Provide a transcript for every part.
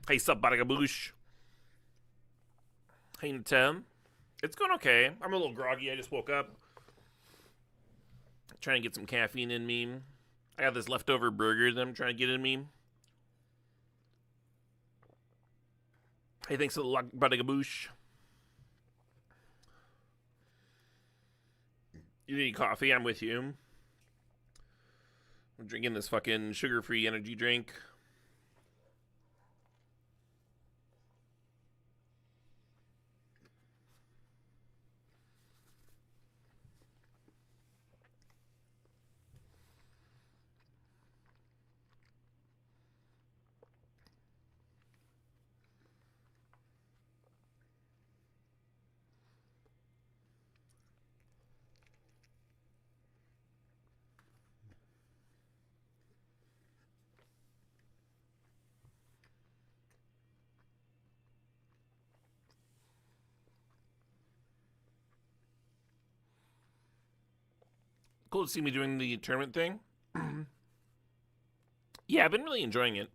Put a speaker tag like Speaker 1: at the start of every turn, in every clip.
Speaker 1: Hey, sup, Badagaboosh. Hey, Tim. It's going okay. I'm a little groggy. I just woke up. Trying to get some caffeine in me. I got this leftover burger that I'm trying to get in me. Hey, thanks for the luck, Badagaboosh. You need coffee? I'm with you. I'm drinking this fucking sugar-free energy drink. Cool to see me doing the tournament thing. Yeah, I've been really enjoying it.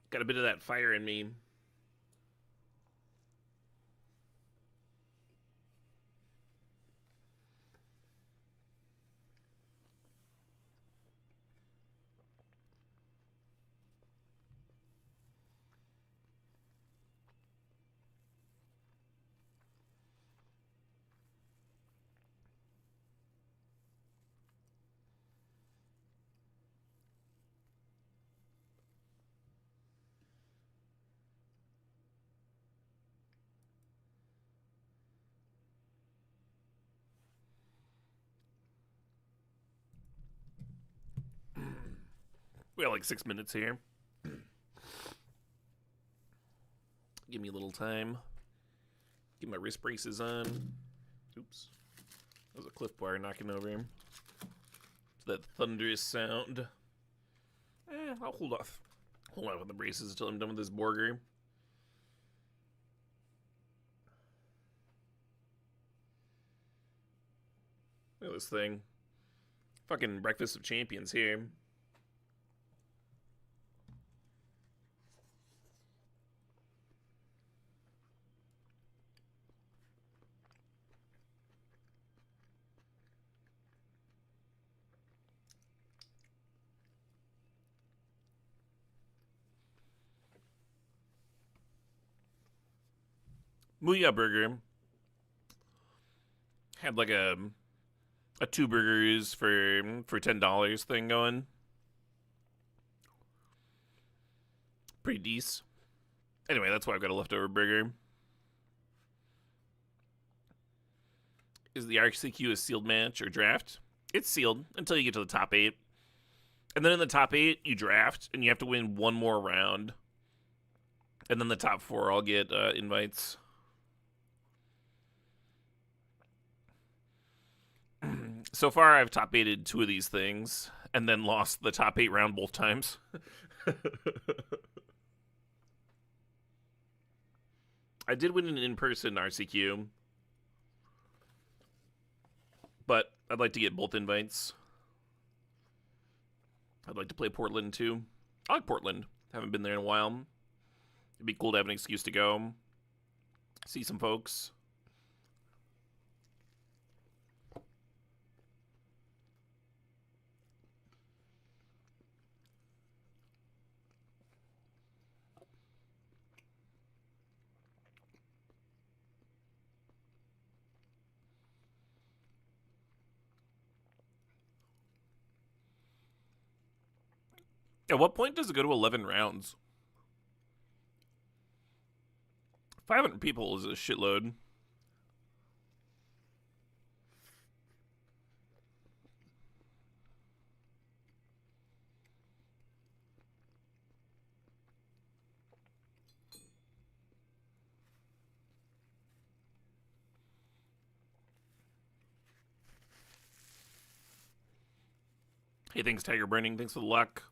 Speaker 1: Got a bit of that fire in me. We got like 6 minutes here. Give me a little time. Get my wrist braces on. Oops. That was a Cliff Bar knocking over him. That thunderous sound. I'll hold off. Hold on with the braces until I'm done with this burger. Look at this thing. Fucking breakfast of champions here. Muya Burger had like a two burgers for $10 thing going. Pretty decent. Anyway, that's why I've got a leftover burger. Is the RCQ a sealed match or draft? It's sealed until you get to the top 8. And then in the top 8, you draft, and you have to win one more round. And then the top 4 all get invites. So far, I've top 8'd 2 of these things, and then lost the top 8 round both times. I did win an in-person RCQ, but I'd like to get both invites. I'd like to play Portland, too. I like Portland. Haven't been there in a while. It'd be cool to have an excuse to go. See some folks. At what point does it go to 11 rounds? 500 people is a shitload. Hey, thanks, Tiger Burning. Thanks for the luck.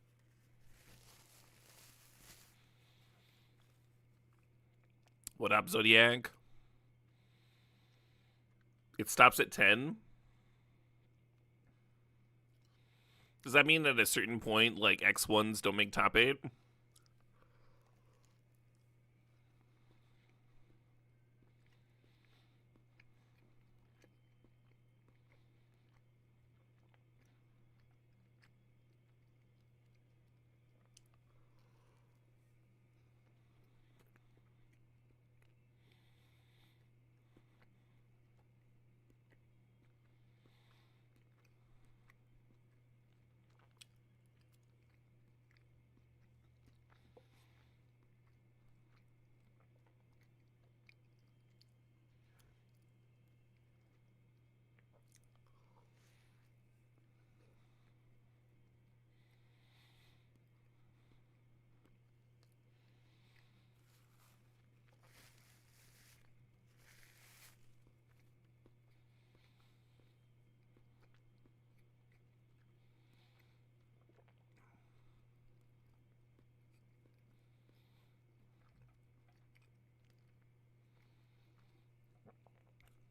Speaker 1: What up, Zodiac? It stops at 10. Does that mean that at a certain point, like, X1s don't make top 8?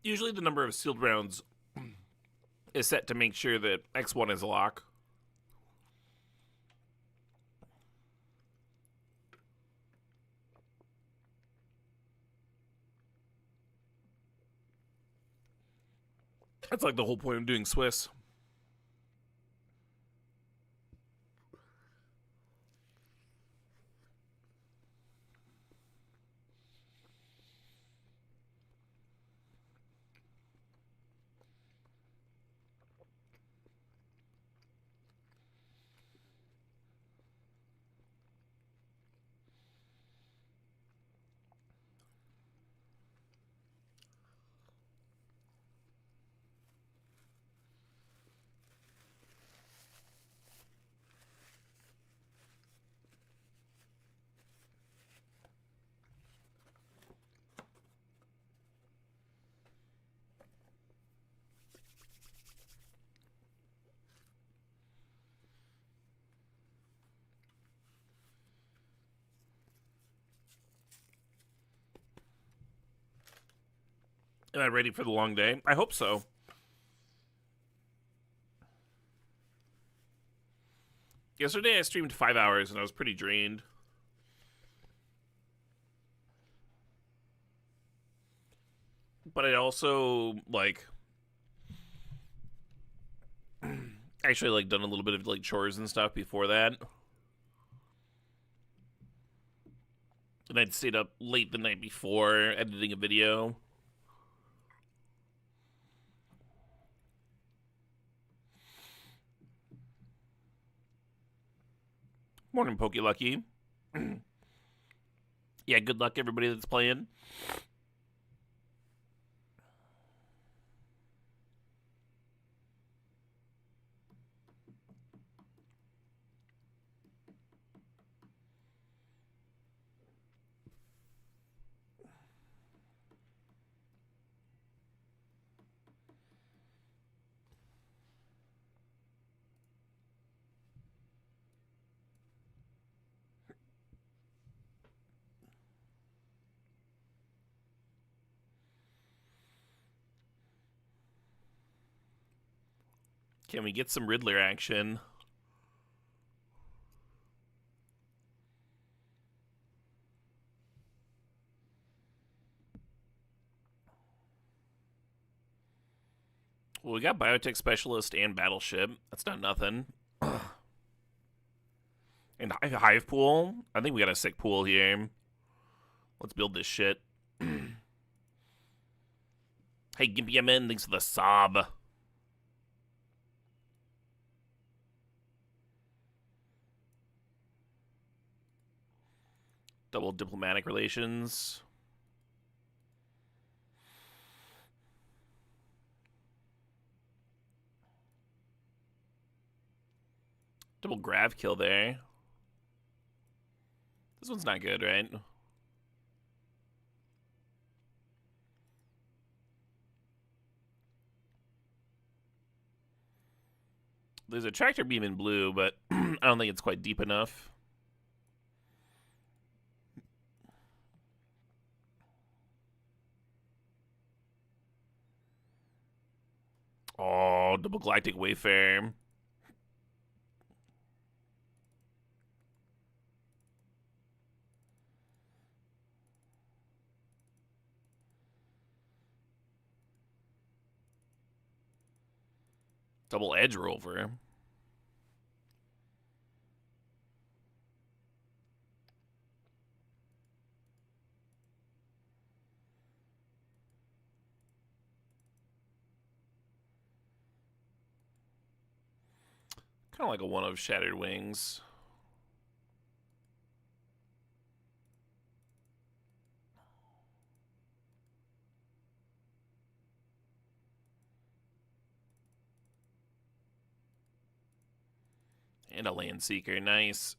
Speaker 1: Usually the number of sealed rounds is set to make sure that X1 is a lock. That's like the whole point of doing Swiss. Am I ready for the long day? I hope so. Yesterday I streamed 5 hours and I was pretty drained. But I also, like, actually, like, done a little bit of, like, chores and stuff before that. And I'd stayed up late the night before editing a video. Morning, Pokey Lucky. Yeah, good luck, everybody that's playing. Can we get some Riddler action? Well, we got Biotech Specialist and Battleship. That's not nothing. And Hive Pool. I think we got a sick pool here. Let's build this shit. Hey, Gimpy MN, thanks for the sob. Double diplomatic relations. Double grav kill there. This one's not good, right? There's a tractor beam in blue, but I don't think it's quite deep enough. Oh, double galactic Wayfarer. Double Edge Rover. Kind of like a one of Shattered Wings. And a Land Seeker, nice.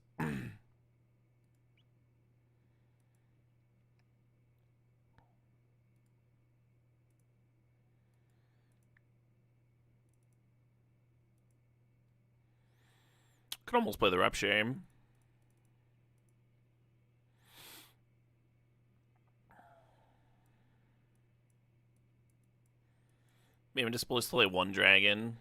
Speaker 1: Could almost play the Rupture. Maybe just play one dragon.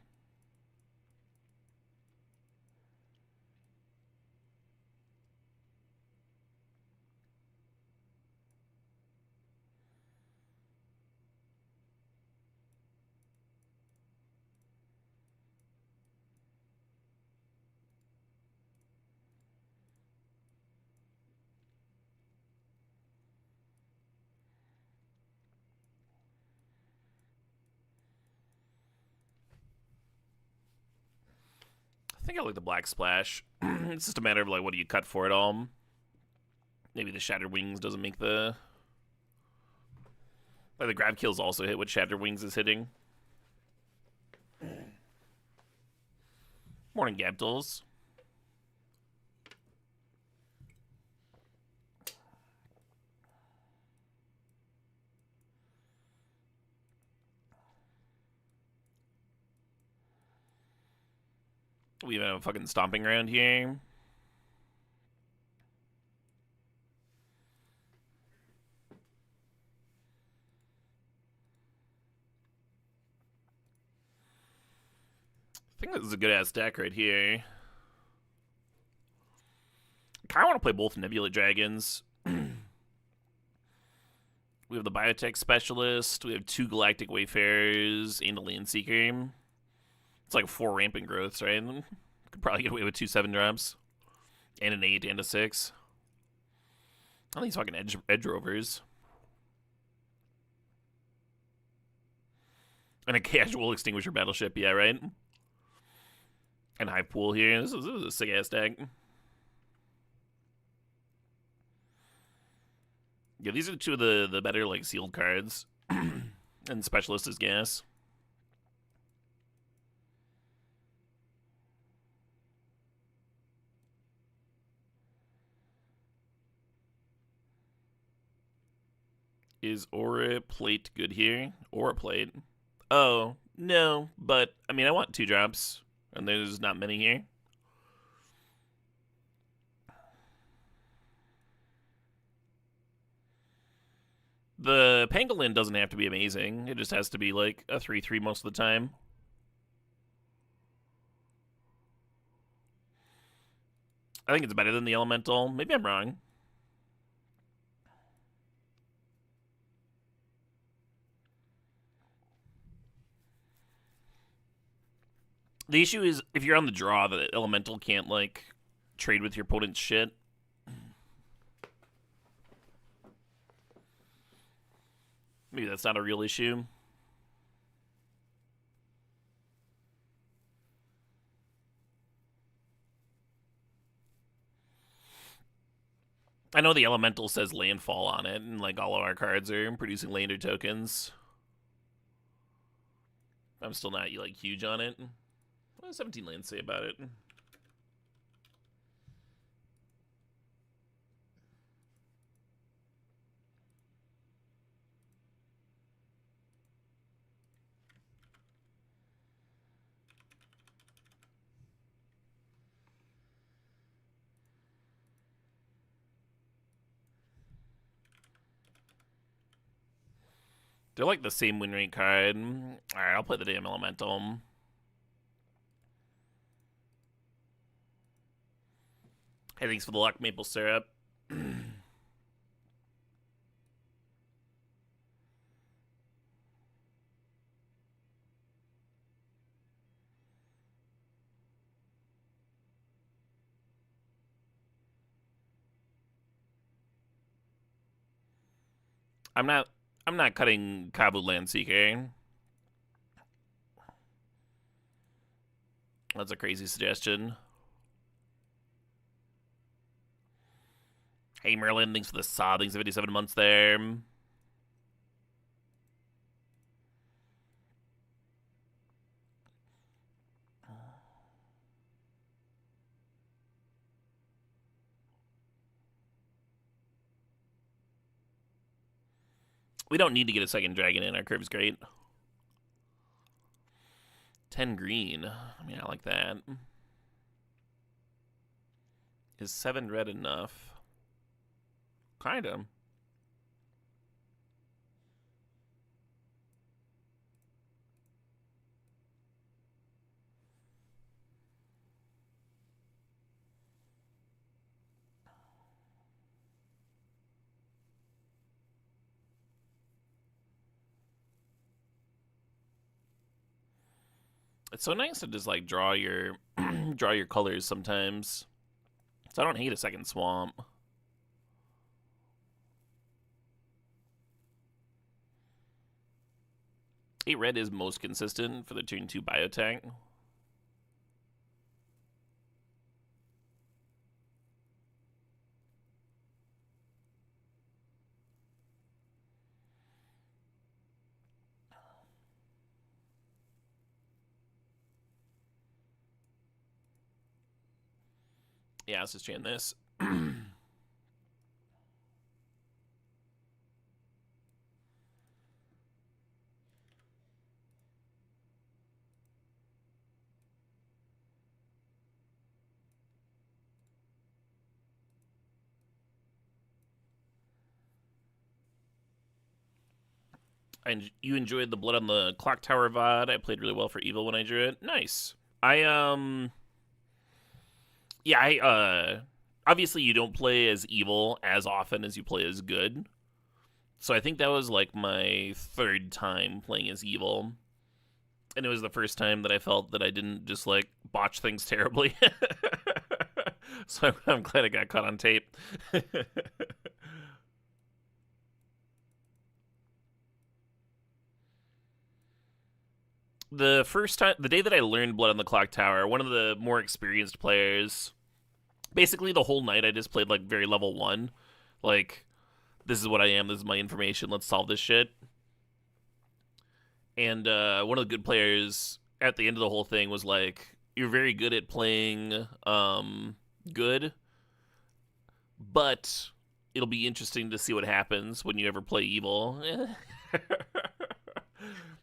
Speaker 1: I think I like the Black Splash. It's just a matter of like, what do you cut for it all? Maybe the Shattered Wings doesn't make the... Like the grab kills also hit what Shattered Wings is hitting. Morning, Gaptils. We have a fucking stomping ground here. I think this is a good ass deck right here. I kind of want to play both Nebula Dragons. We have the Biotech Specialist. We have 2 Galactic Wayfarers and a Land Seeker. It's like 4 Rampant Growths, right? Could probably get away with 2 7-drops. And an 8 and a 6. I think he's fucking edge Rovers. And a Casual Extinguisher Battleship, yeah, right? And Hive Pool here. This is a sick ass deck. Yeah, these are 2 of the better like sealed cards. And Specialist is gas. Is Aura Plate good here? Aura Plate. Oh, no, but I mean I want 2 drops. And there's not many here. The Pangolin doesn't have to be amazing. It just has to be like a 3/3 most of the time. I think it's better than the Elemental. Maybe I'm wrong. The issue is if you're on the draw, the Elemental can't like trade with your opponent's shit. Maybe that's not a real issue. I know the Elemental says landfall on it, and like all of our cards are producing lander tokens. I'm still not like huge on it. What does 17 lands say about it? They're like the same win rate card. Alright, I'll play the damn Elemental. Hey, thanks for the luck, maple syrup. I'm not cutting Kabu Landseeker. That's a crazy suggestion. Hey Merlin, thanks for the saw. Thanks for 57 months there. We don't need to get a second dragon in. Our curve's great. 10 green. I mean, I like that. Is 7 red enough? Kinda. It's so nice to just like draw your draw your colors sometimes. So I don't hate a second swamp. Eight red is most consistent for the turn 2 biotech. Yeah, let's just chain this. And you enjoyed the Blood on the Clock Tower VOD. I played really well for Evil when I drew it. Nice. Yeah, obviously you don't play as Evil as often as you play as Good. So I think that was like my 3rd time playing as Evil. And it was the first time that I felt that I didn't just like botch things terribly. So I'm glad I got caught on tape. The first time, the day that I learned Blood on the Clock Tower, one of the more experienced players, basically the whole night I just played like very level 1. Like, this is what I am, this is my information, let's solve this shit. And one of the good players at the end of the whole thing was like, you're very good at playing Good, but it'll be interesting to see what happens when you ever play Evil.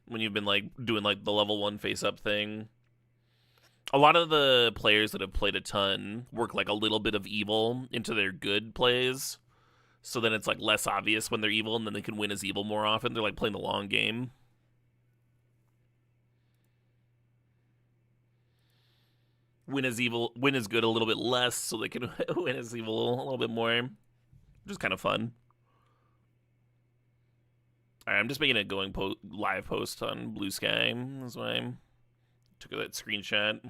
Speaker 1: When you've been like doing like the level 1 face up thing. A lot of the players that have played a ton work like a little bit of Evil into their Good plays. So then it's like less obvious when they're Evil, and then they can win as Evil more often. They're like playing the long game. Win as Good a little bit less, so they can win as Evil a little bit more. Which is kind of fun. Alright, I'm just making a going live post on Blue Sky. That's why I took that screenshot.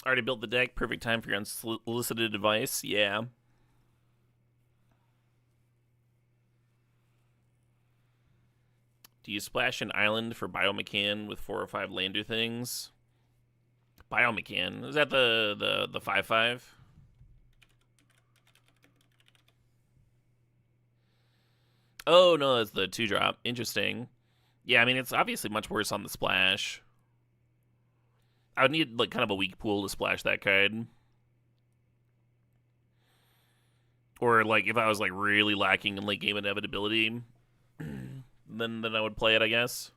Speaker 1: Already built the deck. Perfect time for your unsolicited advice. Yeah. Do you splash an island for Biomechan with 4 or 5 lander things? Biomechan? Is that the 5/5? Oh, no, that's the 2-drop. Interesting. Yeah, I mean, it's obviously much worse on the splash. I would need, like, kind of a weak pool to splash that card. Or, like, if I was, like, really lacking in late game inevitability, then I would play it, I guess.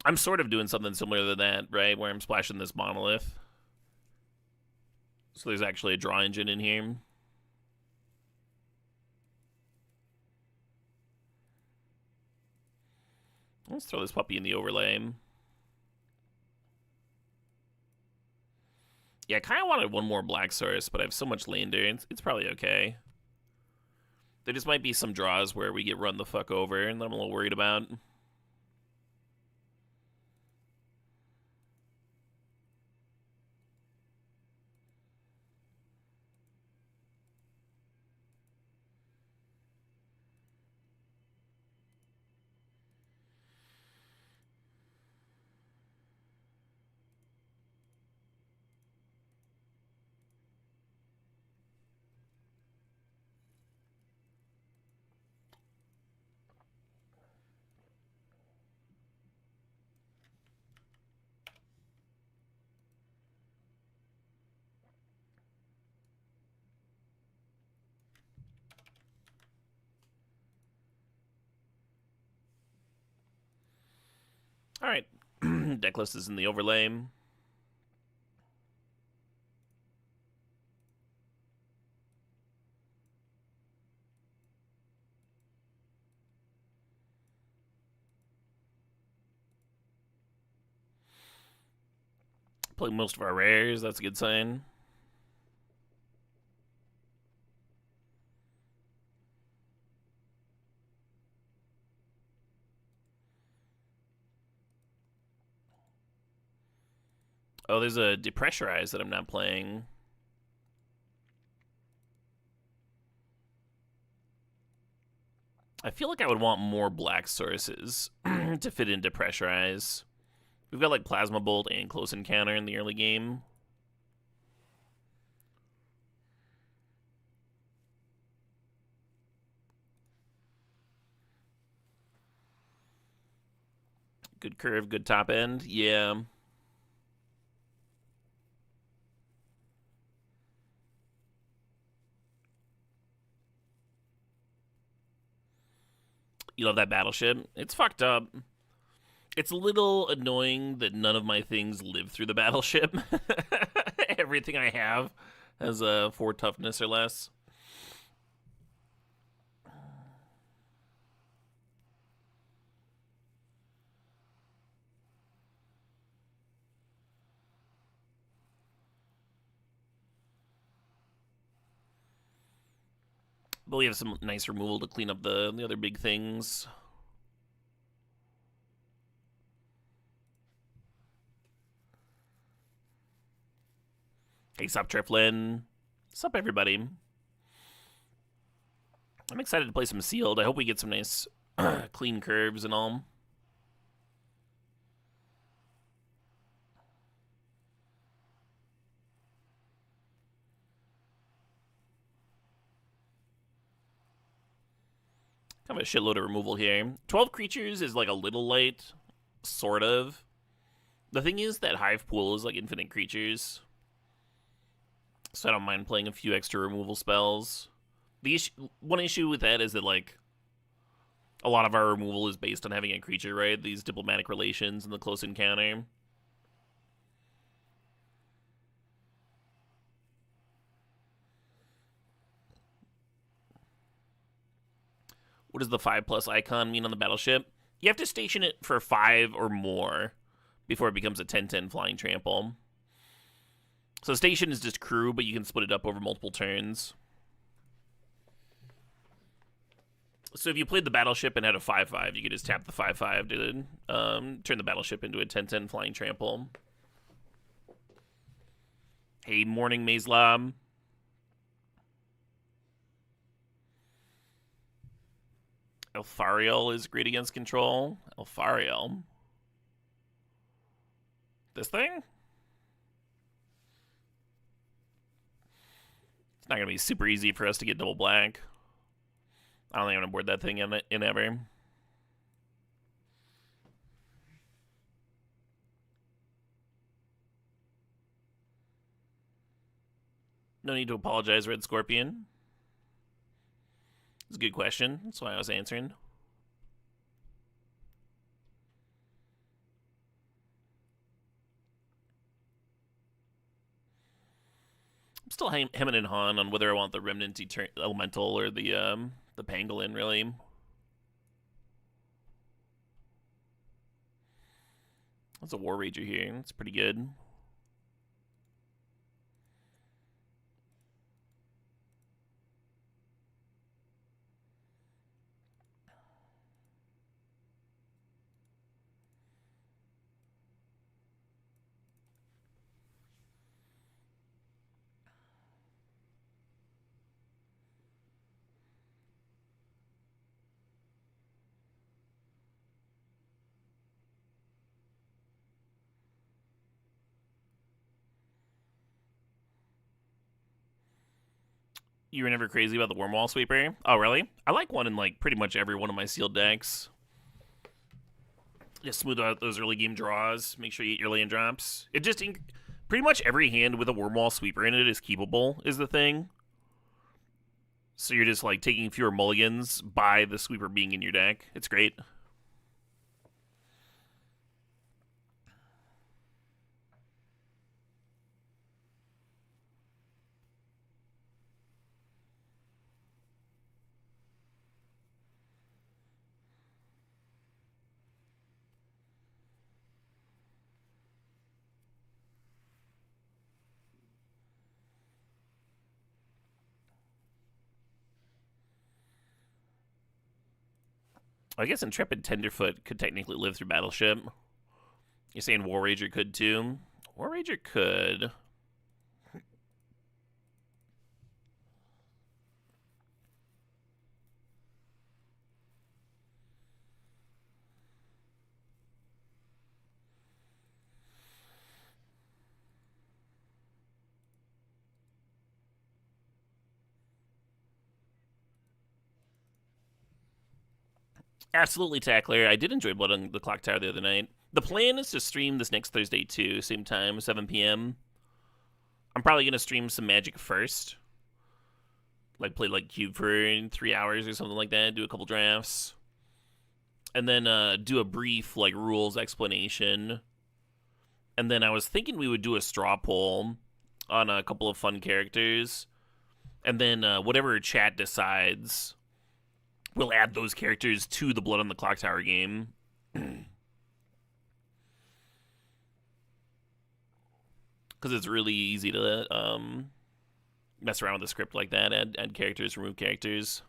Speaker 1: I'm sort of doing something similar to that, right? Where I'm splashing this monolith. So there's actually a draw engine in here. Let's throw this puppy in the overlay. Yeah, I kind of wanted one more black source, but I have so much lander, it's probably okay. There just might be some draws where we get run the fuck over, and that I'm a little worried about. Alright, deck list is in the overlay. Play most of our rares, that's a good sign. Oh, there's a Depressurize that I'm not playing. I feel like I would want more black sources to fit in Depressurize. We've got like Plasma Bolt and Close Encounter in the early game. Good curve, good top end. Yeah. You love that battleship? It's fucked up. It's a little annoying that none of my things live through the battleship. Everything I have has a 4 toughness or less. But we have some nice removal to clean up the other big things. Hey, sup, Trifflin. Sup, everybody. I'm excited to play some Sealed. I hope we get some nice clean curves and all. Kind of a shitload of removal here. 12 creatures is like a little light, sort of. The thing is that Hive Pool is like infinite creatures. So I don't mind playing a few extra removal spells. One issue with that is that, like, a lot of our removal is based on having a creature, right? These diplomatic relations and the close encounter. What does the 5+ icon mean on the battleship? You have to station it for 5 or more before it becomes a 10/10 flying trample. So station is just crew, but you can split it up over multiple turns. So if you played the battleship and had a 5/5, you could just tap the 5/5 to turn the battleship into a 10/10 flying trample. Hey, morning, Maze Lob. Alfariel is great against control. Alfariel. This thing? It's not going to be super easy for us to get double black. I don't think I'm going to board that thing in ever. No need to apologize, Red Scorpion. It's a good question. That's why I was answering. I'm still hemming and hawing on whether I want the Remnant Elemental or the Pangolin, really. That's a War Rager here. That's pretty good. You were never crazy about the Wormwall Sweeper? Oh, really? I like one in like pretty much every one of my sealed decks. Just smooth out those early game draws. Make sure you get your land drops. It just pretty much every hand with a Wormwall Sweeper in it is keepable, is the thing. So you're just like taking fewer mulligans by the Sweeper being in your deck. It's great. I guess Intrepid Tenderfoot could technically live through Battleship. You're saying War Rager could too? War Rager could. Absolutely, Tackler. I did enjoy Blood on the Clock Tower the other night. The plan is to stream this next Thursday too, same time, 7 p.m. I'm probably gonna stream some Magic first, like play like Cube for 3 hours or something like that. Do a couple drafts, and then do a brief like rules explanation. And then I was thinking we would do a straw poll on a couple of fun characters, and then whatever chat decides, we'll add those characters to the Blood on the Clock Tower game. Because it's really easy to mess around with a script like that, add characters, remove characters.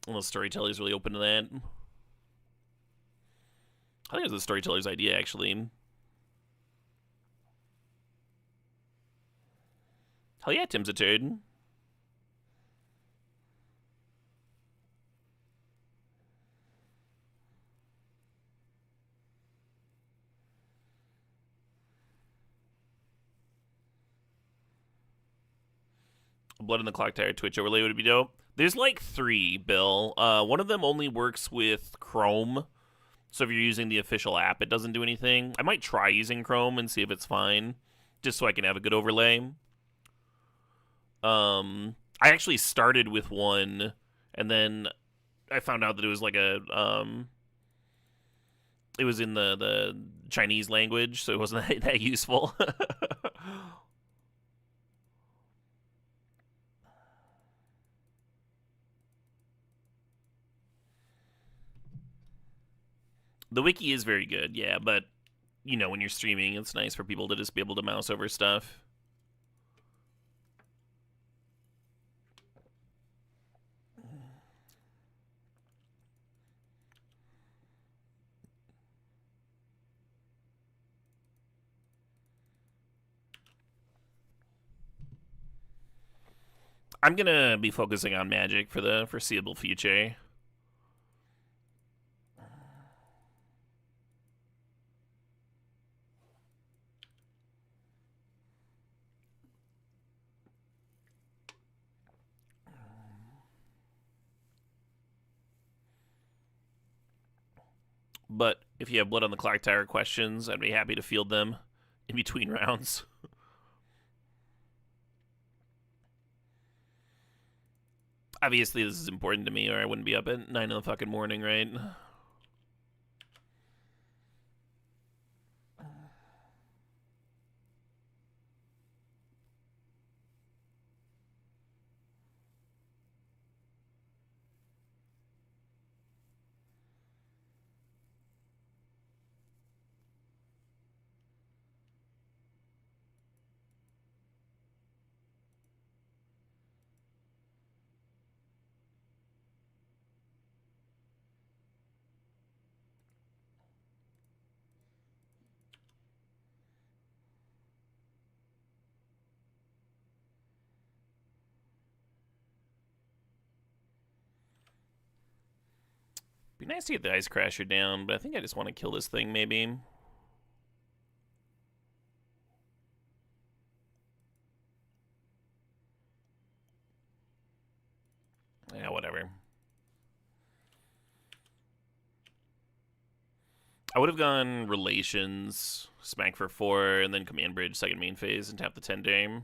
Speaker 1: Unless storyteller's really open to that. I think it was the storyteller's idea, actually. Hell yeah, Tim's a turd. Blood in the Clock Tower Twitch overlay would be dope. There's like 3, Bill. One of them only works with Chrome. So if you're using the official app, it doesn't do anything. I might try using Chrome and see if it's fine, just so I can have a good overlay. I actually started with one, and then I found out that it was like a it was in the Chinese language, so it wasn't that useful. The wiki is very good, yeah, but, you know, when you're streaming, it's nice for people to just be able to mouse over stuff. I'm gonna be focusing on Magic for the foreseeable future. But if you have Blood on the Clock Tower questions, I'd be happy to field them in between rounds. Obviously, this is important to me, or I wouldn't be up at 9 in the fucking morning, right? Be nice to get the Ice Crasher down, but I think I just want to kill this thing, maybe. Yeah, whatever. I would have gone Relations, Smack for 4, and then Command Bridge, second main phase, and tap the 10 Dame.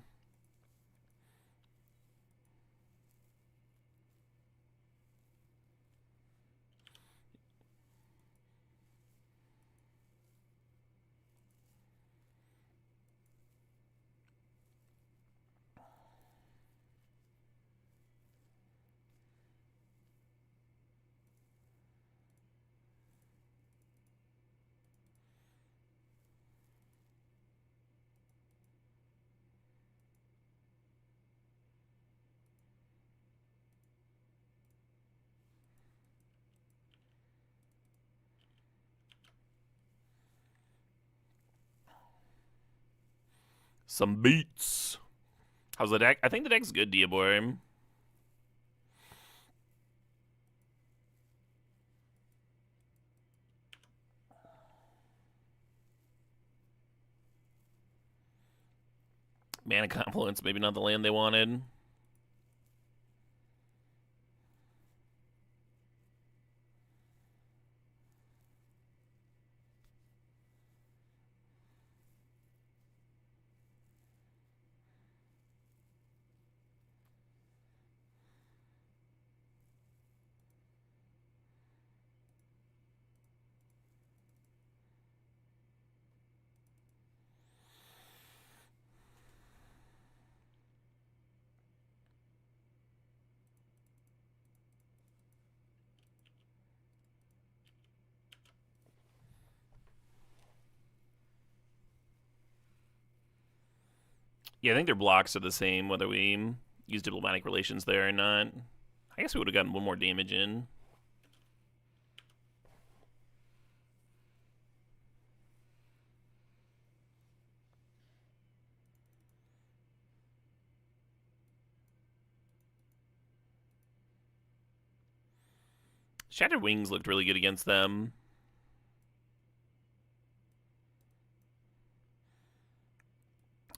Speaker 1: Some beats. How's the deck? I think the deck's good, Diabor. Mana Confluence, maybe not the land they wanted. Yeah, I think their blocks are the same, whether we use Diplomatic Relations there or not. I guess we would have gotten one more damage in. Shattered Wings looked really good against them.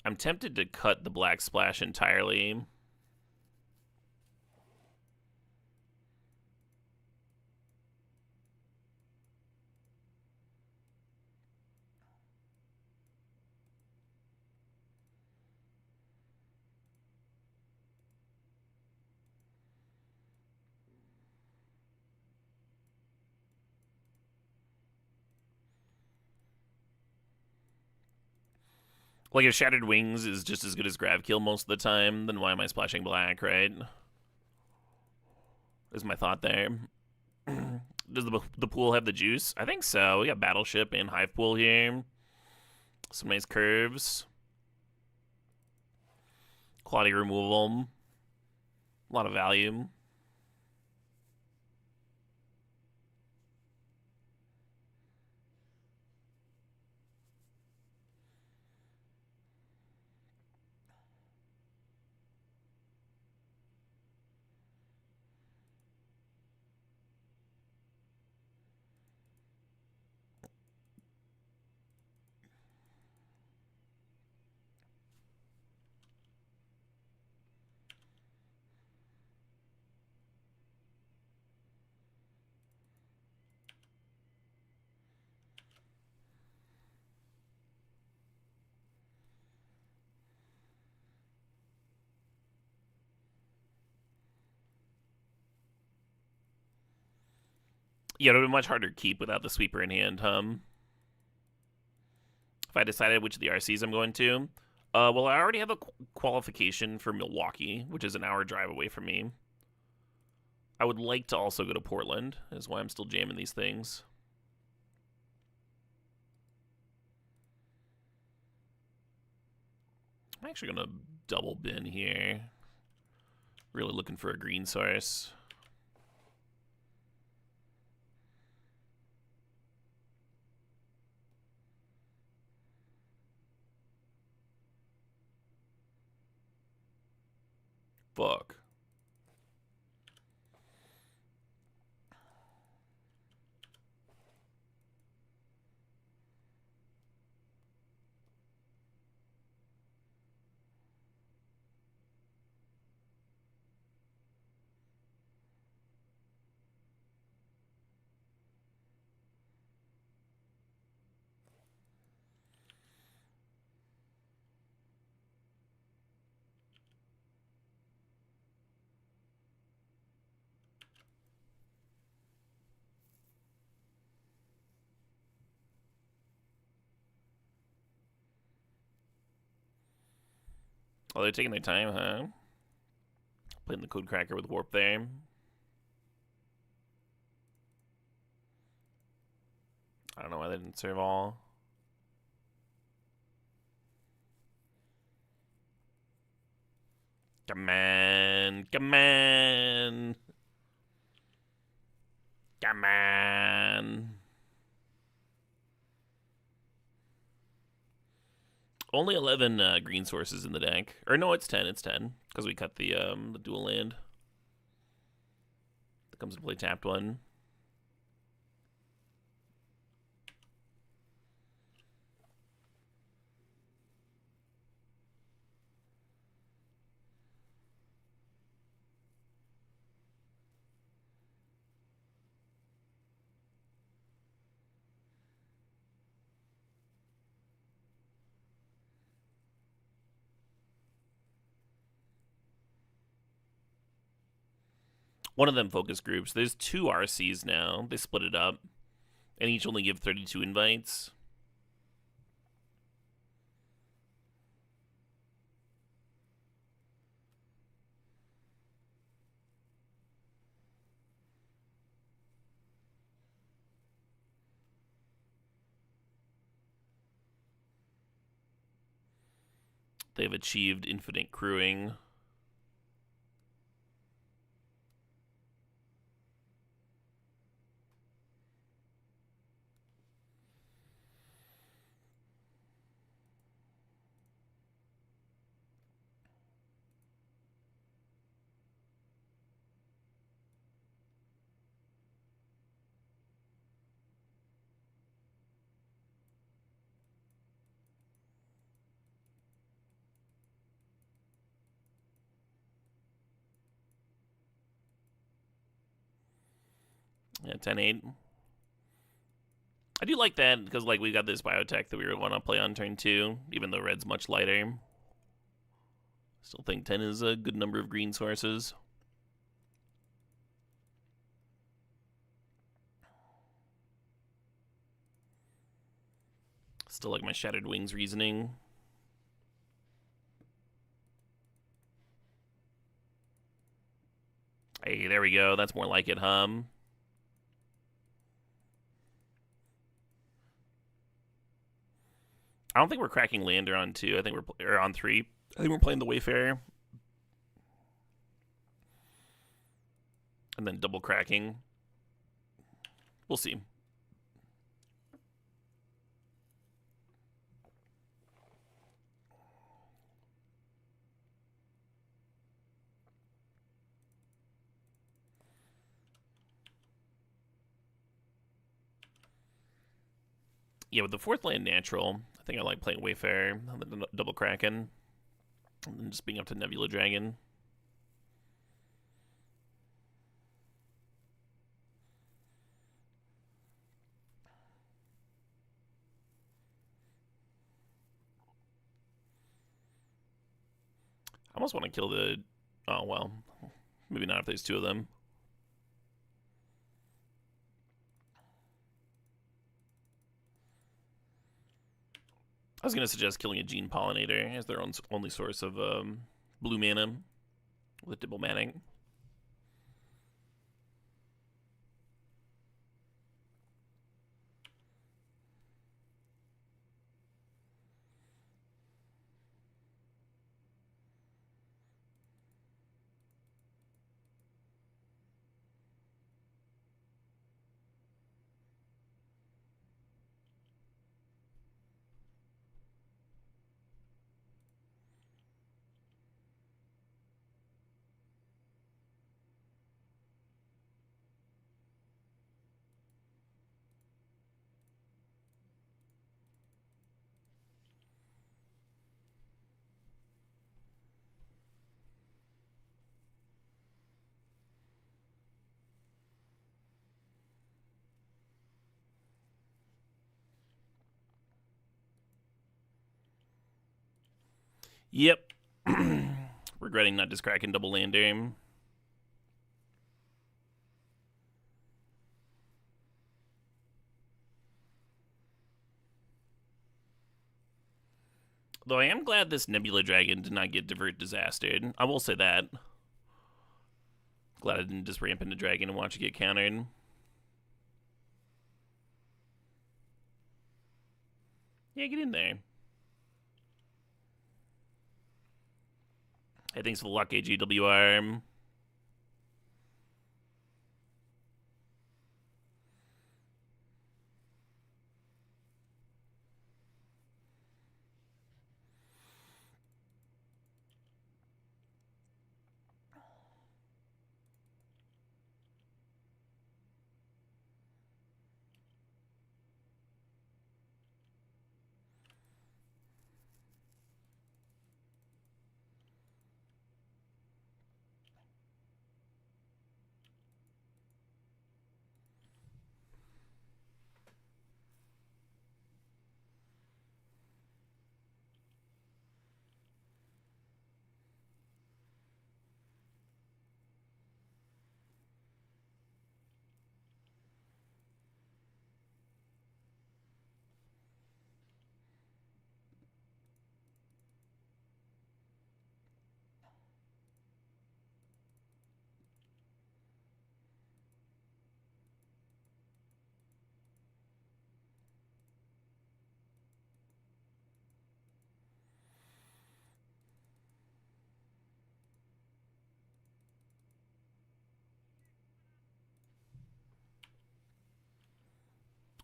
Speaker 1: I'm tempted to cut the Black Splash entirely. Like, if Shattered Wings is just as good as Grav Kill most of the time, then why am I splashing black, right? Is my thought there. Does the pool have the juice? I think so. We got Battleship and Hive Pool here. Some nice curves. Quality removal. A lot of value. Yeah, it would be much harder to keep without the sweeper in hand, if I decided which of the RCs I'm going to. Well, I already have a qualification for Milwaukee, which is an hour drive away from me. I would like to also go to Portland, is why I'm still jamming these things. I'm actually going to double bin here. Really looking for a green source. Fuck. Oh, they're taking their time, huh? Playing the code cracker with warp there. I don't know why they didn't serve all. Come on. Come on. Come on. Only 11 green sources in the deck. Or no, it's 10. It's 10. Because we cut the dual land. That comes to play tapped one. One of them focus groups. There's 2 RCs now. They split it up. And each only give 32 invites. They've achieved infinite crewing. Yeah, 10-8. I do like that because like we got this biotech that we want to play on turn 2, even though red's much lighter. Still think 10 is a good number of green sources. Still like my Shattered Wings reasoning. Hey, there we go. That's more like it, I don't think we're cracking Lander on 2. I think we're on 3. I think we're playing the Wayfarer. And then double cracking. We'll see. Yeah, with the 4th land natural, I think I like playing Wayfarer, double cracking, and then just being up to Nebula Dragon. I almost want to kill the... Oh, well. Maybe not if there's 2 of them. I was going to suggest killing a gene pollinator as their only source of blue mana with diplomatic. Yep. Regretting not just cracking double lander. Though I am glad this Nebula Dragon did not get Divert Disastered. I will say that. Glad I didn't just ramp into Dragon and watch it get countered. Yeah, get in there. Hey, thanks for the luck, AGWR.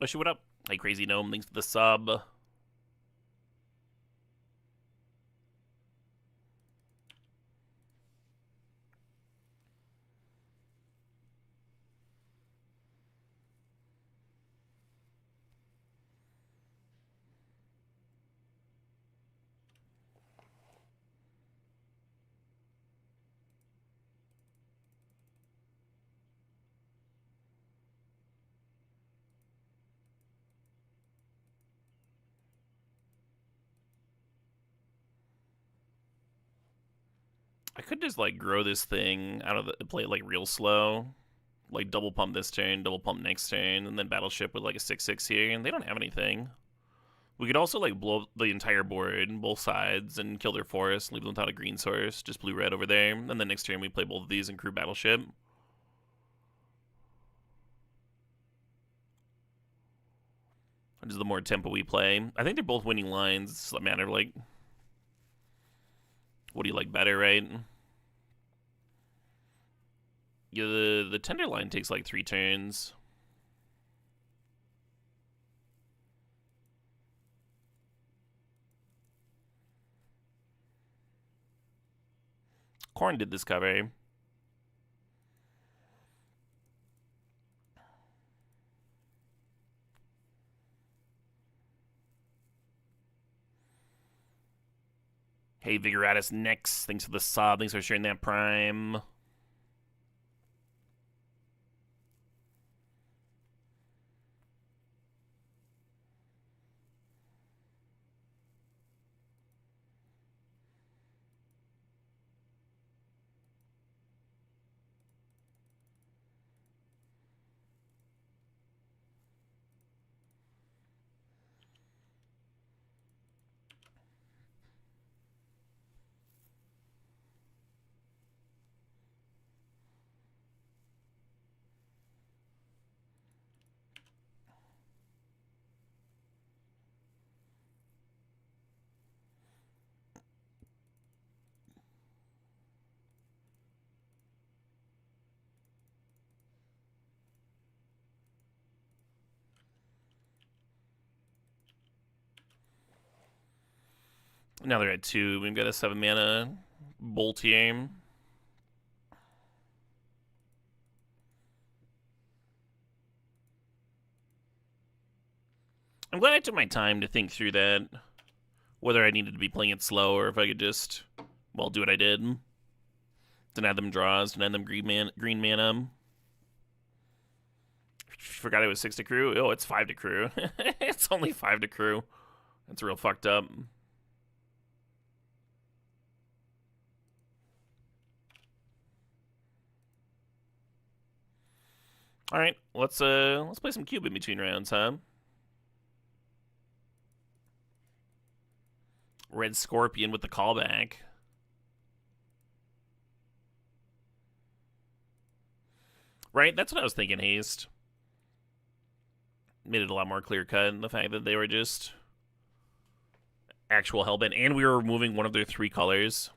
Speaker 1: Oh shit, what up? Hey, Crazy Gnome, thanks for the sub. I could just like grow this thing out of the play it like real slow. Like double pump this turn, double pump next turn, and then battleship with like a 6/6 here, and they don't have anything. We could also like blow up the entire board, both sides, and kill their forest, leave them without a green source, just blue-red over there, and then next turn we play both of these and crew battleship. Which is the more tempo we play. I think they're both winning lines. It's a matter of like, what do you like better, right? Yeah, the tender line takes like 3 turns. Corn did this cover. Hey, Vigoratus Next. Thanks for the sub. Thanks for sharing that prime. Now they're at 2. We've got a 7 mana Bolt here. I'm glad I took my time to think through that. Whether I needed to be playing it slow or if I could just, well, do what I did. Deny them draws, deny them green mana. Forgot it was 6 to crew. Oh, it's 5 to crew. It's only 5 to crew. That's real fucked up. All right, let's play some cube in between rounds, huh? Red Scorpion with the callback. Right, that's what I was thinking, Haste. Made it a lot more clear-cut, the fact that they were just actual Hellbent, and we were removing one of their 3 colors.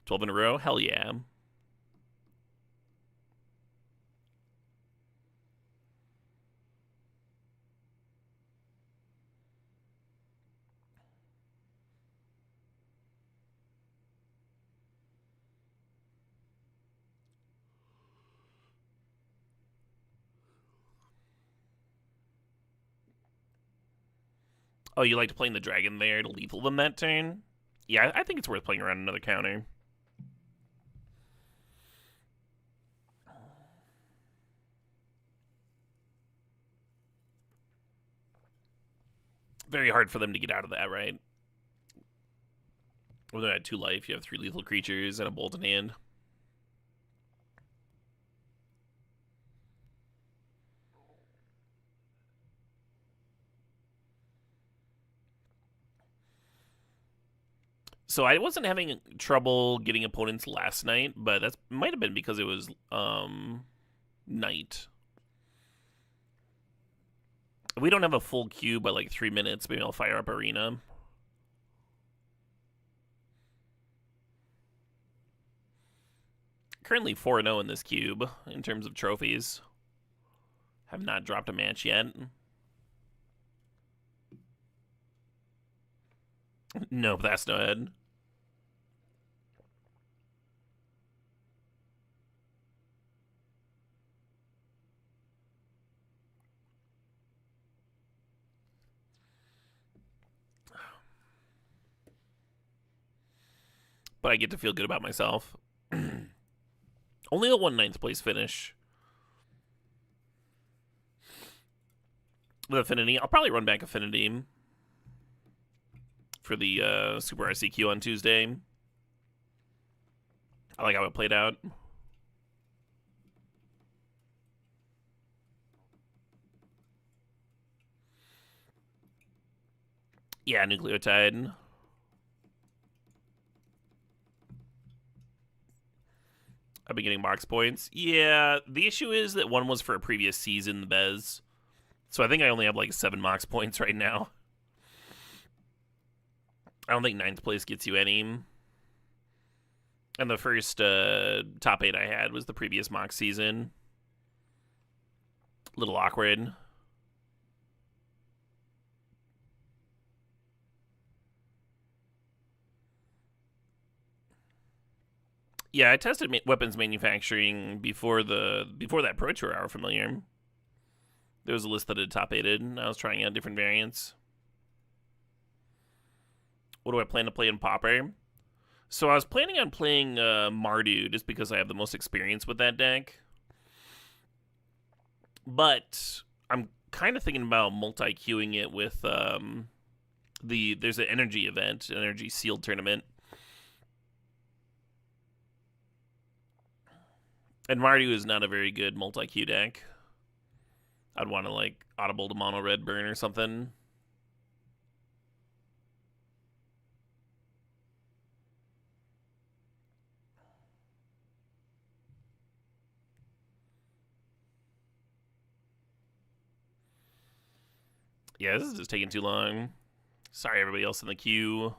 Speaker 1: $12 in a row? Hell yeah. Oh, you like playing the dragon there to lethal them that turn? Yeah, I think it's worth playing around another counter. Very hard for them to get out of that, right? When they're at 2 life, you have 3 lethal creatures and a bolt in hand. So I wasn't having trouble getting opponents last night, but that might have been because it was night. If we don't have a full queue by like 3 minutes, maybe I'll fire up Arena. Currently 4-0 in this cube in terms of trophies. Have not dropped a match yet. Nope, that's no head. But I get to feel good about myself. Only a 1 9th place finish. With Affinity. I'll probably run back Affinity for the Super RCQ on Tuesday. I like how it played out. Yeah, Nucleotide. I've been getting box points. Yeah, the issue is that one was for a previous season, the Bez. So I think I only have like 7 mox points right now. I don't think 9th place gets you any. And the first top 8 I had was the previous mox season. A little awkward. Yeah, I tested weapons manufacturing before that Pro Tour Hour Familiar. There was a list that had top 8'd, and I was trying out different variants. What do I plan to play in Pauper? So I was planning on playing Mardu just because I have the most experience with that deck. But I'm kind of thinking about multi-queuing it with there's an energy event, an energy sealed tournament. And Mardu is not a very good multi-queue deck. I'd want to like audible to mono red burn or something. Yeah, this is just taking too long. Sorry, everybody else in the queue.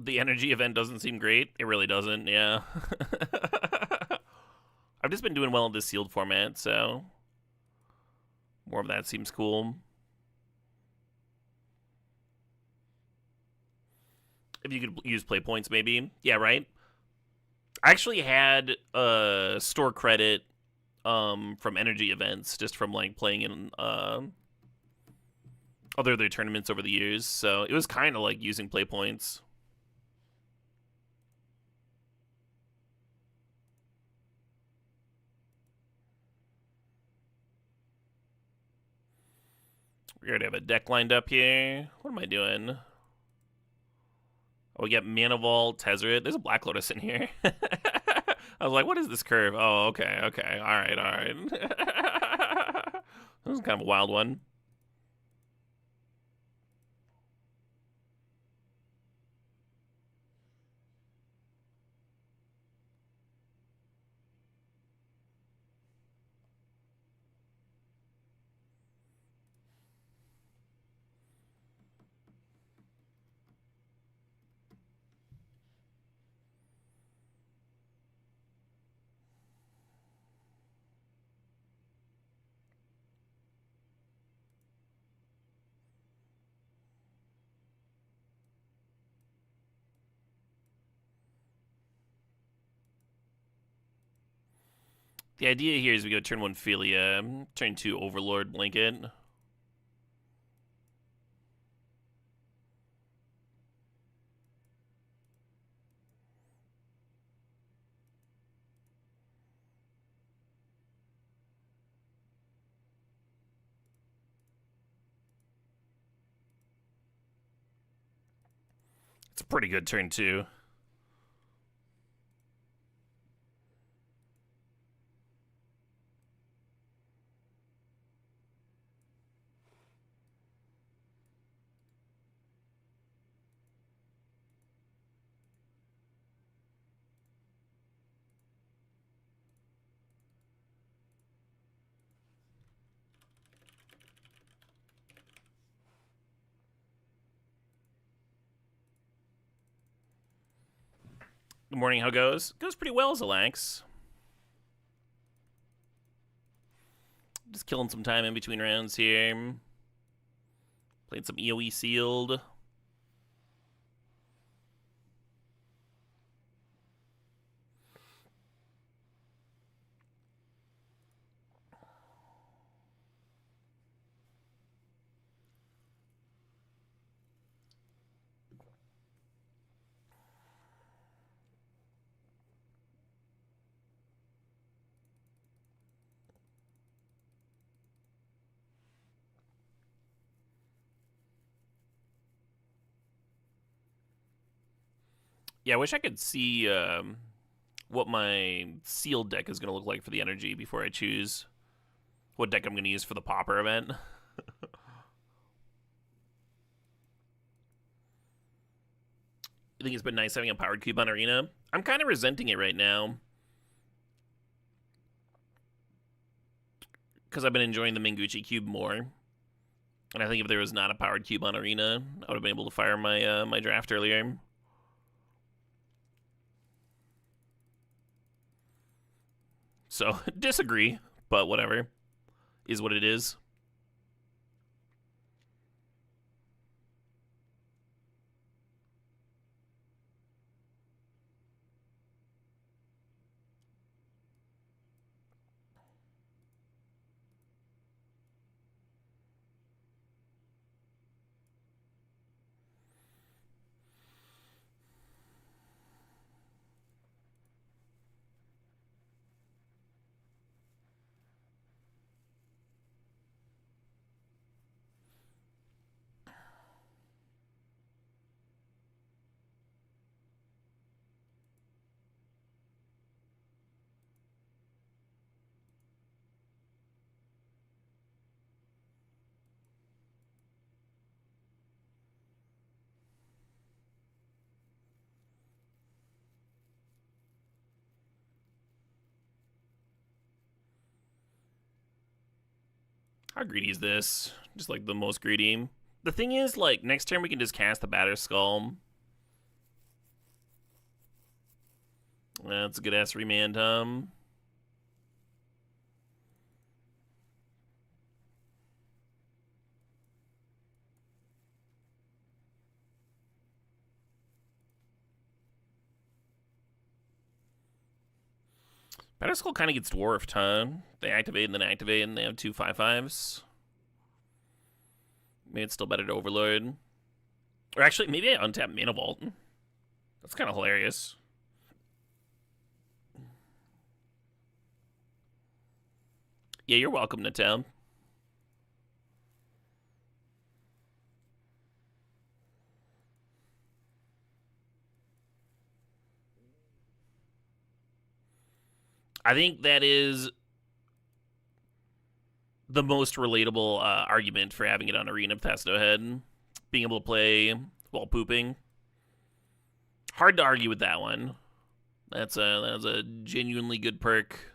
Speaker 1: The energy event doesn't seem great. It really doesn't, yeah. I've just been doing well in this sealed format, so more of that seems cool. If you could use play points, maybe. Yeah, right? I actually had store credit from energy events just from like playing in other tournaments over the years, so it was kind of like using play points. We already have a deck lined up here. What am I doing? Oh, we got Mana Vault, Tezzeret. There's a Black Lotus in here. I was like, what is this curve? Oh, okay. All right. This is kind of a wild one. The idea here is we go turn 1 Philia, turn 2 Overlord Blanket. It's a pretty good turn 2. Good morning, how goes? Goes pretty well, Zalax. Just killing some time in between rounds here. Playing some EOE sealed. Yeah, I wish I could see what my sealed deck is going to look like for the energy before I choose what deck I'm going to use for the Pauper event. I think it's been nice having a powered cube on Arena. I'm kind of resenting it right now, because I've been enjoying the Minguchi cube more. And I think if there was not a powered cube on Arena, I would have been able to fire my my draft earlier. So, disagree, but whatever. Is what it is. How greedy is this? Just like the most greedy. The thing is, like, next turn we can just cast the Batter Skull. That's a good ass remand, Tom. Better Skull kind of gets dwarfed, huh? They activate and then activate, and they have 2 5/5s. Maybe it's still better to Overlord. Or actually, maybe I untap Mana Vault. That's kind of hilarious. Yeah, you're welcome to town. I think that is the most relatable argument for having it on Arena of Thesto Head. Being able to play while pooping. Hard to argue with that one. That's a genuinely good perk.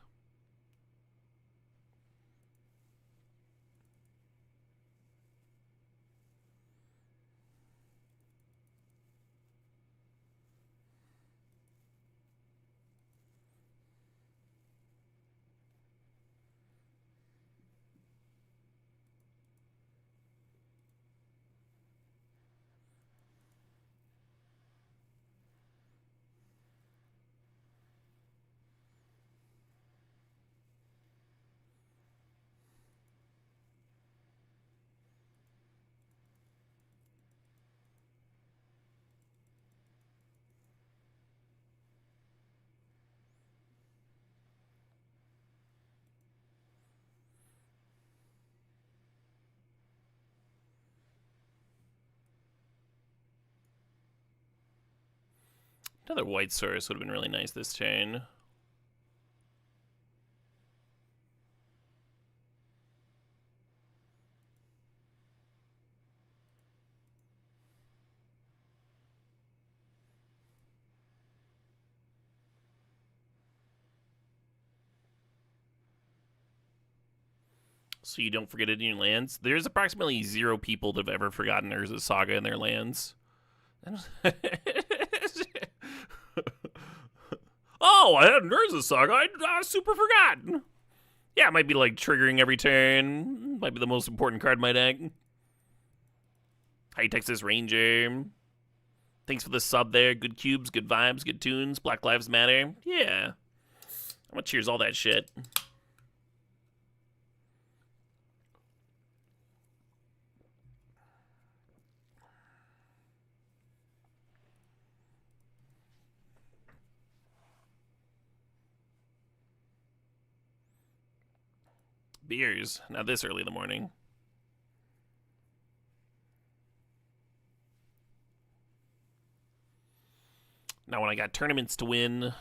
Speaker 1: Another white source would have been really nice this turn. So you don't forget it in your lands. There's approximately 0 people that have ever forgotten Urza's Saga in their lands. Oh, I had an Urza's Saga. I super forgot. Yeah, it might be like triggering every turn. Might be the most important card in my deck. Hi, Texas Ranger. Thanks for the sub there. Good cubes, good vibes, good tunes. Black Lives Matter. Yeah. I'm gonna cheers all that shit. Beers. Not this early in the morning. Now when I got tournaments to win.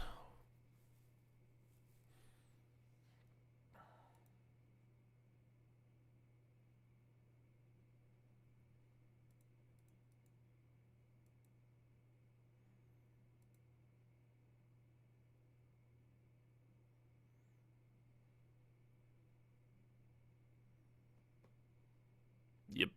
Speaker 1: Yep.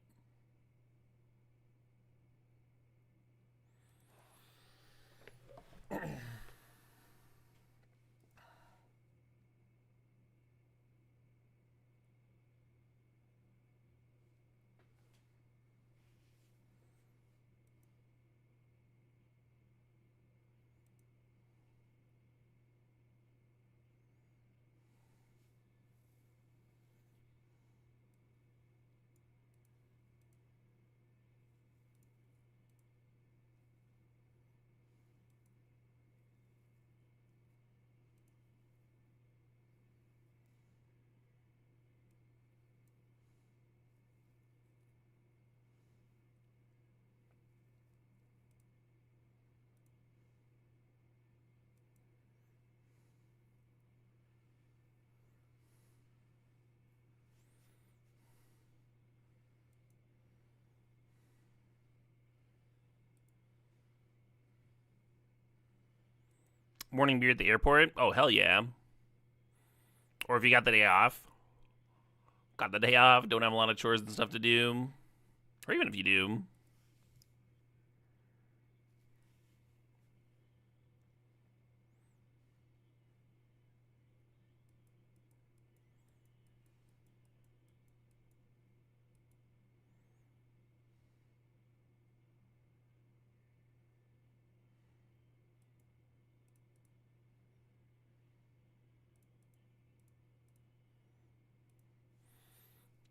Speaker 1: Morning beer at the airport? Oh, hell yeah. Or if you got the day off. Got the day off, don't have a lot of chores and stuff to do. Or even if you do.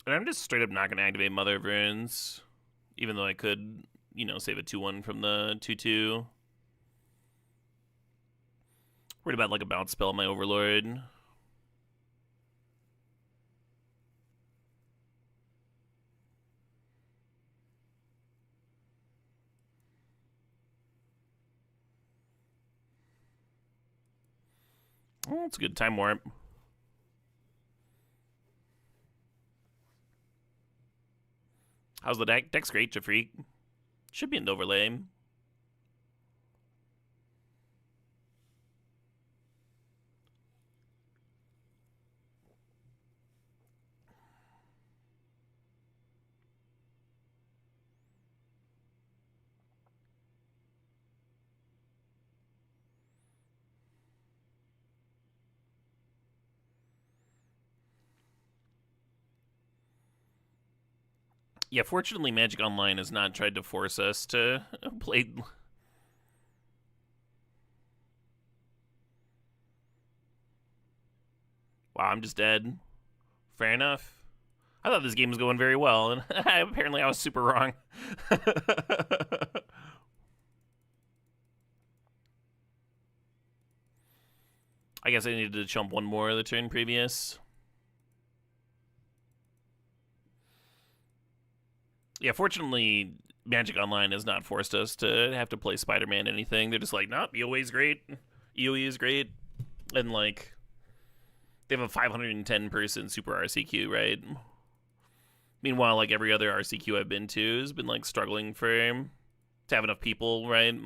Speaker 1: And I'm just straight up not going to activate Mother of Runes, even though I could, you know, save a 2-1 from the 2-2. Worried about like a bounce spell on my Overlord. Oh, it's a good time warp. How's the deck? Deck's great, Jafreak. Should be an overlay. Yeah, fortunately, Magic Online has not tried to force us to play. Wow, I'm just dead. Fair enough. I thought this game was going very well, and apparently I was super wrong. I guess I needed to chump one more the turn previous. Yeah, fortunately, Magic Online has not forced us to have to play Spider-Man anything. They're just like, nope, EOE's great. EOE is great. And, like, they have a 510 person super RCQ, right? Meanwhile, like, every other RCQ I've been to has been, like, struggling to have enough people, right?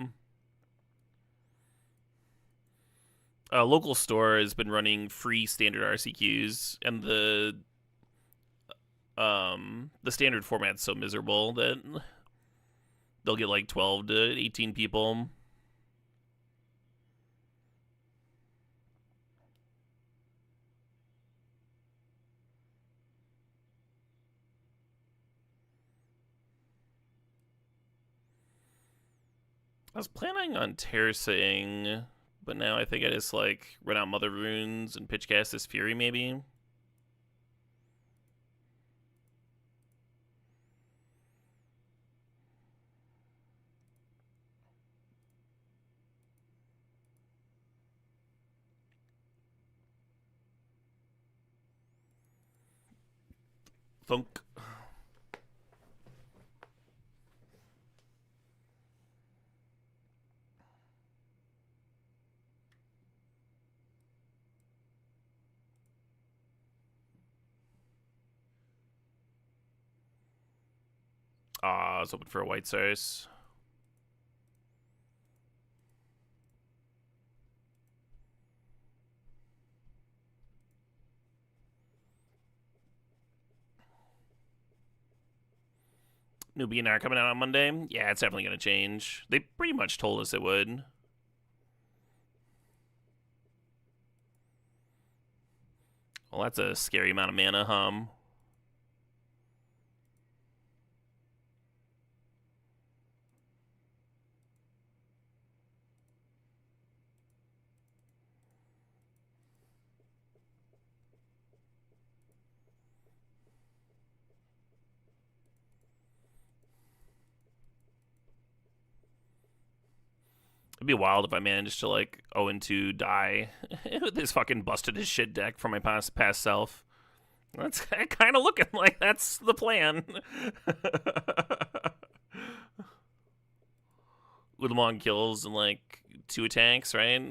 Speaker 1: A local store has been running free standard RCQs, and the standard format's so miserable that they'll get like 12 to 18 people. I was planning on terracing, but now I think I just like run out Mother Runes and pitchcast this Fury maybe. Thunk. I was hoping for a white source. New BNR coming out on Monday? Yeah, it's definitely going to change. They pretty much told us it would. Well, that's a scary amount of mana, It'd be wild if I managed to like 0-2 die with this fucking busted as shit deck from my past self. That's kind of looking like that's the plan. Ulamog kills and like 2 attacks, right?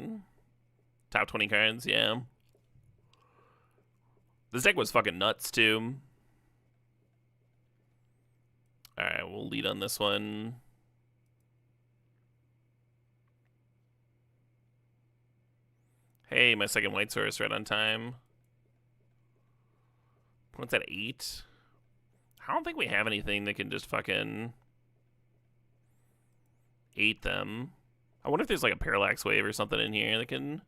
Speaker 1: Top 20 cards, yeah. This deck was fucking nuts too. Alright, we'll lead on this one. Hey, my second white source right on time. What's that, 8? I don't think we have anything that can just fucking 8 them. I wonder if there's like a parallax wave or something in here that can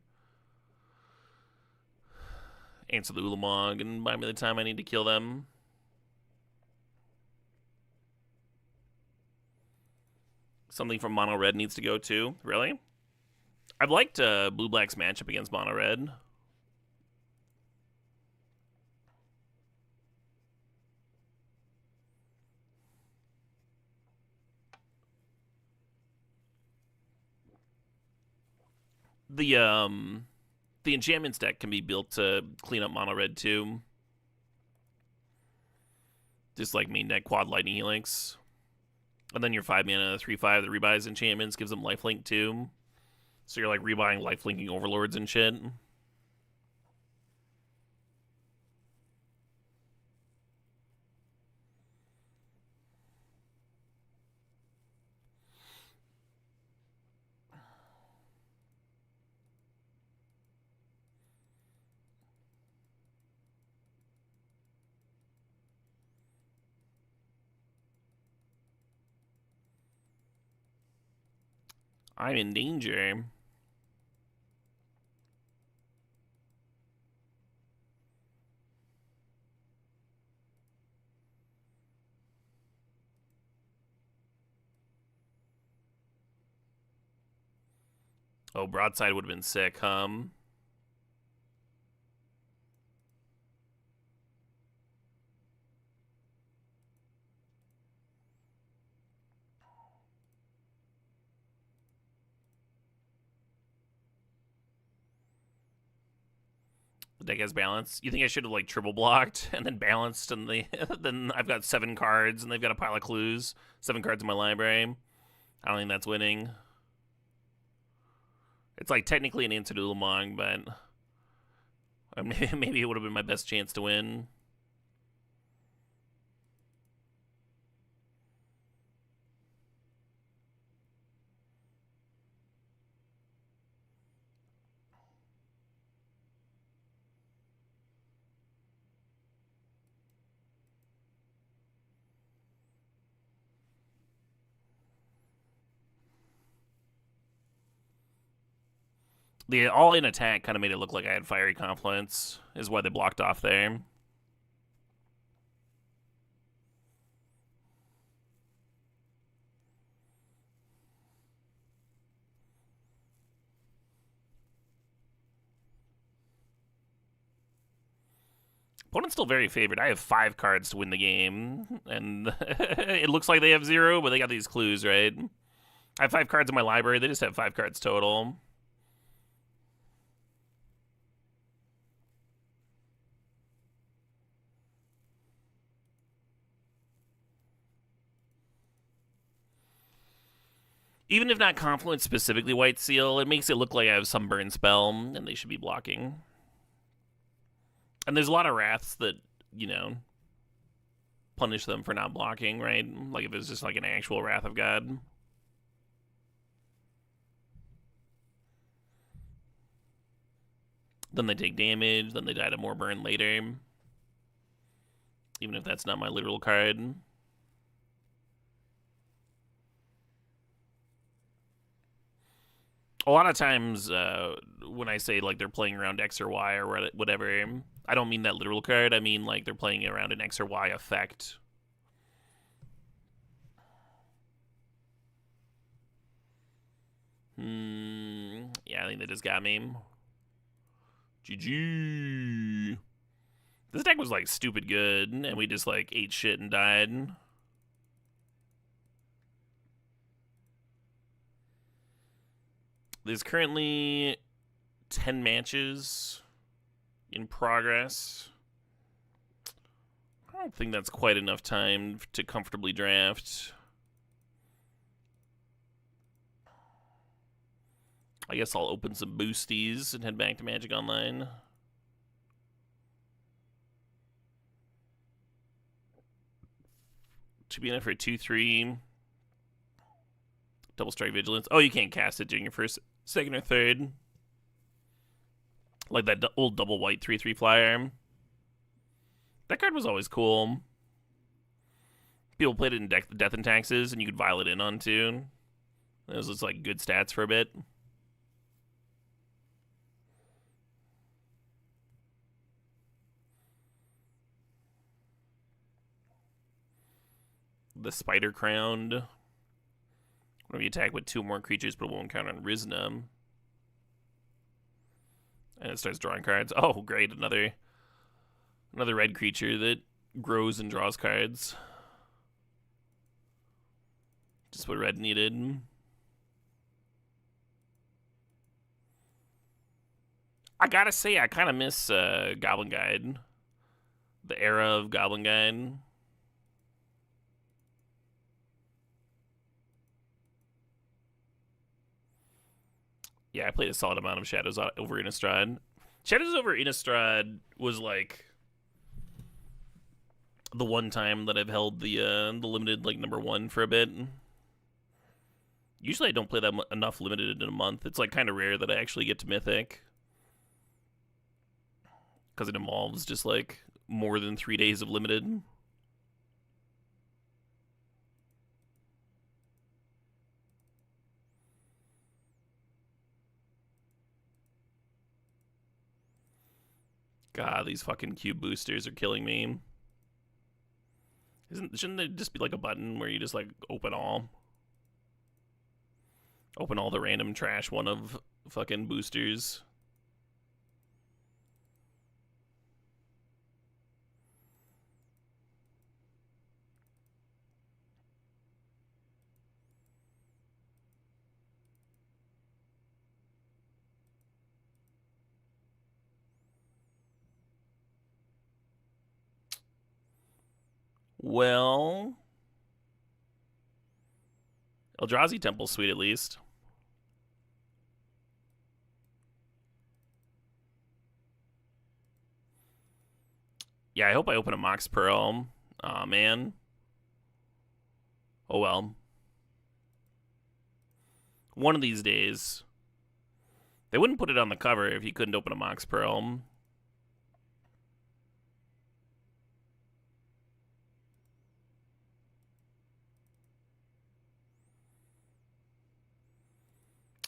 Speaker 1: answer the Ulamog and buy me the time I need to kill them. Something from Mono Red needs to go too. Really? I've liked Blue Black's matchup against Mono Red. 'Cause, The enchantments deck can be built to clean up mono red too. Just like main deck quad lightning helix. And then your 5 mana 3/5 that rebuys enchantments gives them lifelink too. So you're like rebuying lifelinking overlords and shit. I'm in danger. Oh, broadside would have been sick, The deck has balance. You think I should have like triple blocked and then balanced, and then I've got 7 cards and they've got a pile of clues. 7 cards in my library. I don't think that's winning. It's like technically an answer to Ulamog, but maybe it would have been my best chance to win. The all-in attack kind of made it look like I had Fiery Confluence, is why they blocked off there. Opponent's still very favored. I have 5 cards to win the game, and it looks like they have 0, but they got these clues, right? I have 5 cards in my library. They just have 5 cards total. Even if not Confluence specifically White Seal, it makes it look like I have some burn spell, and they should be blocking. And there's a lot of Wraths that, you know, punish them for not blocking, right? Like if it's just like an actual Wrath of God. Then they take damage, then they die to more burn later. Even if that's not my literal card. A lot of times when I say like they're playing around X or Y or whatever, I don't mean that literal card. I mean like they're playing around an X or Y effect. Yeah, I think they just got me. GG. This deck was like stupid good, and we just like ate shit and died. There's currently 10 matches in progress. I don't think that's quite enough time to comfortably draft. I guess I'll open some boosties and head back to Magic Online. Should be enough for a 2/3. Double Strike Vigilance. Oh, you can't cast it during your first, second, or third. Like that old double white 3/3 flyer. That card was always cool. People played it in Death and Taxes, and you could vial it in on too. It was just like good stats for a bit. The Spider Crowned. When you attack with 2 more creatures, but it won't count on Rizna. And it starts drawing cards. Oh, great. Another red creature that grows and draws cards. Just what red needed. I gotta say, I kind of miss Goblin Guide. The era of Goblin Guide. Yeah, I played a solid amount of Shadows over Innistrad. Shadows over Innistrad was like the one time that I've held the limited like #1 for a bit. Usually I don't play that enough limited in a month. It's like kind of rare that I actually get to Mythic, because it involves just like more than 3 days of limited. God, these fucking cube boosters are killing me. Shouldn't there just be like a button where you just like open all the random trash one of fucking boosters? Well, Eldrazi Temple's sweet at least. Yeah, I hope I open a Mox Pearl. Aw, man. Oh well. One of these days. They wouldn't put it on the cover if you couldn't open a Mox Pearl.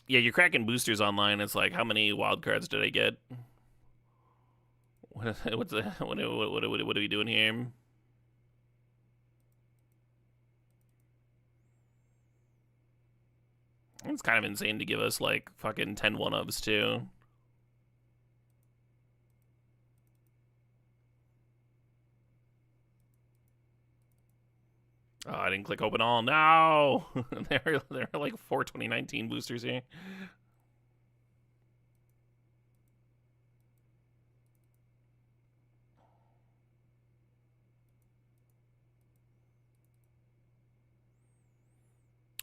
Speaker 1: Yeah, you're cracking boosters online. It's like, how many wild cards did I get? What are we doing here? It's kind of insane to give us like fucking 10 1-ofs too. Oh, I didn't click open all. No! there are like 4 2019 boosters here.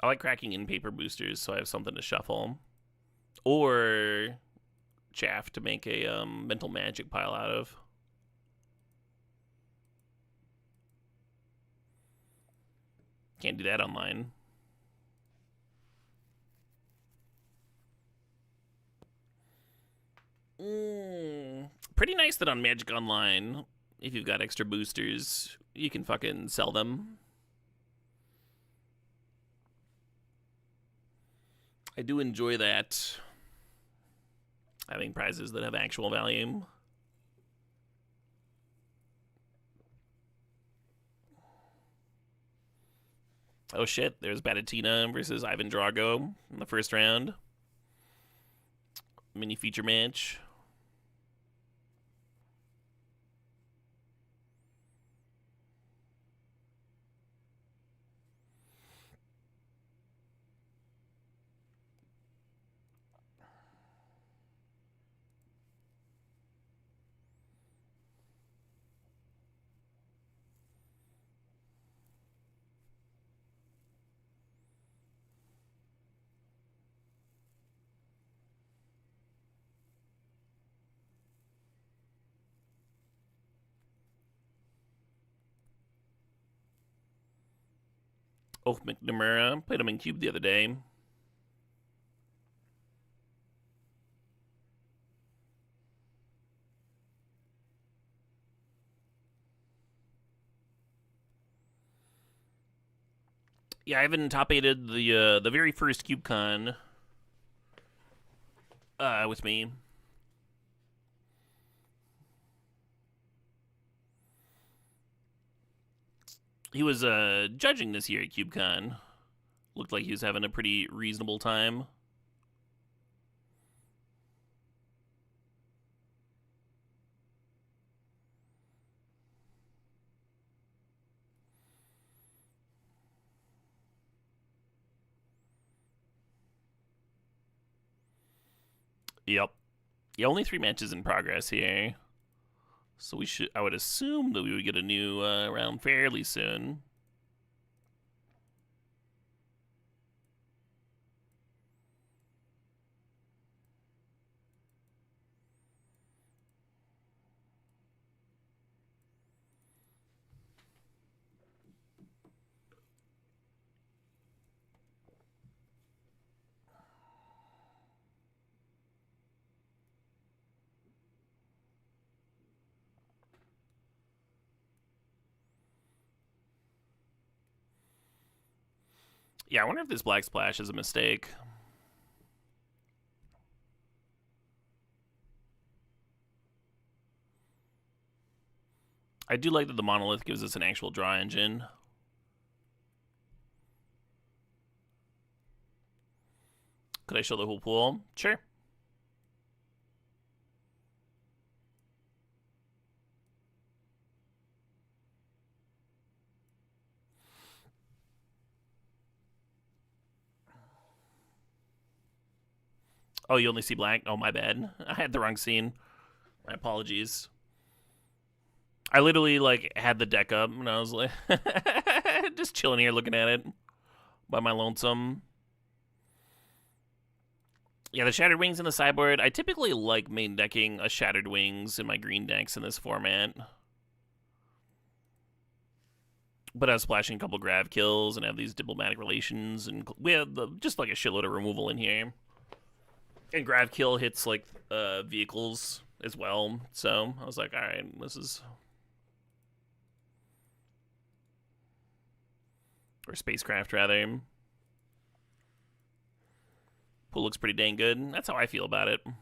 Speaker 1: I like cracking in paper boosters so I have something to shuffle. Or chaff to make a mental magic pile out of. Can't do that online. Pretty nice that on Magic Online, if you've got extra boosters, you can fucking sell them. I do enjoy that. Having prizes that have actual value. Oh shit, there's Batatina versus Ivan Drago in the first round. Mini feature match. Oak McNamara played him in Cube the other day. Yeah, I haven't top 8'd the very first CubeCon with me. He was judging this year at CubeCon. Looked like he was having a pretty reasonable time. Yep. Yeah, only 3 matches in progress here. So we should, I would assume that we would get a new round fairly soon. Yeah, I wonder if this Black Splash is a mistake. I do like that the Monolith gives us an actual draw engine. Could I show the whole pool? Sure. Oh, you only see black? Oh, my bad. I had the wrong scene. My apologies. I literally, like, had the deck up, and I was like... just chilling here looking at it. By my lonesome. Yeah, the Shattered Wings in the sideboard. I typically like main decking a Shattered Wings in my green decks in this format. But I was splashing a couple Grav kills and have these diplomatic relations, and we have just like a shitload of removal in here. And Grav kill hits like vehicles as well, so I was like, all right, this is... Or spacecraft, rather. Pool looks pretty dang good. That's how I feel about it. I'm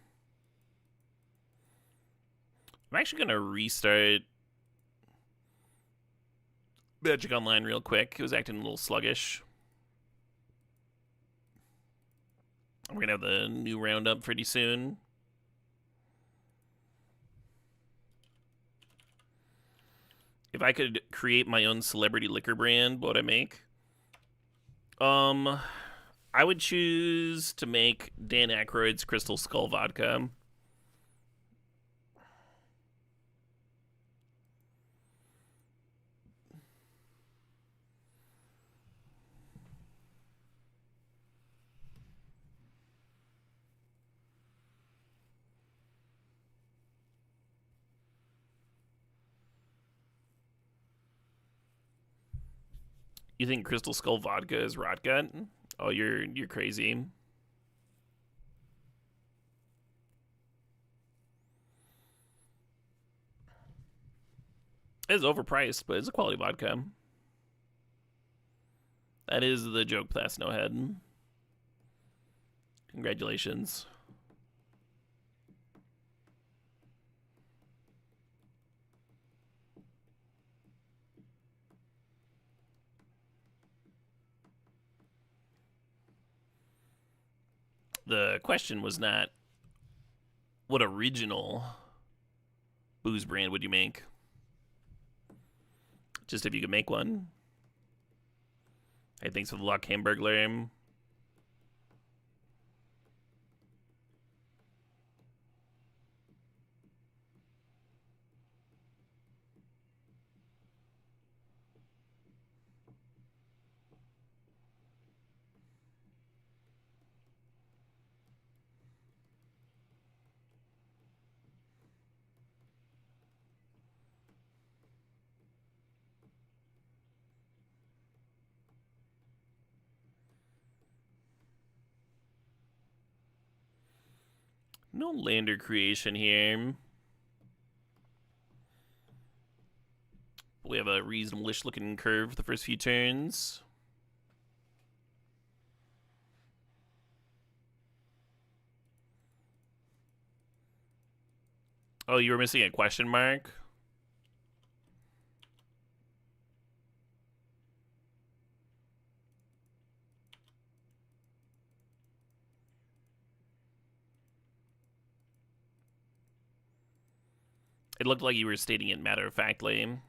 Speaker 1: actually going to restart Magic Online real quick. It was acting a little sluggish. We're going to have the new roundup pretty soon. If I could create my own celebrity liquor brand, what would I make? I would choose to make Dan Aykroyd's Crystal Skull Vodka. You think Crystal Skull Vodka is rot gut? Oh, you're crazy. It's overpriced, but it's a quality vodka. That is the joke past no head. Congratulations. The question was not what original booze brand would you make? Just if you could make one. Hey, thanks for the luck, Hamburglar. No lander creation here. We have a reasonable-ish looking curve the first few turns. Oh, you were missing a question mark? It looked like you were stating it matter-of-factly.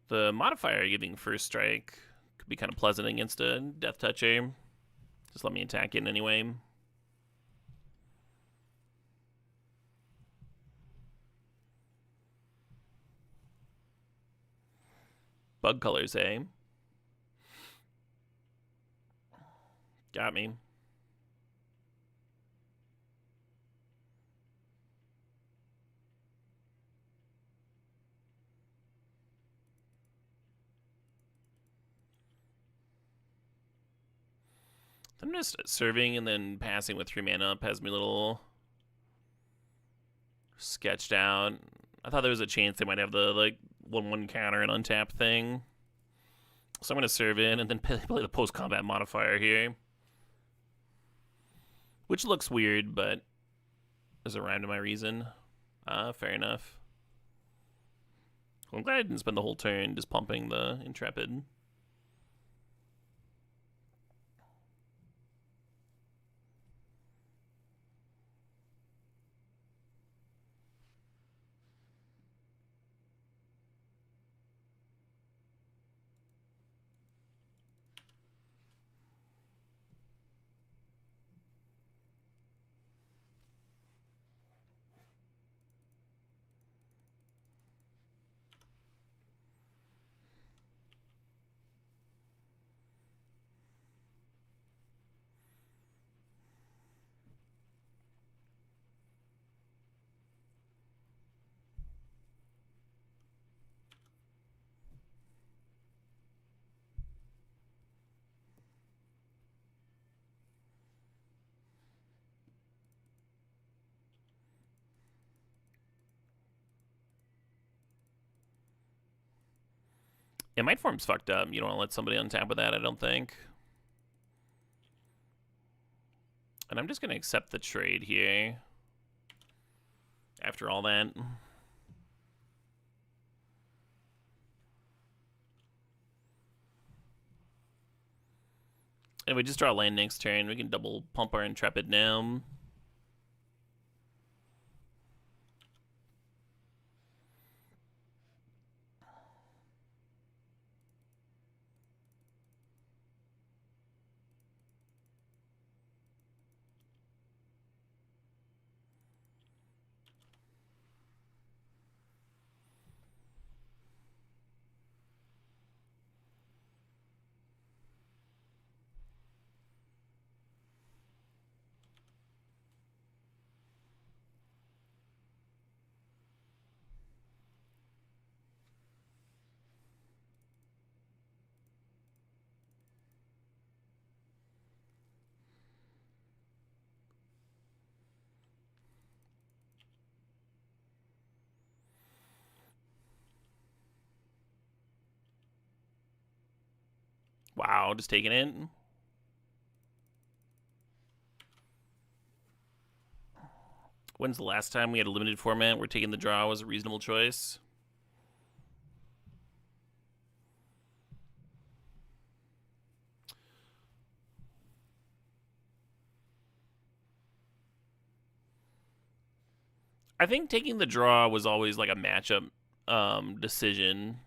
Speaker 1: The modifier giving first strike could be kind of pleasant against a Death Toucher. Just let me attack it anyway. Bug colors, eh? Got me. I'm just serving and then passing with 3 mana up has me a little sketched out. I thought there was a chance they might have the like 1/1 counter and untap thing. So I'm going to serve in and then play the post-combat modifier here. Which looks weird, but there's a rhyme to my reason. Fair enough. Well, I'm glad I didn't spend the whole turn just pumping the Intrepid. Yeah, Might Form's fucked up. You don't want to let somebody untap with that, I don't think. And I'm just going to accept the trade here. After all that. And we just draw land next turn. We can double pump our Intrepid now. Wow, just taking it. When's the last time we had a limited format where taking the draw was a reasonable choice? I think taking the draw was always like a matchup decision.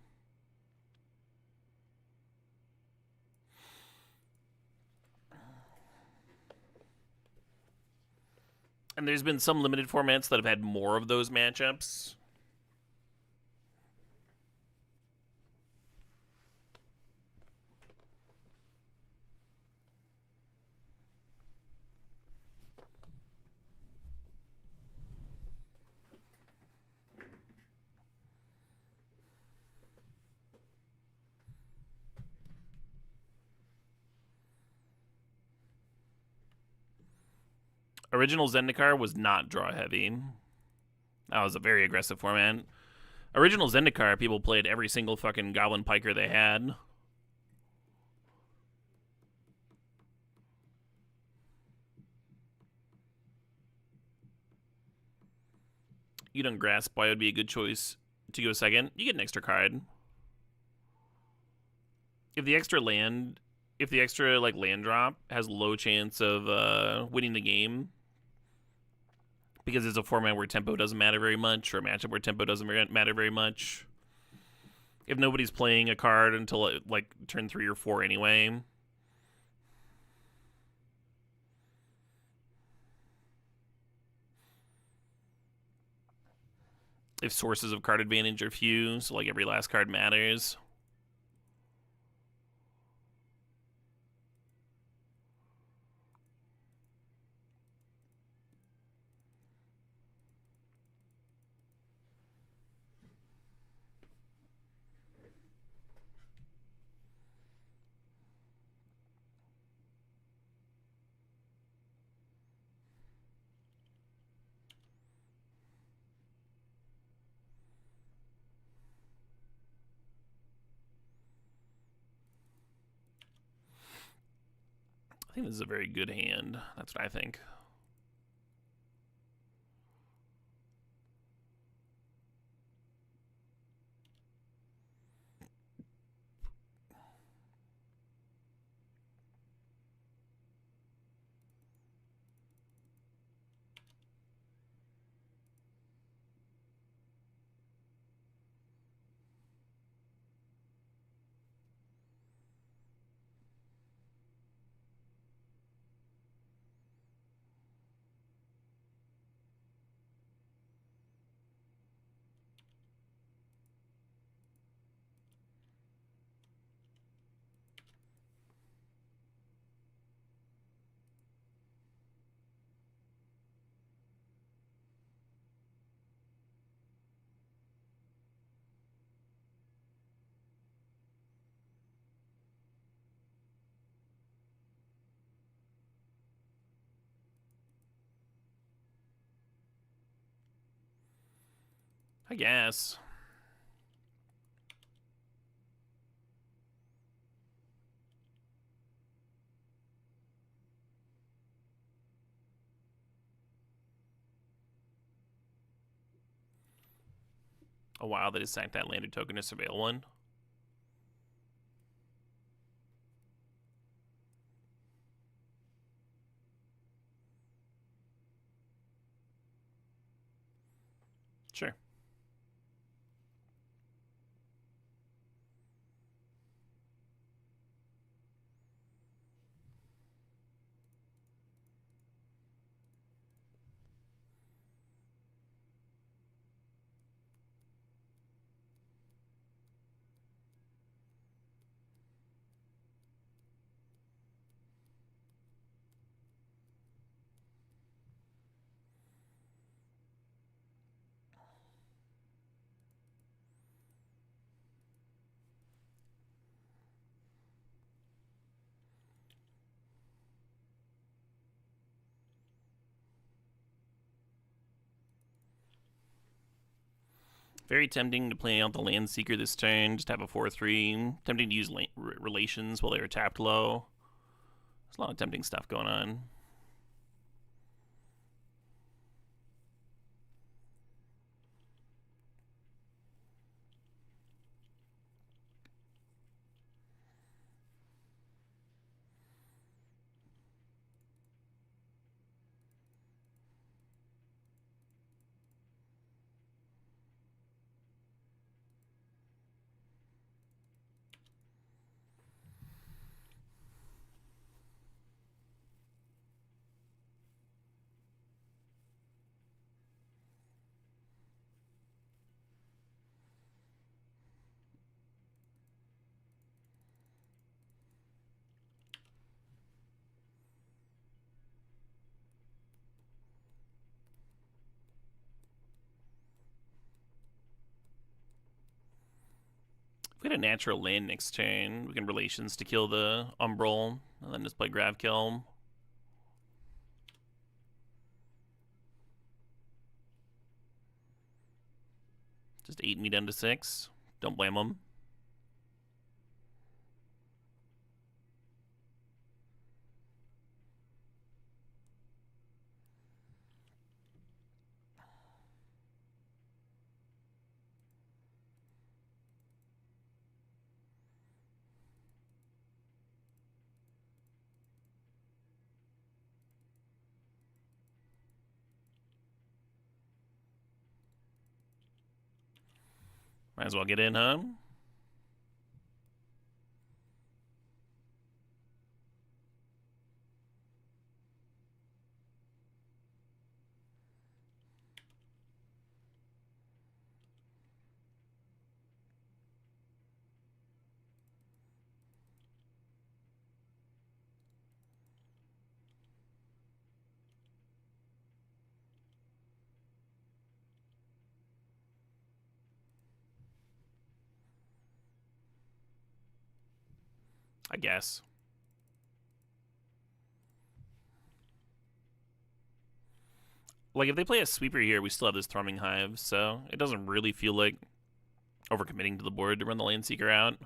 Speaker 1: And there's been some limited formats that have had more of those matchups. Original Zendikar was not draw heavy. That was a very aggressive format. Original Zendikar, people played every single fucking Goblin Piker they had. You don't grasp why it would be a good choice to go second. You get an extra card. If the extra land drop has low chance of winning the game, because it's a format where tempo doesn't matter very much, or a matchup where tempo doesn't matter very much, if nobody's playing a card until like turn 3 or 4 anyway. If sources of card advantage are few, so like every last card matters. I think this is a very good hand. That's what I think. I guess. Oh wow, they just sacked that landed token to surveil one. Sure. Very tempting to play out the Land Seeker this turn. Just have a 4/3. Tempting to use relations while they're tapped low. There's a lot of tempting stuff going on. If we had a natural land next turn, we can relations to kill the Umbral, and then just play Grav Kill. Just 8 me down to 6. Don't blame them. Might as well get in, huh? I guess. Like, if they play a sweeper here, we still have this Thrumming Hive, so it doesn't really feel like overcommitting to the board to run the Land Seeker out.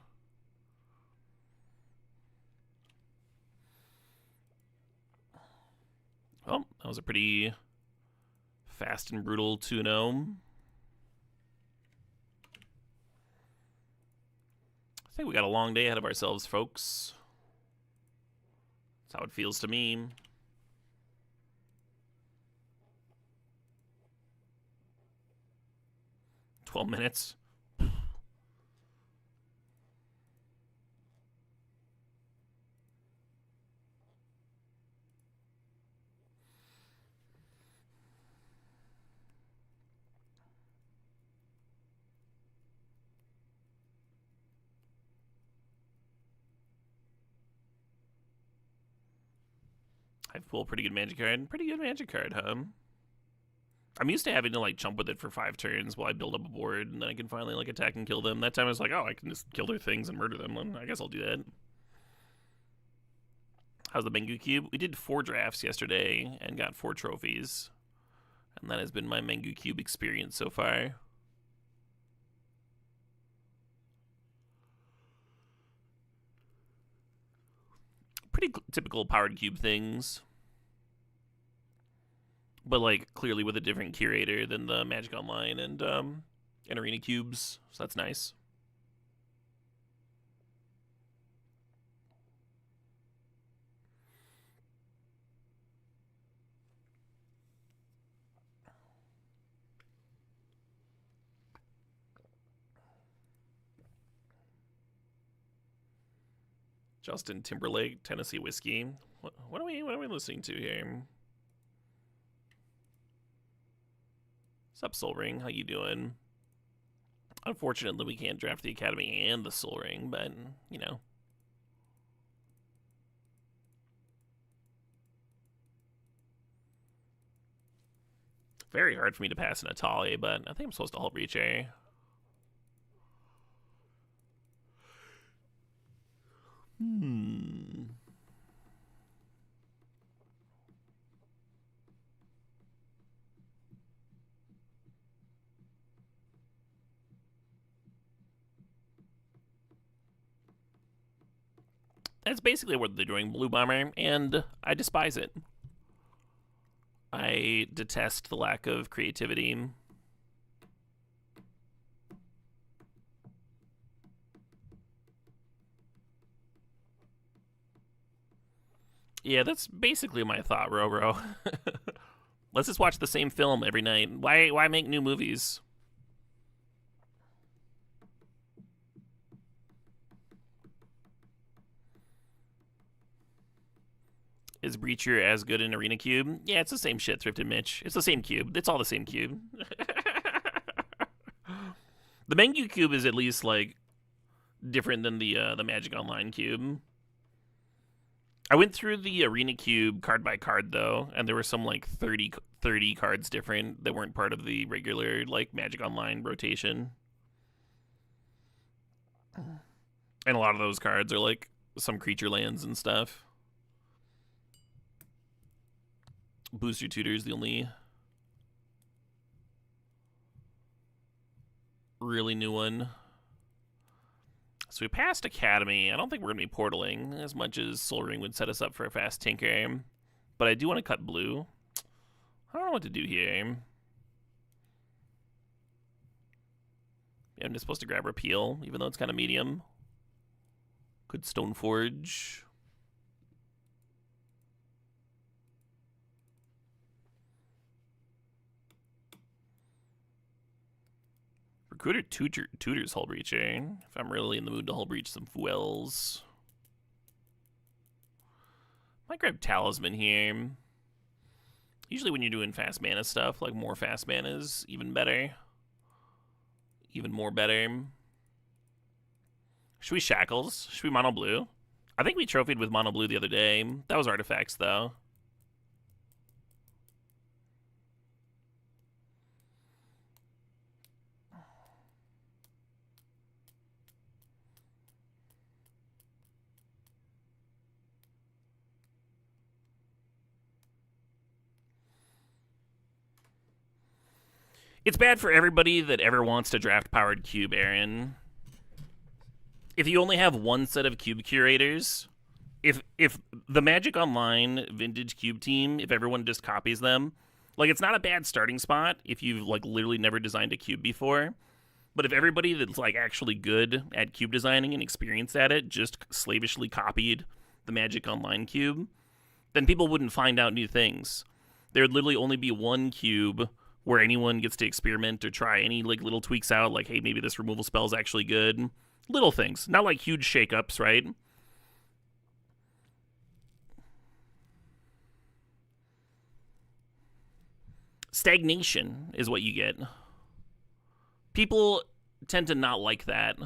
Speaker 1: Well, that was a pretty fast and brutal 2-0. I think we got a long day ahead of ourselves, folks. That's how it feels to me. $12 minutes. I pull a pretty good Magic card. Pretty good Magic card, huh? I'm used to having to, like, chump with it for 5 turns while I build up a board, and then I can finally, like, attack and kill them. That time I was like, oh, I can just kill their things and murder them. I guess I'll do that. How's the Mengu Cube? We did 4 drafts yesterday and got 4 trophies. And that has been my Mengu Cube experience so far. Pretty typical powered cube things. But, like, clearly with a different curator than the Magic Online and Arena cubes. So that's nice. Justin Timberlake, Tennessee Whiskey. What are we listening to here? What's up, Soul Ring? How you doing? Unfortunately, we can't draft the Academy and the Soul Ring, but, you know. Very hard for me to pass an Atali, but I think I'm supposed to hold reach A. That's basically what they're doing, Blue Bomber, and I despise it. I detest the lack of creativity. Yeah, that's basically my thought, Roro. Let's just watch the same film every night. Why make new movies? Is Breacher as good in Arena Cube? Yeah, it's the same shit, Thrifted Mitch. It's the same cube. It's all the same cube. The Mengu Cube is at least, like, different than the Magic Online Cube. I went through the Arena Cube card by card, though, and there were some, like, 30 cards different that weren't part of the regular, like, Magic Online rotation. And a lot of those cards are, like, some creature lands and stuff. Booster Tutor is the only really new one. So we passed Academy. I don't think we're going to be portaling as much as Soul Ring would set us up for a fast Tinker. But I do want to cut blue. I don't know what to do here. Yeah, I'm just supposed to grab Repeal, even though it's kind of medium. Could Stoneforge. Recruiter tutors Hull Breacher. If I'm really in the mood to Hull Breach some Fuels. Might grab Talisman here. Usually when you're doing fast mana stuff, like more fast mana is even better. Even more better. Should we Shackles? Should we Mono Blue? I think we trophied with Mono Blue the other day. That was Artifacts, though. It's bad for everybody that ever wants to draft Powered Cube, Aaron. If you only have one set of cube curators, if the Magic Online Vintage Cube team, if everyone just copies them, like, it's not a bad starting spot if you've, like, literally never designed a cube before. But if everybody that's, like, actually good at cube designing and experienced at it just slavishly copied the Magic Online cube, then people wouldn't find out new things. There would literally only be one cube where anyone gets to experiment or try any, like, little tweaks out, like, hey, maybe this removal spell is actually good. Little things, not like huge shakeups, right? Stagnation is what you get. People tend to not like that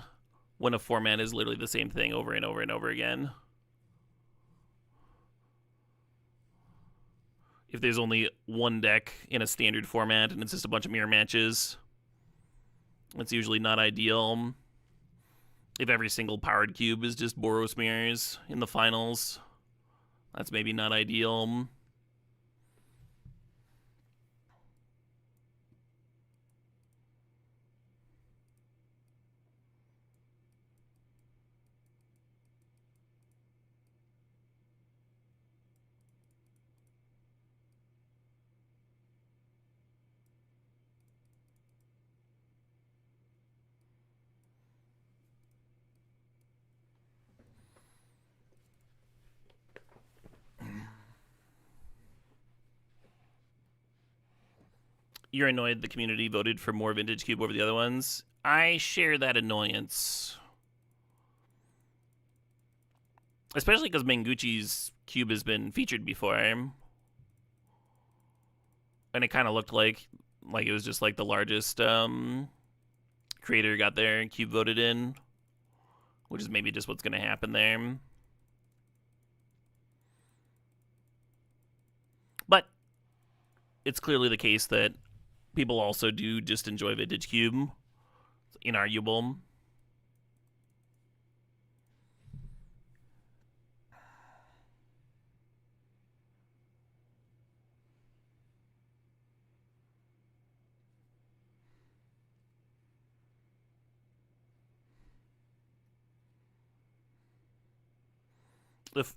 Speaker 1: when a format is literally the same thing over and over and over again. If there's only one deck in a standard format and it's just a bunch of mirror matches, that's usually not ideal. If every single powered cube is just Boros mirrors in the finals, that's maybe not ideal. You're annoyed the community voted for more Vintage Cube over the other ones. I share that annoyance. Especially because Manguchi's cube has been featured before. And it kind of looked like it was just like the largest creator got their cube voted in. Which is maybe just what's going to happen there. But it's clearly the case that people also do just enjoy Vintage Cube. It's inarguable.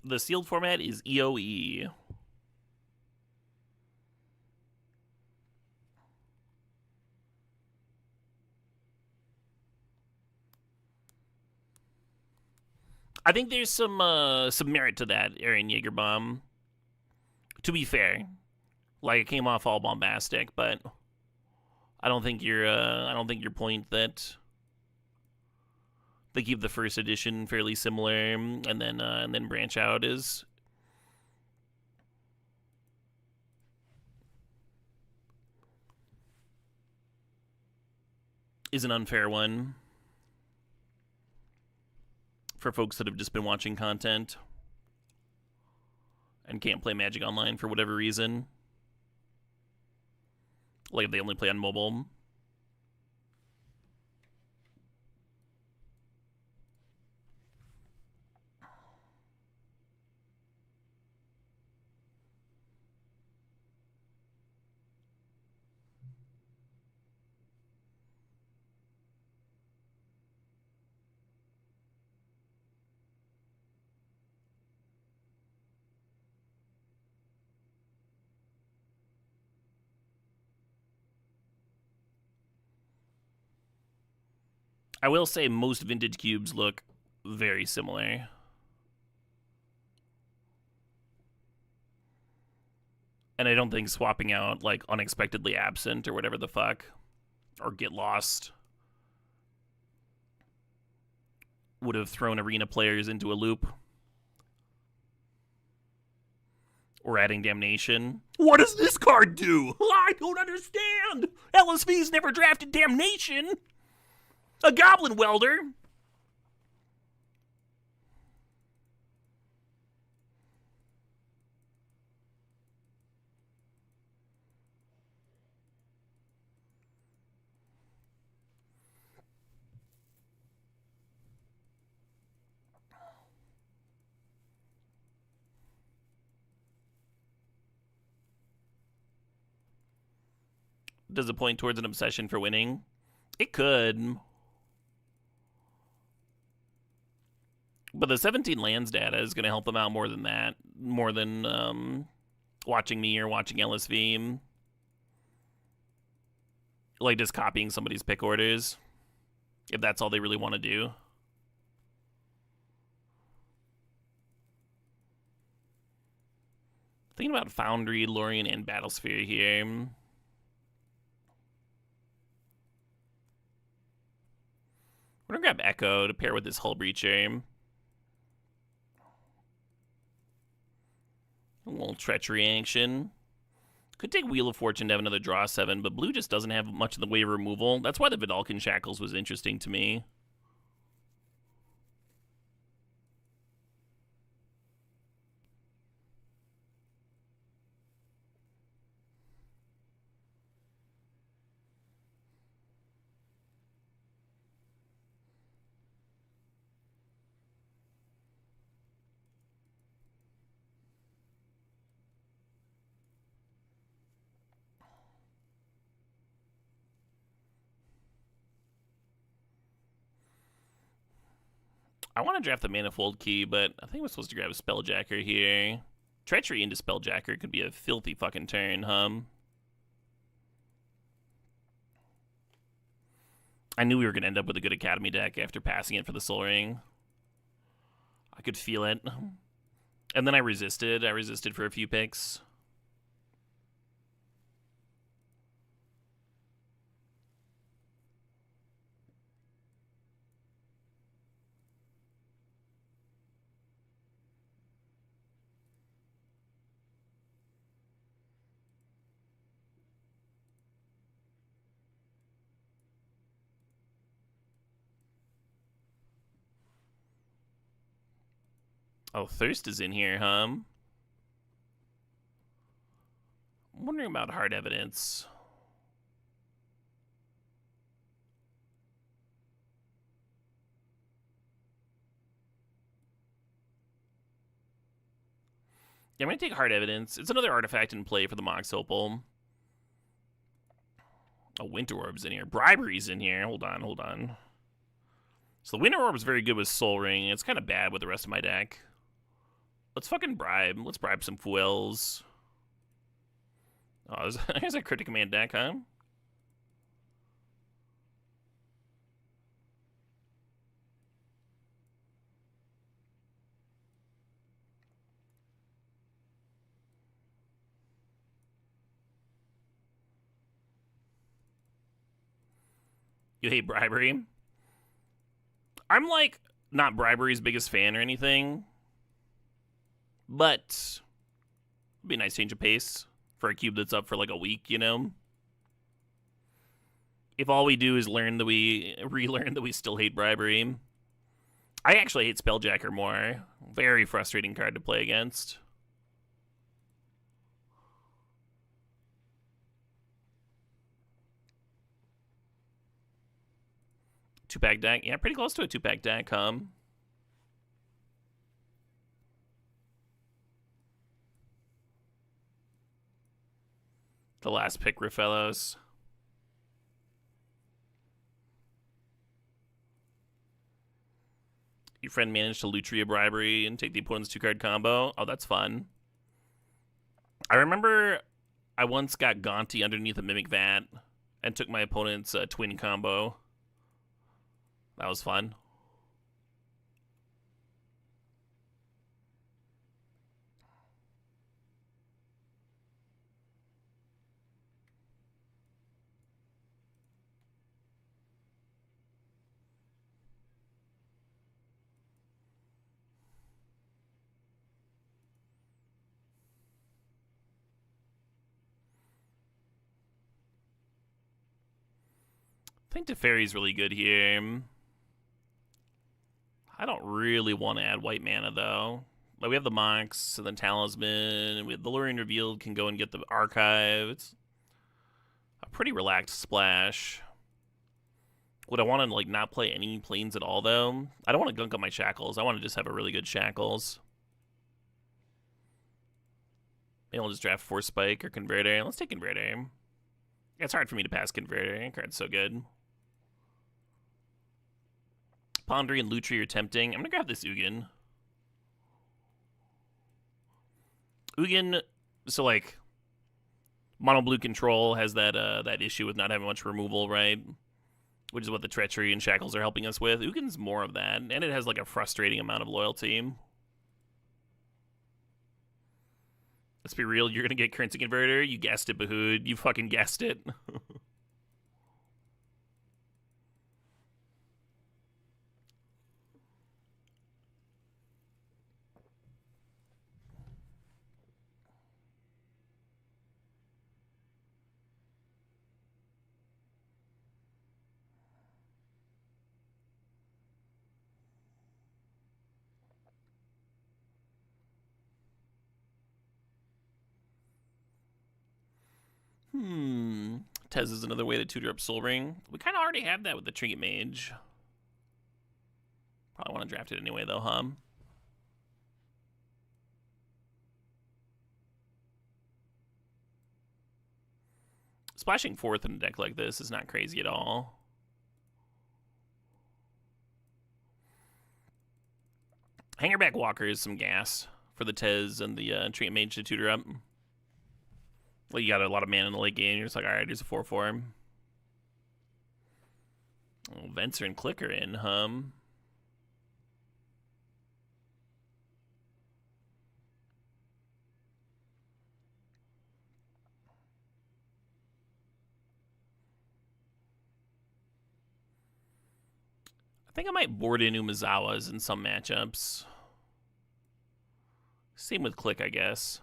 Speaker 1: The sealed format is EOE. I think there's some merit to that, Aaron Jaegerbaum. To be fair, like, it came off all bombastic, but I don't think your point that they keep the first edition fairly similar and then branch out is an unfair one for folks that have just been watching content and can't play Magic Online for whatever reason. Like, if they only play on mobile. I will say most vintage cubes look very similar. And I don't think swapping out, like, unexpectedly absent or whatever the fuck, or get lost, would have thrown arena players into a loop. Or adding Damnation. What does this card do? I don't understand. LSV's never drafted Damnation. A Goblin Welder. Does it point towards an obsession for winning? It could. But the 17 lands data is going to help them out more than that. More than watching me or watching LSV. Like just copying somebody's pick orders. If that's all they really want to do. Thinking about Foundry, Lorien, and Battlesphere here. We're going to grab Echo to pair with this Hull Breacher. A little treachery action. Could take Wheel of Fortune to have another draw 7, but blue just doesn't have much in the way of removal. That's why the Vidalcan Shackles was interesting to me. I want to draft the Manifold Key, but I think we're supposed to grab a Spelljacker here. Treachery into Spelljacker could be a filthy fucking turn, I knew we were going to end up with a good Academy deck after passing it for the Sol Ring. I could feel it. And then I resisted. I resisted for a few picks. Oh, Thirst is in here, I'm wondering about Hard Evidence. Yeah, I'm going to take Hard Evidence. It's another artifact in play for the Mox Opal. Oh, Winter Orb's in here. Bribery's in here. Hold on. So the Winter Orb's very good with Sol Ring. It's kind of bad with the rest of my deck. Let's fucking bribe. Let's bribe some foils. Oh, there's a Critic Command deck, huh? You hate bribery? I'm like not bribery's biggest fan or anything. But it'd be a nice change of pace for a cube that's up for like a week, you know? If all we do is relearn that we still hate bribery. I actually hate Spelljacker more. Very frustrating card to play against. Two-pack deck. Yeah, pretty close to a two-pack deck, The last pick, Fellows. Your friend managed to Lutria Bribery and take the opponent's two-card combo. Oh, that's fun. I remember I once got Gonti underneath a Mimic Vat and took my opponent's twin combo. That was fun. I think Teferi's really good here. I don't really want to add white mana, though. Like, we have the Mox, and then Talisman, and we have the Lorien Revealed can go and get the Archive. It's a pretty relaxed splash. Would I want to, like, not play any planes at all, though? I don't want to gunk up my Shackles. I want to just have a really good Shackles. Maybe I'll just draft Force Spike or Converter. Let's take Converter. It's hard for me to pass Converter. That card's so good. Pondering and Lutri are tempting. I'm going to grab this Ugin. Ugin, so like, mono blue control has that that issue with not having much removal, right? Which is what the Treachery and Shackles are helping us with. Ugin's more of that, and it has like a frustrating amount of loyalty. Let's be real, you're gonna get Currency Converter. You guessed it, Bahood. You fucking guessed it. Tez is another way to tutor up Soul Ring. We kind of already have that with the Trinket Mage. Probably want to draft it anyway, though, huh? Splashing 4th in a deck like this is not crazy at all. Hangerback Walker is some gas for the Tez and the Trinket Mage to tutor up. Well, you got a lot of mana in the late game. You're just like, all right, here's a 4/4. Oh, Venser and Clicker in, I think I might board in Umezawa's in some matchups. Same with Click, I guess.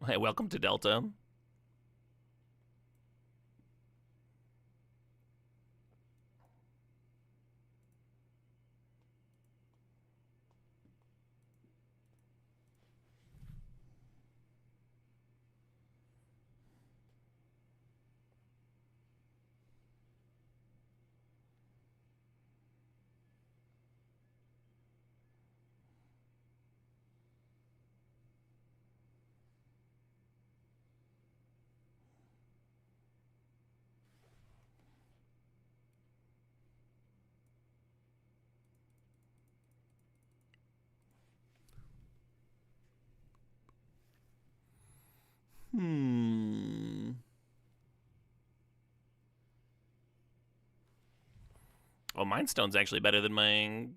Speaker 1: Hey, welcome to Delta. Well, Mind Stone's actually better than my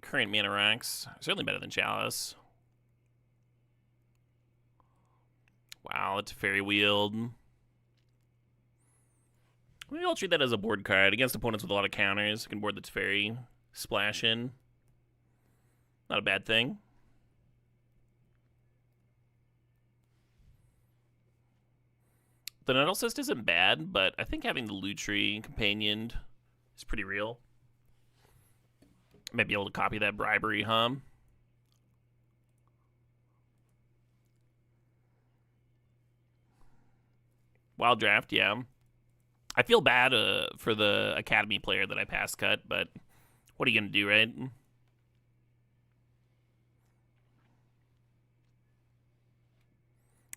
Speaker 1: current Mana Rocks. Certainly better than Chalice. Wow, it's a Fairy Wield. Maybe I'll treat that as a board card. Against opponents with a lot of counters, you can board the Teferi, splash in. Not a bad thing. The Nuddle Cyst isn't bad, but I think having the Lutri companioned is pretty real. Might be able to copy that bribery, huh? Wild Draft, yeah. I feel bad for the Academy player that I pass cut, but what are you going to do, right?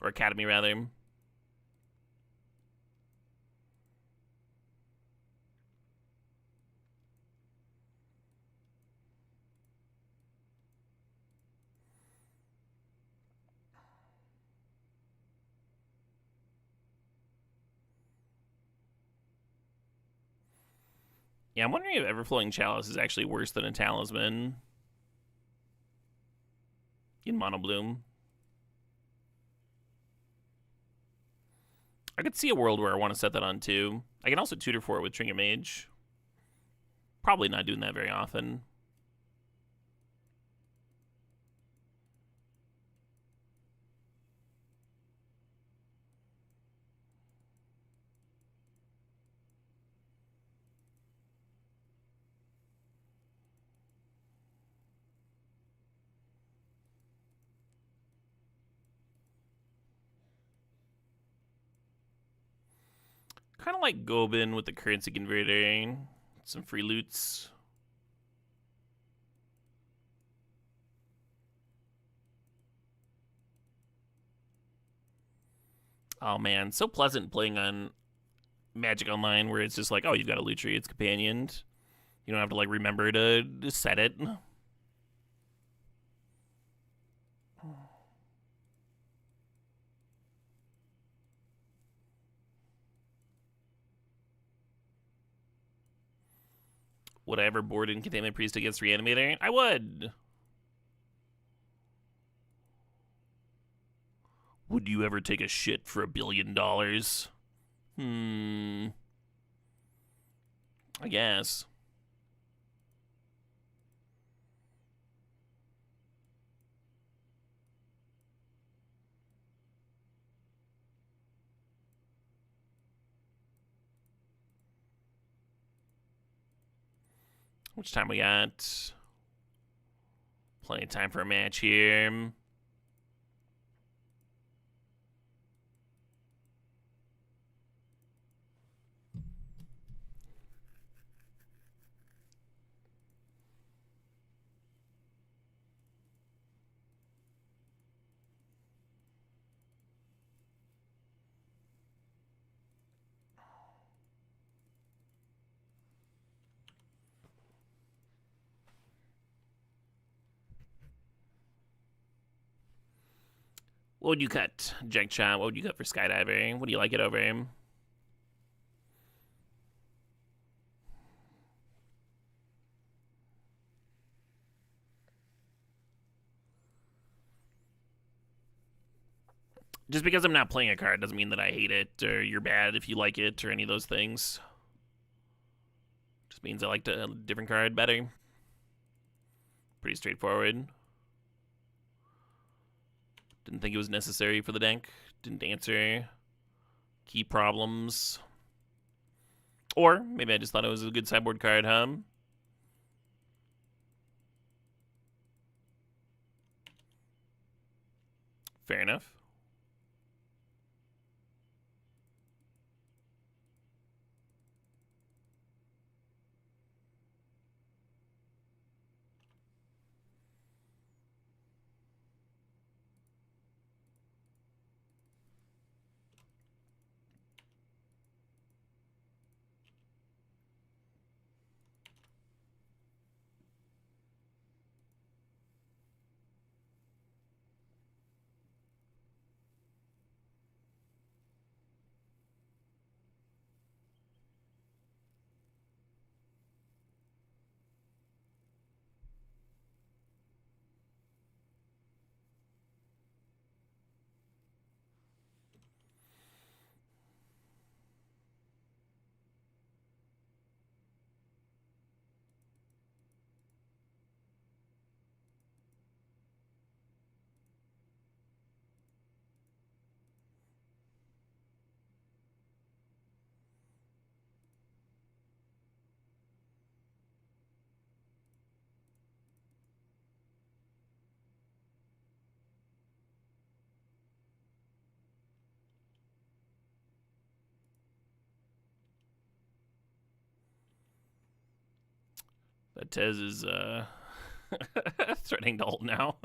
Speaker 1: Or Academy, rather. Yeah, I'm wondering if Everflowing Chalice is actually worse than a Talisman in Mono Bloom. I could see a world where I want to set that on too. I can also tutor for it with Trinket Mage. Probably not doing that very often. Kind of like Gobin with the Currency Converter. Some free loots. Oh man, so pleasant playing on Magic Online where it's just like, oh, you've got a loot tree, it's companioned. You don't have to like remember to set it. Would I ever board in Containment Priest against Reanimator? I would. Would you ever take a shit for $1 billion? I guess. How much time we got? Plenty of time for a match here. What would you cut, Jack Chan? What would you cut for skydiving? What do you like it over him? Just because I'm not playing a card doesn't mean that I hate it or you're bad if you like it or any of those things. Just means I like a different card better. Pretty straightforward. Didn't think it was necessary for the deck. Didn't answer key problems. Or maybe I just thought it was a good sideboard card, huh? Fair enough. But Tez is threatening to ult now.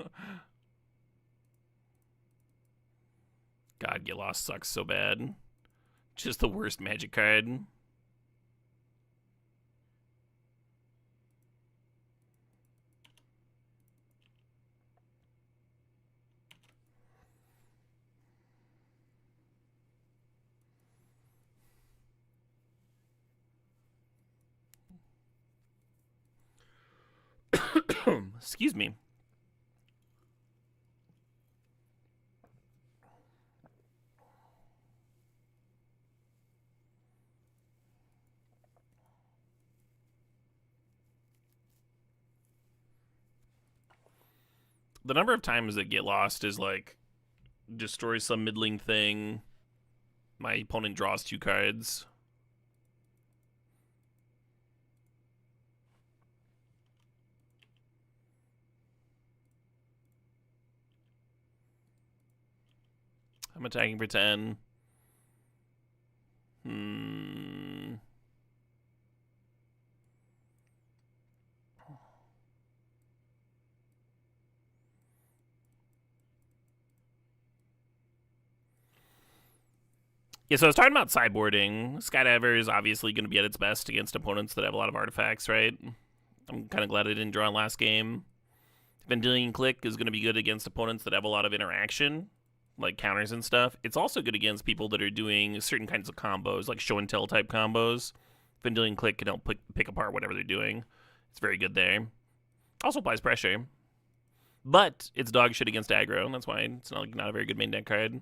Speaker 1: God, Get Lost sucks so bad. Just the worst Magic card. Excuse me. The number of times that Get Lost is like destroy some middling thing. My opponent draws 2 cards. I'm attacking for 10. Yeah, so I was talking about sideboarding. Skydiver is obviously going to be at its best against opponents that have a lot of artifacts, right? I'm kind of glad I didn't draw in last game. Vendilion Click is going to be good against opponents that have a lot of interaction, like counters and stuff. It's also good against people that are doing certain kinds of combos, like show and tell type combos. Vendilion Click can help pick apart whatever they're doing. It's very good there. Also applies pressure. But it's dog shit against aggro, and that's why it's not a very good main deck card.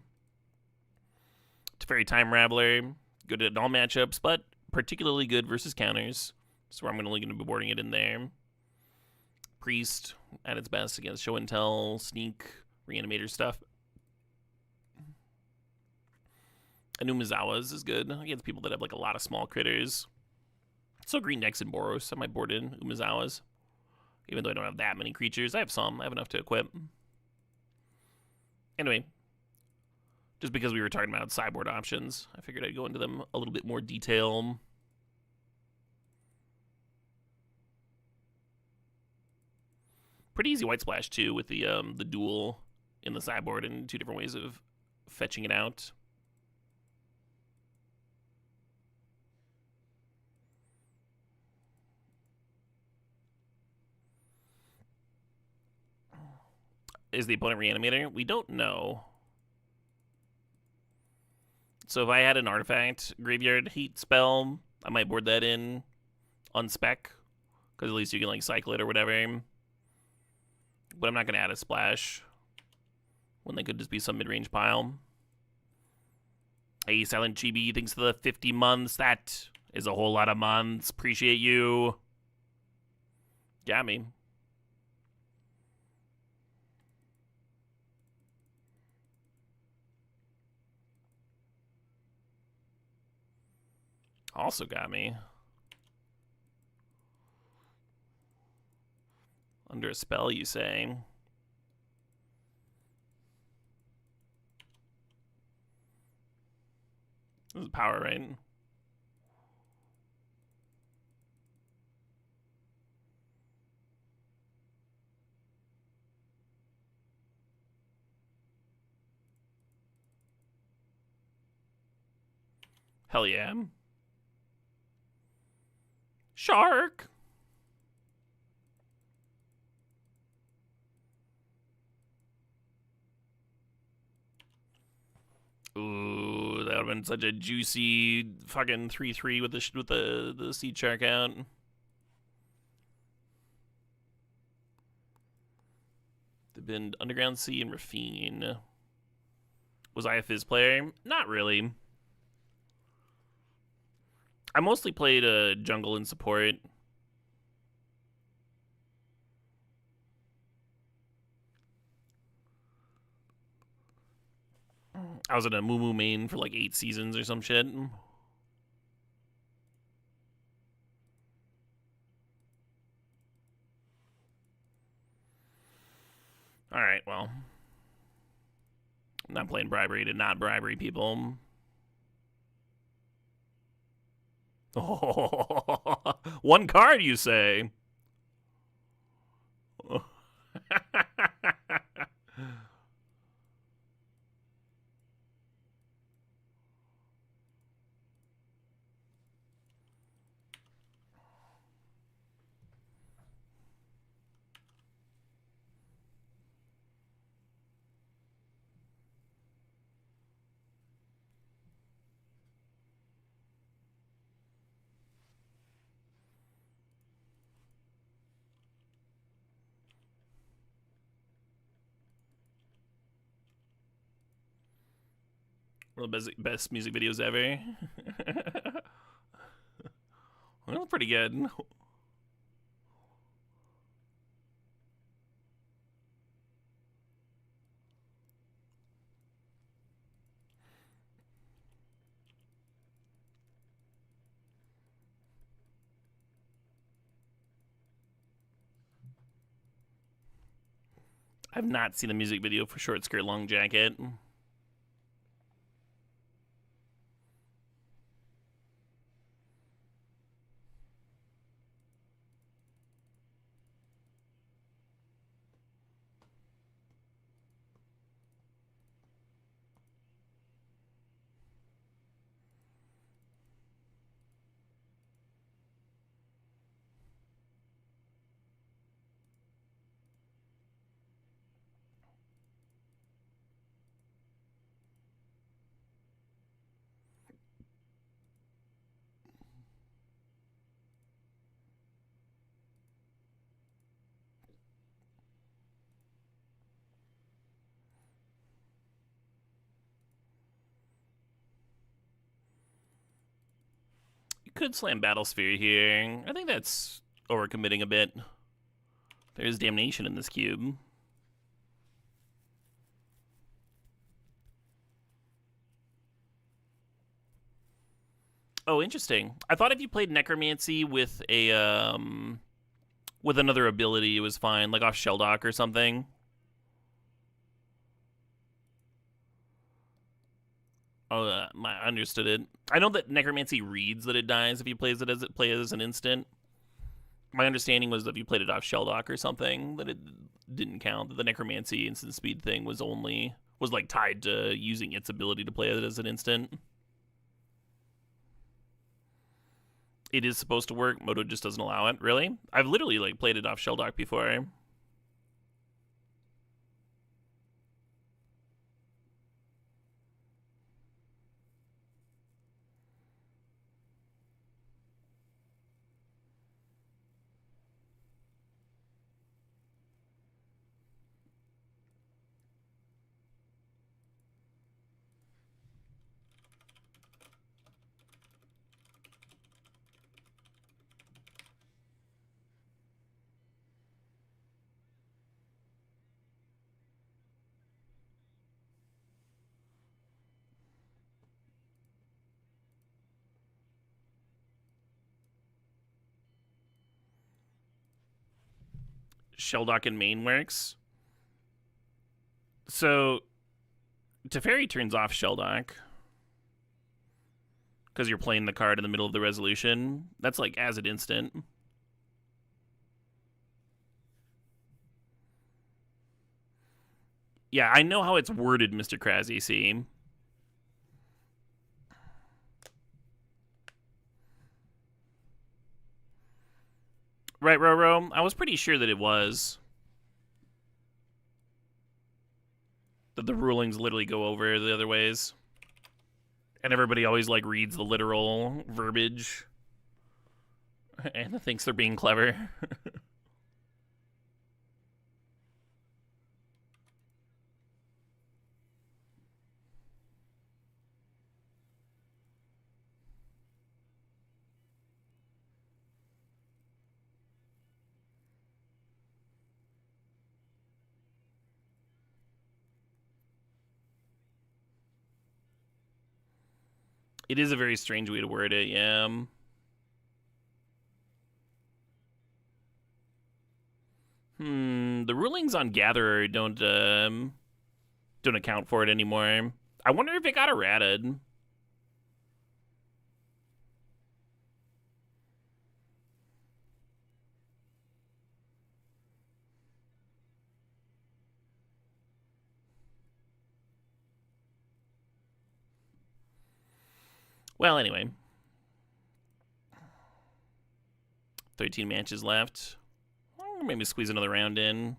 Speaker 1: Teferi Time Raveler, good at all matchups, but particularly good versus counters. So I'm only going to be boarding it in there. Priest at its best against show and tell, sneak, reanimator stuff. And Umezawa's is good against people that have like a lot of small critters. So green decks and Boros, I might board in Umezawa's. Even though I don't have that many creatures, I have some. I have enough to equip. Anyway, just because we were talking about sideboard options, I figured I'd go into them a little bit more detail. Pretty easy white splash too, with the duel in the sideboard and 2 different ways of fetching it out. Is the opponent reanimator? We don't know. So if I had an artifact graveyard heat spell, I might board that in on spec, because at least you can like cycle it or whatever. But I'm not going to add a splash when they could just be some mid-range pile. Hey, Silent Chibi, thanks for the 50 months. That is a whole lot of months. Appreciate you. Got me. Also got me. Under a spell, you say? This is power, right? Hell yeah. Shark! Ooh, that would have been such a juicy fucking 3/3 with the Seed Shark out. They've been Underground Sea and Rafine. Was I a Fizz player? Not really. I mostly played jungle and support. I was in a Moo main for like 8 seasons or some shit. Alright, well. I'm not playing bribery to not bribery people. Oh, 1 card, you say? One of the best music videos ever. Well, pretty good. I've not seen a music video for Short Skirt Long Jacket. could slam Battlesphere here. I think that's overcommitting a bit. There's damnation in this cube. Oh, interesting. I thought if you played Necromancy with a with another ability, it was fine, like off Shelldock or something. Oh, I understood it. I know that Necromancy reads that it dies if you plays it as an instant. My understanding was that if you played it off Shelldock or something, that it didn't count. That the Necromancy instant speed thing was like tied to using its ability to play it as an instant. It is supposed to work. Moto just doesn't allow it. Really? I've literally like played it off Shelldock before. Shelldock and main works. So Teferi turns off Shelldock because you're playing the card in the middle of the resolution. That's like as an instant. Yeah, I know how it's worded, Mr. Krasny, see? Right, Roro? I was pretty sure that it was. That the rulings literally go over the other ways. And everybody always, like, reads the literal verbiage. And thinks they're being clever. It is a very strange way to word it, yeah. The rulings on Gatherer don't account for it anymore. I wonder if it got errated. Well, anyway. 13 matches left. Maybe squeeze another round in.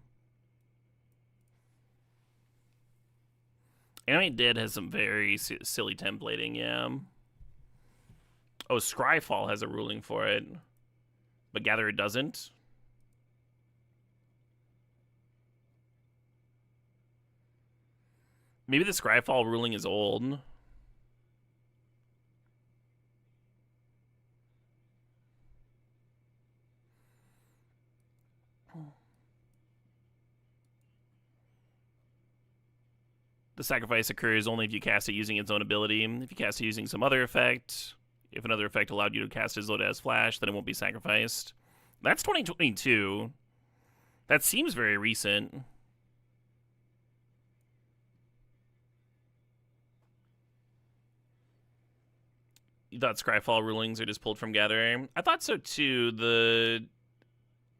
Speaker 1: Animate Dead has some very silly templating, yeah. Oh, Scryfall has a ruling for it. But Gatherer doesn't. Maybe the Scryfall ruling is old. The sacrifice occurs only if you cast it using its own ability. If you cast it using some other effect, if another effect allowed you to cast as Zoda as Flash, then it won't be sacrificed. That's 2022. That seems very recent. You thought Scryfall rulings are just pulled from Gatherer? I thought so too.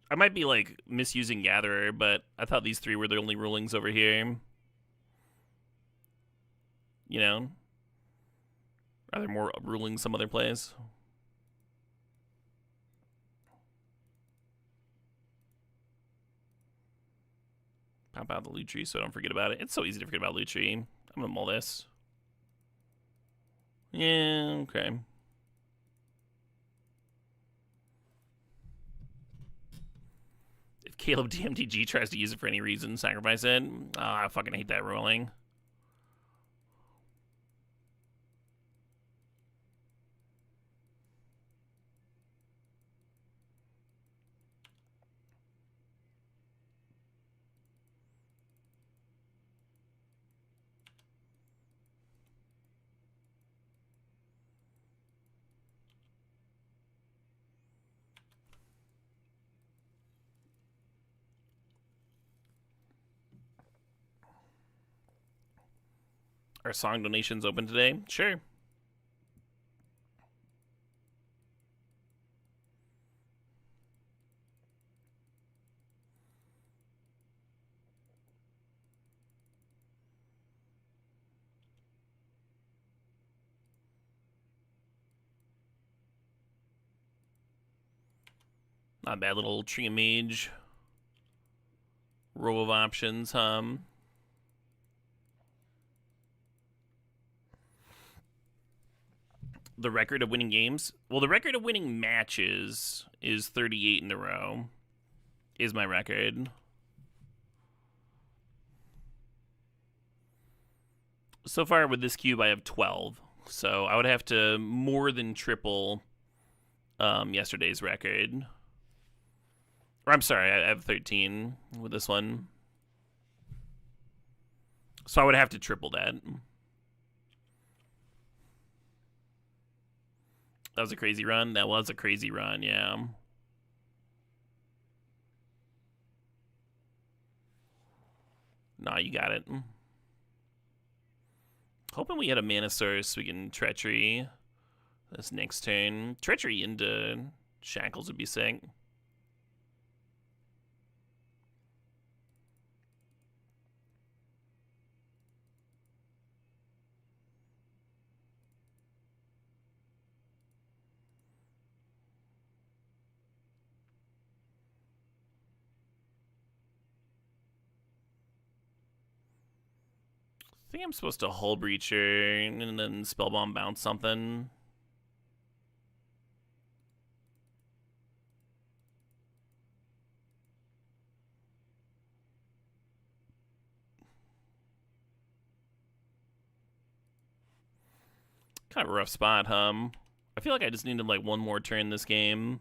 Speaker 1: I might be like misusing Gatherer, but I thought these three were the only rulings over here. You know? Are there more rulings some other plays? Pop out the loot tree so I don't forget about it. It's so easy to forget about loot tree. I'm gonna mull this. Yeah, okay. If Caleb DMTG tries to use it for any reason, sacrifice it. Oh, I fucking hate that ruling. Are song donations open today? Sure. Not a bad little Tree of Mage row of options, The record of winning games? Well, the record of winning matches is 38 in a row, is my record. So far with this cube, I have 12. So I would have to more than triple yesterday's record. Or I'm sorry, I have 13 with this one. So I would have to triple that. That was a crazy run? That was a crazy run, yeah. Nah, you got it. Hoping we had a mana source so we can Treachery this next turn. Treachery into Shackles would be sick. I think I'm supposed to Hull Breacher and then Spellbomb bounce something. Kind of a rough spot, I feel like I just needed like one more turn this game.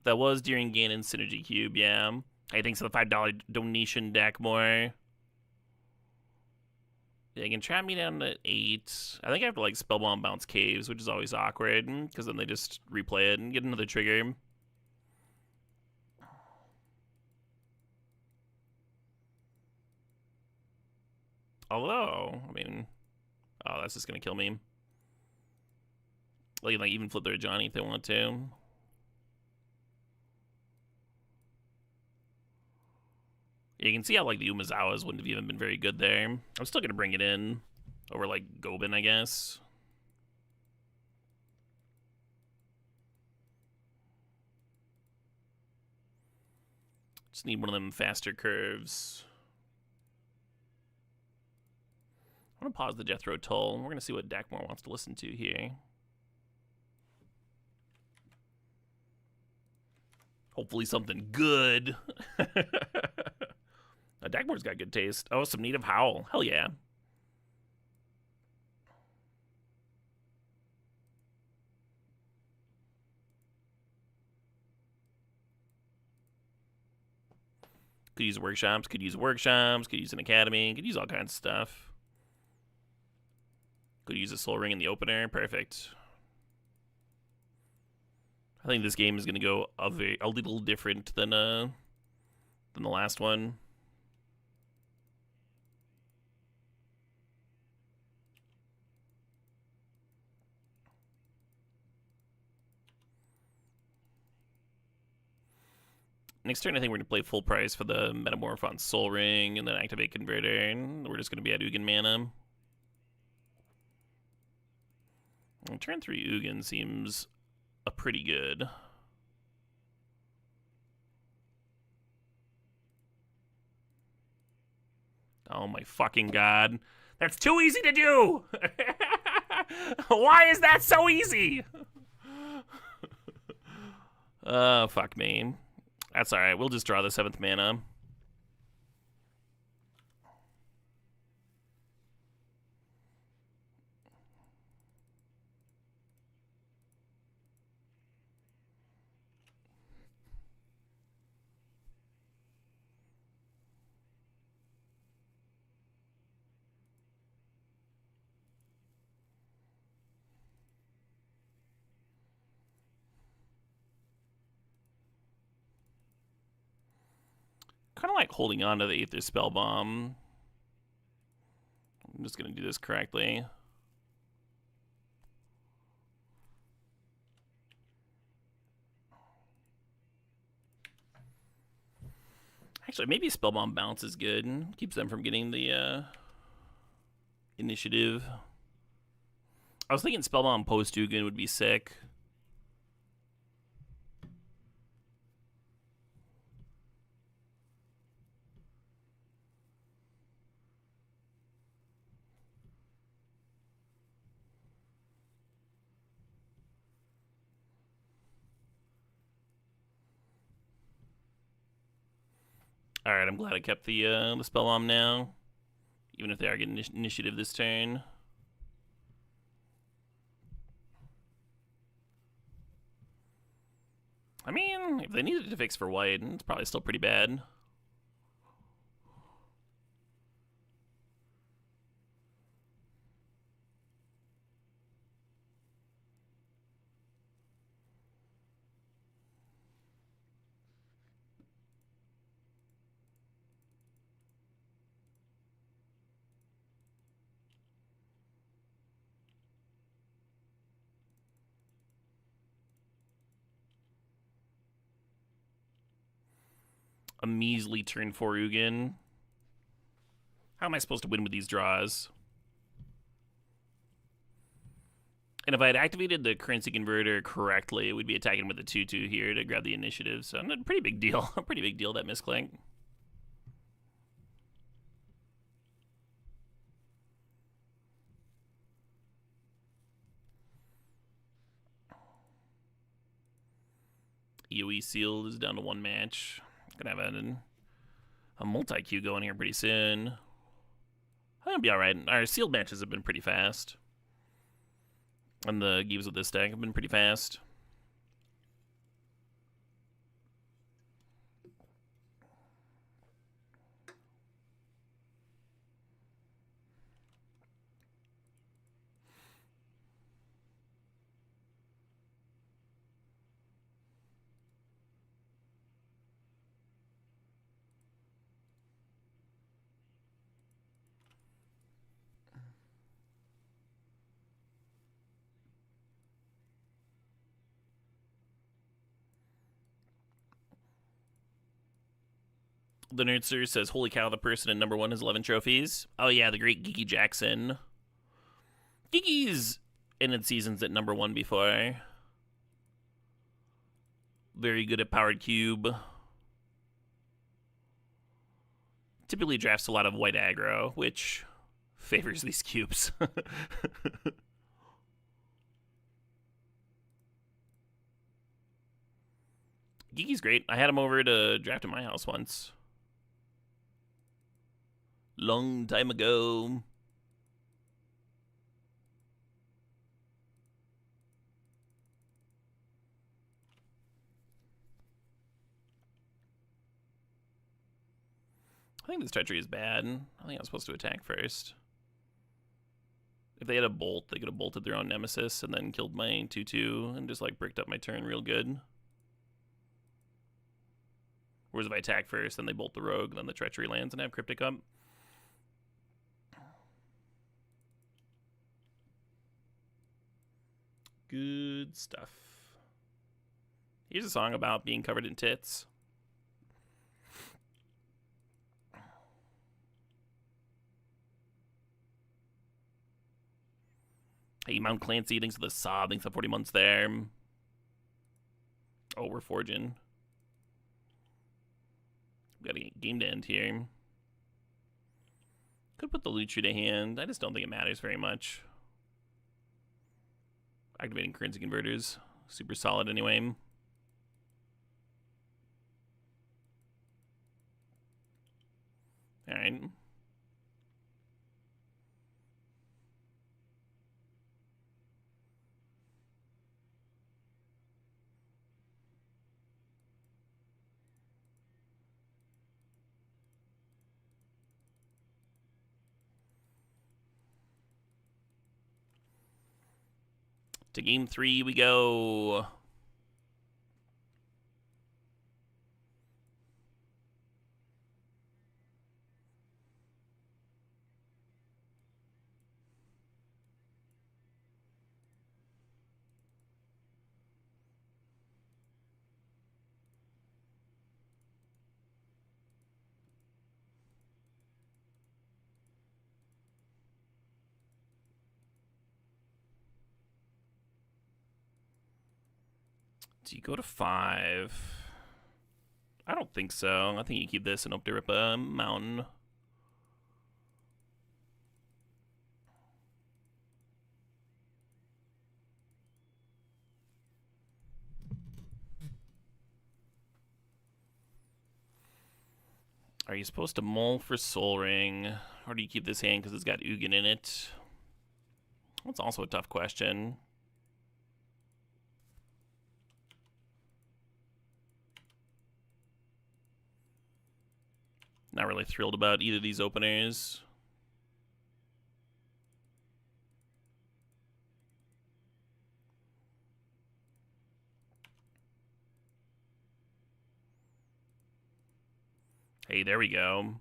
Speaker 1: That was during Ganon Synergy Cube, yeah. Hey, thanks for the $5 donation, Dakmore. Yeah, you can trap me down to 8. I think I have to like Spellbomb bounce Caves, which is always awkward, because then they just replay it and get another trigger. Although, I mean, oh, that's just gonna kill me. Like even flip their Johnny if they want to. Yeah, you can see how like the Umazawas wouldn't have even been very good there. I'm still gonna bring it in over like Gobin, I guess. Just need one of them faster curves. I'm gonna pause the Jethro Tull. We're gonna see what Dakmore wants to listen to here. Hopefully something good. Dakmore's got good taste. Oh, some Native Howl. Hell yeah. Could use workshops, could use an academy, could use all kinds of stuff. Could use a Soul Ring in the opener. Perfect. I think this game is going to go a little different than the last one. Next turn, I think we're going to play full price for the Metamorph on Soul Ring and then activate Converter. And we're just going to be at Ugin mana. And turn 3 Ugin seems pretty good. Oh my fucking god. That's too easy to do! Why is that so easy? Fuck me. That's alright, we'll just draw the 7th mana. Kind of like holding on to the Aether Spellbomb. I'm just going to do this correctly. Actually, maybe Spellbomb Bounce is good. Keeps them from getting the initiative. I was thinking Spellbomb Post-Ugin would be sick. Alright, I'm glad I kept the Spellbomb now. Even if they are getting initiative this turn. I mean, if they needed to fix for white, it's probably still pretty bad. A measly turn 4 Ugin. How am I supposed to win with these draws? And if I had activated the currency converter correctly, it would be attacking with the 2/2 here to grab the initiative. So a pretty big deal. A pretty big deal, that misclick. EOE sealed is down to 1 match. Gonna have a multi-queue going here pretty soon. I think it'll be alright. Our sealed matches have been pretty fast. And the games with this deck have been pretty fast. The Nerdster says, holy cow, the person in #1 has 11 trophies. Oh yeah, the great Geeky Jackson. Geeky's ended seasons at #1 before. Very good at Powered Cube. Typically drafts a lot of white aggro, which favors these cubes. Geeky's great. I had him over to draft in my house once. Long time ago. I think this treachery is bad. I think I'm supposed to attack first. If they had a bolt, they could have bolted their own nemesis and then killed my 2/2 and just like bricked up my turn real good. Whereas if I attack first, then they bolt the rogue, then the treachery lands and I have Cryptic up. Good stuff. Here's a song about being covered in tits. Hey, Mount Clancy, thanks for the sob, thanks for 40 months there. Oh, we're forging. We got a game to end here. Could put the Luchu to hand. I just don't think it matters very much. Activating currency converters. Super solid anyway. Alright. To game 3 we go. Do you go to 5? I don't think so. I think you keep this and hope to rip a mountain. Are you supposed to mull for Soul Ring? Or do you keep this hand because it's got Ugin in it? That's also a tough question. Not really thrilled about either of these openers. Hey, there we go.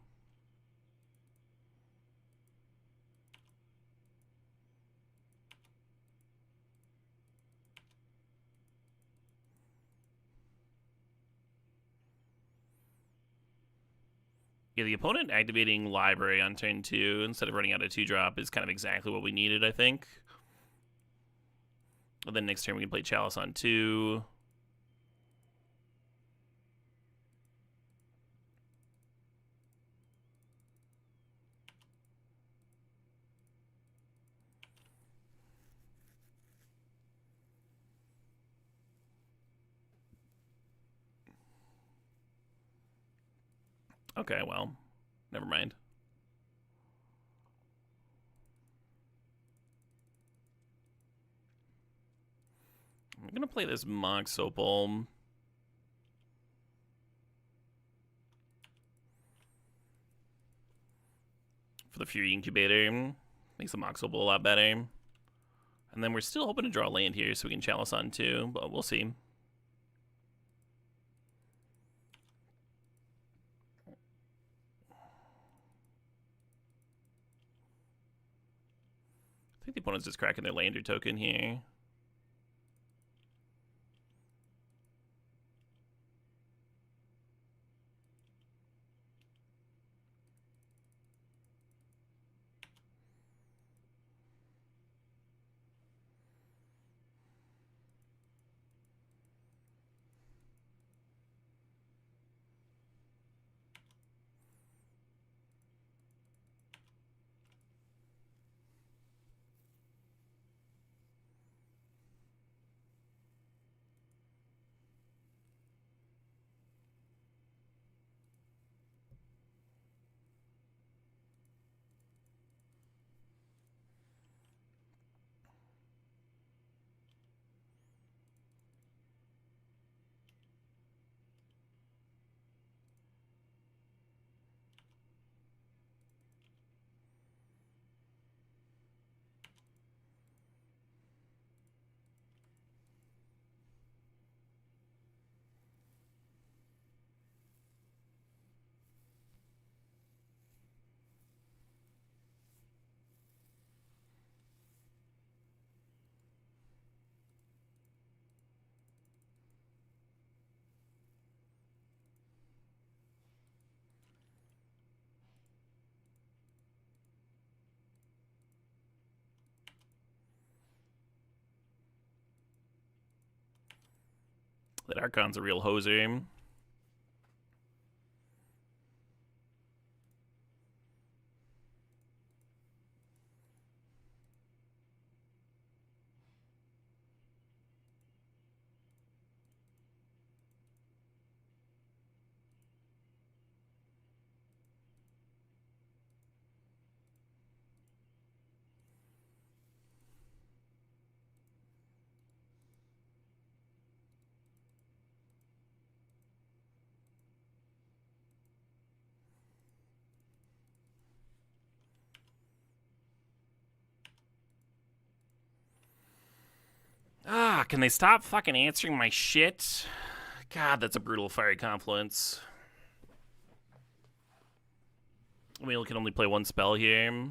Speaker 1: Yeah, the opponent activating Library on turn 2 instead of running out a 2-drop is kind of exactly what we needed, I think. And then next turn we can play Chalice on 2. Okay, well, never mind. I'm going to play this Mox Opal. For the Fury Incubator. Makes the Mox Opal a lot better. And then we're still hoping to draw land here so we can Chalice on 2, but we'll see. I think the opponent's just cracking their lander token here. That Archon's a real hoser. Ah, can they stop fucking answering my shit? God, that's a brutal fiery confluence. We can only play one spell here.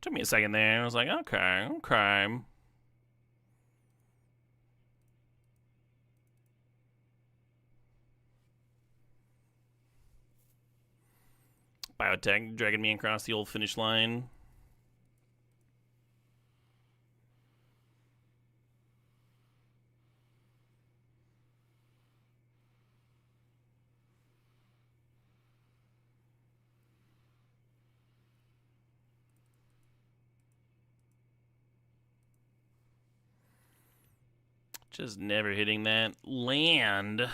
Speaker 1: Took me a second there. I was like, okay, okay. Biotech dragging me across the old finish line. Just never hitting that land.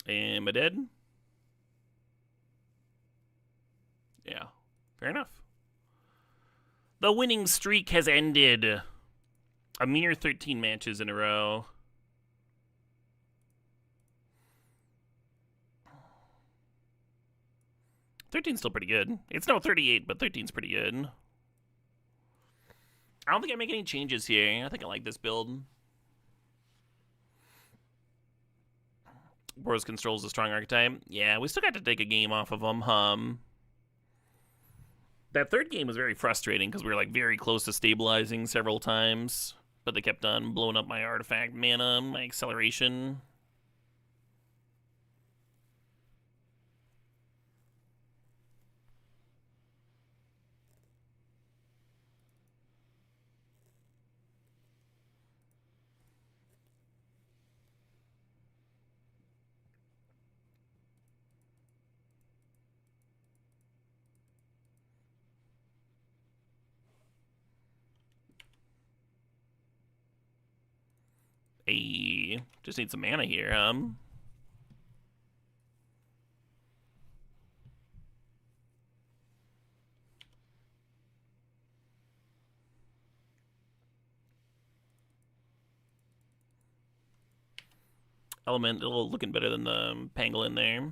Speaker 1: Am I dead? Yeah, fair enough. The winning streak has ended. A mere 13 matches in a row. $13's still pretty good. It's no 38, but 13's pretty good. I don't think I make any changes here. I think I like this build. Boros controls a strong archetype. Yeah, we still got to take a game off of them. That third game was very frustrating because we were like very close to stabilizing several times, but they kept on blowing up my artifact mana, my acceleration. Hey, just need some mana here, Element, looking better than the pangolin there.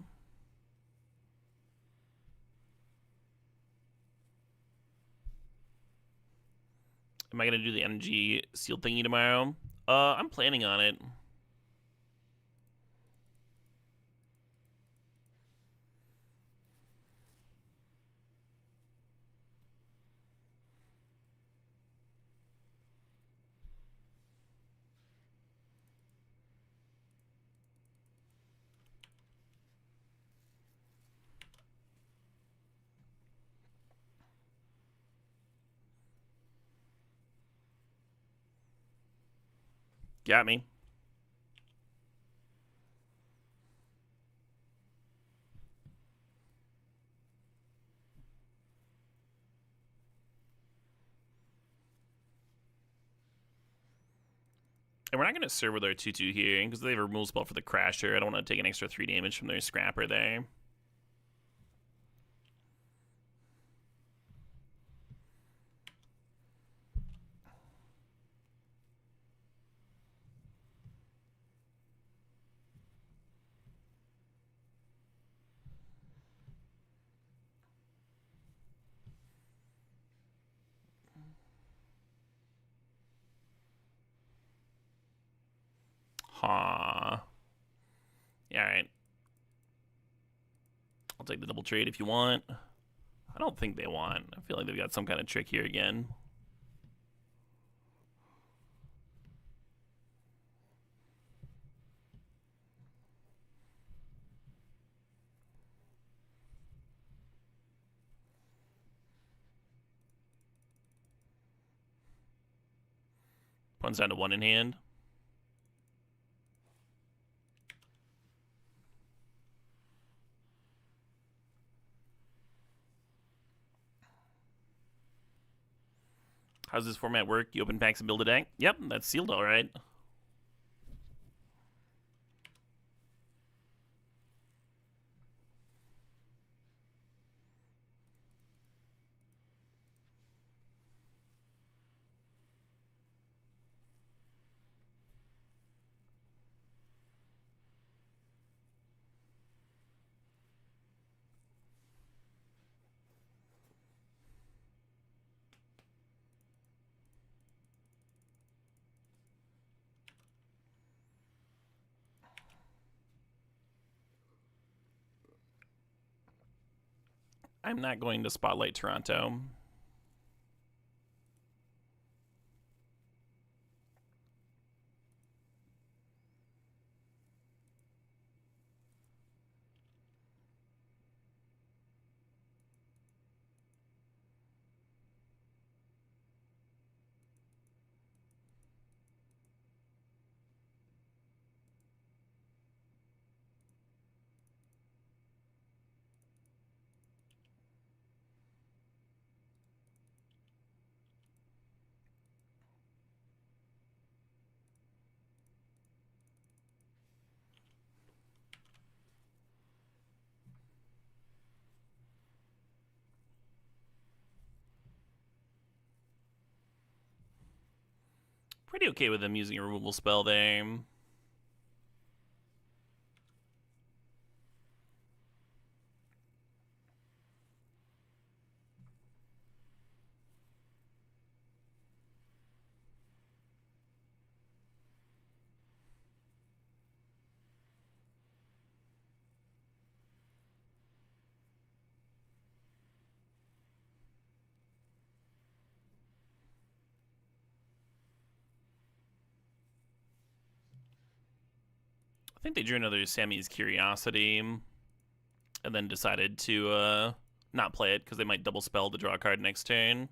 Speaker 1: Am I gonna do the energy seal thingy tomorrow? I'm planning on it. Got me. And we're not going to serve with our 2-2 here, because they have a removal spell for the Crasher. I don't want to take an extra 3 damage from their Scrapper there. Ha. Yeah, alright. I'll take the double trade if you want. I don't think they want. I feel like they've got some kind of trick here again. One's down to 1 in hand. How's this format work? You open packs and build a deck? Yep, that's sealed all right. I'm not going to spotlight Toronto. Pretty okay with them using a removal spell there. I think they drew another Sammy's Curiosity and then decided to not play it because they might double spell to draw a card next turn.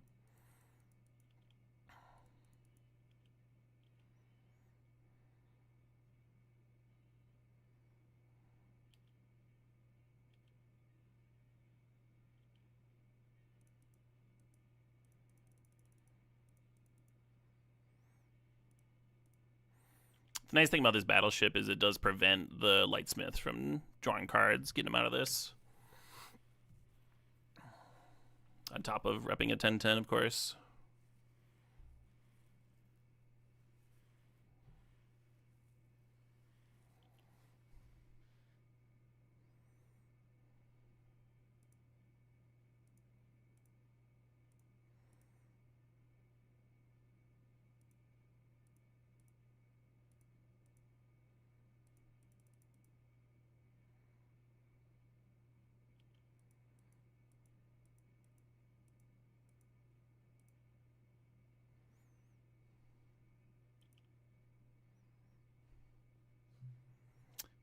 Speaker 1: The nice thing about this battleship is it does prevent the Lightsmith from drawing cards, getting him out of this. On top of repping a 10-10, of course.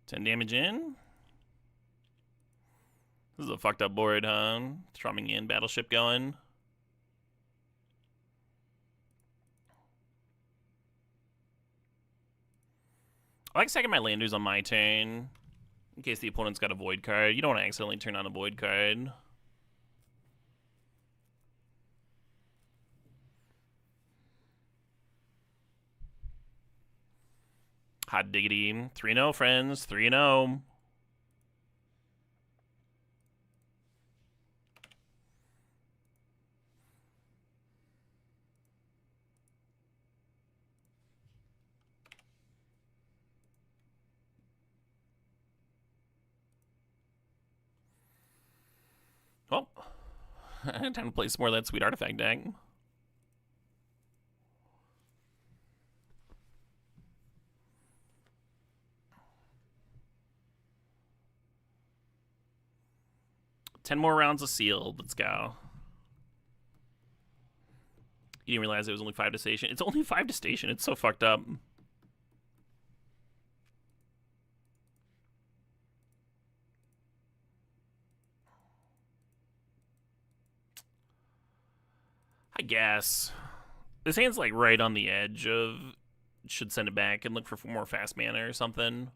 Speaker 1: Ten damage in. This is a fucked up board, huh? Thrumming in, battleship going. I like stacking my landers on my turn in case the opponent's got a void card. You don't want to accidentally turn on a void card. Hot diggity. 3-0, friends. 3-0. Well, time to play some more of that sweet artifact deck. Ten more rounds of sealed. Let's go. You didn't realize it was only 5 to station. It's only 5 to station. It's so fucked up. I guess. This hand's like right on the edge of should send it back and look for more fast mana or something.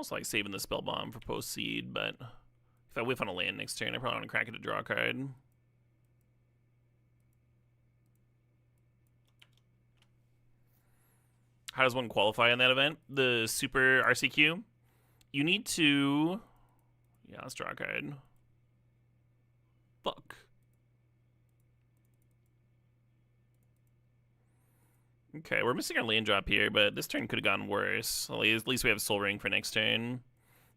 Speaker 1: almost like saving the spell bomb for post seed, but if I whiff on a land next turn, I probably want to crack it to draw a card. How does one qualify in that event? The Super RCQ? You need to... Yeah, let's draw a card. Fuck. Okay, we're missing our land drop here, but this turn could have gone worse. At least we have Soul Ring for next turn.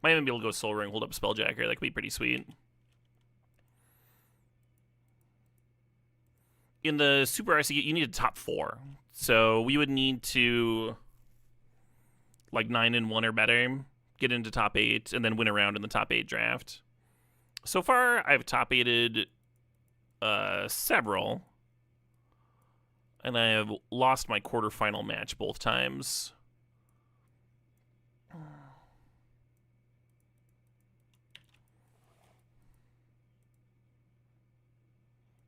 Speaker 1: Might even be able to go Soul Ring, hold up Spelljacker. That could be pretty sweet. In the Super RCQ, you need a top 4. So we would need to, like, 9-1 or better, get into top 8, and then win a round in the top 8 draft. So far, I've top 8'd several, and I have lost my quarterfinal match both times.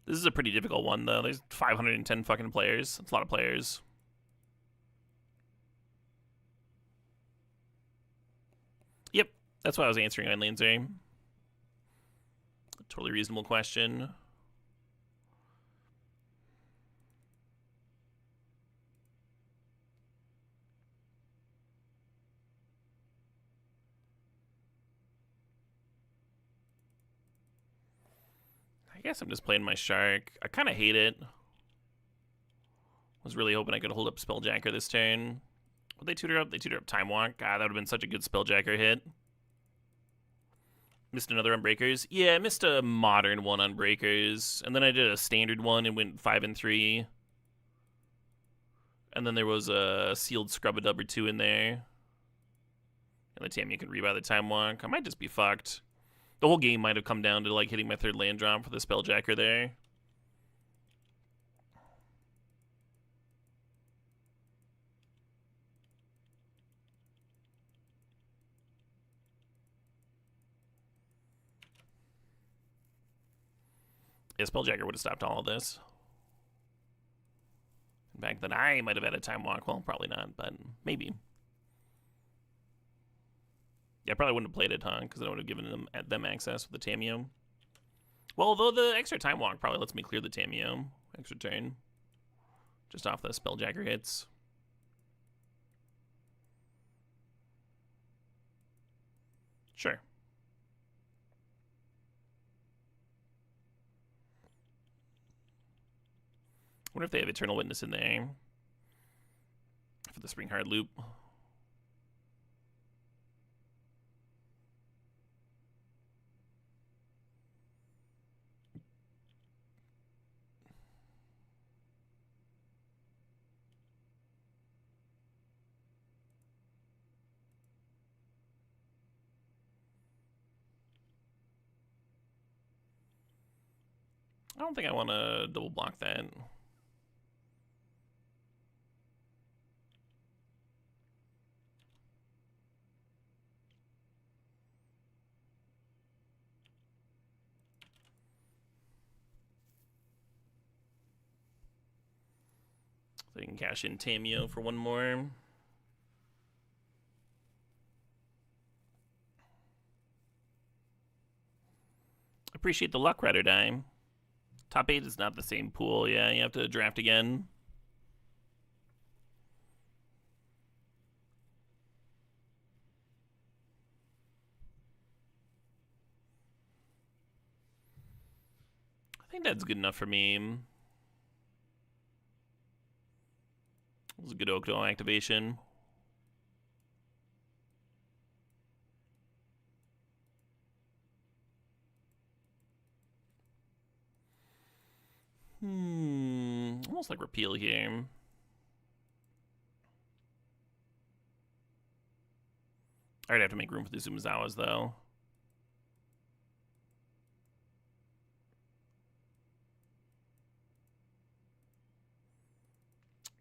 Speaker 1: This is a pretty difficult one, though. There's 510 fucking players. That's a lot of players. Yep, that's what I was answering on Lancer. Totally reasonable question. I guess I'm just playing my Shark. I kind of hate it. Was really hoping I could hold up Spelljacker this turn. Would they tutor up? They tutor up Time Walk. God, that would have been such a good Spelljacker hit. Missed another on Breakers. Yeah, I missed a modern one on Breakers. And then I did a standard one and went 5 and 3. And then there was a sealed Scrub-a-Dub or 2 in there. And the Tamiya can rebuy the Time Walk. I might just be fucked. The whole game might have come down to like hitting my 3rd land drop for the Spelljacker there. Yeah, Spelljacker would have stopped all of this. In fact, then I might have had a Time Walk. Well, probably not, but maybe. Yeah, I probably wouldn't have played it, huh? Because I would have given them access with the Tamiya. Well, though the extra Time Walk probably lets me clear the Tamiya. Extra turn. Just off the Spelljacker hits. Sure. Wonder if they have Eternal Witness in there for the Spring Hard loop. I don't think I want to double block that. So you can cash in Tamiya for one more. Appreciate the luck, Red or Die. Top 8 is not the same pool. Yeah, you have to draft again. I think that's good enough for me. It was a good Octo activation. Almost like repeal here. I'd have to make room for the Zumazawas, though.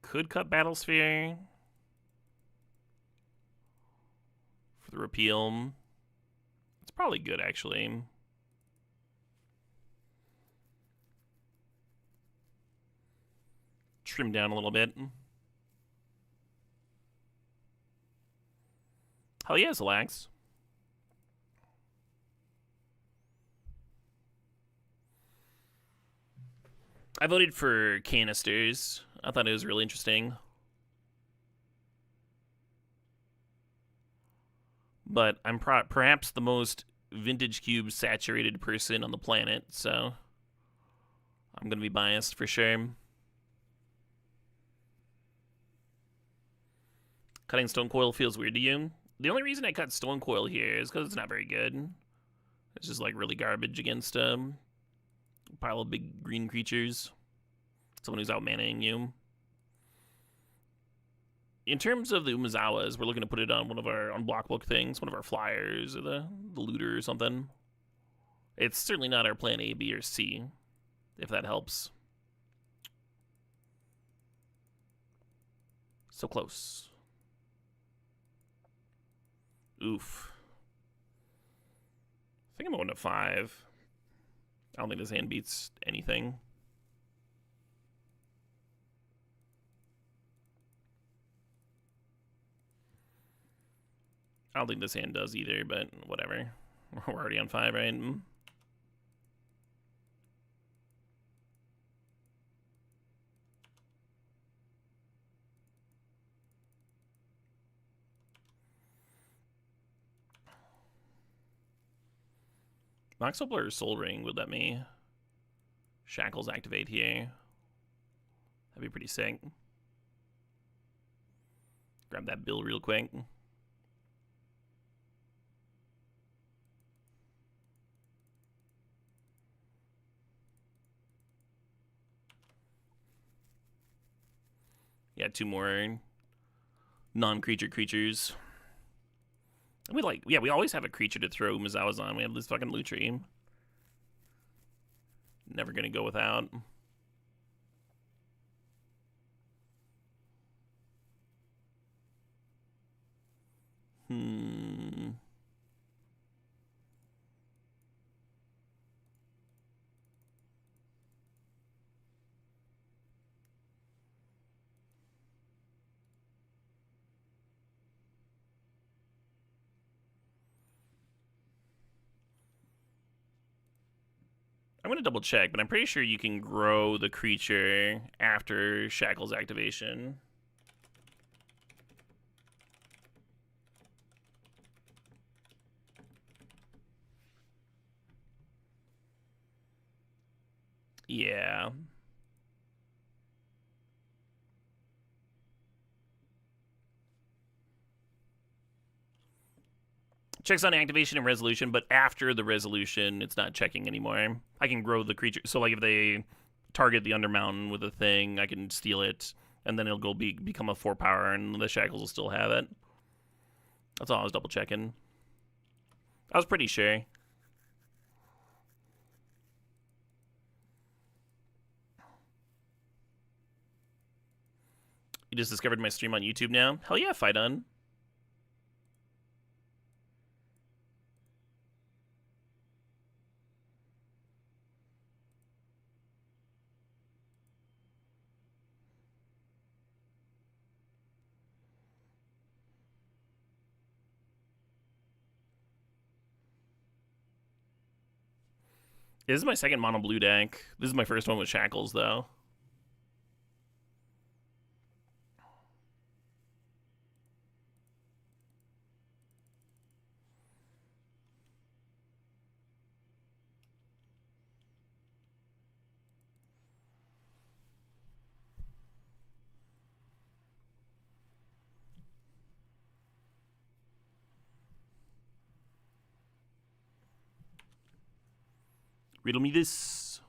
Speaker 1: Could cut Battlesphere for the repeal. It's probably good, actually. Trim down a little bit. Hell yeah, Zalax. I voted for canisters. I thought it was really interesting. But I'm perhaps the most vintage cube saturated person on the planet, so I'm going to be biased for sure. Cutting stone coil feels weird to you? The only reason I cut stone coil here is because it's not very good. It's just like really garbage against a pile of big green creatures. Someone who's out-manaing you. In terms of the Umezawas, we're looking to put it on one of our block book things, one of our flyers, or the looter or something. It's certainly not our plan A, B, or C, if that helps. So close. Oof. I think I'm going to 5. I don't think this hand beats anything. I don't think this hand does either, but whatever. We're already on 5, right? Moxopler or Soul Ring would let me Shackles activate here. That'd be pretty sick. Grab that bill real quick. Yeah, 2 more non-creature creatures. We always have a creature to throw Umezawas on. We have this fucking Lutri. Never gonna go without. I'm going to double check, but I'm pretty sure you can grow the creature after Shackles activation. Yeah. Checks on activation and resolution, but after the resolution, it's not checking anymore. I can grow the creature. So, like, if they target the Undermountain with a thing, I can steal it, and then it'll go become a 4 power, and the Shackles will still have it. That's all I was double checking. I was pretty sure. You just discovered my stream on YouTube now? Hell yeah, Fidon. This is my second mono blue deck. This is my first one with Shackles, though. Riddle me this.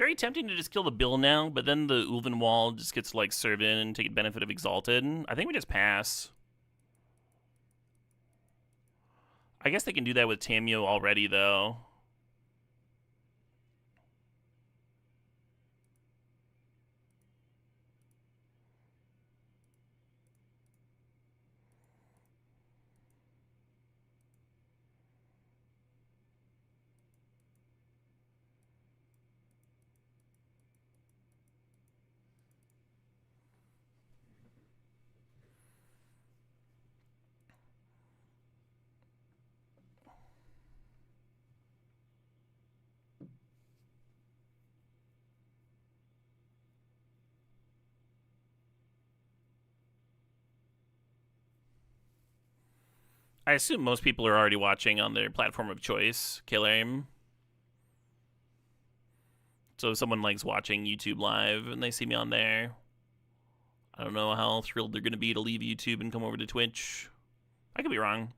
Speaker 1: very tempting to just kill the Bill now, but then the Ulven Wall just gets, like, served in and take benefit of Exalted. I think we just pass. I guess they can do that with Tamio already, though. I assume most people are already watching on their platform of choice, Kill Aim. So if someone likes watching YouTube live and they see me on there, I don't know how thrilled they're going to be to leave YouTube and come over to Twitch. I could be wrong.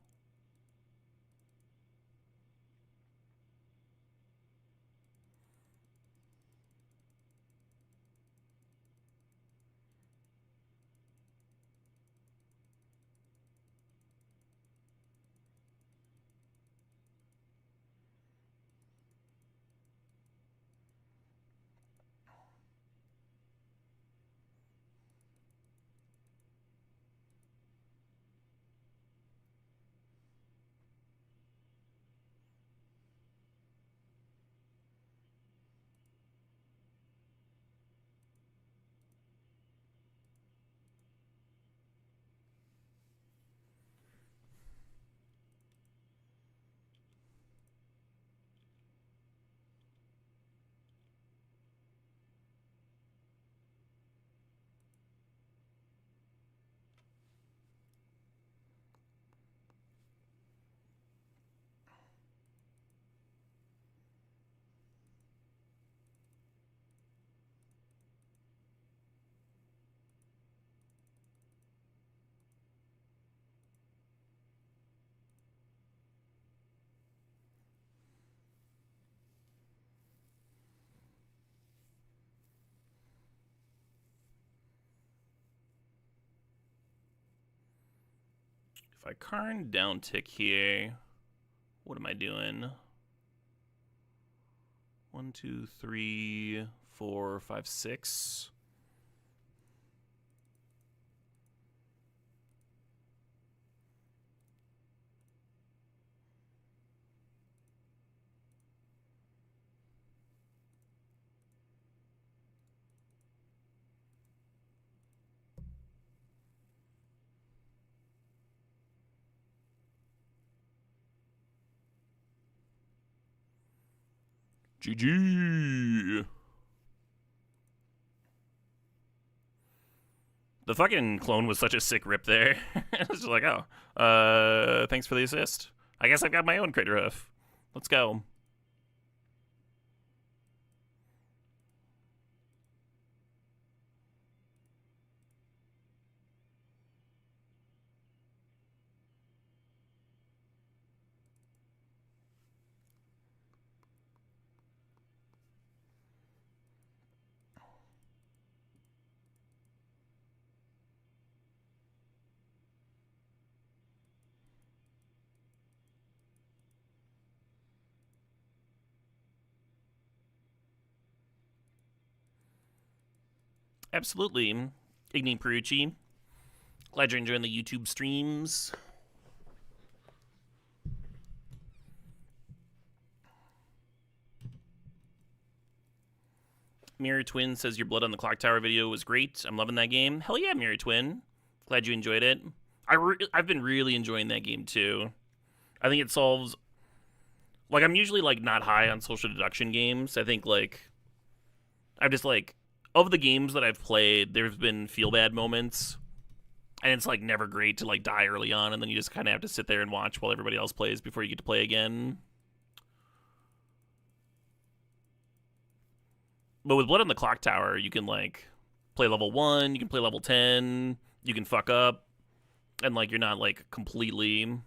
Speaker 1: If I Karn down tick here, what am I doing? 1, 2, 3, 4, 5, 6. GG. The fucking clone was such a sick rip there. I was just like, oh, thanks for the assist. I guess I've got my own crater hoof. Let's go. Absolutely. Igni Perucci. Glad you're enjoying the YouTube streams. Mirror Twin says your Blood on the Clock Tower video was great. I'm loving that game. Hell yeah, Mirror Twin. Glad you enjoyed it. I've been really enjoying that game too. I think it solves... Like, I'm usually, like, not high on social deduction games. I think, like... I'm just, like... Of the games that I've played, there's been feel-bad moments. And it's, like, never great to, like, die early on, and then you just kind of have to sit there and watch while everybody else plays before you get to play again. But with Blood on the Clock Tower, you can, like, play level 1, you can play level 10, you can fuck up, and, like, you're not, like, completely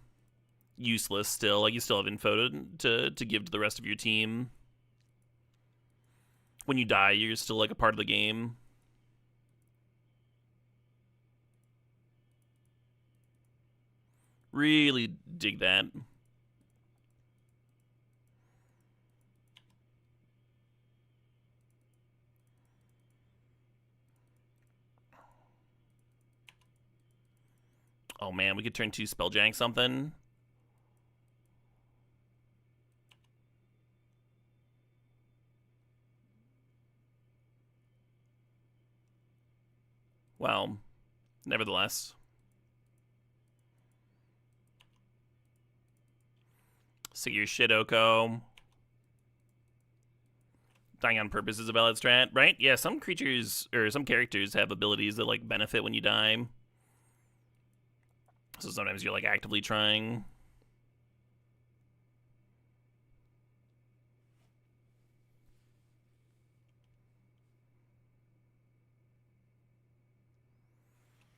Speaker 1: useless still. Like, you still have info to give to the rest of your team. when you die, you're still like a part of the game. Really dig that. Oh man, we could turn 2 Spelljank something. Well, nevertheless. So your shit, Oko. Dying on purpose is a valid strat, right? Yeah, some creatures, or some characters have abilities that, like, benefit when you die. So sometimes you're, like, actively trying.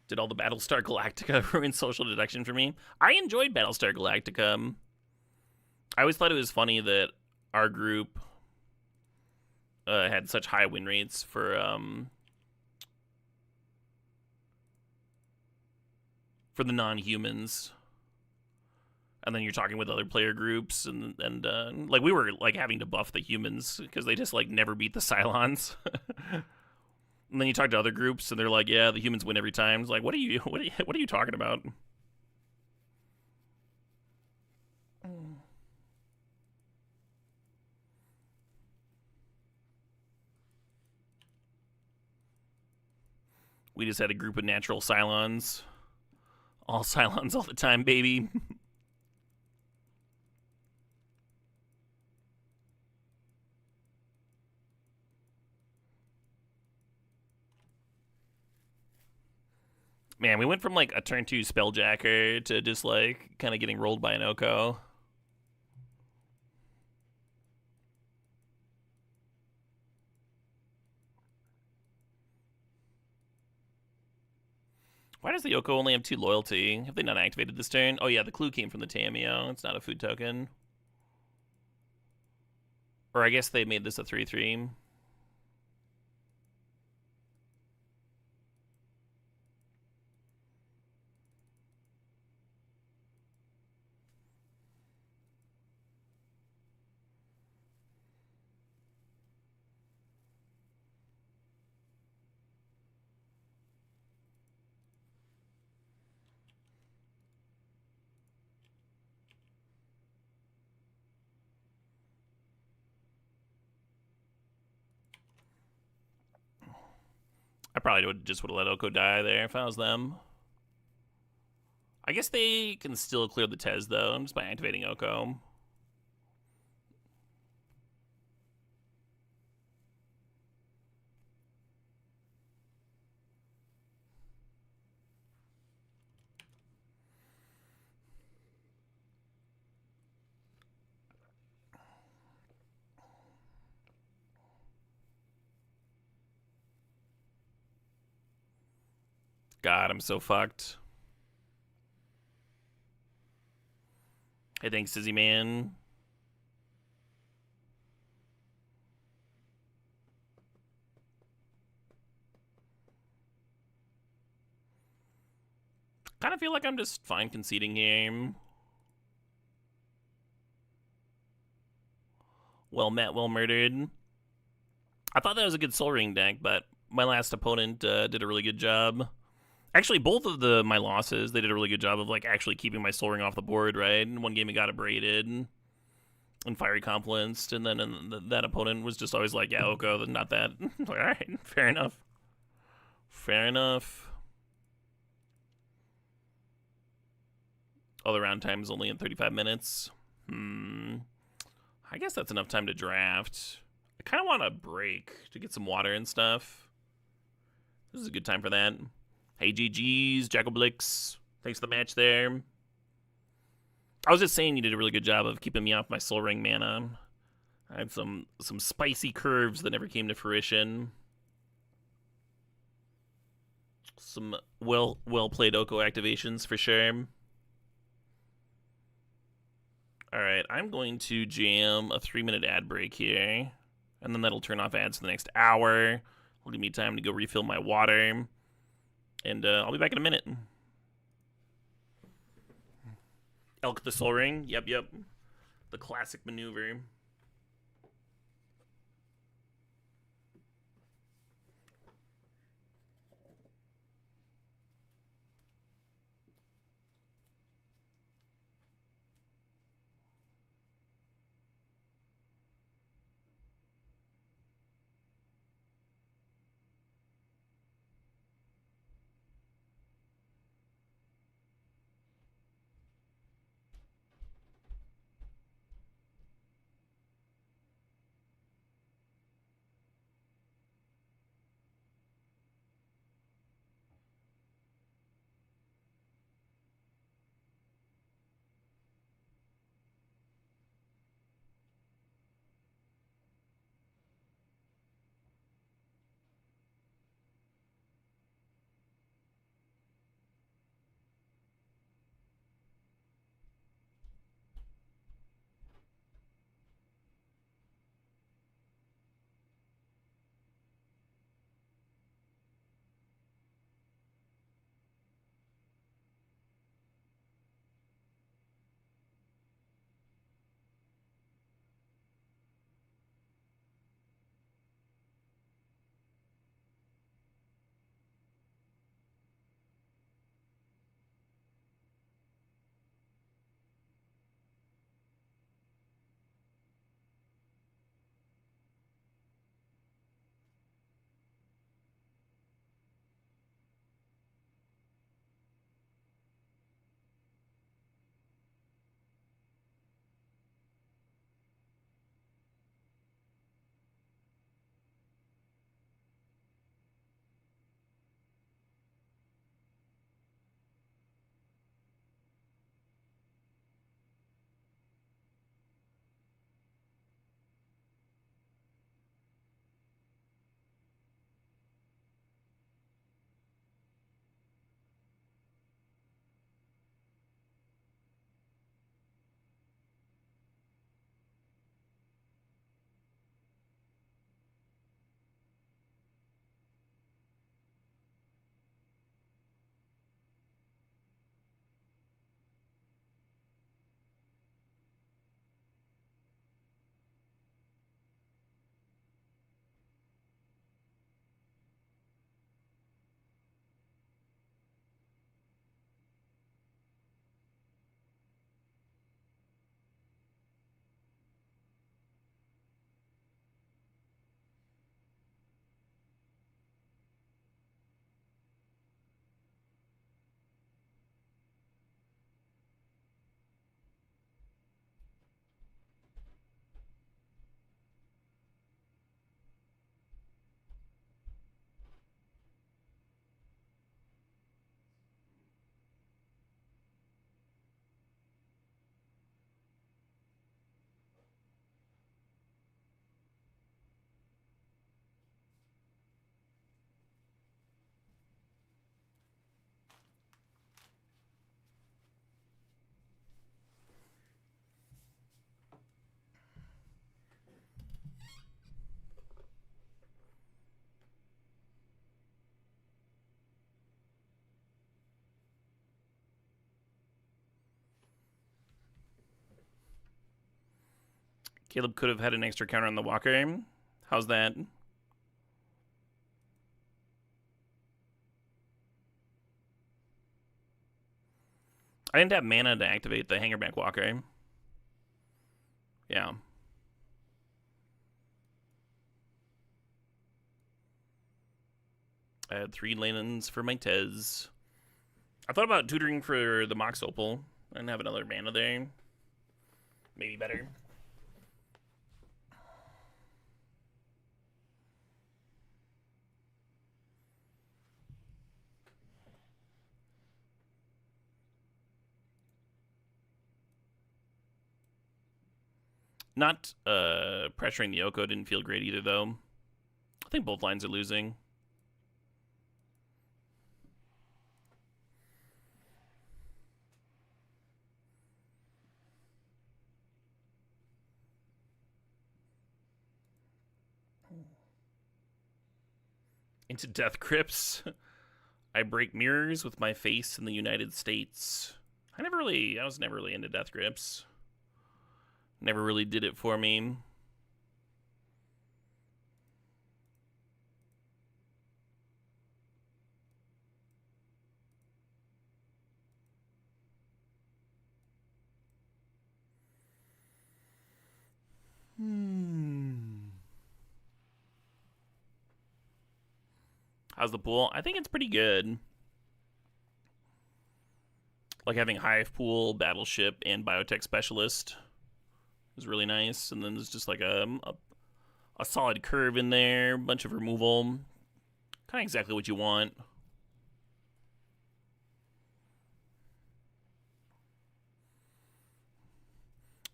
Speaker 1: Did all the Battlestar Galactica ruin social deduction for me? I enjoyed Battlestar Galactica. I always thought it was funny that our group had such high win rates for the non-humans, and then you're talking with other player groups, and like we were like having to buff the humans because they just like never beat the Cylons. And then you talk to other groups, and they're like, "Yeah, the humans win every time." It's like, what are you talking about? We just had a group of natural Cylons. All Cylons all the time, baby. Man, we went from like a turn 2 Spelljacker to just like kind of getting rolled by an Oko. Why does the Oko only have 2 loyalty? Have they not activated this turn? Oh yeah, the clue came from the Tameo. It's not a food token. Or I guess they made this a 3/3. I probably would have let Oko die there if I was them. I guess they can still clear the Tez though, just by activating Oko. God, I'm so fucked. Hey, thanks, Sizzy Man. Kind of feel like I'm just fine conceding here. Well met, well murdered. I thought that was a good Soul Ring deck, but my last opponent did a really good job. Actually, both of my losses, they did a really good job of like actually keeping my Soul Ring off the board, right? In one game it got abraded and Fiery Confluenced, and then that opponent was just always like, yeah, Oko, not that. All right, fair enough. Fair enough. Oh, the round time is only in 35 minutes. I guess that's enough time to draft. I kind of want a break to get some water and stuff. This is a good time for that. Hey, GG's, Jackoblix. Thanks for the match there. I was just saying you did a really good job of keeping me off my Soul Ring mana. I had some spicy curves that never came to fruition. Some well-played Oko activations for sure. Alright, I'm going to jam a 3-minute ad break here. And then that'll turn off ads for the next hour. It'll give me time to go refill my water. And I'll be back in a minute. Elk the Soul Ring. Yep. The classic maneuver. Caleb could have had an extra counter on the walker. How's that? I didn't have mana to activate the Hangerback Walker. Yeah. I had 3 Lanons for my Tez. I thought about tutoring for the Mox Opal. I didn't have another mana there. Maybe better. Not pressuring the Oko didn't feel great either, though. I think both lines are losing. Into death grips. I break mirrors with my face in the United States. I was never really into death grips. Never really did it for me. How's the pool? I think it's pretty good. Like having Hive Pool, Battleship, and Biotech Specialist is really nice. And then there's just like a solid curve in there, bunch of removal. Kind of exactly what you want.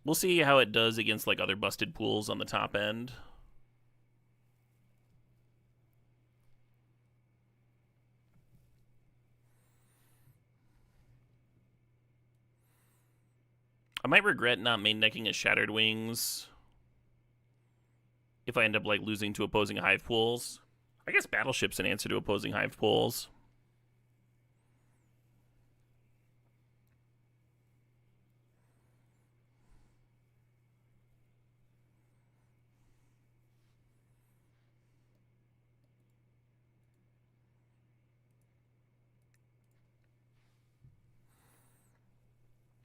Speaker 1: We'll see how it does against like other busted pools on the top end. I might regret not main decking a Shattered Wings if I end up like losing to opposing Hive pools. I guess Battleship's an answer to opposing Hive pools.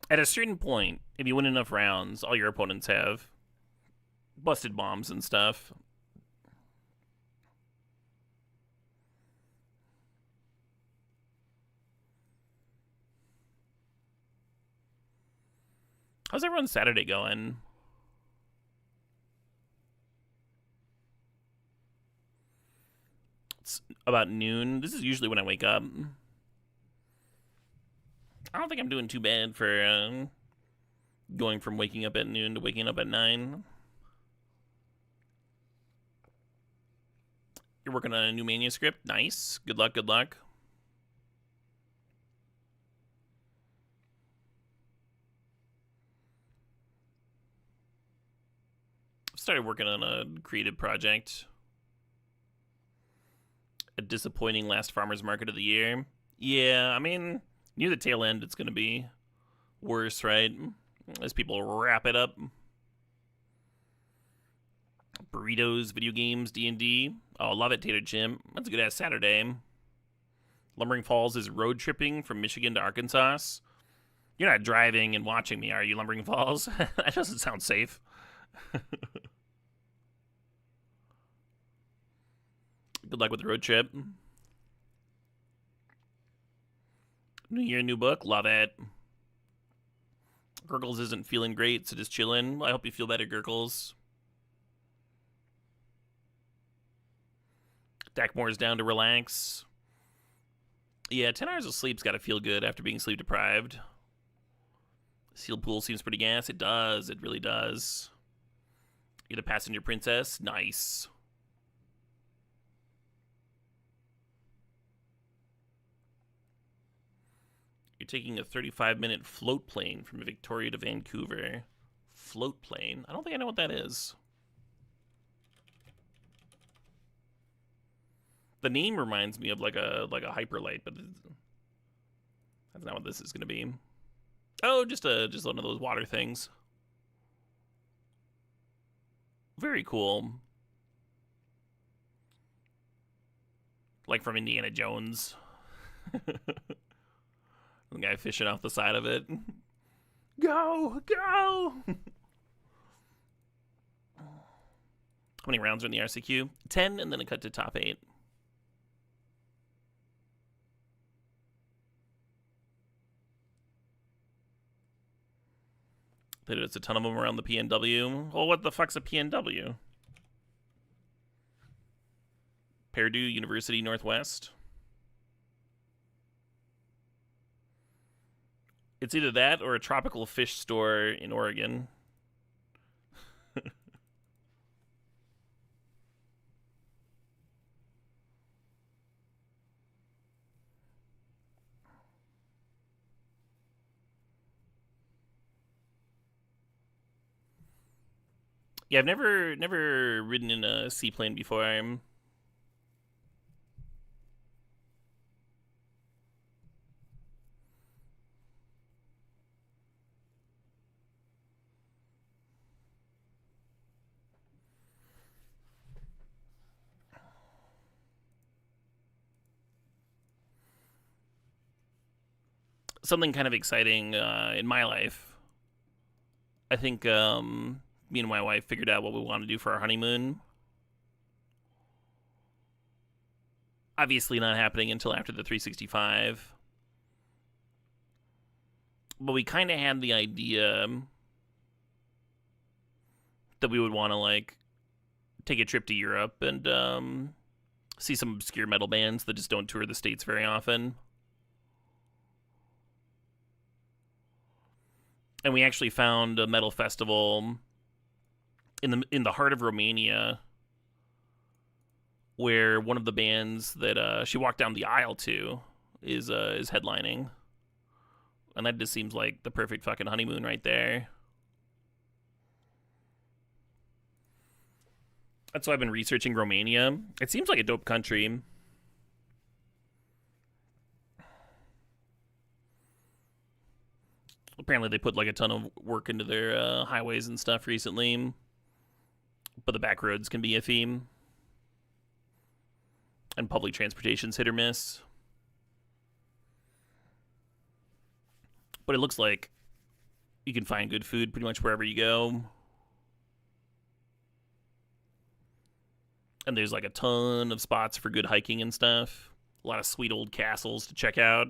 Speaker 1: At a certain point, if you win enough rounds, all your opponents have busted bombs and stuff. How's everyone's Saturday going? It's about noon. This is usually when I wake up. I don't think I'm doing too bad for going from waking up at noon to waking up at 9. You're working on a new manuscript? Nice. Good luck, good luck. I've started working on a creative project. A disappointing last farmer's market of the year. Yeah, I mean, near the tail end, it's going to be worse, right? As people wrap it up. Burritos, video games, D&D. Oh, love it, Tater Chimp. That's a good-ass Saturday. Lumbering Falls is road tripping from Michigan to Arkansas. You're not driving and watching me, are you, Lumbering Falls? That doesn't sound safe. Good luck with the road trip. New year, new book. Love it. Gurgles isn't feeling great, so just chilling. I hope you feel better, Gurgles. Dackmore's down to relax. Yeah, 10 hours of sleep's got to feel good after being sleep deprived. Sealed pool seems pretty gas. It does. It really does. You're the passenger princess. Nice. You're taking a 35-minute float plane from Victoria to Vancouver. Float plane? I don't think I know what that is. The name reminds me of like a hyperlight, but that's not what this is going to be. Oh, just one of those water things. Very cool. Like from Indiana Jones. The guy fishing off the side of it. Go! Go! How many rounds are in the RCQ? 10, and then a cut to top 8. There's a ton of them around the PNW. Well, what the fuck's a PNW? Purdue University Northwest. It's either that or a tropical fish store in Oregon. Yeah, I've never ridden in a seaplane before. something kind of exciting in my life. I think me and my wife figured out what we want to do for our honeymoon. Obviously not happening until after the 365. But we kind of had the idea that we would want to, like, take a trip to Europe and see some obscure metal bands that just don't tour the States very often. And we actually found a metal festival in the heart of Romania where one of the bands that she walked down the aisle to is headlining. And that just seems like the perfect fucking honeymoon right there. That's why I've been researching Romania. It seems like a dope country. Apparently they put like a ton of work into their highways and stuff recently. But the back roads can be iffy. And public transportation's hit or miss. But it looks like you can find good food pretty much wherever you go. And there's like a ton of spots for good hiking and stuff. A lot of sweet old castles to check out.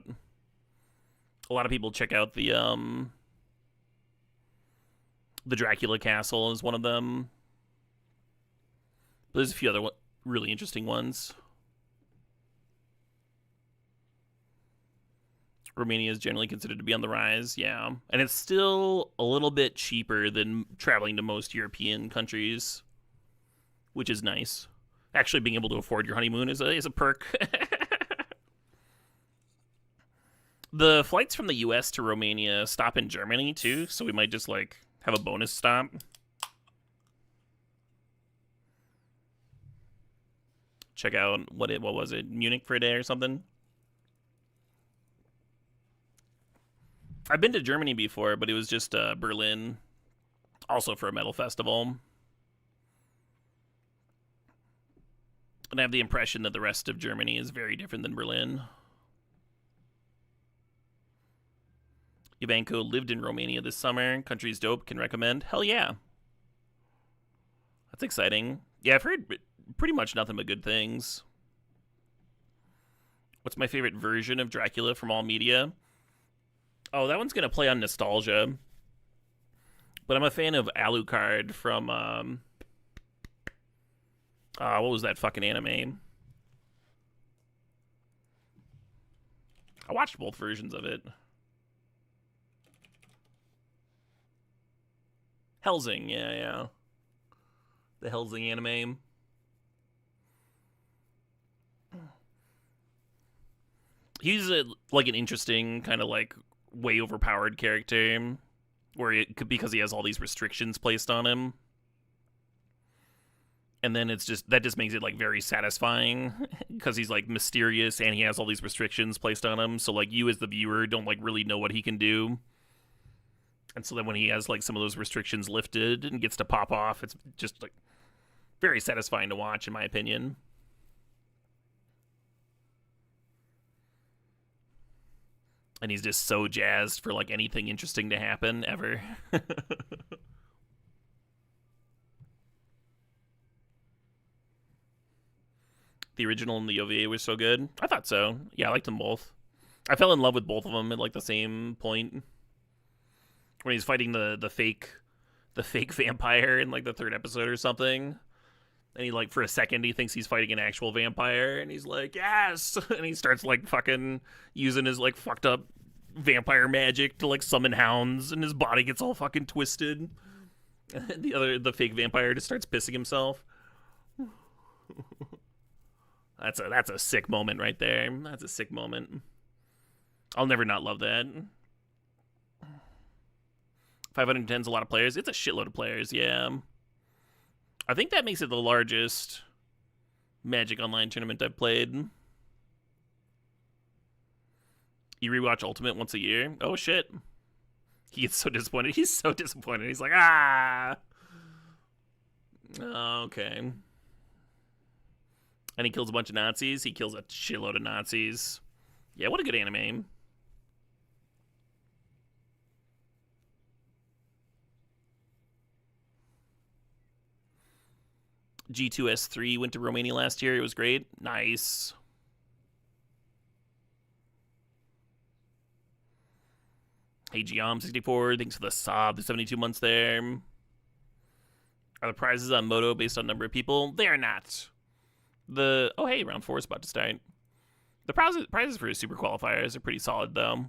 Speaker 1: A lot of people check out the Dracula Castle is one of them. But there's a few other really interesting ones. Romania is generally considered to be on the rise, yeah. And it's still a little bit cheaper than traveling to most European countries, which is nice. Actually being able to afford your honeymoon is a perk. The flights from the US to Romania stop in Germany, too, so we might just, like, have a bonus stop. Check out, what was it, Munich for a day or something? I've been to Germany before, but it was just Berlin, also for a metal festival. And I have the impression that the rest of Germany is very different than Berlin. Ivanko lived in Romania this summer. Country's dope, can recommend. Hell yeah. That's exciting. Yeah, I've heard pretty much nothing but good things. What's my favorite version of Dracula from all media? Oh, that one's going to play on nostalgia. But I'm a fan of Alucard from, what was that fucking anime? I watched both versions of it. Helsing, yeah. The Helsing anime. He's like an interesting kind of like way overpowered character, because he has all these restrictions placed on him, and then that just makes it like very satisfying because he's like mysterious and he has all these restrictions placed on him. So like you as the viewer don't like really know what he can do, and so then when he has like some of those restrictions lifted and gets to pop off, it's just like very satisfying to watch, in my opinion. And he's just so jazzed for, like, anything interesting to happen, ever. The original and the OVA was so good. I thought so. Yeah, I liked them both. I fell in love with both of them at, like, the same point. When he's fighting the fake vampire in, like, the third episode or something. And he, like, for a second, he thinks he's fighting an actual vampire. And he's like, yes! And he starts, like, fucking using his, like, fucked up vampire magic to, like, summon hounds. And his body gets all fucking twisted. And the fake vampire just starts pissing himself. That's a sick moment right there. That's a sick moment. I'll never not love that. 510's a lot of players. It's a shitload of players, yeah. I think that makes it the largest Magic Online tournament I've played. You rewatch Ultimate once a year? Oh, shit. He gets so disappointed. He's so disappointed. He's like, ah! Okay. And he kills a bunch of Nazis. He kills a shitload of Nazis. Yeah, what a good anime. G2S3 went to Romania last year. It was great. Nice. Hey, Giom64, thanks for the sub. The 72 months there. Are the prizes on Moto based on number of people? They are not. Oh, hey, round 4 is about to start. The prizes for super qualifiers are pretty solid, though.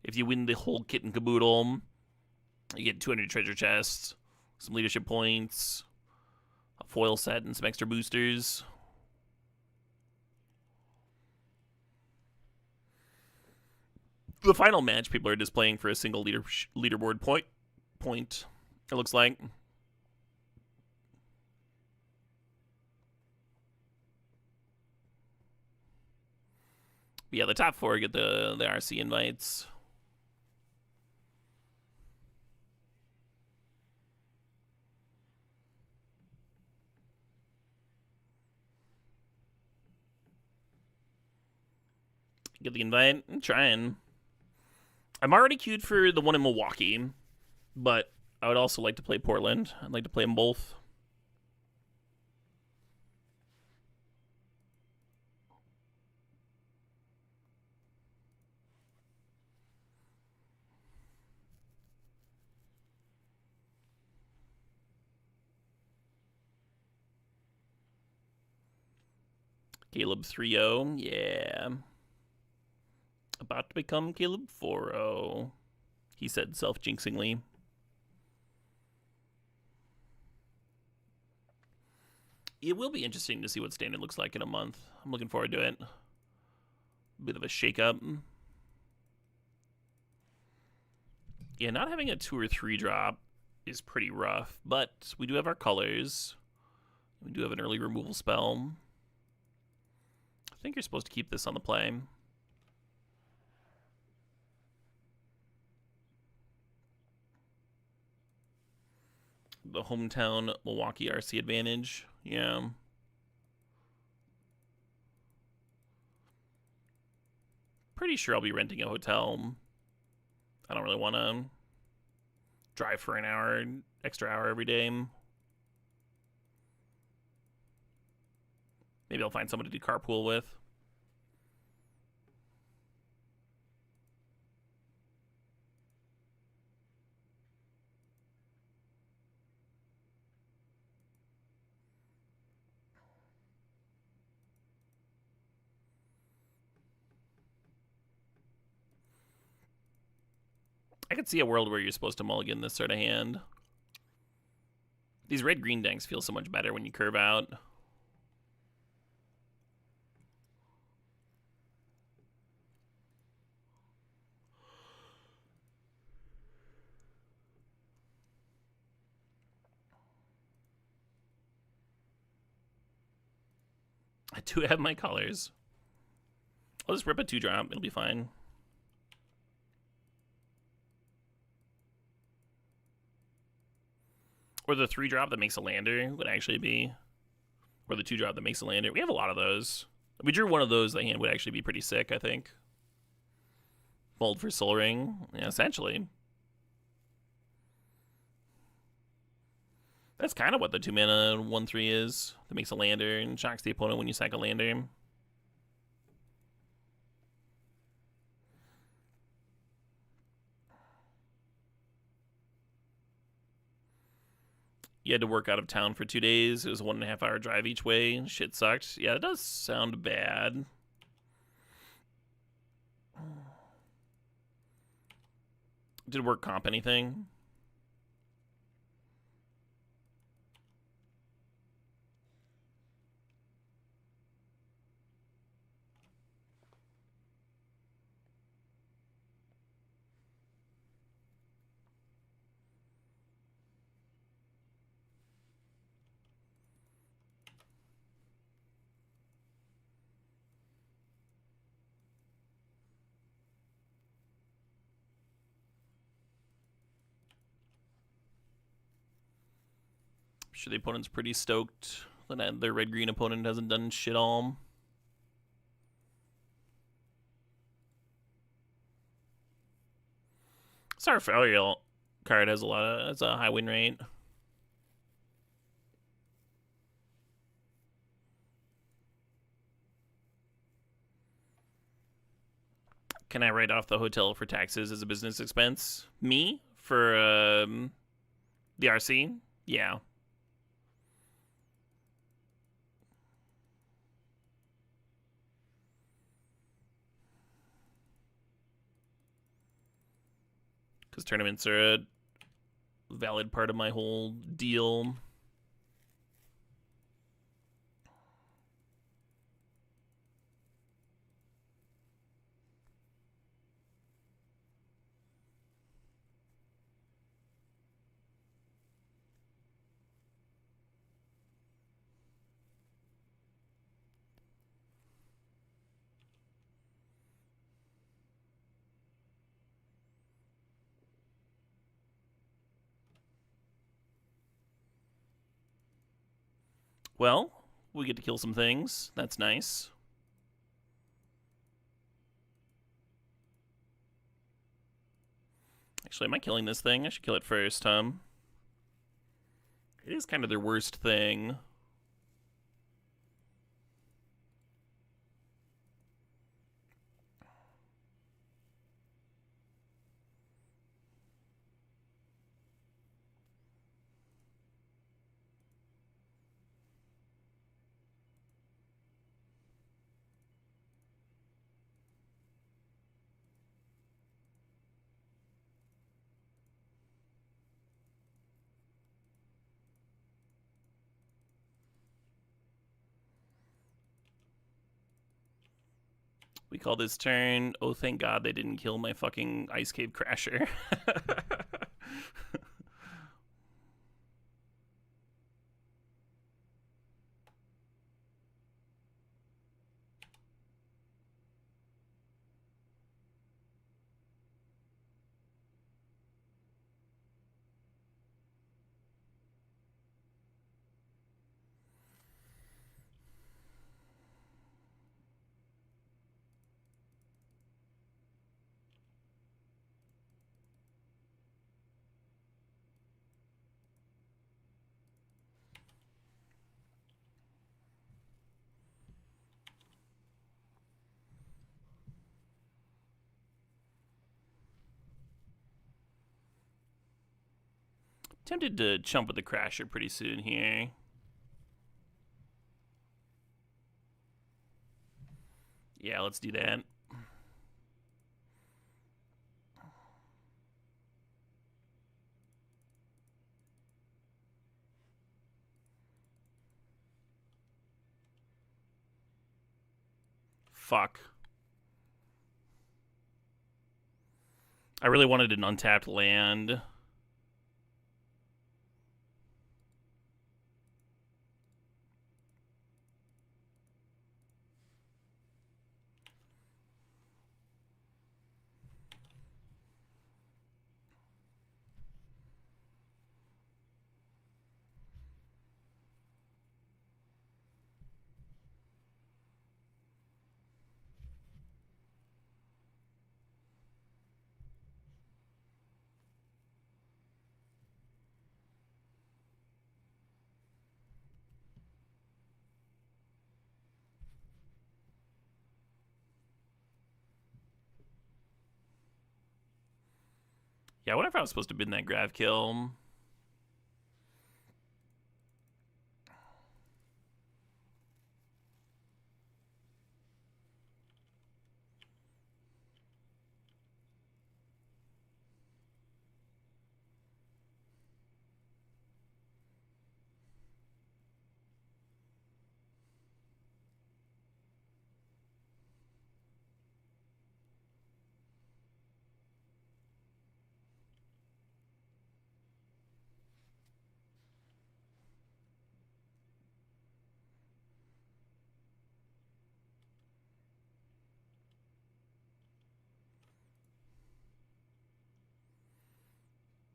Speaker 1: If you win the whole kit and caboodle, you get 200 treasure chests, some leadership points, a foil set, and some extra boosters. The final match, people are just playing for a single leaderboard point, it looks like. But yeah, the top 4 get the RC invites. Get the invite. I'm trying. I'm already queued for the one in Milwaukee, but I would also like to play Portland. I'd like to play them both. Caleb 3-0, yeah. About to become Caleb 4-0, he said self-jinxingly. It will be interesting to see what standard looks like in a month. I'm looking forward to it. Bit of a shakeup. Yeah, not having a 2 or 3 drop is pretty rough, but we do have our colors. We do have an early removal spell. I think you're supposed to keep this on the play. The hometown Milwaukee RC advantage. Yeah. Pretty sure I'll be renting a hotel. I don't really want to drive for an extra hour every day. Maybe I'll find somebody to carpool with. I could see a world where you're supposed to mulligan this sort of hand. These red-green decks feel so much better when you curve out. I do have my colors. I'll just rip a 2-drop. It'll be fine. Or the 3-drop that makes a lander would actually be. Or the 2-drop that makes a lander. We have a lot of those. If we drew one of those, the hand would actually be pretty sick, I think. Mold for Soul Ring. Yeah, essentially. That's kind of what the 2-mana 1/3 is. That makes a lander and shocks the opponent when you sack a lander. You had to work out of town for 2 days. It was a 1.5 hour drive each way. Shit sucked. Yeah, it does sound bad. Did work comp anything? Sure, the opponent's pretty stoked that their red-green opponent hasn't done shit all. Sarfariel card has a high win rate. Can I write off the hotel for taxes as a business expense? Me? For the RC? Yeah. Because tournaments are a valid part of my whole deal. Well, we get to kill some things. That's nice. Actually, am I killing this thing? I should kill it first, huh? It is kind of their worst thing. We call this turn, oh thank god they didn't kill my fucking Ice Cave Crasher. Tempted to chump with the Crasher pretty soon here. Yeah, let's do that. Fuck. I really wanted an untapped land. Yeah, I wonder if I was supposed to bin that grav kill.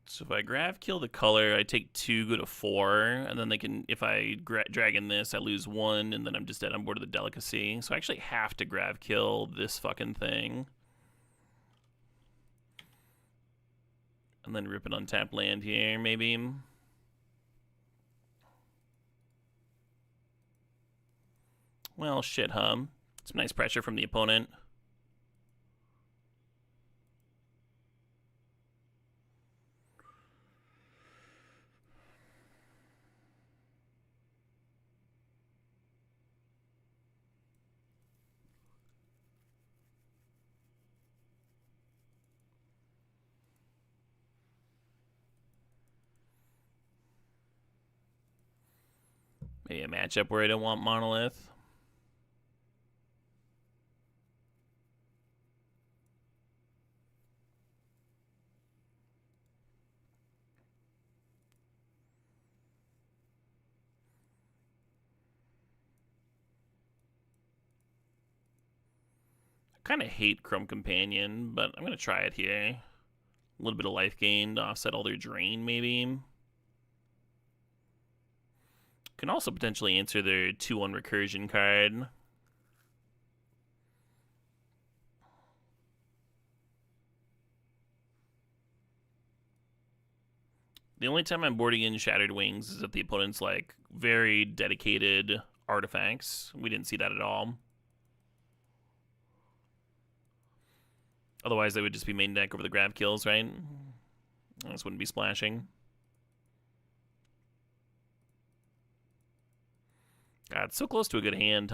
Speaker 1: So if I grav kill the color, I take 2, go to 4, and then they can, if I drag in this, I lose 1, and then I'm just dead on board of the delicacy. So I actually have to grav kill this fucking thing. And then rip an untapped land here, maybe. Well, shit, huh? Some nice pressure from the opponent. Maybe a matchup where I don't want Monolith. I kind of hate Chrome Companion, but I'm going to try it here. A little bit of life gain to offset all their drain, maybe. Can also potentially answer their 2-1 recursion card. The only time I'm boarding in Shattered Wings is if the opponent's like very dedicated artifacts. We didn't see that at all. Otherwise, they would just be main deck over the grab kills, right? This wouldn't be splashing. God, so close to a good hand.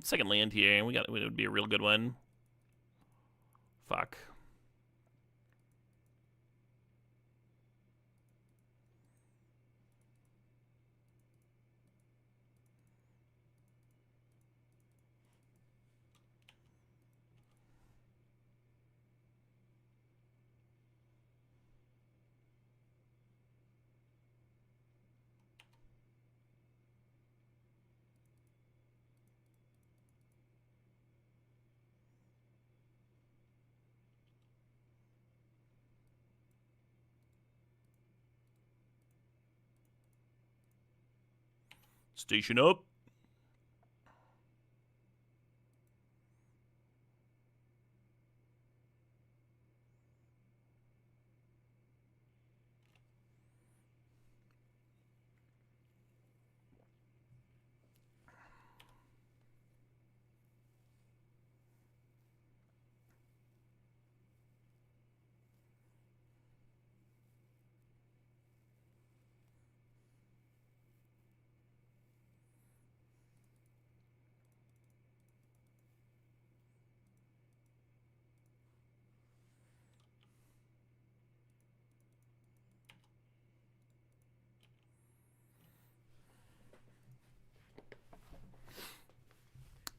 Speaker 1: Second land here. It would be a real good one. Fuck. Station up.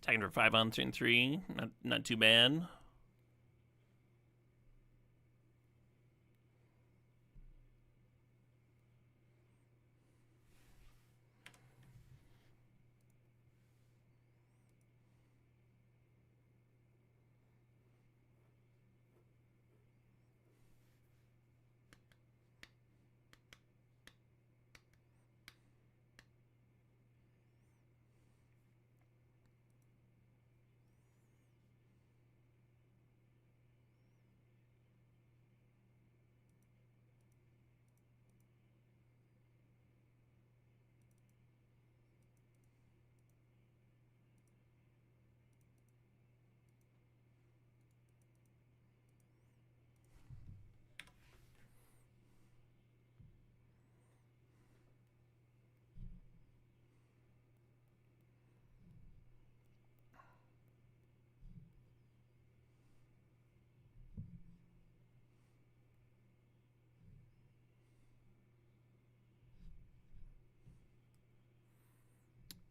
Speaker 1: Attacking for 5 on turn 3. Not too bad.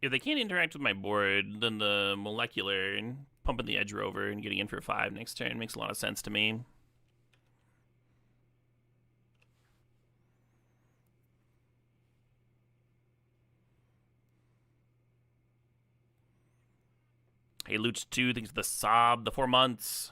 Speaker 1: If they can't interact with my board, then the molecular and pumping the edge rover and getting in for 5 next turn makes a lot of sense to me. Hey, Luch 2, thanks for the sob, the 4 months.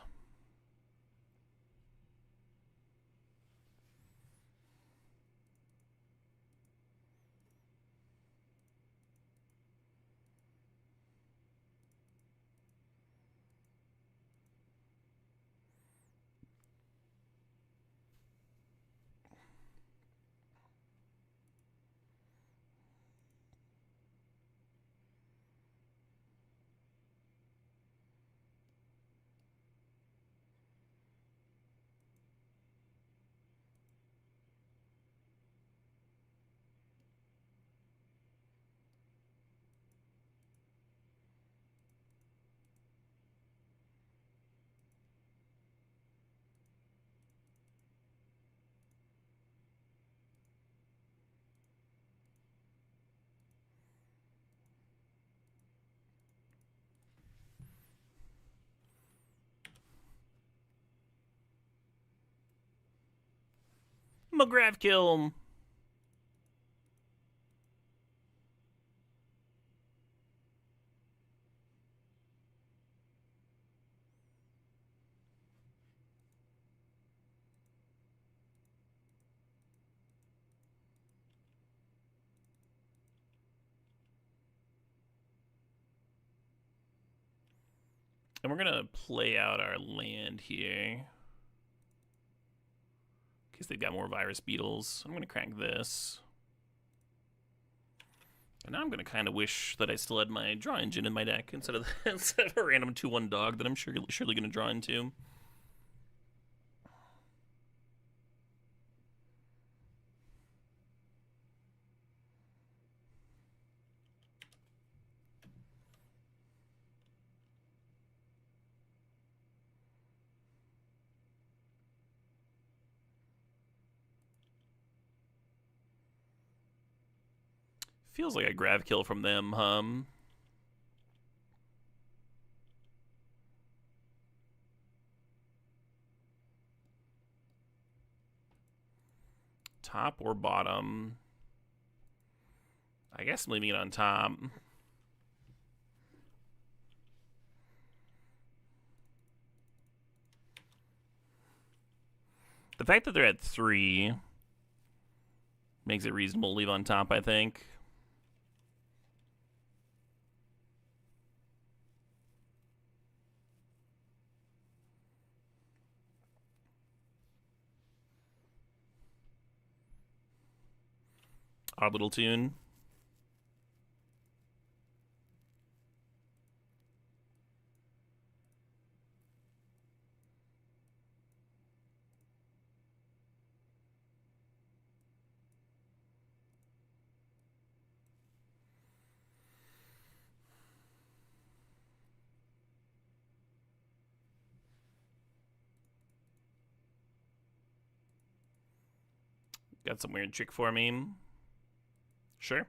Speaker 1: McGrath kill. And we're going to play out our land here. Because they've got more virus beetles. I'm going to crank this. And now I'm going to kind of wish that I still had my draw engine in my deck instead of a random 2-1 dog that I'm surely going to draw into. Feels like a grab kill from them, Top or bottom? I guess I'm leaving it on top. The fact that they're at 3 makes it reasonable to leave on top, I think. Odd little tune. Got some weird trick for me. Sure.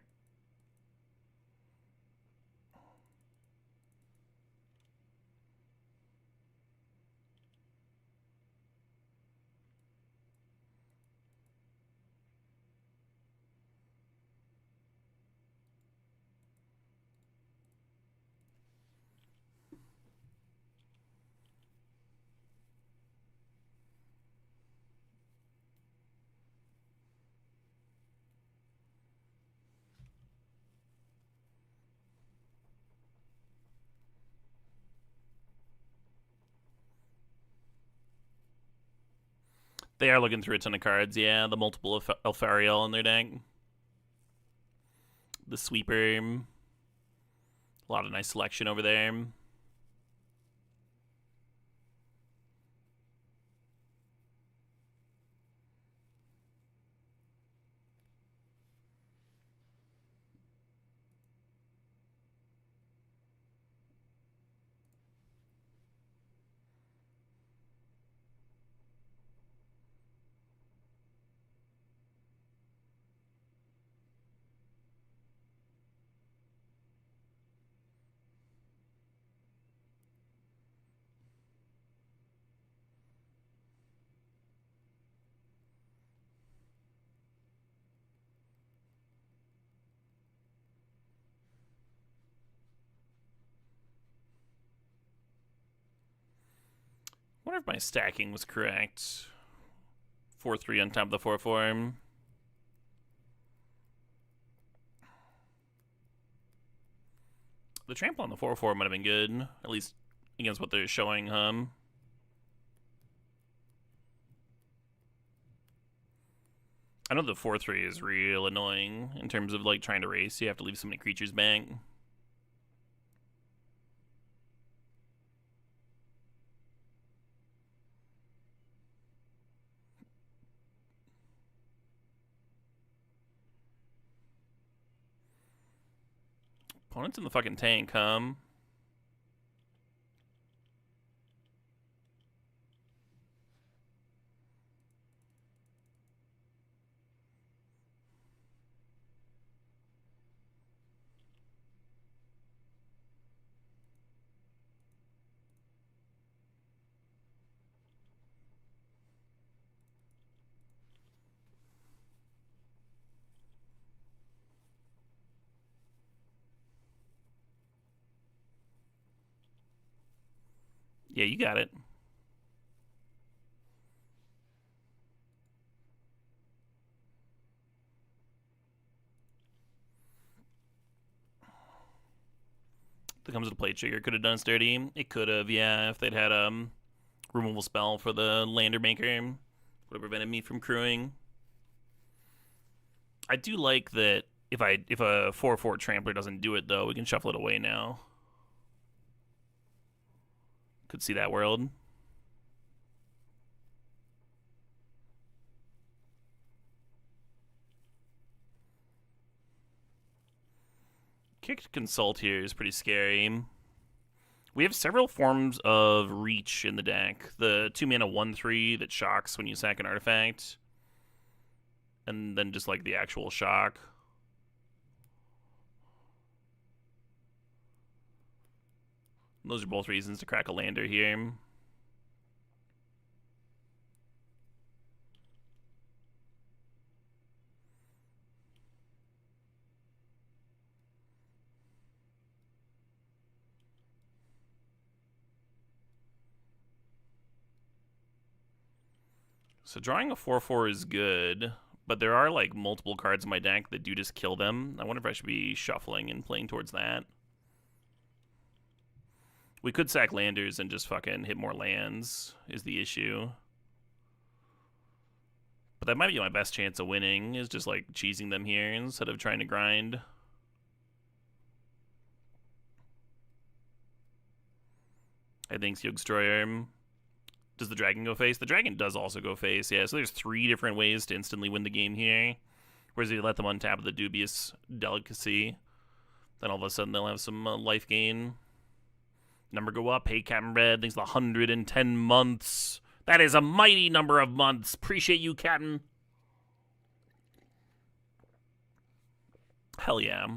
Speaker 1: They are looking through a ton of cards, yeah. The multiple Alfariel in their deck. The Sweeper. A lot of nice selection over there. I wonder if my stacking was correct. 4-3 on top of the 4-4. The trample on the 4-4 might have been good, at least against what they're showing, I know the 4-3 is real annoying in terms of like trying to race. You have to leave so many creatures back. Opponent's in the fucking tank, Yeah, you got it. That comes with a play trigger. Could have done sturdy. It could have, yeah, if they'd had removal spell for the lander maker. Would have prevented me from crewing. I do like that if a 4/4 trampler doesn't do it though, we can shuffle it away now. Could see that world. Kicked Consult here is pretty scary. We have several forms of reach in the deck. The 2-mana 1/3 that shocks when you sack an artifact. And then just like the actual shock. Those are both reasons to crack a lander here. So drawing a 4/4 is good, but there are like multiple cards in my deck that do just kill them. I wonder if I should be shuffling and playing towards that. We could sack landers and just fucking hit more lands is the issue. But that might be my best chance of winning, is just like cheesing them here instead of trying to grind. I think Steel Destroyer. Does the dragon go face? The dragon does also go face, yeah. So there's 3 different ways to instantly win the game here. Whereas if you let them untap the Dubious Delicacy, then all of a sudden they'll have some life gain. Number go up. Hey, Captain Red, thanks for 110 months. That is a mighty number of months. Appreciate you, Captain. Hell yeah.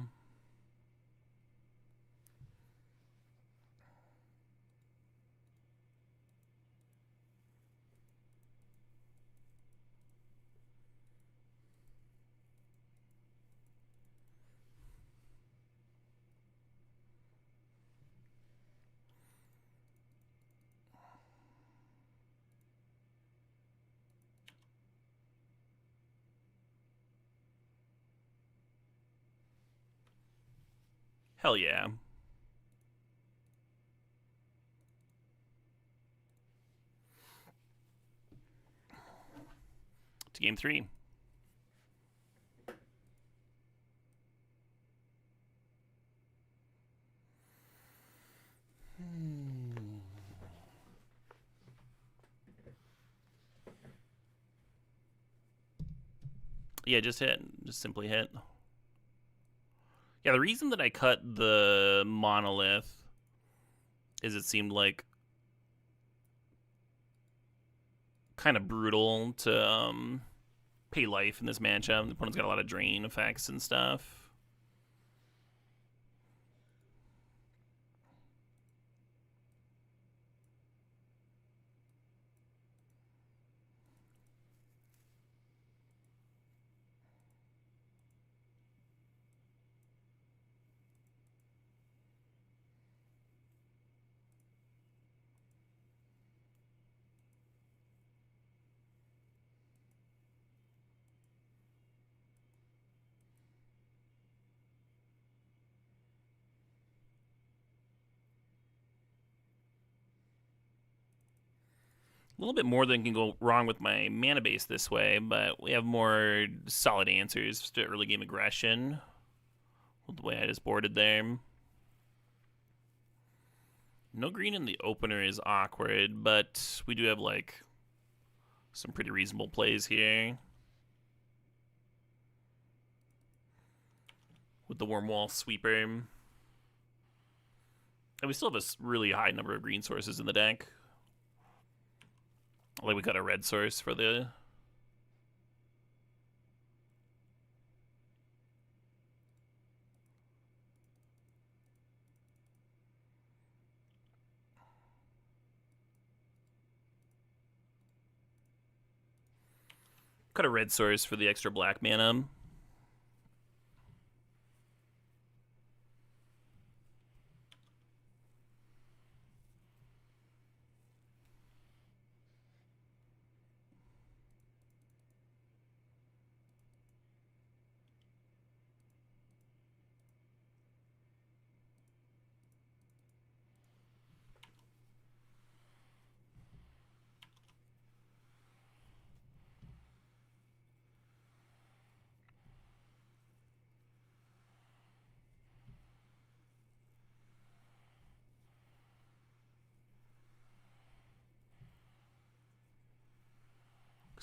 Speaker 1: Hell yeah. To game 3. Yeah, just hit. Just simply hit. Yeah, the reason that I cut the Monolith is it seemed like kind of brutal to pay life in this matchup. The opponent's got a lot of drain effects and stuff. A little bit more than can go wrong with my mana base this way, but we have more solid answers to early game aggression with the way I just boarded there. No green in the opener is awkward, but we do have like some pretty reasonable plays here. With the Wormwall Sweeper. And we still have a really high number of green sources in the deck. Like we got a red source for the... Got a red source for the extra black mana.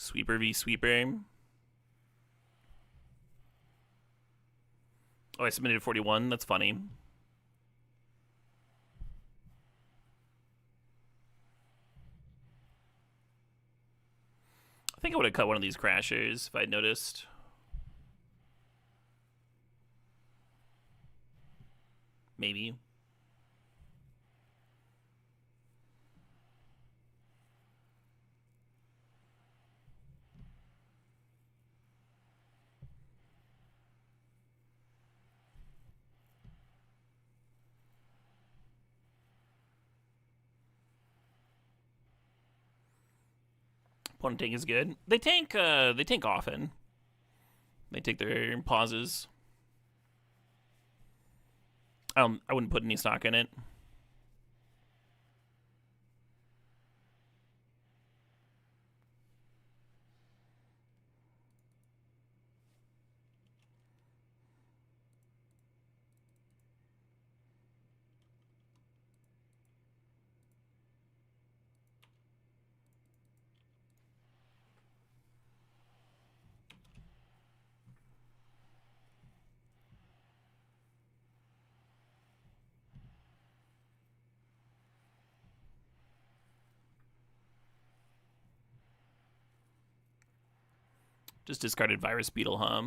Speaker 1: Sweeper v sweeper. Oh, I submitted 41. That's funny. I think I would have cut one of these crashers if I'd noticed. Maybe. Opponent tank is good. They tank often. They take their pauses. I wouldn't put any stock in it. Just discarded Virus Beetle, huh?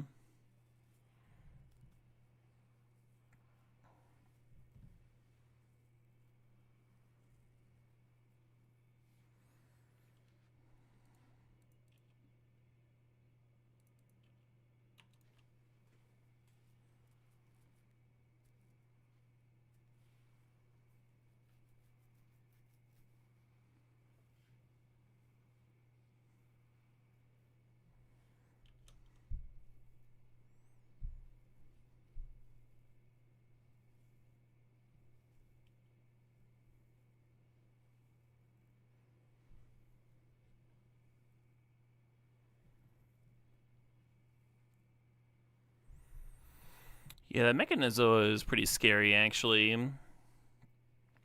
Speaker 1: Yeah, that Mechanizo is pretty scary, actually.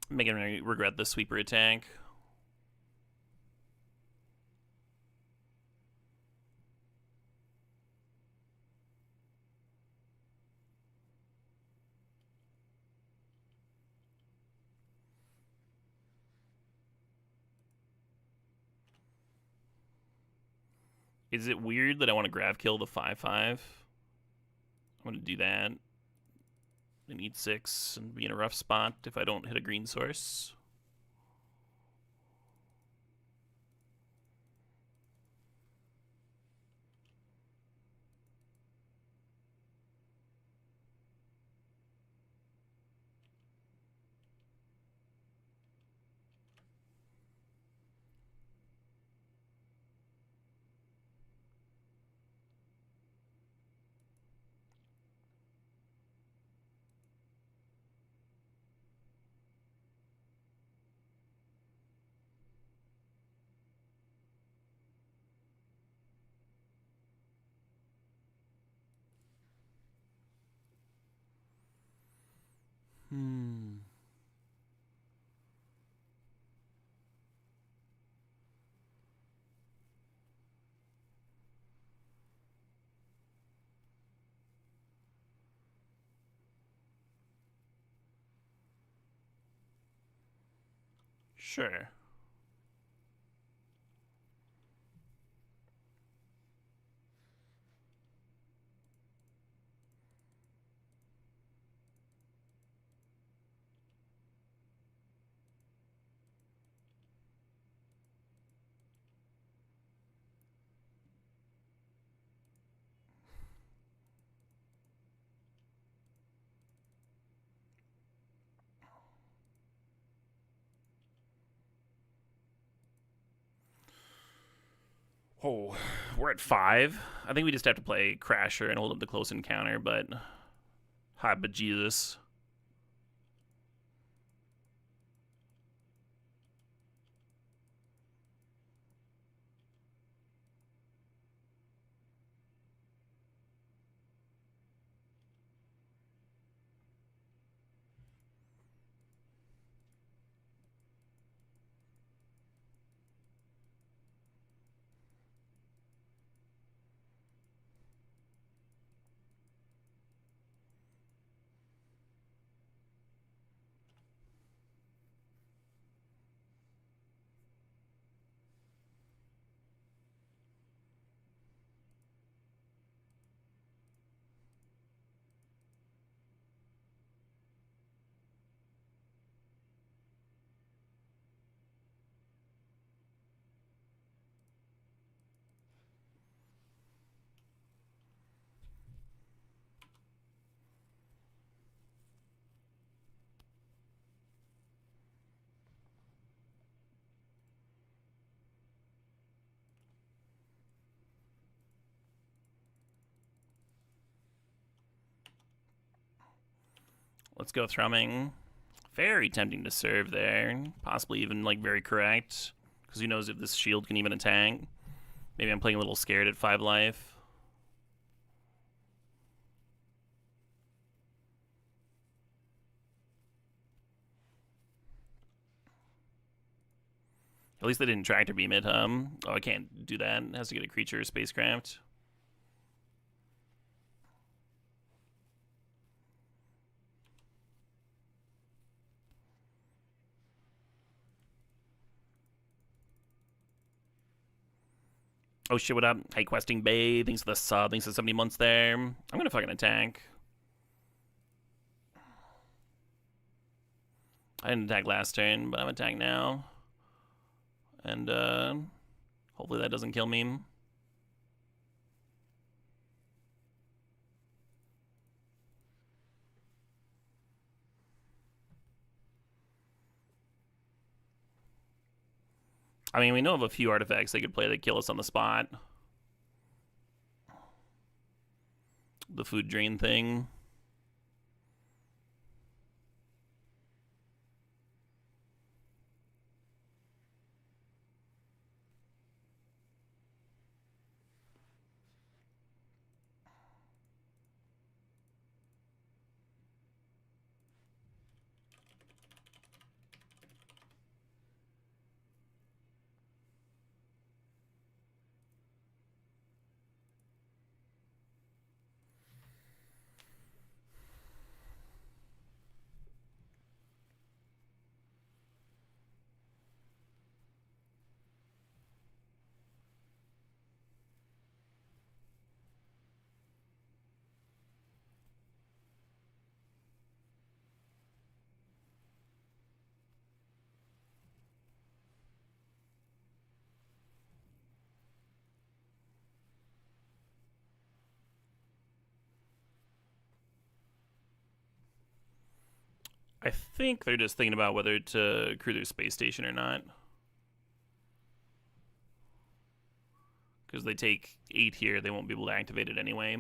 Speaker 1: Making me regret the sweeper attack. Is it weird that I want to grab kill the 5/5? I'm going to do that. I need 6 and be in a rough spot if I don't hit a green source. Sure. Oh, we're at 5. I think we just have to play Crasher and hold up the close encounter, but... Hi, but Jesus. Let's go Thrumming. Very tempting to serve there. Possibly even, like, very correct. Because who knows if this shield can even attack. Maybe I'm playing a little scared at 5 life. At least they didn't tractor beam it, Oh, I can't do that. It has to get a creature or spacecraft. Oh shit, what up? Hey, Questing Bay, thanks for the sub, thanks for 70 months there. I'm gonna fucking attack. I didn't attack last turn, but I'm attacking now. And, hopefully that doesn't kill me. I mean, we know of a few artifacts they could play that kill us on the spot. The food drain thing. I think they're just thinking about whether to crew their space station or not. Because they take 8 here, they won't be able to activate it anyway.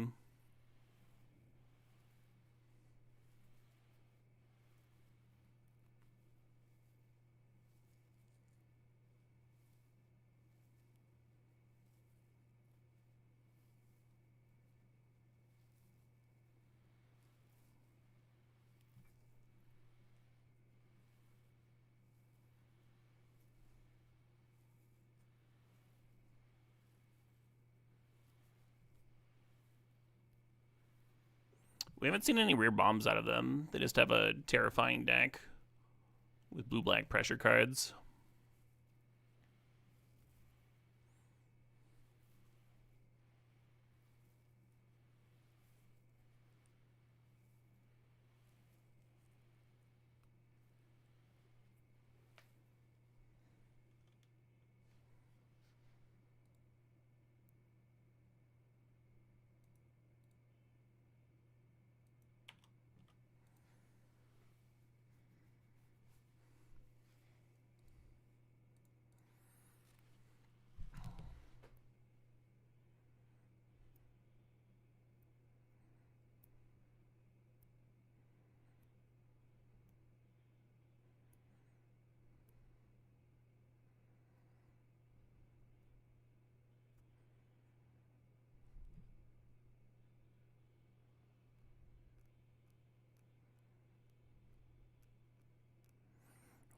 Speaker 1: We haven't seen any rear bombs out of them. They just have a terrifying deck with blue-black pressure cards.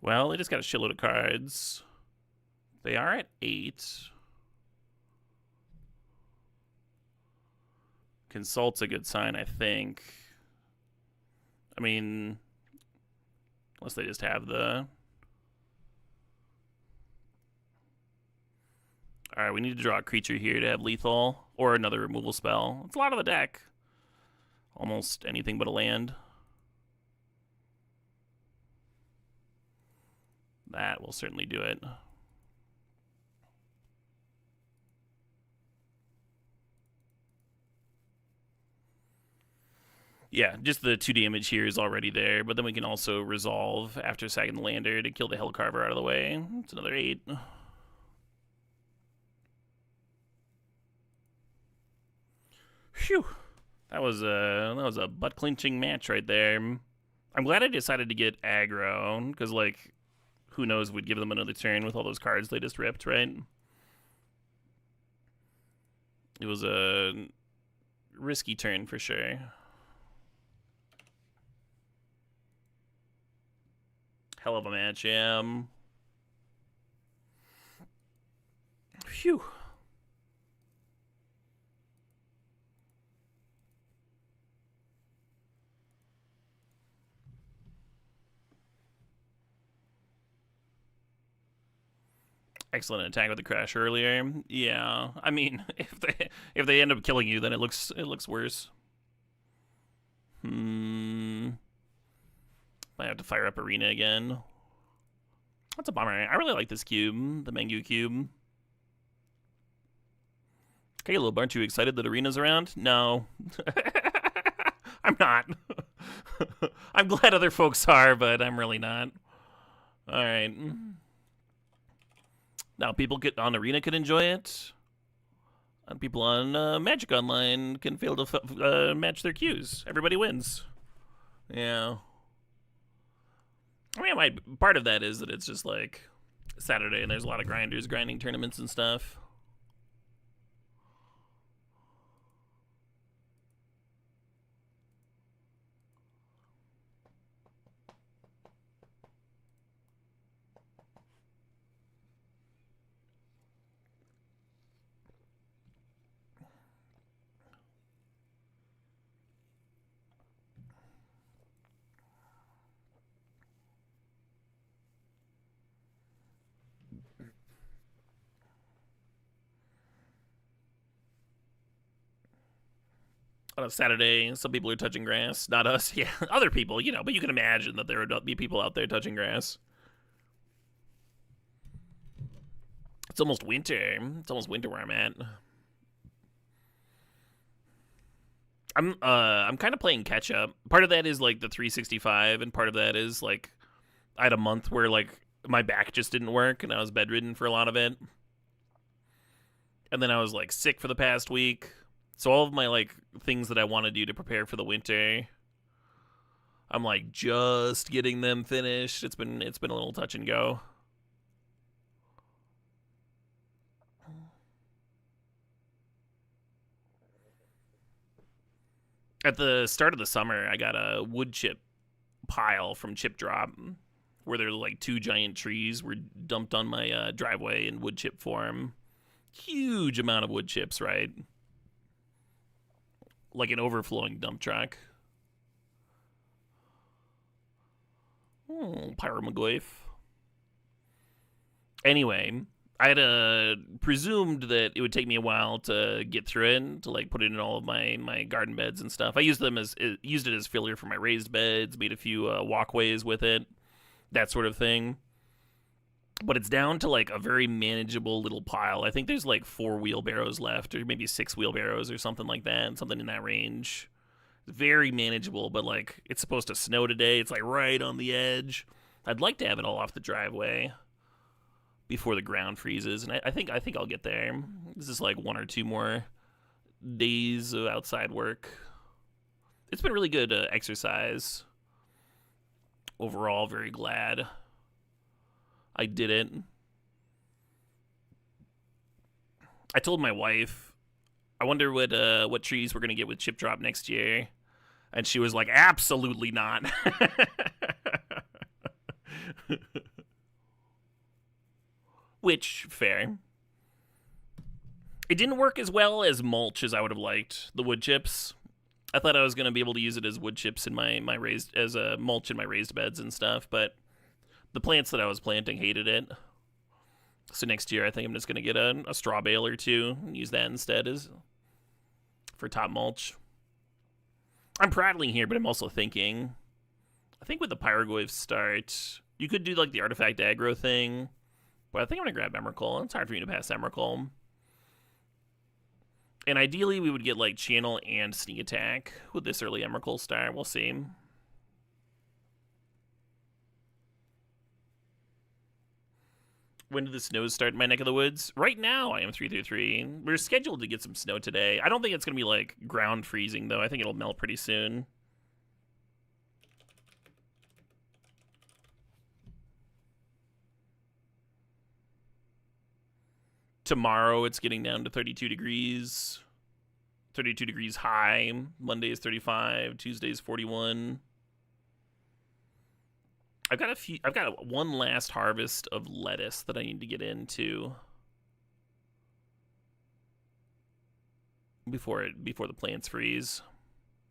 Speaker 1: Well, they just got a shitload of cards. They are at 8. Consult's a good sign, I think. I mean, unless they just have the... Alright, we need to draw a creature here to have lethal, or another removal spell. It's a lot of the deck. Almost anything but a land. That will certainly do it. Yeah, just the 2 damage here is already there, but then we can also resolve after sacking the lander to kill the Hellcarver out of the way. It's another 8. Phew. That was a butt-clinching match right there. I'm glad I decided to get aggro, because, like, who knows if we'd give them another turn with all those cards they just ripped, right? It was a risky turn for sure. Hell of a match, yeah. Phew. Excellent attack with the crash earlier. Yeah, I mean, if they end up killing you, then it looks worse. Might have to fire up Arena again. That's a bummer. I really like this cube, the Mangu cube. Caleb, aren't you excited that Arena's around? No. I'm not. I'm glad other folks are, but I'm really not. Alright. Now people on Arena can enjoy it. And people on Magic Online can fail to match their queues. Everybody wins. Yeah. I mean, part of that is that it's just like Saturday and there's a lot of grinders grinding tournaments and stuff. On a Saturday, some people are touching grass. Not us. Yeah, other people, you know, but you can imagine that there would be people out there touching grass. It's almost winter. It's almost winter where I'm at. I'm kind of playing catch up. Part of that is like the 365, and part of that is like I had a month where like my back just didn't work and I was bedridden for a lot of it. And then I was like sick for the past week. So all of my like things that I want to do to prepare for the winter, I'm like just getting them finished. It's been a little touch and go. At the start of the summer, I got a wood chip pile from Chip Drop, where there's like 2 giant trees were dumped on my driveway in wood chip form. Huge amount of wood chips, right? Like an overflowing dump truck. Pyromagoyf. Anyway, I had presumed that it would take me a while to get through it, to like put it in all of my garden beds and stuff. I used it as filler for my raised beds, made a few walkways with it, that sort of thing. But it's down to like a very manageable little pile. I think there's like 4 wheelbarrows left, or maybe 6 wheelbarrows or something like that, something in that range. Very manageable, but like it's supposed to snow today. It's like right on the edge. I'd like to have it all off the driveway before the ground freezes, and I think I'll get there. This is like 1 or 2 more days of outside work. It's been really good exercise. Overall, very glad I did it. I told my wife, I wonder what trees we're gonna get with Chip Drop next year, and she was like, absolutely not. Which, fair. It didn't work as well as mulch as I would have liked, the wood chips. I thought I was going to be able to use it as wood chips in my raised, as a mulch in my raised beds and stuff, but the plants that I was planting hated it. So next year I think I'm just going to get a straw bale or 2 and use that instead as for top mulch. I'm prattling here, but I'm also thinking, I think with the Pyrogoyf start, you could do like the artifact aggro thing, but I think I'm going to grab Emrakul. It's hard for me to pass Emrakul. And ideally, we would get like channel and sneak attack with this early Emrakul start. We'll see. When did the snows start in my neck of the woods? Right now, I am 3-3. We're scheduled to get some snow today. I don't think it's going to be like ground freezing, though. I think it'll melt pretty soon. Tomorrow it's getting down to 32 degrees. 32 degrees high. Monday is 35. Tuesday is 41. I've got one last harvest of lettuce that I need to get into before the plants freeze,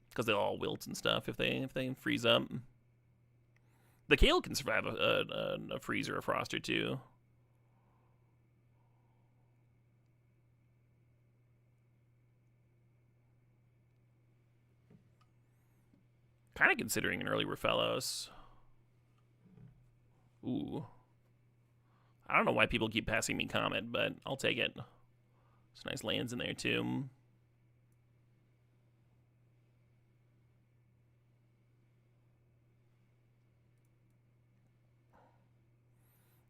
Speaker 1: because they'll all wilt and stuff if they freeze up. The kale can survive a freeze or a frost or two. Kind of considering an early Raphellos. Ooh. I don't know why people keep passing me Comet, but I'll take it. There's nice lands in there, too.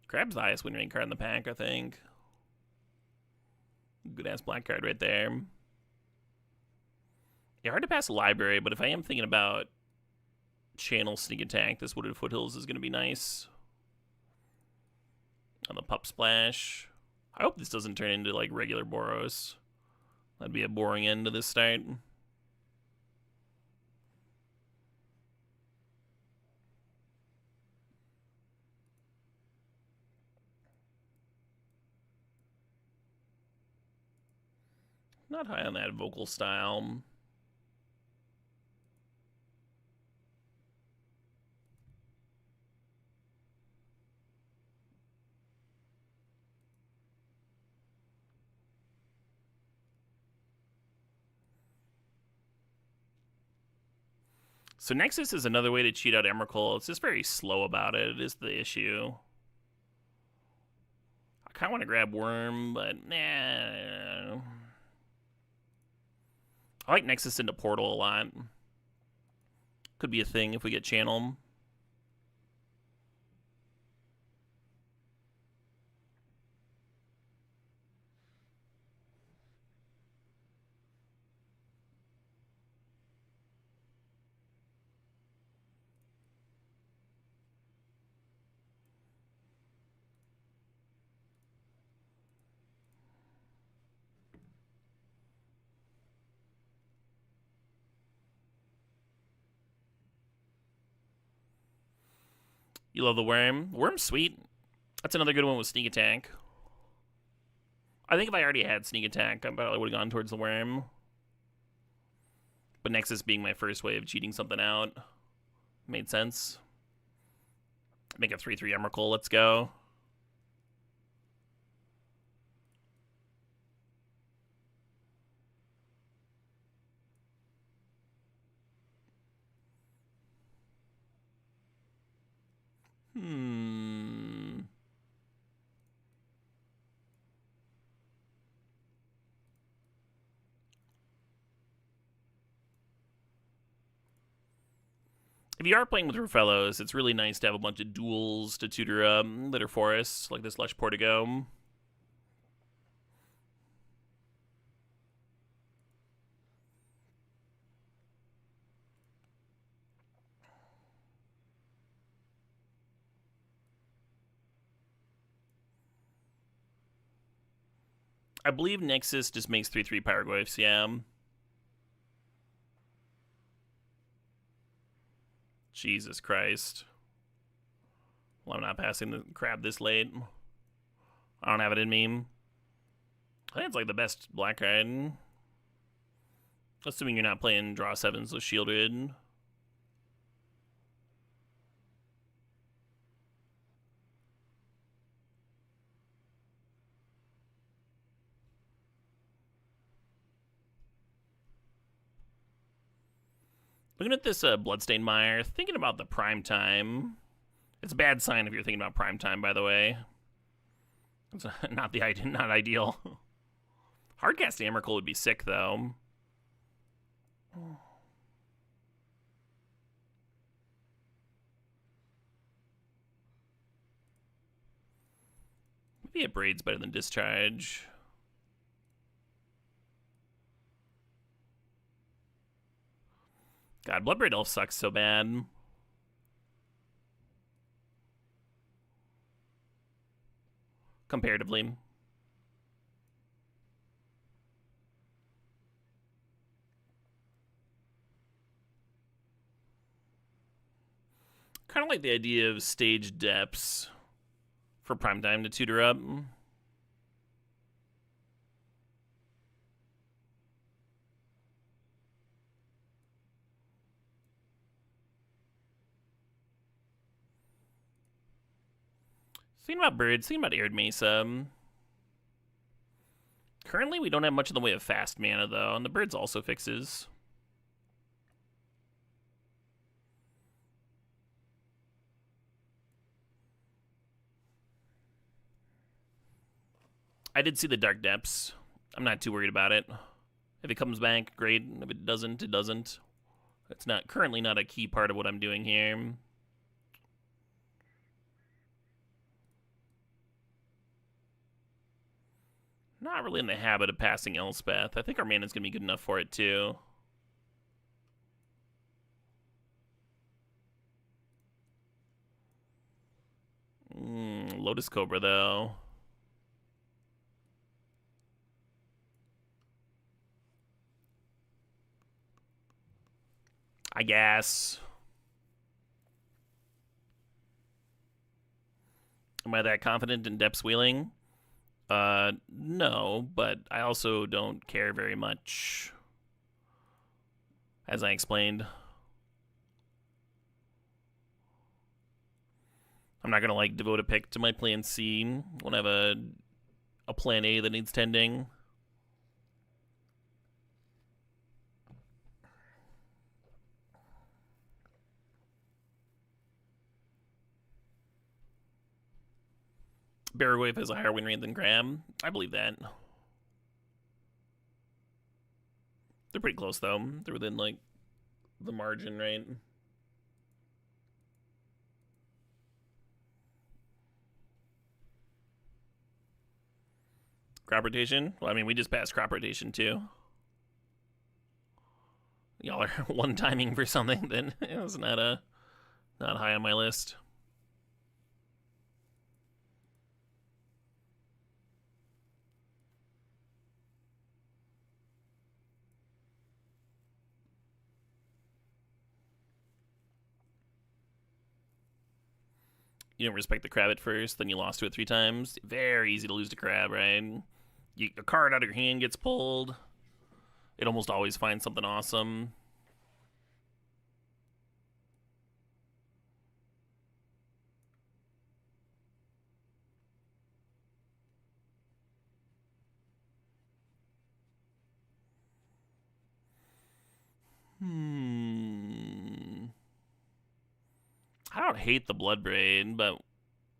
Speaker 1: Crab's the highest win rate card in the pack, I think. Good-ass black card right there. Yeah, hard to pass a library, but if I am thinking about channel sneak attack, this Wooded Foothills is going to be nice. On the Pup Splash. I hope this doesn't turn into, like, regular Boros. That'd be a boring end to this start. Not high on that vocal style. So Nexus is another way to cheat out Emrakul. It's just very slow about it. It is the issue. I kind of want to grab Worm, but nah. I like Nexus into Portal a lot. Could be a thing if we get Channel. You love the Worm? Worm's sweet. That's another good one with Sneak Attack. I think if I already had Sneak Attack, I probably would have gone towards the Worm. But Nexus being my first way of cheating something out made sense. Make a 3/3 Emrakul, let's go. If you are playing with Raphellos, it's really nice to have a bunch of duels to tutor that are forests, like this Lush Portigo. I believe Nexus just makes 3/3 Pyroglyphs, yeah. Jesus Christ. Well, I'm not passing the crab this late. I don't have it in me. I think it's like the best black card. Assuming you're not playing draw 7s with Shielded. Looking at this Bloodstained Mire, thinking about the prime time. It's a bad sign if you're thinking about prime time, by the way. It's not ideal. Hardcasting Emrakul would be sick, though. Maybe a Braid's better than Discharge. God, Bloodbraid Elf sucks so bad. Comparatively. kind of like the idea of stage depths for prime time to tutor up. Thinking about birds, thinking about Arid Mesa. Currently, we don't have much in the way of fast mana, though, and the birds also fixes. I did see the Dark Depths. I'm not too worried about it. If it comes back, great. If it doesn't, it doesn't. It's not currently not a key part of what I'm doing here. Not really in the habit of passing Elspeth. I think our mana's going to be good enough for it, too. Lotus Cobra, though. I guess. Am I that confident in Depths Wheeling? No, but I also don't care very much, as I explained. I'm not gonna devote a pick to my plan C when I have a plan A that needs tending. Barrowwave has a higher win rate than Graham. I believe that. They're pretty close, though. They're within, the margin, right? Crop rotation? Well, I mean, we just passed crop rotation, too. Y'all are one-timing for something that is not high on my list. You didn't respect the crab at first, then you lost to it 3 times. Very easy to lose to crab, right? A card out of your hand gets pulled. It almost always finds something awesome. I don't hate the Bloodbraid, but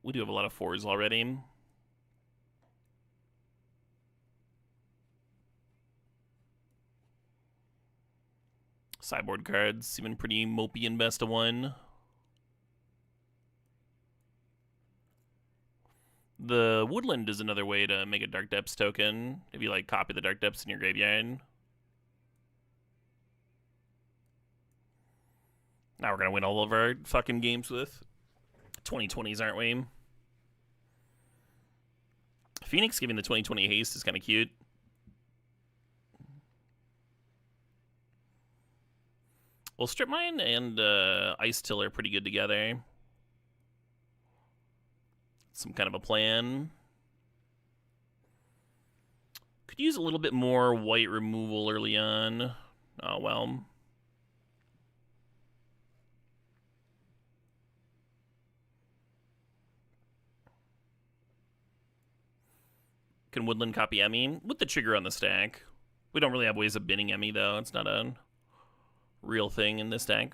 Speaker 1: we do have a lot of 4s already. Sideboard cards, even pretty mopey in best of 1. The Woodland is another way to make a Dark Depths token, if you copy the Dark Depths in your graveyard. Now we're gonna win all of our fucking games with 2020s, aren't we? Phoenix giving the 2020 haste is kind of cute. Well, Strip Mine and Ice Till are pretty good together. Some kind of a plan. Could use a little bit more white removal early on. Oh, well. Can Woodland copy Emmy? With the trigger on the stack. We don't really have ways of binning Emmy, though. It's not a real thing in this deck.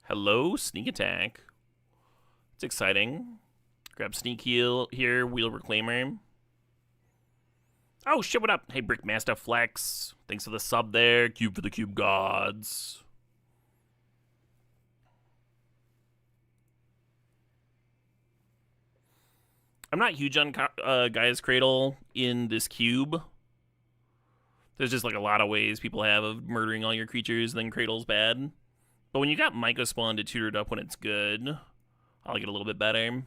Speaker 1: Hello, Sneak Attack. It's exciting. Grab Sneak Heal here, Wheel Reclaimer. Oh shit, what up? Hey, Brickmaster Flex. Thanks for the sub there. Cube for the Cube Gods. I'm not huge on Gaia's Cradle in this cube. There's just a lot of ways people have of murdering all your creatures, then Cradle's bad. But when you got Myco Spawn to tutor it up when it's good, I like it a little bit better.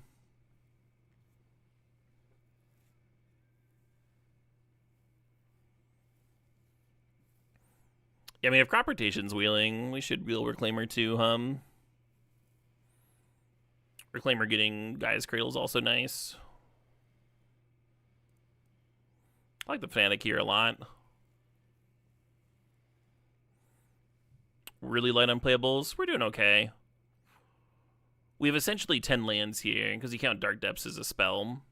Speaker 1: Yeah, I mean, if crop rotation's wheeling, we should wheel Reclaimer too, Reclaimer getting Guy's Cradle is also nice. I like the Fnatic here a lot. Really light on playables. We're doing okay. We have essentially 10 lands here, because you count Dark Depths as a spell.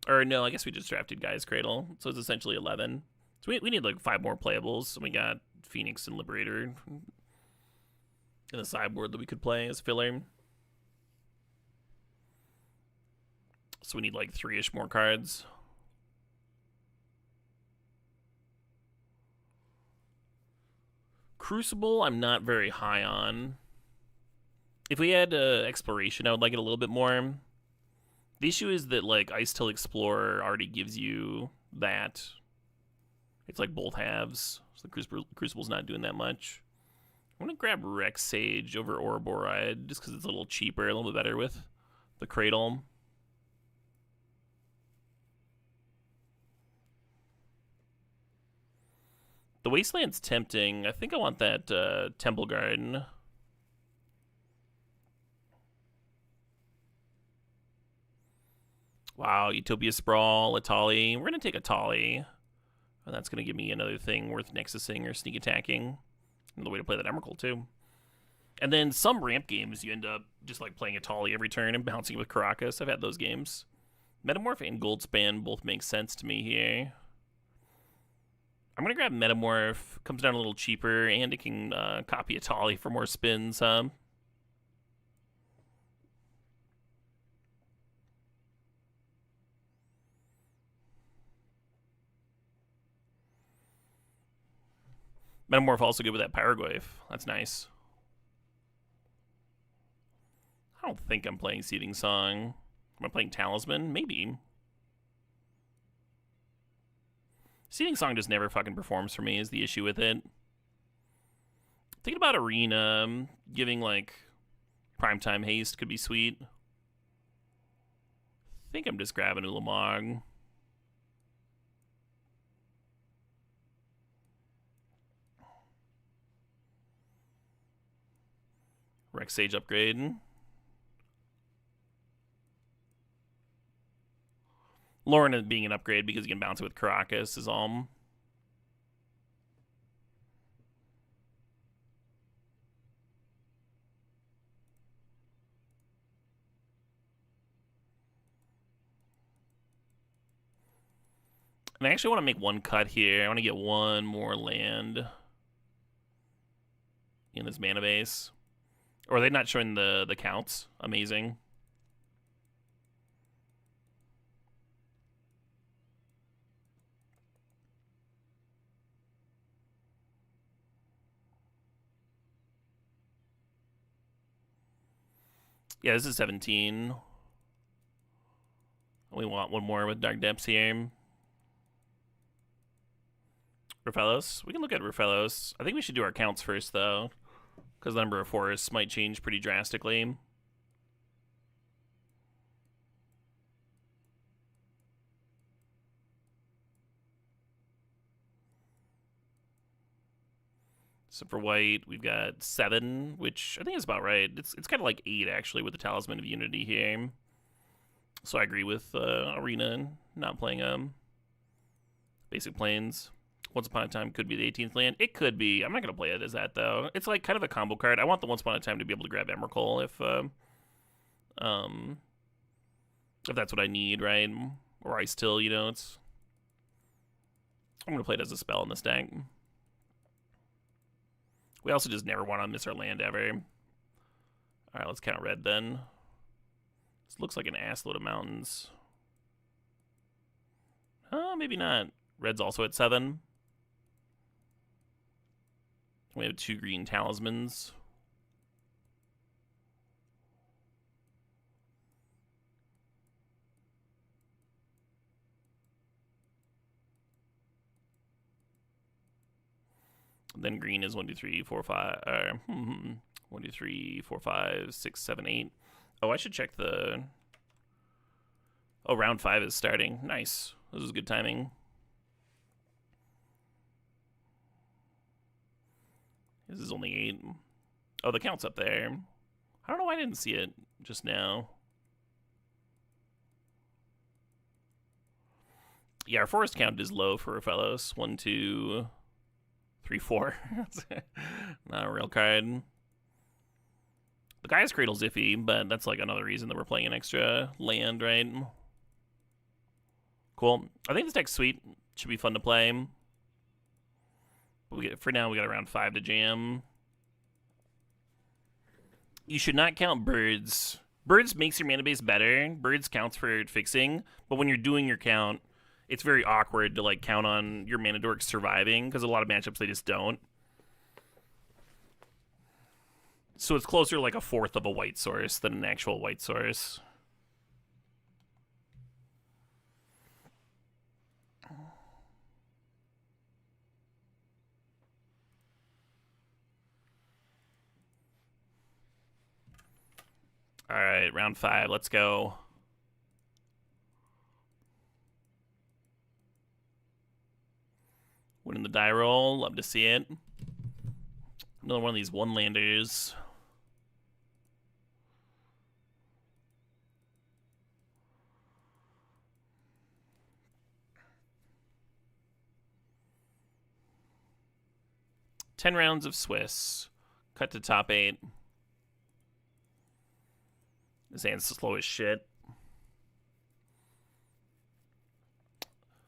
Speaker 1: Or no, I guess we just drafted Guy's Cradle, so it's essentially 11. So we need like 5 more playables. We got Phoenix and Liberator in the sideboard that we could play as filler. So we need like 3-ish more cards. Crucible, I'm not very high on. If we had Exploration, I would like it a little bit more. The issue is that like Ice Till Explorer already gives you that. It's like both halves. So the Crucible's not doing that much. I'm gonna grab Rex Sage over Ouroboride just because it's a little cheaper, a little bit better with the Cradle. The Wasteland's tempting. I think I want that Temple Garden. Wow, Utopia Sprawl, Atali. We're going to take Atali. And that's going to give me another thing worth Nexusing or sneak attacking. Another way to play that Emrakul, too. And then some ramp games, you end up just like playing Atali every turn and bouncing with Caracas. I've had those games. Metamorph and Goldspan both make sense to me here. I'm going to grab Metamorph. Comes down a little cheaper, and it can copy Atali for more spins. Metamorph also good with that Pyroglyph. That's nice. I don't think I'm playing Seething Song. Am I playing Talisman? Maybe. Seething Song just never fucking performs for me is the issue with it. Thinking about Arena, giving like Primetime Haste could be sweet. I think I'm just grabbing Ulamog. Rex Sage upgrade. Lorna being an upgrade because you can bounce it with Caracas is all. And I actually want to make one cut here. I want to get one more land in this mana base. Or are they not showing the counts? Amazing. Yeah, this is 17. We want one more with Dark Depths here. Rafellos. We can look at Rafellos. I think we should do our counts first, though, because the number of forests might change pretty drastically. So for white, we've got 7, which I think is about right. It's kind of like 8, actually, with the Talisman of Unity here. So I agree with Arena not playing Basic Plains. Once Upon a Time could be the 18th land. It could be. I'm not going to play it as that, though. It's like kind of a combo card. I want the Once Upon a Time to be able to grab Emrakul if that's what I need, right? Or Ice Till, you know, it's... I'm going to play it as a spell in this deck. We also just never want to miss our land ever. Alright, let's count red then. This looks like an assload of mountains. Maybe not. Red's also at 7. We have 2 green talismans. Then green is 1, 2, 3, 4, 5. 1, 2, 3, 4, 5, 6, 7, 8. Oh, I should check the... Oh, round 5 is starting. Nice. This is good timing. This is only 8. Oh, the count's up there. I don't know why I didn't see it just now. Yeah, our forest count is low for fellows. 1, 2, 3, 4. Not a real card. The Guy's Cradle's iffy, but that's like another reason that we're playing an extra land, right? Cool. I think this deck's sweet. Should be fun to play. But for now, we got around 5 to jam. You should not count birds. Birds makes your mana base better. Birds counts for fixing. But when you're doing your count, it's very awkward to like count on your mana dorks surviving because a lot of matchups they just don't. So it's closer to like a fourth of a white source than an actual white source. All right, round 5. Let's go. Winning the die roll. Love to see it. Another one of these one-landers. Ten rounds of Swiss. Cut to top 8. This hand's slow as shit.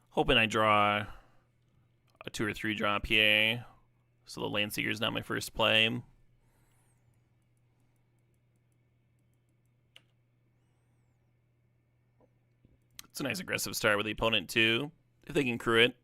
Speaker 1: Hoping I draw a 2 or 3 drop here. So the Landseeker's not my first play. It's a nice aggressive start with the opponent too, if they can crew it.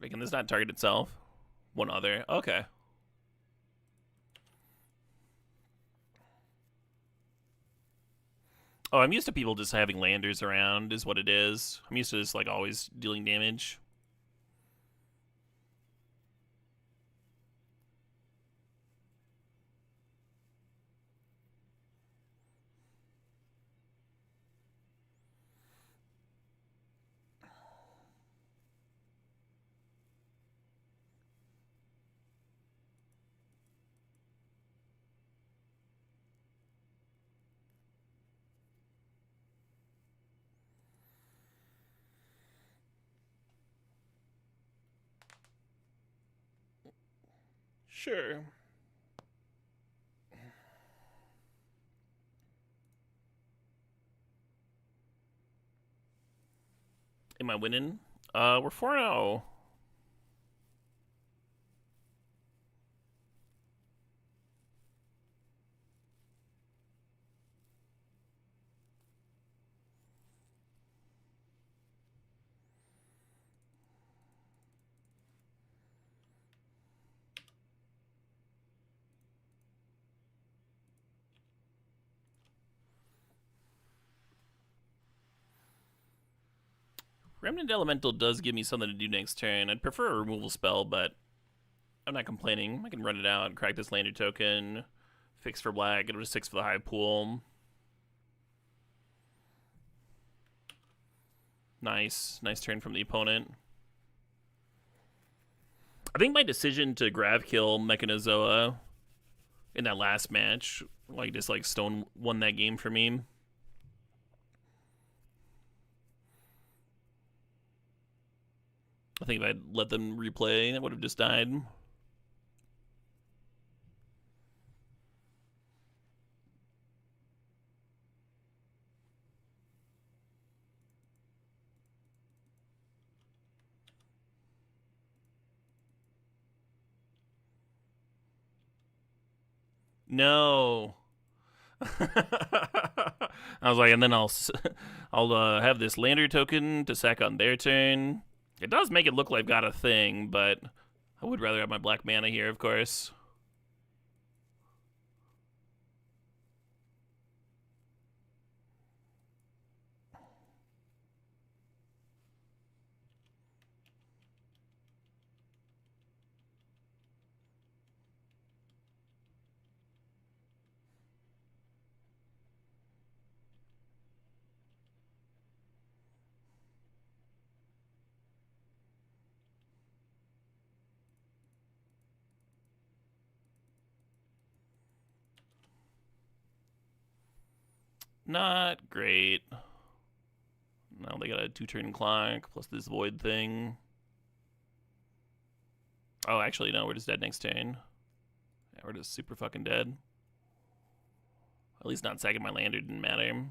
Speaker 1: Wait, can this not target itself? One other. Okay. Oh, I'm used to people just having landers around is what it is. I'm used to just like always dealing damage. Sure. Am I winning? We're 4-0. Remnant Elemental does give me something to do next turn. I'd prefer a removal spell, but I'm not complaining. I can run it out, crack this lander token, fix for black, get it to 6 for the high pool. Nice. Nice turn from the opponent. I think my decision to grab kill Mechanozoa in that last match, like just like Stone won that game for me. I think if I'd let them replay, I would have just died. No. I was like, and then I'll have this lander token to sack on their turn. It does make it look like I've got a thing, but I would rather have my black mana here, of course. Not great. Now they got a 2-turn clock plus this void thing. Oh, actually, no, we're just dead next turn. Yeah, we're just super fucking dead. At least not sacking my lander didn't matter.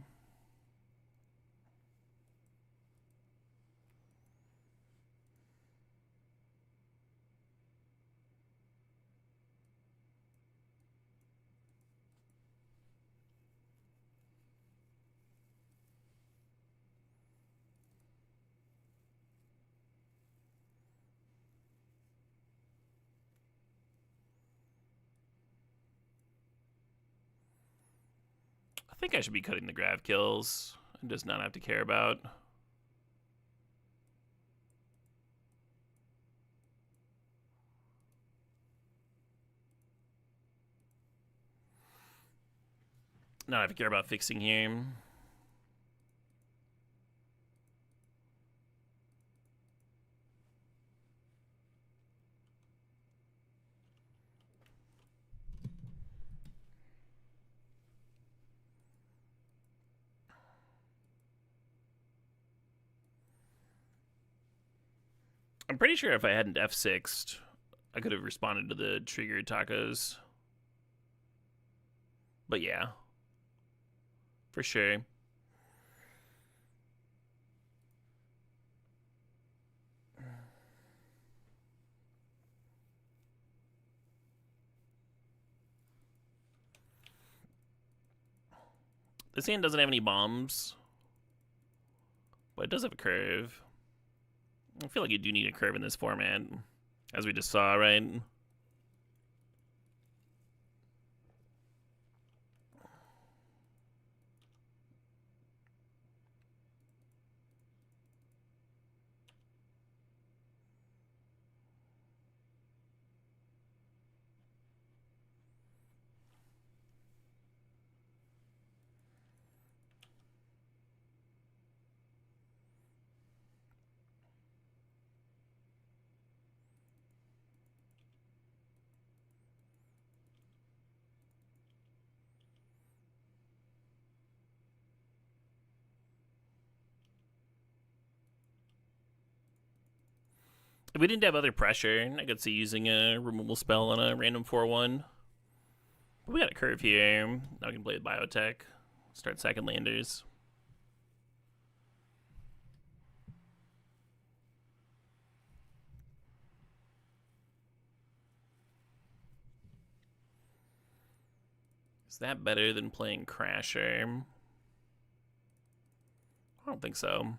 Speaker 1: I think I should be cutting the grav kills and just not have to care about. Not have to care about fixing here. I'm pretty sure if I hadn't F6'd, I could have responded to the trigger tacos. But yeah, for sure. This hand doesn't have any bombs, but it does have a curve. I feel like you do need a curve in this format, as we just saw, right? If we didn't have other pressure, I could see using a removal spell on a random 4-1. But we got a curve here. Now we can play with biotech. Start sacking landers. Is that better than playing Crasher? I don't think so.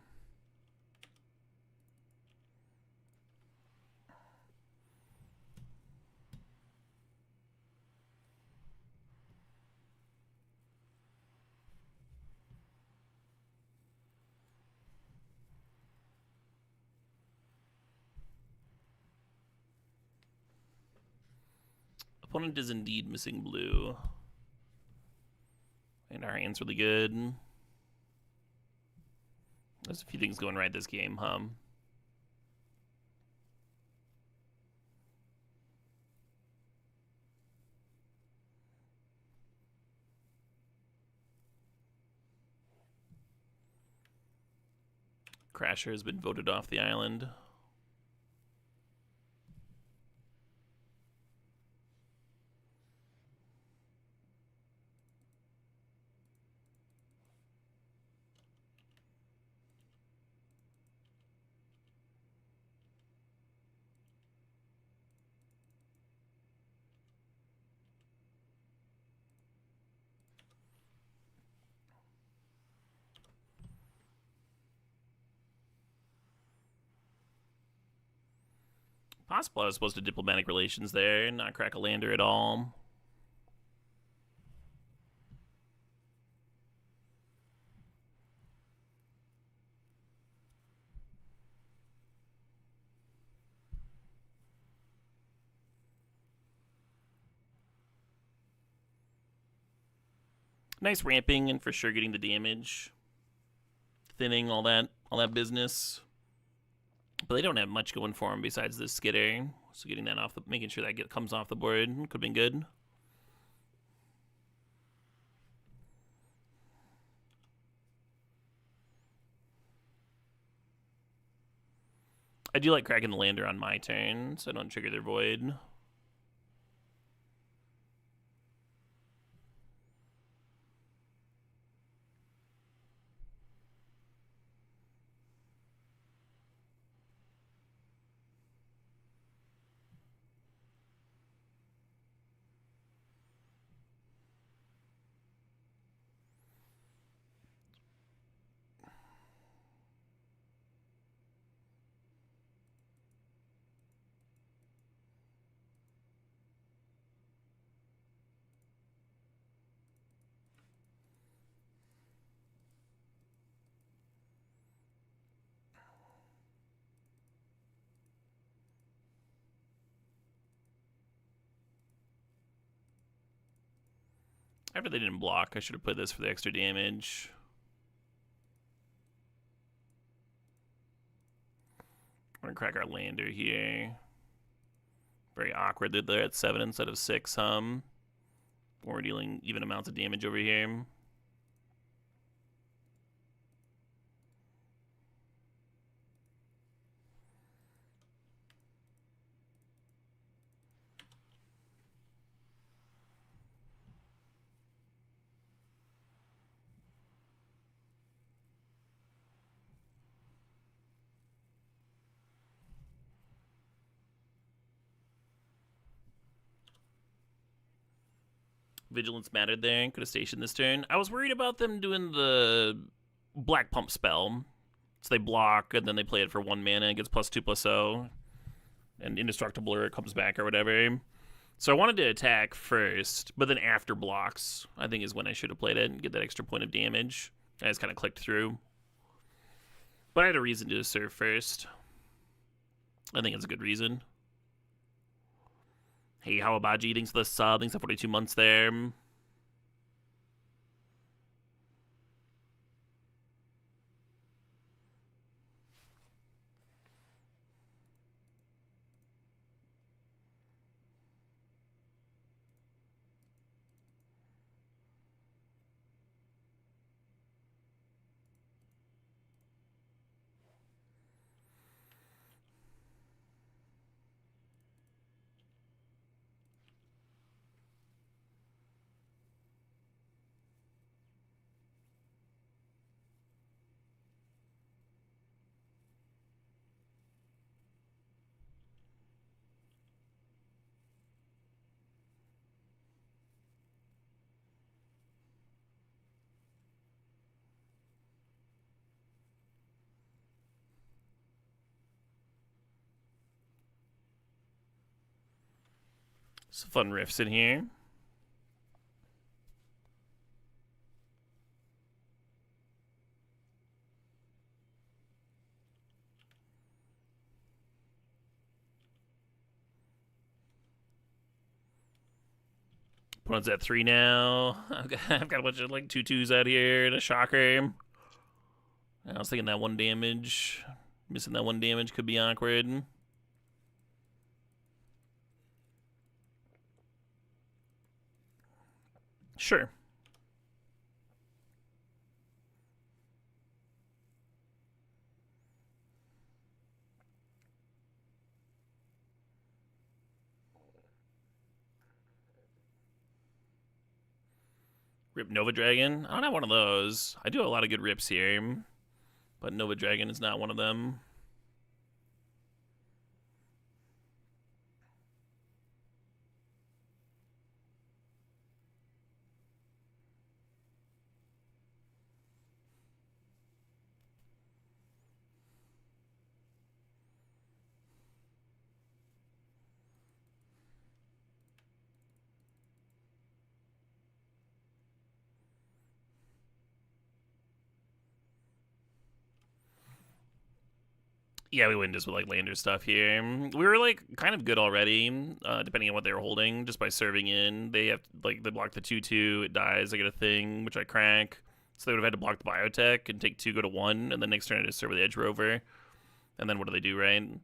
Speaker 1: Opponent is indeed missing blue. And our hand's really good. There's a few things going right this game, huh? Crasher has been voted off the island. Possible I was supposed to diplomatic relations there and not crack a lander at all. Nice ramping and for sure getting the damage. Thinning, all that business. But they don't have much going for them besides this skitter. So getting that off, making sure that comes off the board could have been good. I do like cracking the lander on my turn, so I don't trigger their void. After they didn't block, I should have put this for the extra damage. We're gonna crack our lander here. Very awkward that they're at 7 instead of 6, we're dealing even amounts of damage over here. Vigilance mattered there. Could have stationed this turn. I was worried about them doing the Black Pump spell. So they block, and then they play it for 1 mana. It gets +2/+0. And Indestructible or it comes back or whatever. So I wanted to attack first, but then after blocks, I think is when I should have played it and get that extra point of damage. I just kind of clicked through. But I had a reason to serve first. I think it's a good reason. Hey, how about you? Thanks for the sub. Thanks for 42 months there. Some fun riffs in here. Opponent's at 3 now. I've got a bunch of like 2/2s out here and a shocker. I was thinking that 1 damage. Missing that 1 damage could be awkward. Sure. Rip Nova Dragon? I don't have one of those. I do have a lot of good rips here, but Nova Dragon is not one of them. Yeah, we win just with like lander stuff here. We were like kind of good already, depending on what they were holding, just by serving in. They have like they block the 2/2, it dies, I get a thing, which I crack. So they would have had to block the biotech and take 2, go to 1, and then next turn I just serve with the Edge Rover. And then what do they do, right?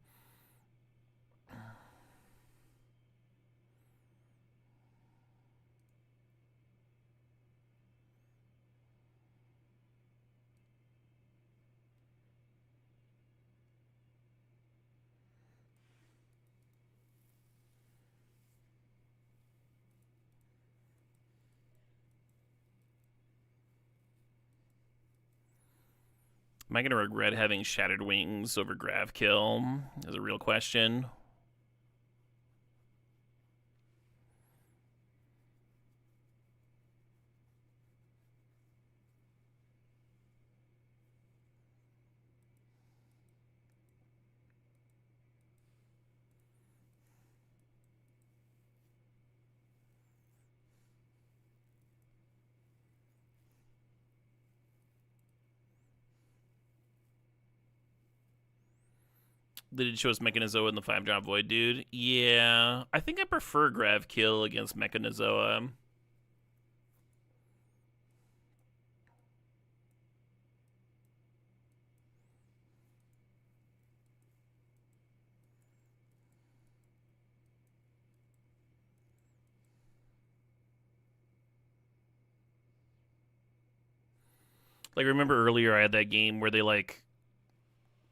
Speaker 1: Am I going to regret having Shattered Wings over Grav Kill? Is a real question. They did show us Mechanizoa in the 5-drop Void, dude. Yeah, I think I prefer Grav Kill against Mechanizoa. Like, remember earlier I had that game where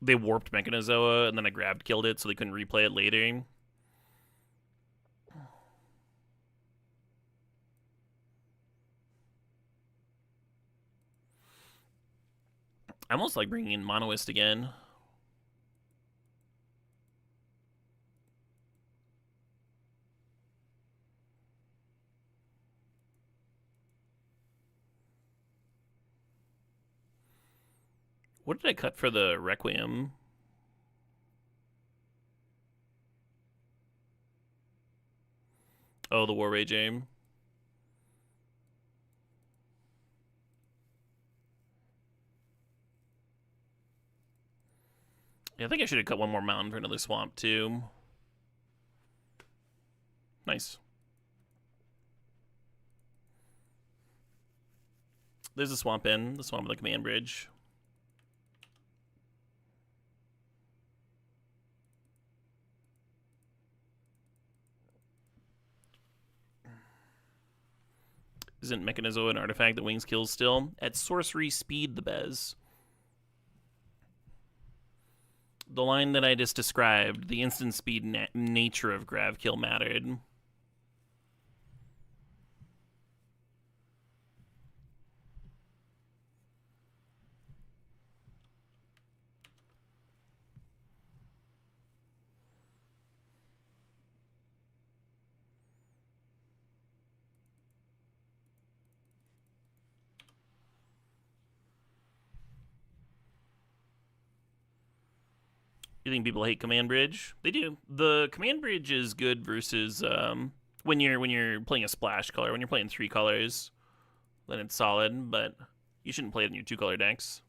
Speaker 1: they warped Mechanizoa and then I grabbed killed it so they couldn't replay it later. I almost like bringing in Monoist again. What did I cut for the Requiem? Oh, the War Rage aim. Yeah, I think I should have cut one more mountain for another swamp, too. Nice. There's a swamp in. The swamp of the command bridge. Isn't Mechanizoa an artifact that Wings kills still? At sorcery speed, the Bez. The line that I just described, the instant speed nature of Grav Kill mattered. You think people hate Command Bridge? They do. The Command Bridge is good versus when you're playing a splash color. When you're playing 3 colors, then it's solid. But you shouldn't play it in your 2-color decks.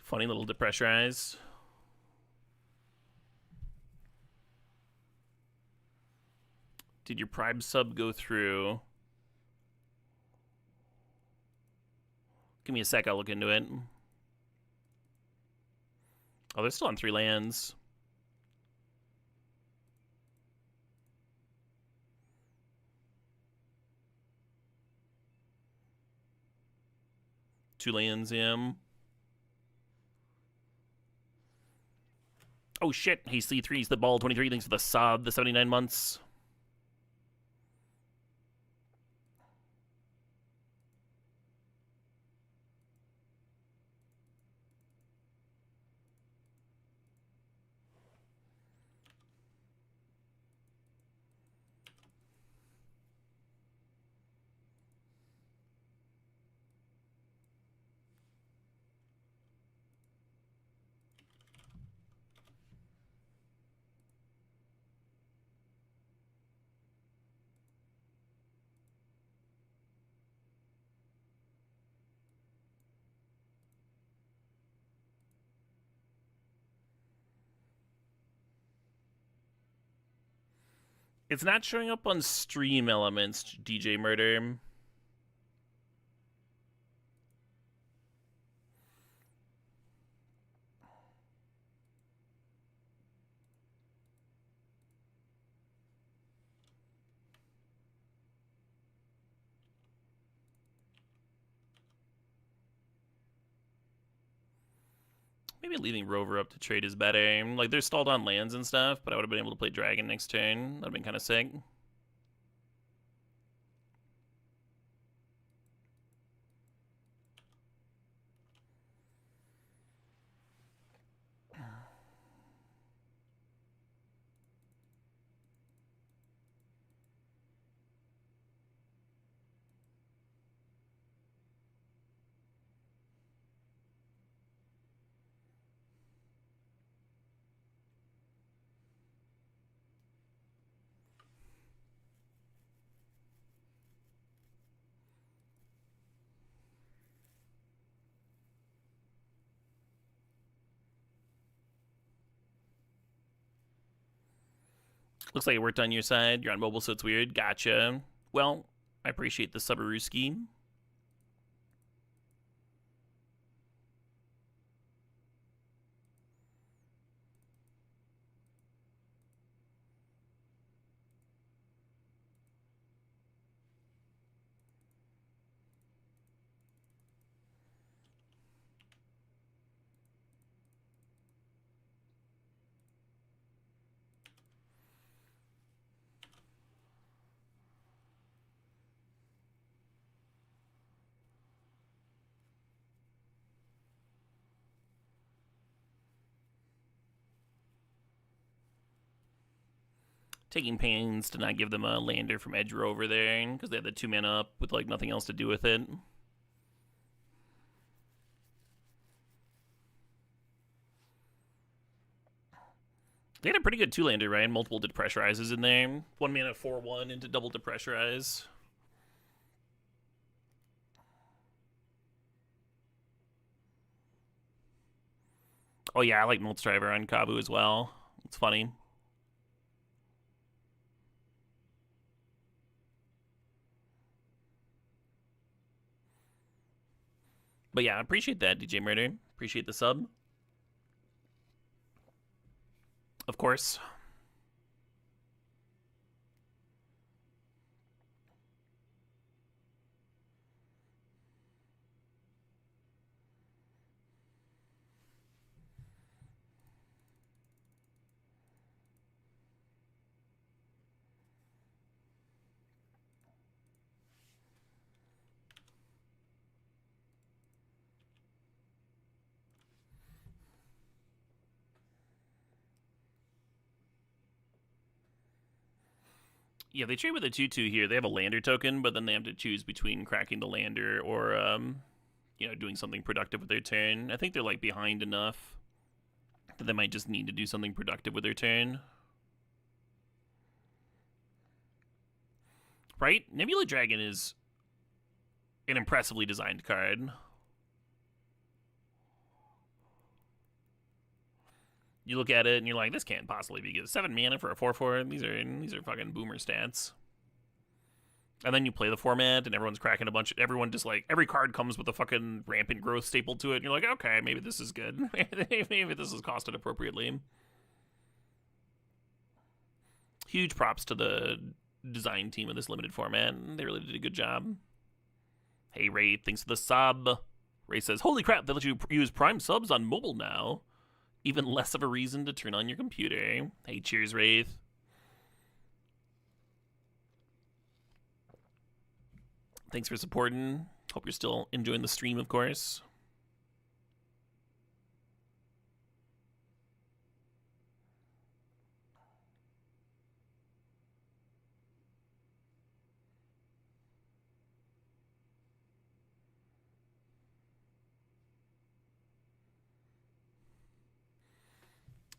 Speaker 1: Funny little depressurize. Did your Prime sub go through? Give me a sec, I'll look into it. Oh, they're still on 3 lands. Two lands, yeah. Oh shit, he's C3's the ball 23, thanks for the sub, the 79 months. It's not showing up on stream elements, DJ Murder. Maybe leaving Rover up to trade is better. Like, they're stalled on lands and stuff, but I would have been able to play Dragon next turn. That would have been kind of sick. Looks like it worked on your side. You're on mobile, so it's weird. Gotcha. Well, I appreciate the Subaru scheme. Taking pains to not give them a lander from Edge over there, because they have the 2 mana up with, like, nothing else to do with it. They had a pretty good 2-lander, right? Multiple depressurizes in there. 1 mana 4/1 into double depressurize. Oh yeah, I like Mulch Driver on Kabu as well. It's funny. But yeah, I appreciate that, DJ Murder. Appreciate the sub. Of course. Yeah, they trade with a 2/2 here. They have a lander token, but then they have to choose between cracking the lander or, you know, doing something productive with their turn. I think they're, like, behind enough that they might just need to do something productive with their turn. Right? Nebula Dragon is an impressively designed card. You look at it and you're like, this can't possibly be good. 7 mana for a 4/4. These are fucking boomer stats. And then you play the format and everyone's cracking a bunch. Everyone just, like, every card comes with a fucking rampant growth stapled to it. And you're like, okay, maybe this is good. Maybe this is costed appropriately. Huge props to the design team of this limited format. They really did a good job. Hey, Ray, thanks for the sub. Ray says, holy crap, they let you use Prime subs on mobile now. Even less of a reason to turn on your computer. Hey, cheers, Wraith. Thanks for supporting. Hope you're still enjoying the stream, of course.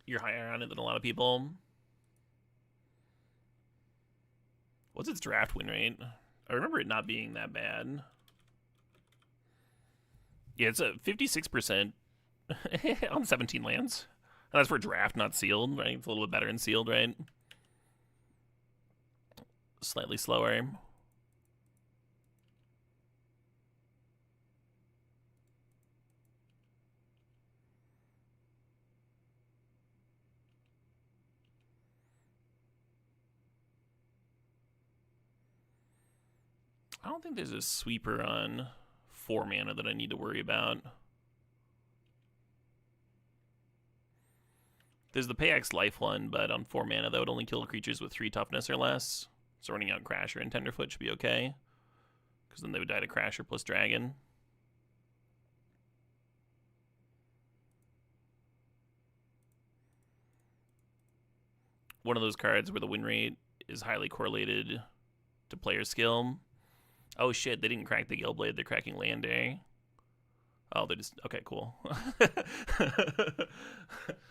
Speaker 1: You're higher on it than a lot of people. What's its draft win rate? I remember it not being that bad. Yeah, it's a 56% on 17 lands. And that's for draft, not sealed, right? It's a little bit better in sealed, right? slightly slower. I don't think there's a sweeper on 4 mana that I need to worry about. There's the Payx Life one, but on 4 mana that would only kill creatures with 3 toughness or less. So running out Crasher and Tenderfoot should be okay, because then they would die to Crasher plus Dragon. One of those cards where the win rate is highly correlated to player skill. Oh shit, they didn't crack the Galeblade, they're cracking Lander. Oh, they're just, okay, cool.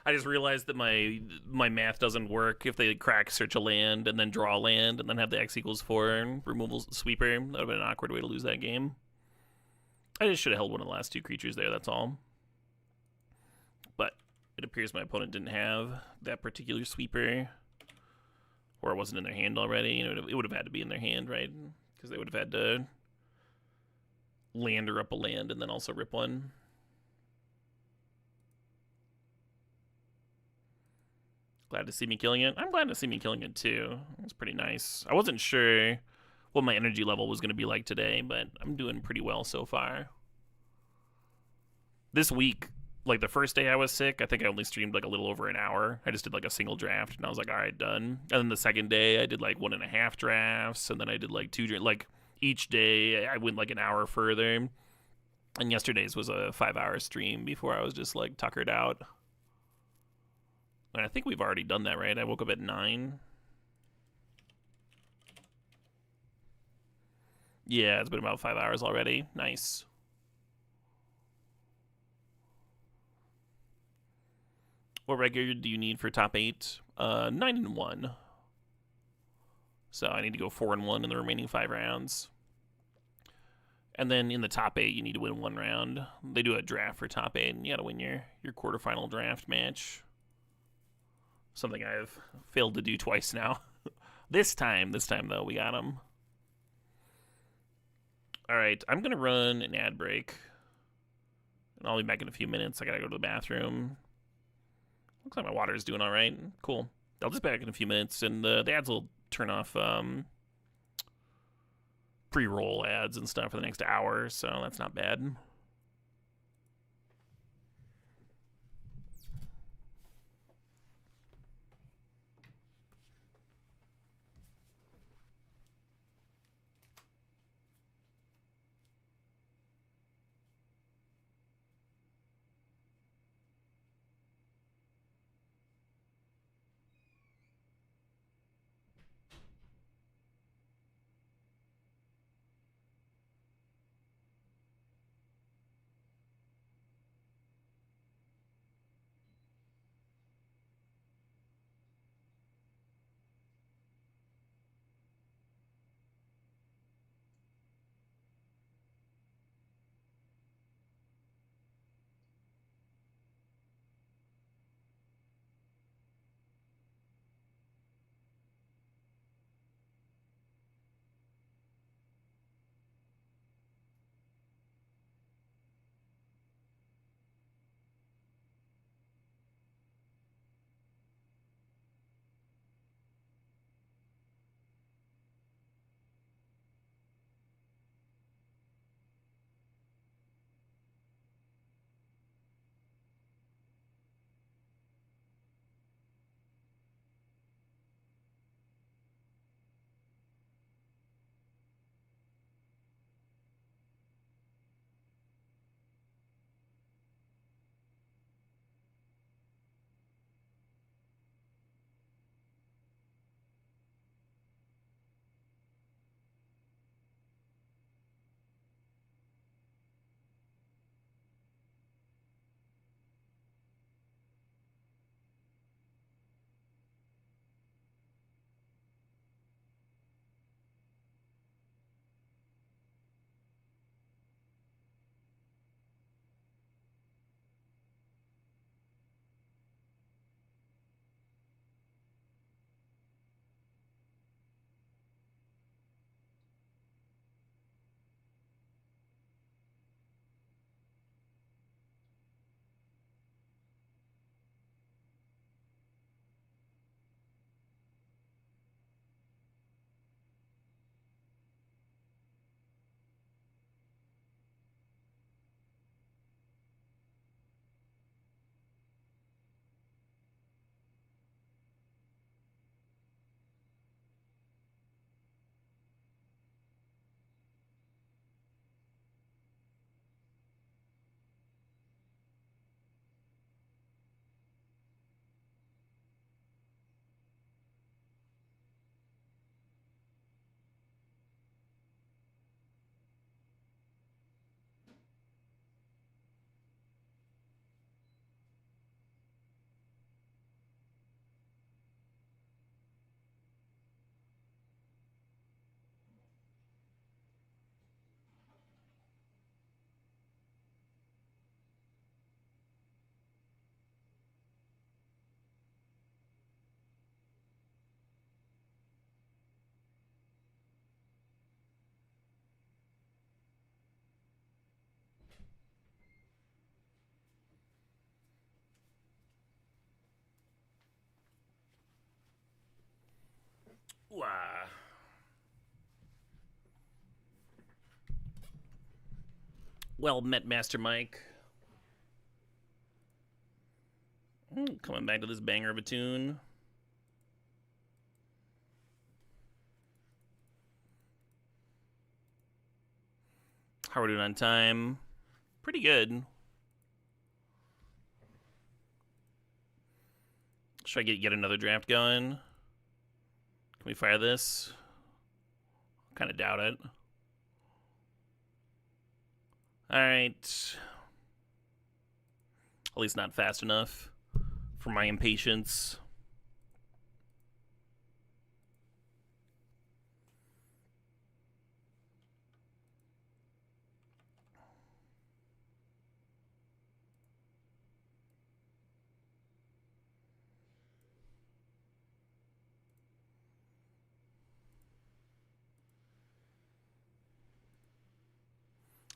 Speaker 1: I just realized that my math doesn't work if they crack search a land and then draw a land and then have the X equals 4 removal sweeper. That would have been an awkward way to lose that game. I just should have held one of the last 2 creatures there, that's all. But it appears my opponent didn't have that particular sweeper, or it wasn't in their hand already. You know, it would have had to be in their hand, right? Because they would have had to lander up a land and then also rip one. Glad to see me killing it. I'm glad to see me killing it too. It's pretty nice. I wasn't sure what my energy level was going to be like today, but I'm doing pretty well so far. This week, like the first day I was sick, I think I only streamed like a little over an hour. I just did like a single draft and I was like, all right, done. And then the second day I did like 1.5 drafts, and then I did like 2, like each day I went like an hour further. And yesterday's was a 5-hour stream before I was just like tuckered out. And I think we've already done that, right? I woke up at 9. Yeah, it's been about 5 hours already. Nice. What record do you need for top 8? 9-1. So I need to go 4-1 in the remaining 5 rounds. And then in the top 8, you need to win 1 round. They do a draft for top 8, and you gotta win your quarterfinal draft match. Something I've failed to do twice now. This time though, we got them. All right, I'm gonna run an ad break, and I'll be back in a few minutes. I gotta go to the bathroom. Looks like my water is doing all right. Cool. I'll just be back in a few minutes, and the ads will turn off pre-roll ads and stuff for the next hour, so that's not bad. Well met, Master Mike. Coming back to this banger of a tune. How are we doing on time? Pretty good. Should I get another draft going? Can we fire this? Kind of doubt it. Alright. At least not fast enough for my impatience.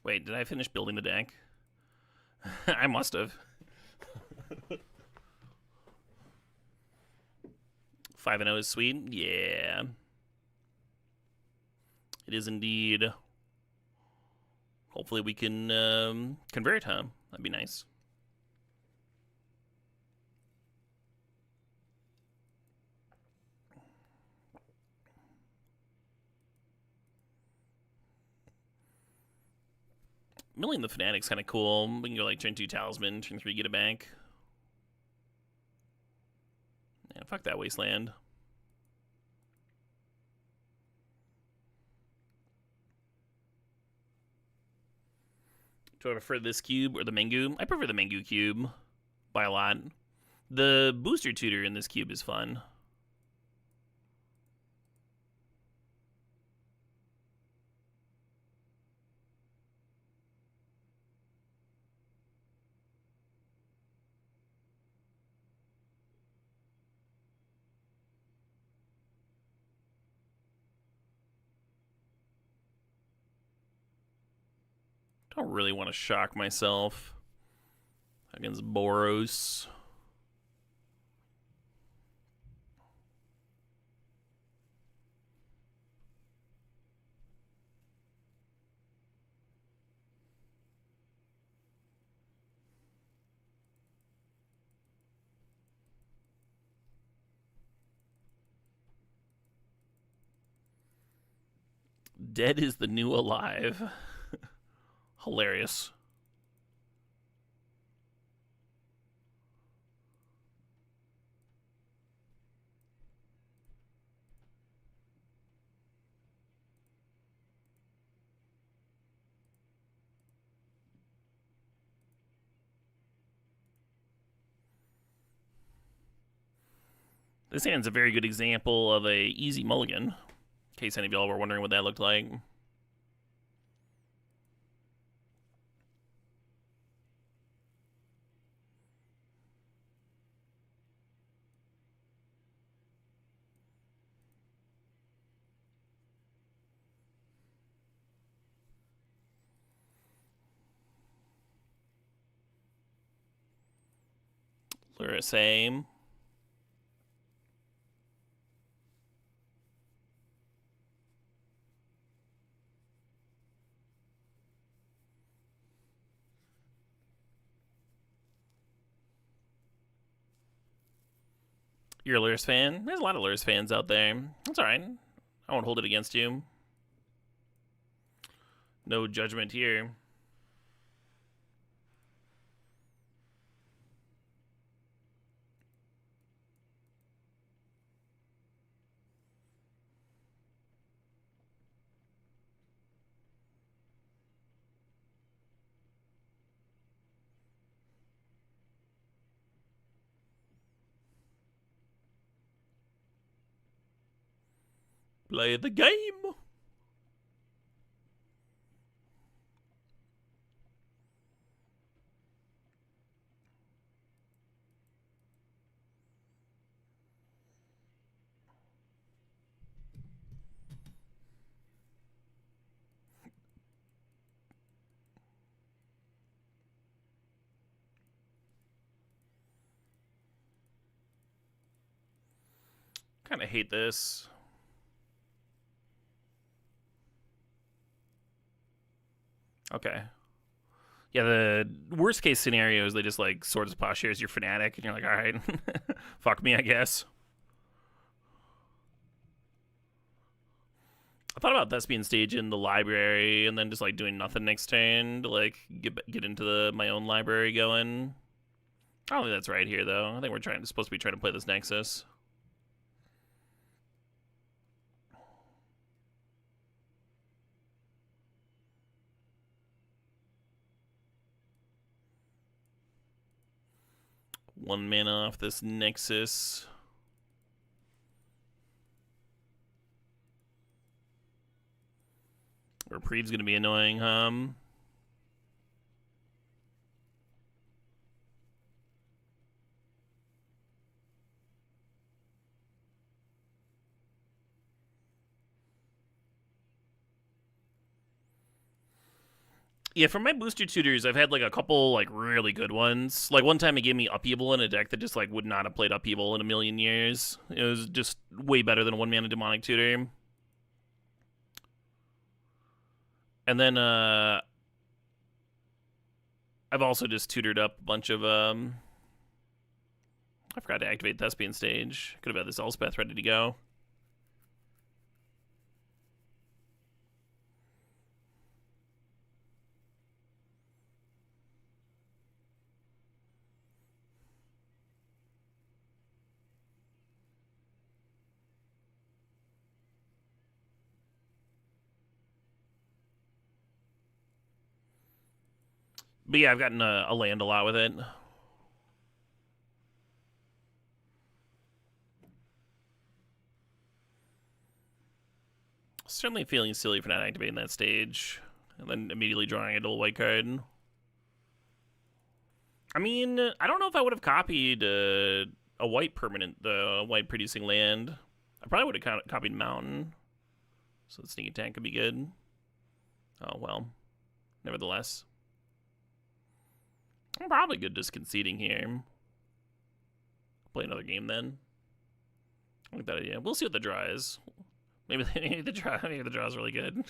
Speaker 1: Wait, did I finish building the deck? I must have. 5-0 is sweet? Yeah. It is indeed. Hopefully we can convert, huh? That'd be nice. Milling the Fanatic's kind of cool. We can go like turn 2 Talisman, turn 3 get it back. Yeah, fuck that Wasteland. Do I prefer this cube or the Mengu? I prefer the Mengu cube by a lot. The booster tutor in this cube is fun. Don't really want to shock myself against Boros. Dead is the new alive. Hilarious. This hand's a very good example of a easy mulligan, in case any of y'all were wondering what that looked like. Lure same. You're a Lures fan? There's a lot of Lures fans out there. That's alright. I won't hold it against you. No judgment here. Play the game. Kind of hate this. Okay. Yeah, the worst case scenario is they just like Swords of Plowshare as your fanatic, and you're like, all right, fuck me, I guess. I thought about Thespian Stage in the library and then just like doing nothing next turn to like get into my own library going. I don't think that's right here though. I think we're supposed to be trying to play this Nexus. One mana off this Nexus. Reprieve's gonna be annoying, Yeah, from my booster tutors, I've had like a couple like really good ones. Like one time it gave me Upheaval in a deck that just like would not have played Upheaval in a million years. It was just way better than a 1-mana Demonic Tutor. And then I've also just tutored up a bunch of I forgot to activate Thespian Stage. Could have had this Elspeth ready to go. But yeah, I've gotten a land a lot with it. Certainly feeling silly for not activating that stage. And then immediately drawing a little white card. I mean, I don't know if I would have copied a white permanent, the white producing land. I probably would have copied Mountain. So the sneak attack could be good. Oh, well. Nevertheless. I'm probably good just conceding here. Play another game then. I like that idea. We'll see what the draw is. Maybe the draw is really good.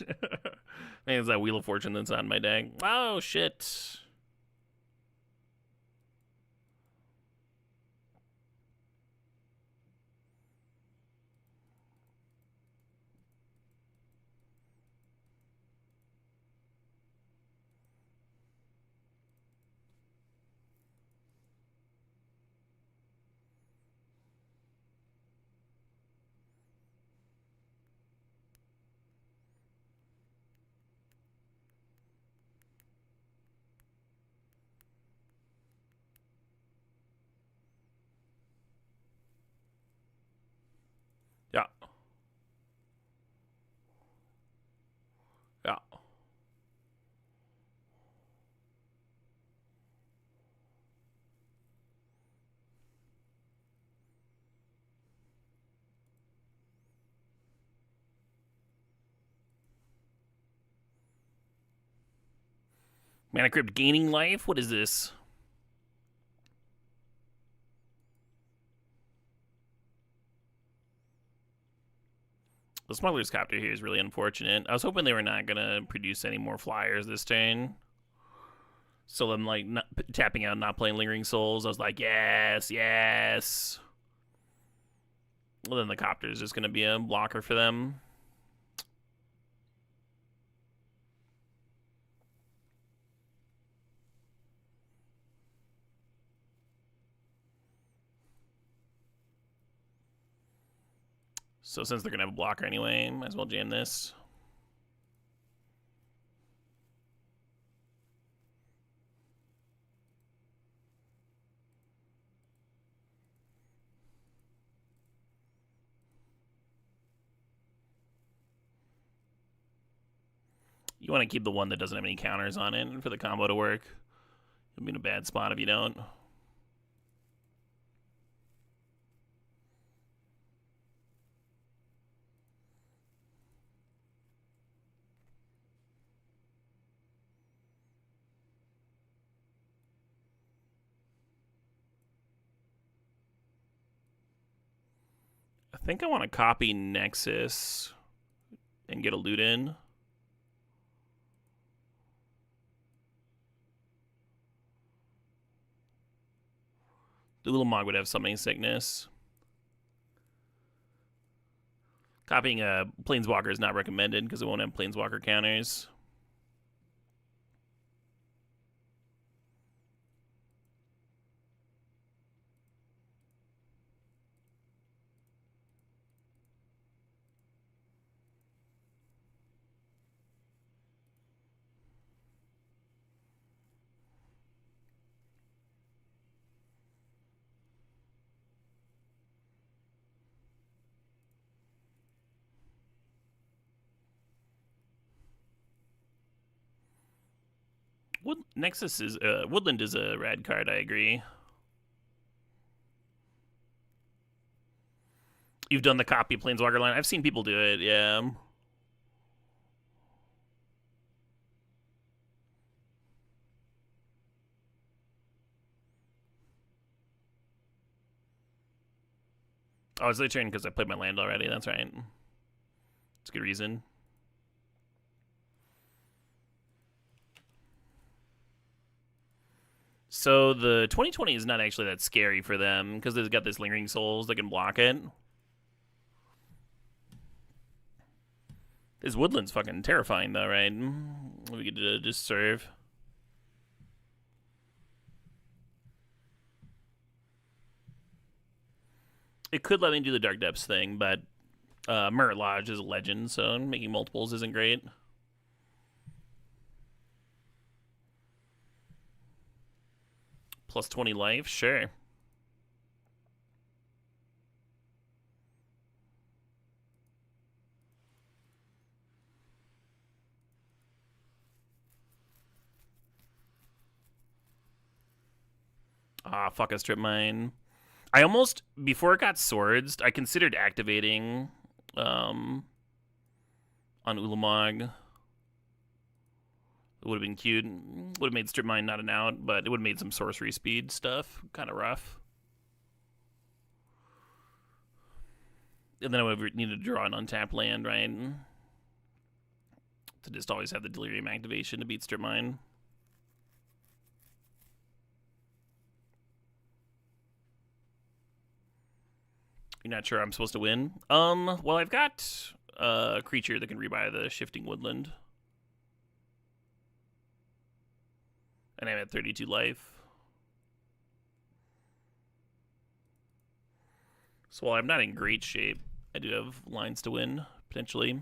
Speaker 1: Maybe it's that Wheel of Fortune that's on my deck. Oh, shit. Yeah. Yeah. Mana Crypt gaining life? What is this? The Smuggler's Copter here is really unfortunate. I was hoping they were not going to produce any more flyers this turn. So I'm like not, tapping out, not playing Lingering Souls. I was like, yes, yes. Well, then the Copter is just going to be a blocker for them. So since they're going to have a blocker anyway, might as well jam this. You want to keep the one that doesn't have any counters on it for the combo to work. You'll be in a bad spot if you don't. I think I want to copy Nexus and get a loot in. The Ulamog would have Summoning Sickness. Copying a Planeswalker is not recommended because it won't have Planeswalker counters. Nexus is Woodland is a rad card. I agree. You've done the copy Planeswalker line. I've seen people do it. Yeah. Oh, it's their turn because I played my land already. That's right. It's a good reason. So the 2020 is not actually that scary for them because they've got this Lingering Souls that can block it. This Woodland's fucking terrifying though, right? We could just serve. It could let me do the Dark Depths thing, but Mirror Lodge is a legend, so making multiples isn't great. Plus 20 life, sure. Ah, fuck a strip mine. I almost, before it got swords, I considered activating on Ulamog. It would have been cute. Would have made strip mine not an out, but it would have made some sorcery speed stuff. Kind of rough. And then I would have needed to draw an untapped land, right? To just always have the Delirium activation to beat strip mine. You're not sure I'm supposed to win? Well, I've got a creature that can rebuy the Shifting Woodland. And I'm at 32 life. So while I'm not in great shape, I do have lines to win, potentially.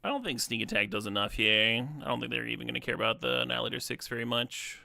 Speaker 1: I don't think Sneak Attack does enough here. I don't think they're even going to care about the Annihilator 6 very much.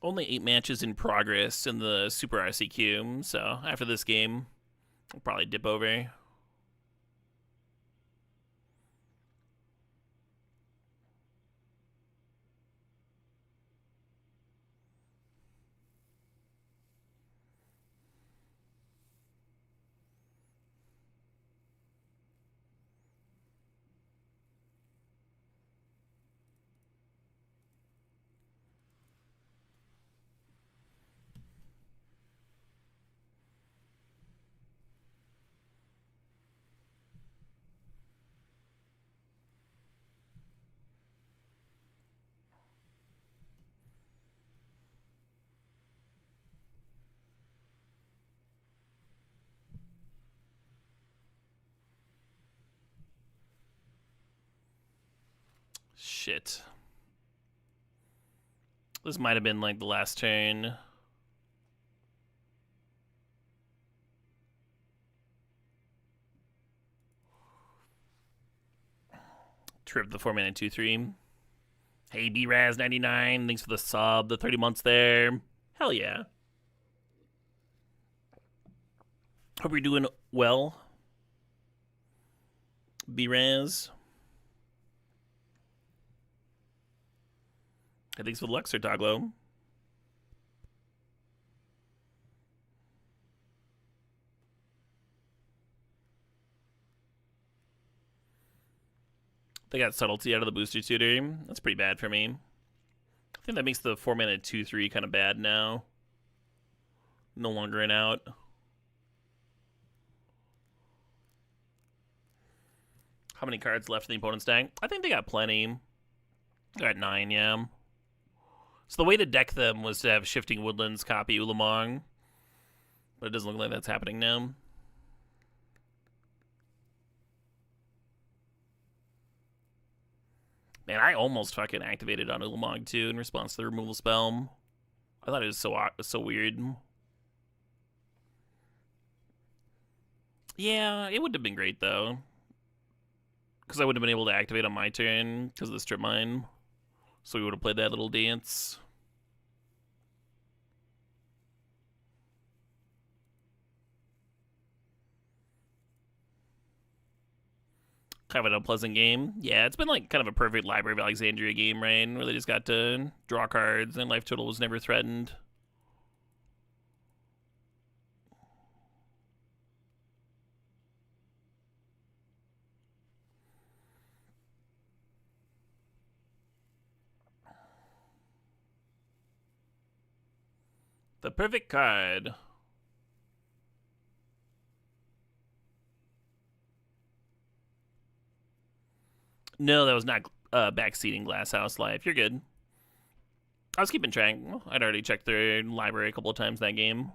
Speaker 1: Only 8 matches in progress in the Super RCQ, so after this game, I'll probably dip over. Shit. This might have been like the last turn. Trip the 4-mana 2/3. Hey, BRaz99, thanks for the sub, the 30 months there. Hell yeah. Hope you're doing well. B-Raz. Thanks for the Luxor, Toglo. They got subtlety out of the booster tutor. That's pretty bad for me. I think that makes the 4-mana 2/3 kind of bad now. No longer an out. How many cards left in the opponent's deck? I think they got plenty. They're at 9, yeah. So the way to deck them was to have Shifting Woodlands copy Ulamog. But it doesn't look like that's happening now. Man, I almost fucking activated on Ulamog too in response to the removal spell. I thought it was so weird. Yeah, it would have been great though. Because I would have been able to activate on my turn because of the strip mine. So we would have played that little dance. Kind of an unpleasant game. Yeah, it's been like kind of a perfect Library of Alexandria game, right? Where they just got to draw cards and life total was never threatened. The perfect card. No, that was not backseating Glasshouse Life. You're good. I was keeping track. I'd already checked their library a couple of times that game.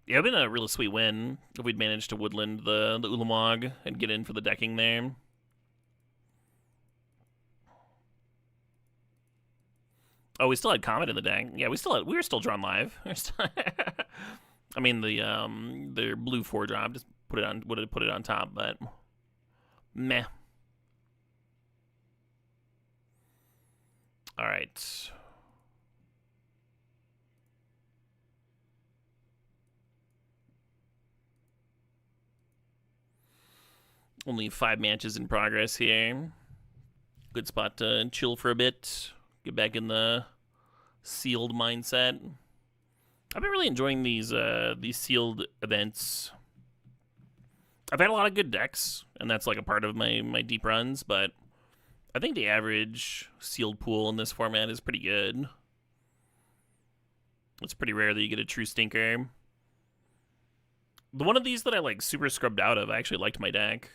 Speaker 1: Yeah, it'd been a really sweet win if we'd managed to woodland the Ulamog and get in for the decking there. Oh, we still had Comet in the deck. Yeah, we were still drawn live. I mean, their blue 4-drop just would have put it on top, but meh. All right. Only 5 matches in progress here. Good spot to chill for a bit. Get back in the sealed mindset. I've been really enjoying these sealed events. I've had a lot of good decks, and that's like a part of my deep runs, but I think the average sealed pool in this format is pretty good. It's pretty rare that you get a true stinker. The one of these that I like super scrubbed out of, I actually liked my deck.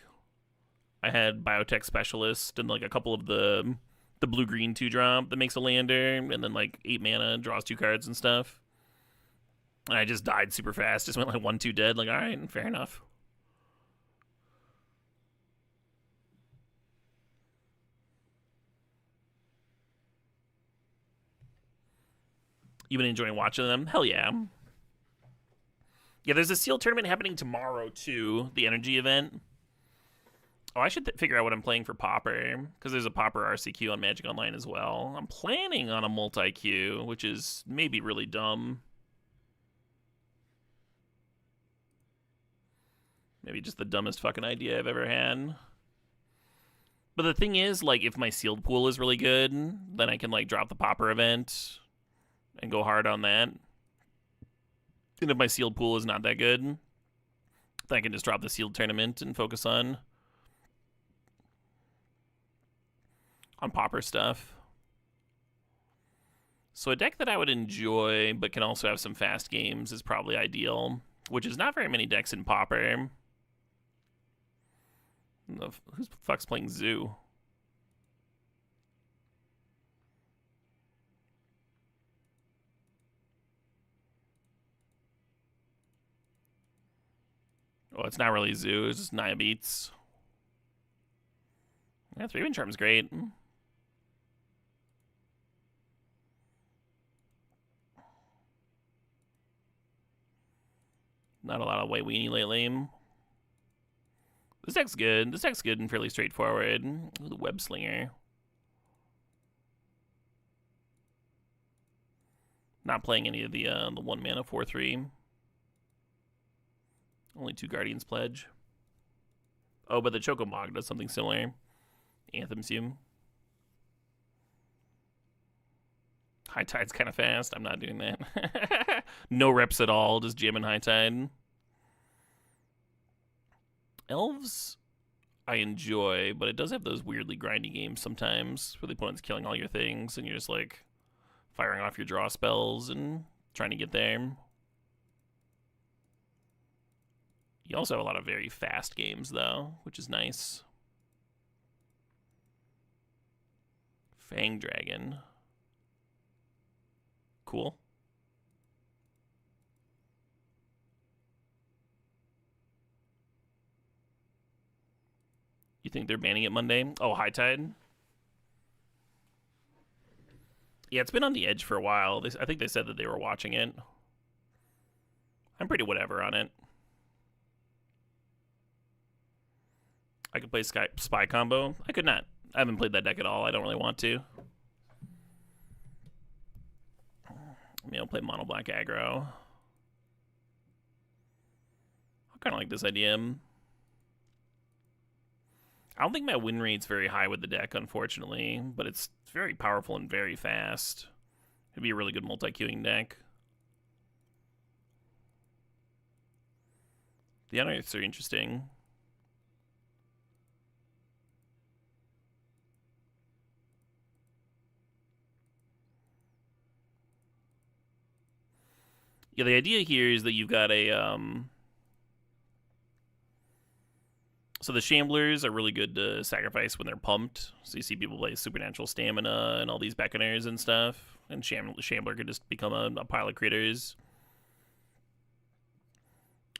Speaker 1: I had Biotech Specialist and like a couple of the blue-green 2-drop that makes a lander, and then like 8 mana, draws 2 cards and stuff. And I just died super fast, just went like 1-2 dead, like alright, fair enough. You been enjoying watching them? Hell yeah. Yeah, there's a sealed tournament happening tomorrow too, the energy event. Oh, I should figure out what I'm playing for Pauper, because there's a Pauper RCQ on Magic Online as well. I'm planning on a multi-queue, which is maybe really dumb. Maybe just the dumbest fucking idea I've ever had. But the thing is, like, if my sealed pool is really good, then I can, like, drop the Pauper event and go hard on that. And if my sealed pool is not that good, then I can just drop the sealed tournament and focus on Pauper stuff. So a deck that I would enjoy, but can also have some fast games, is probably ideal, which is not very many decks in Pauper. Who the fuck's playing Zoo? Oh, it's not really Zoo, it's just Naya Beats. Yeah, 3-Wind Charm's great. Not a lot of white weenie lately. This deck's good. This deck's good and fairly straightforward. Ooh, the Web Slinger. Not playing any of the 1 mana 4/3. Only 2 Guardians Pledge. Oh, but the Chocomog does something similar. Anthem Zoom. High Tide's kind of fast. I'm not doing that. No reps at all. Just jamming High Tide. Elves, I enjoy, but it does have those weirdly grindy games sometimes where the opponent's killing all your things and you're just like firing off your draw spells and trying to get there. You also have a lot of very fast games, though, which is nice. Fang Dragon. Cool. You think they're banning it Monday? Oh, High Tide? Yeah, it's been on the edge for a while. I think they said that they were watching it. I'm pretty whatever on it. I could play Spy Combo. I could not. I haven't played that deck at all. I don't really want to. Maybe I'll play Mono Black Aggro. I kind of like this idea. I don't think my win rate's very high with the deck, unfortunately, but it's very powerful and very fast. It'd be a really good multi-queuing deck. The Unearths are interesting. Yeah, the idea here is that you've got a, so the Shamblers are really good to sacrifice when they're pumped. So you see people play Supernatural Stamina and all these Beckoners and stuff. And Shambler could just become a pile of critters.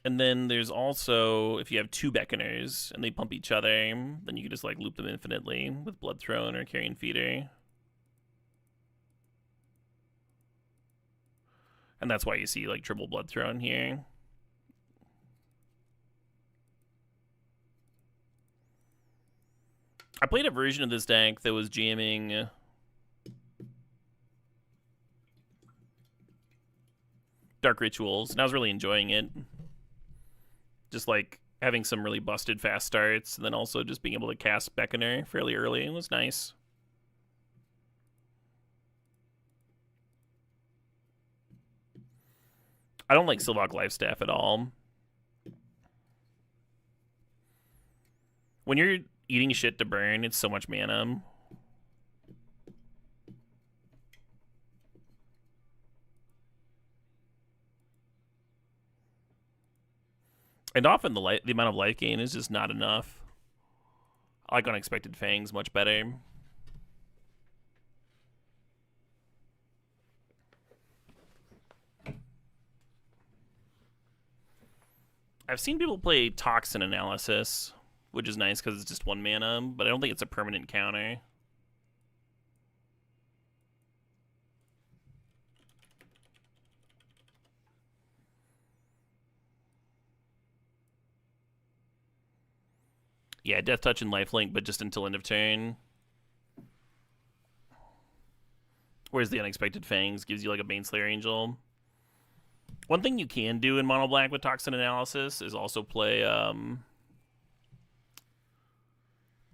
Speaker 1: And then there's also, if you have 2 Beckoners and they pump each other, then you can just like loop them infinitely with Blood Throne or Carrion Feeder. And that's why you see like triple Blood Throne here. I played a version of this deck that was jamming Dark Rituals, and I was really enjoying it. Just like having some really busted fast starts, and then also just being able to cast Beckoner fairly early. It was nice. I don't like Sylvok Lifestaff at all. When you're eating shit to burn, it's so much mana. And often the amount of life gain is just not enough. I like Unexpected Fangs much better. I've seen people play Toxin Analysis, which is nice because it's just 1 mana, but I don't think it's a permanent counter. Yeah, Death Touch and Lifelink, but just until end of turn. Whereas the Unexpected Fangs gives you like a Baneslayer Angel. One thing you can do in Mono Black with Toxin Analysis is also play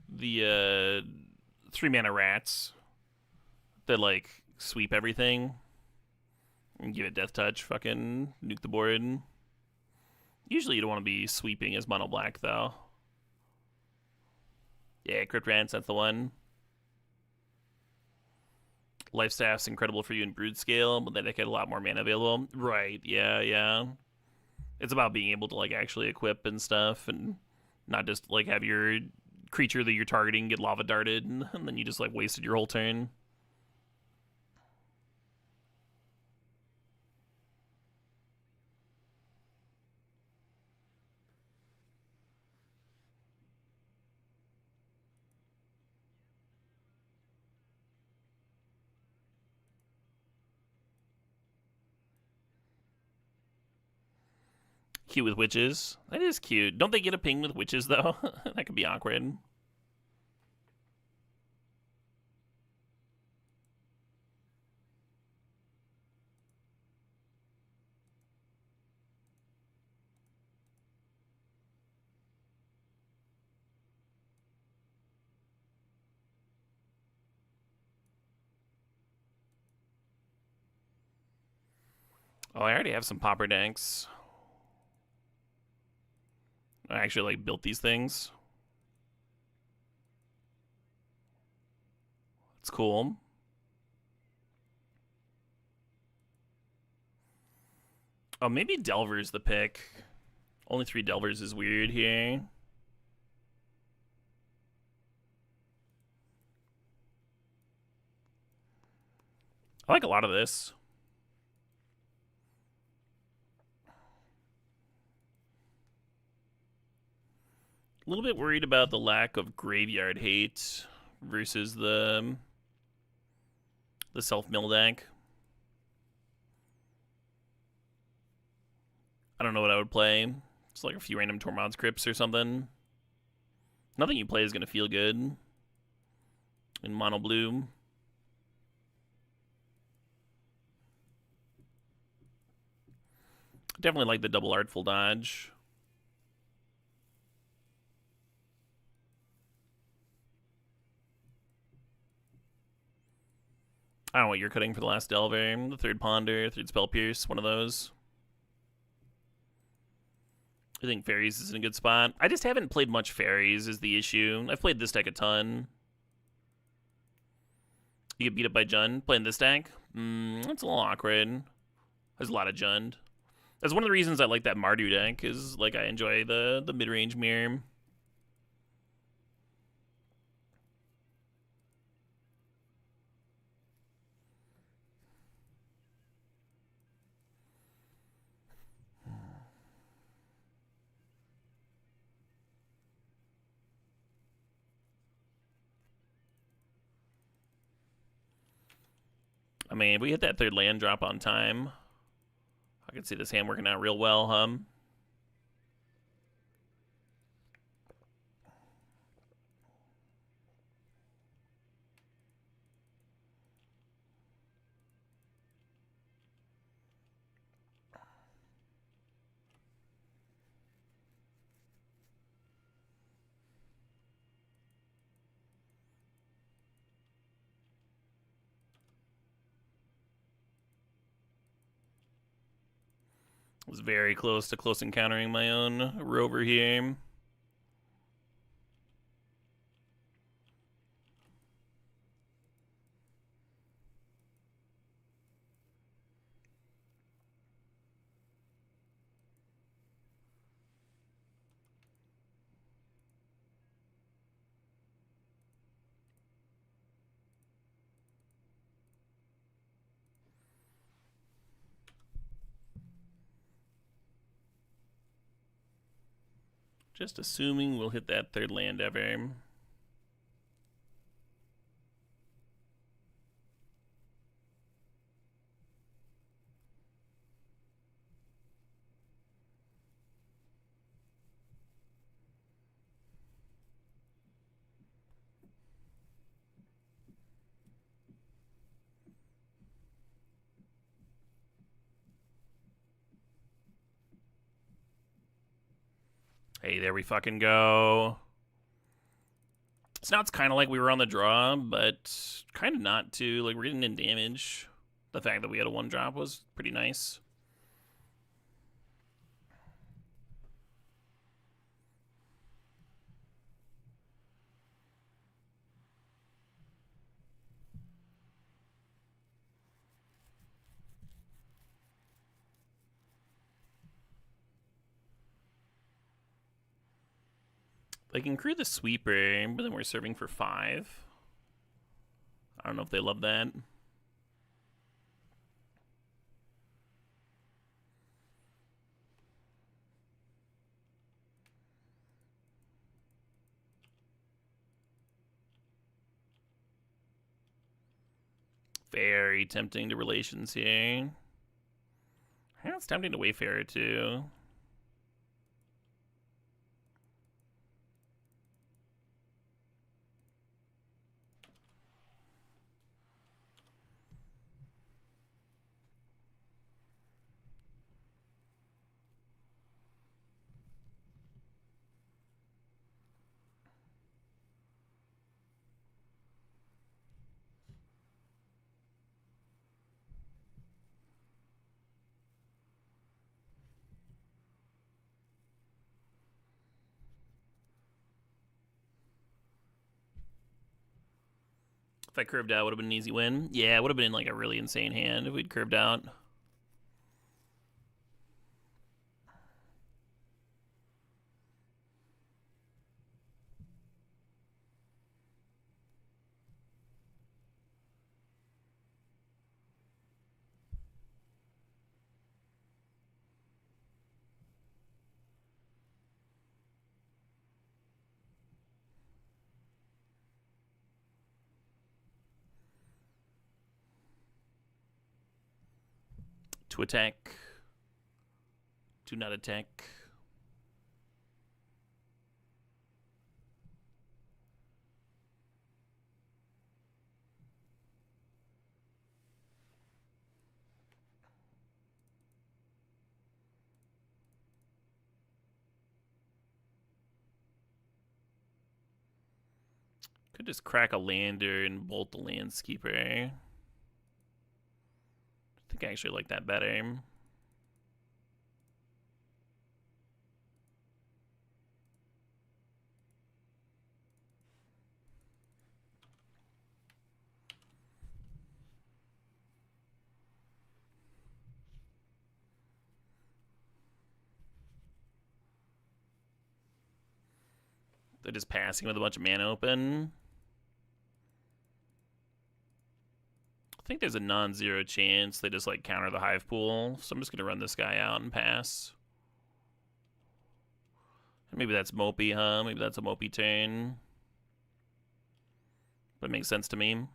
Speaker 1: the 3 mana rats that like sweep everything and give it Death Touch, fucking nuke the board. Usually you don't want to be sweeping as Mono Black though. Yeah, Crypt Rants, that's the one. Lifestaff's incredible for you in Brood Scale, but then it get a lot more mana available. Right, yeah. It's about being able to like actually equip and stuff and not just like have your creature that you're targeting get lava darted and then you just like wasted your whole turn. Cute with witches. That is cute. Don't they get a ping with witches, though? That could be awkward. Oh, I already have some popper decks. I actually like built these things. It's cool. Oh, maybe Delver's the pick. Only 3 Delvers is weird here. I like a lot of this. A little bit worried about the lack of graveyard hate versus the self-mill deck. I don't know what I would play. Just like a few random Tormod's Crypts or something. Nothing you play is going to feel good in mono blue. Definitely like the double Artful Dodge. I don't know what you're cutting for the last Delver. The 3rd Ponder, 3rd Spell Pierce, one of those. I think Fairies is in a good spot. I just haven't played much Fairies is the issue. I've played this deck a ton. You get beat up by Jund playing this deck? That's a little awkward. There's a lot of Jund. That's one of the reasons I like that Mardu deck, is like I enjoy the mid-range mirror. I mean, if we hit that 3rd land drop on time, I can see this hand working out real well, huh? Was very close to close encountering my own rover here. Just assuming we'll hit that 3rd land ever. Hey, there we fucking go. So now it's kind of like we were on the draw, but kind of not too. Like, we're getting in damage. The fact that we had a 1-drop was pretty nice. They can crew the sweeper, but then we're serving for 5. I don't know if they love that. Very tempting to Relations here. Yeah, it's tempting to Wayfarer too. If I curved out, would have been an easy win. Yeah, it would have been like a really insane hand if we'd curved out. To attack. Do not attack. Could just crack a lander and bolt the landscaper. I think I actually like that better. They're just passing with a bunch of mana open. I think there's a non-zero chance they just like counter the hive pool. So I'm just gonna run this guy out and pass. Maybe that's Mopey, huh? Maybe that's a Mopey turn. But it makes sense to me.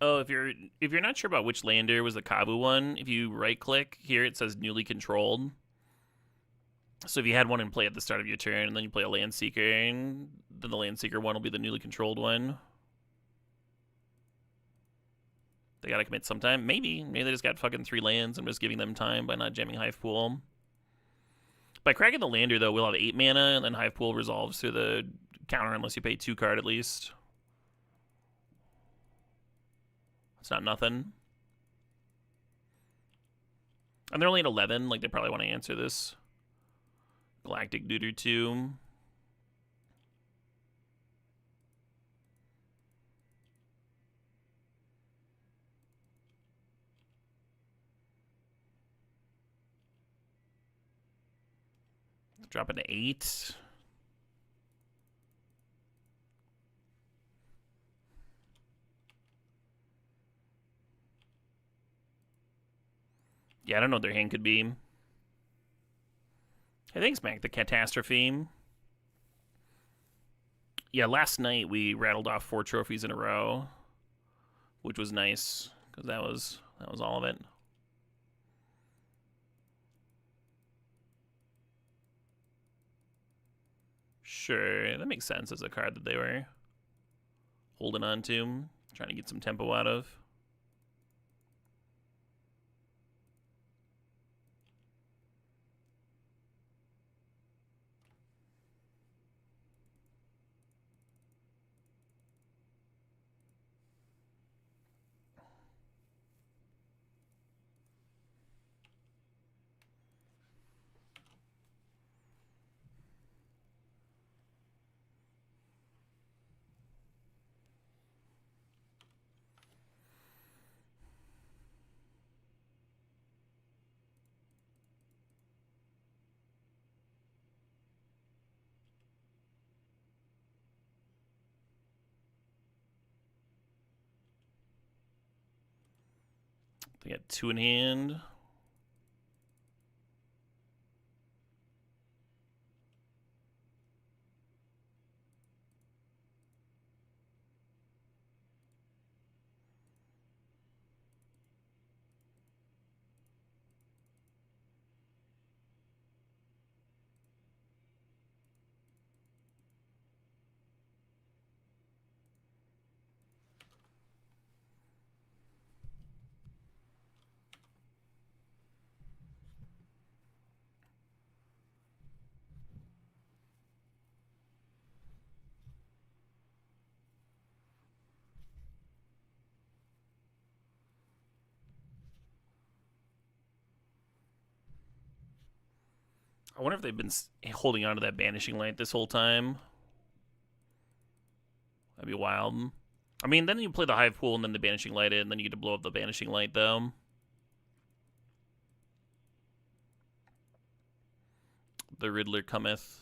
Speaker 1: Oh, if you're not sure about which lander was the Kabu one, if you right click here, it says newly controlled. So if you had one in play at the start of your turn, and then you play a land seeker, and then the land seeker one will be the newly controlled one. They gotta commit sometime. Maybe they just got fucking 3 lands. I'm just giving them time by not jamming hive pool. By cracking the lander though, we'll have 8 mana, and then hive pool resolves through the counter unless you pay 2 card at least. It's not nothing. And they're only at 11. Like, they probably want to answer this. Galactic Duder 2. Drop it to 8. Yeah, I don't know what their hand could be. Hey, thanks, Mac. The Catastrophe. Yeah, last night we rattled off 4 trophies in a row, which was nice because that was all of it. Sure, that makes sense as a card that they were holding on to, trying to get some tempo out of. They got 2 in hand. I wonder if they've been holding on to that Banishing Light this whole time. That'd be wild. I mean, then you play the Hive Pool and then the Banishing Light and then you get to blow up the Banishing Light, though. The Riddler cometh.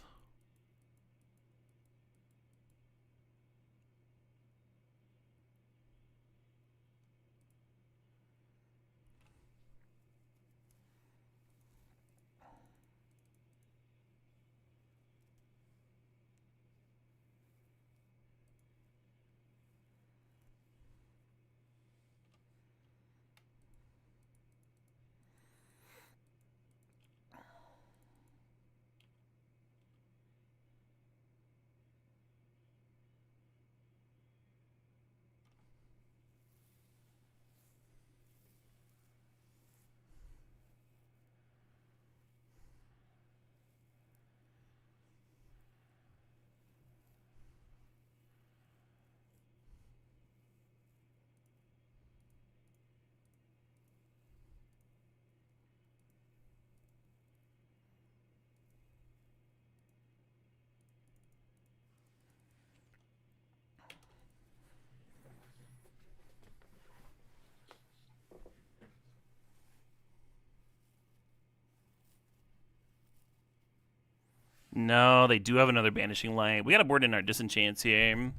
Speaker 1: No, they do have another Banishing Light. We gotta board in our Disenchants here.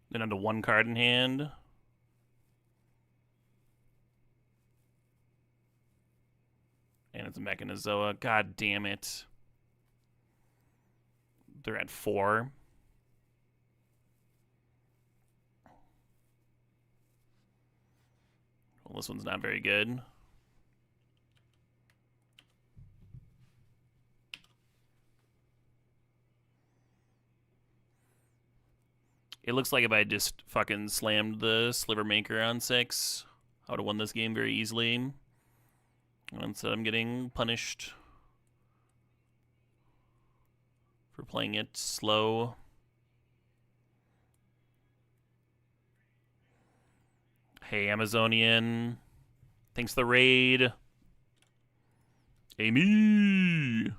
Speaker 1: Then onto one card in hand. And it's a Mechanizoa. God damn it. They're at 4. Well, this one's not very good. It looks like if I just fucking slammed the Sliver Maker on 6, I would have won this game very easily. And instead I'm getting punished for playing it slow. Hey, Amazonian. Thanks for the raid. Amy!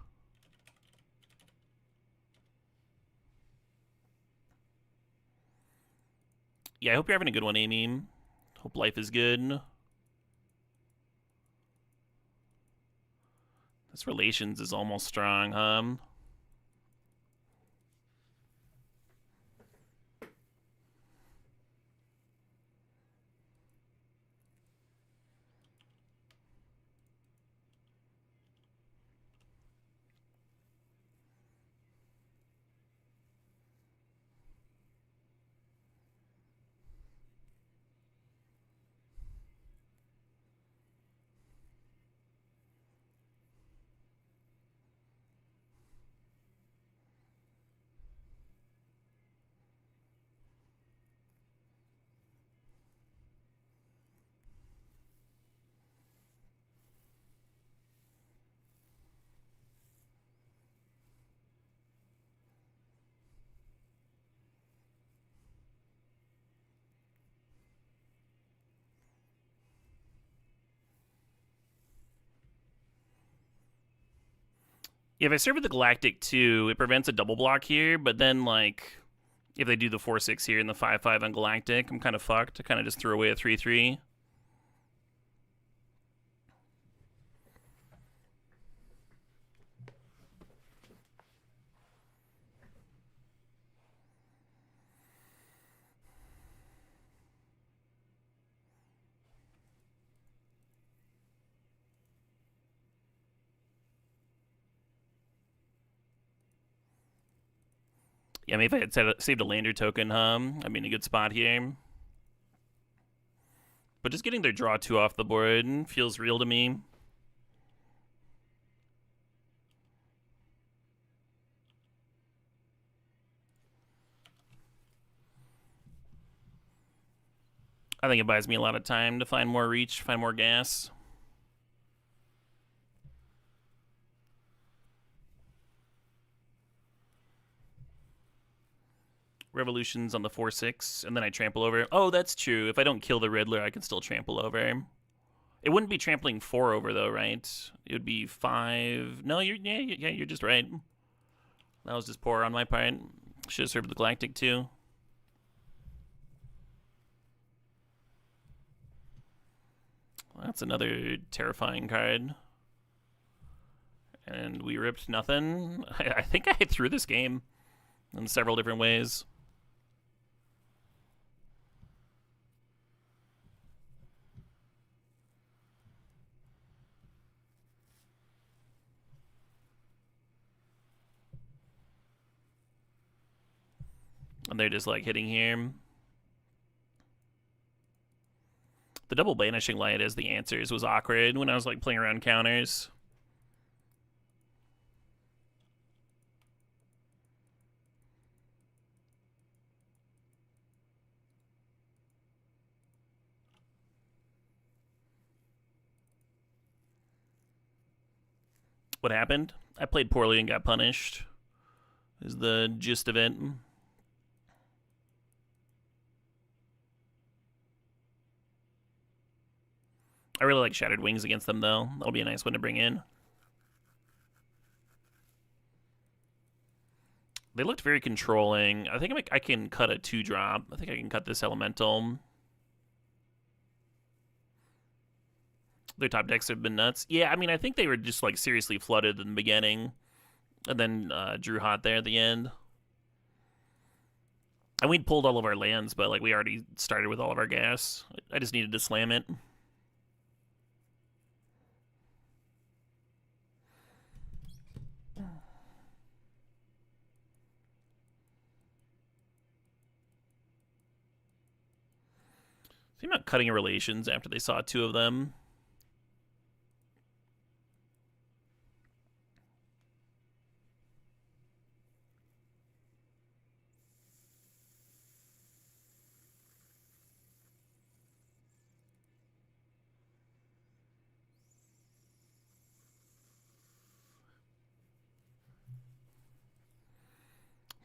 Speaker 1: Yeah, I hope you're having a good one, Amy. Hope life is good. This relations is almost strong, huh? Yeah, if I serve with the Galactic too, it prevents a double block here, but then, like, if they do the 4-6 here and the 5-5 on Galactic, I'm kind of fucked. I kind of just threw away a 3-3. Yeah, maybe if I had saved a lander token, I'd be in a good spot here. But just getting their draw 2 off the board feels real to me. I think it buys me a lot of time to find more reach, find more gas. Revolutions on the 4-6, and then I trample over. Oh, that's true. If I don't kill the Riddler, I can still trample over. It wouldn't be trampling 4 over though, right? It would be 5. No, you're just right. That was just poor on my part. Should have served the Galactic too. That's another terrifying card. And we ripped nothing. I think I threw this game in several different ways. And they're just like hitting here. The double banishing light as the answers was awkward when I was like playing around counters. What happened? I played poorly and got punished. Is the gist of it. I really like Shattered Wings against them, though. That'll be a nice one to bring in. They looked very controlling. I think I can cut a 2-drop. I think I can cut this Elemental. Their top decks have been nuts. Yeah, I mean, I think they were just, like, seriously flooded in the beginning. And then drew hot there at the end. And we'd pulled all of our lands, but, like, we already started with all of our gas. I just needed to slam it. Think about cutting relations after they saw 2 of them.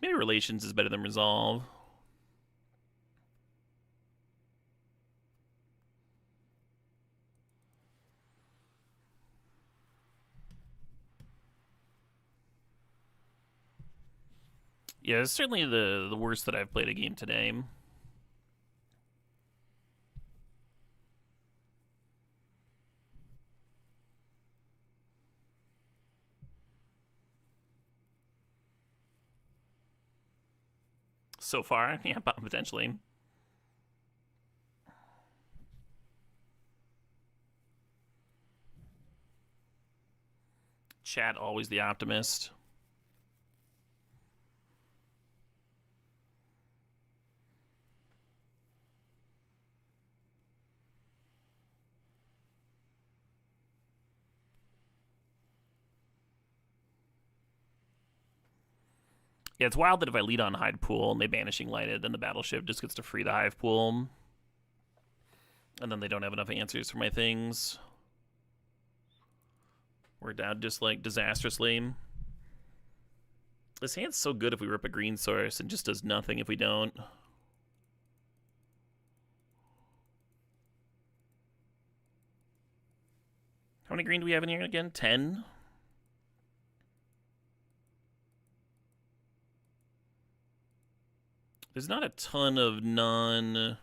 Speaker 1: Maybe relations is better than resolve. Yeah, it's certainly the worst that I've played a game today. So far, yeah, potentially. Chat, always the optimist. Yeah, it's wild that if I lead on Hive Pool and they Banishing Light it, then the Battleship just gets to free the Hive Pool. And then they don't have enough answers for my things. We're down just, like, disastrously. This hand's so good if we rip a green source and just does nothing if we don't. How many green do we have in here again? 10? There's not a ton of non-green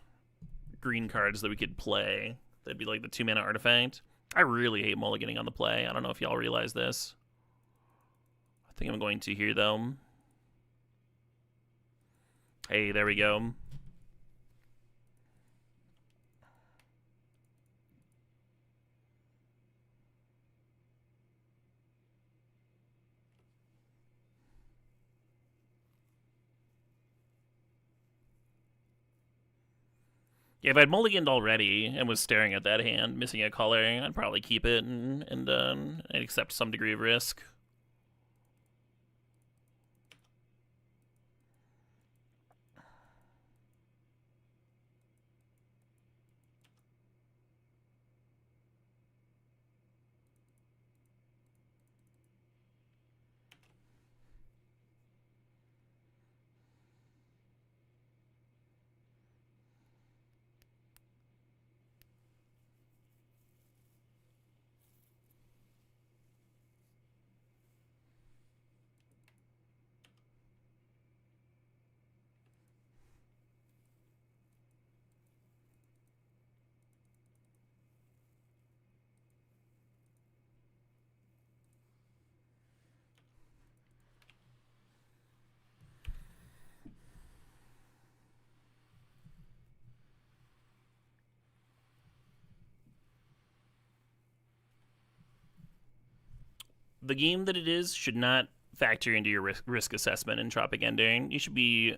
Speaker 1: cards that we could play. That'd be like the 2-mana artifact. I really hate mulliganing on the play. I don't know if y'all realize this. I think I'm going to here, though. Hey, there we go. Yeah, if I'd mulliganed already and was staring at that hand, missing a color, I'd probably keep it and accept some degree of risk. the game that it is should not factor into your risk assessment in Tropic Ending. You should be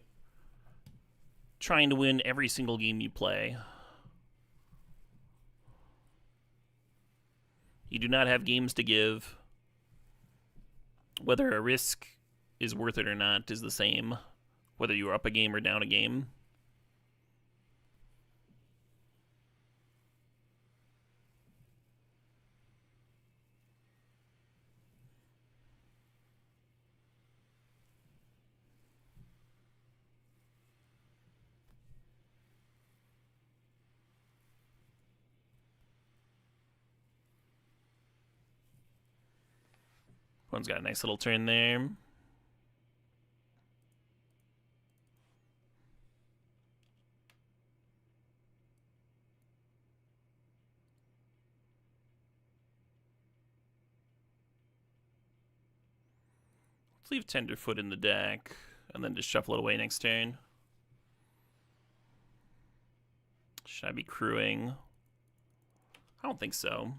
Speaker 1: trying to win every single game you play. You do not have games to give. Whether a risk is worth it or not is the same, whether you are up a game or down a game. One's got a nice little turn there. Let's leave Tenderfoot in the deck, and then just shuffle it away next turn. Should I be crewing? I don't think so.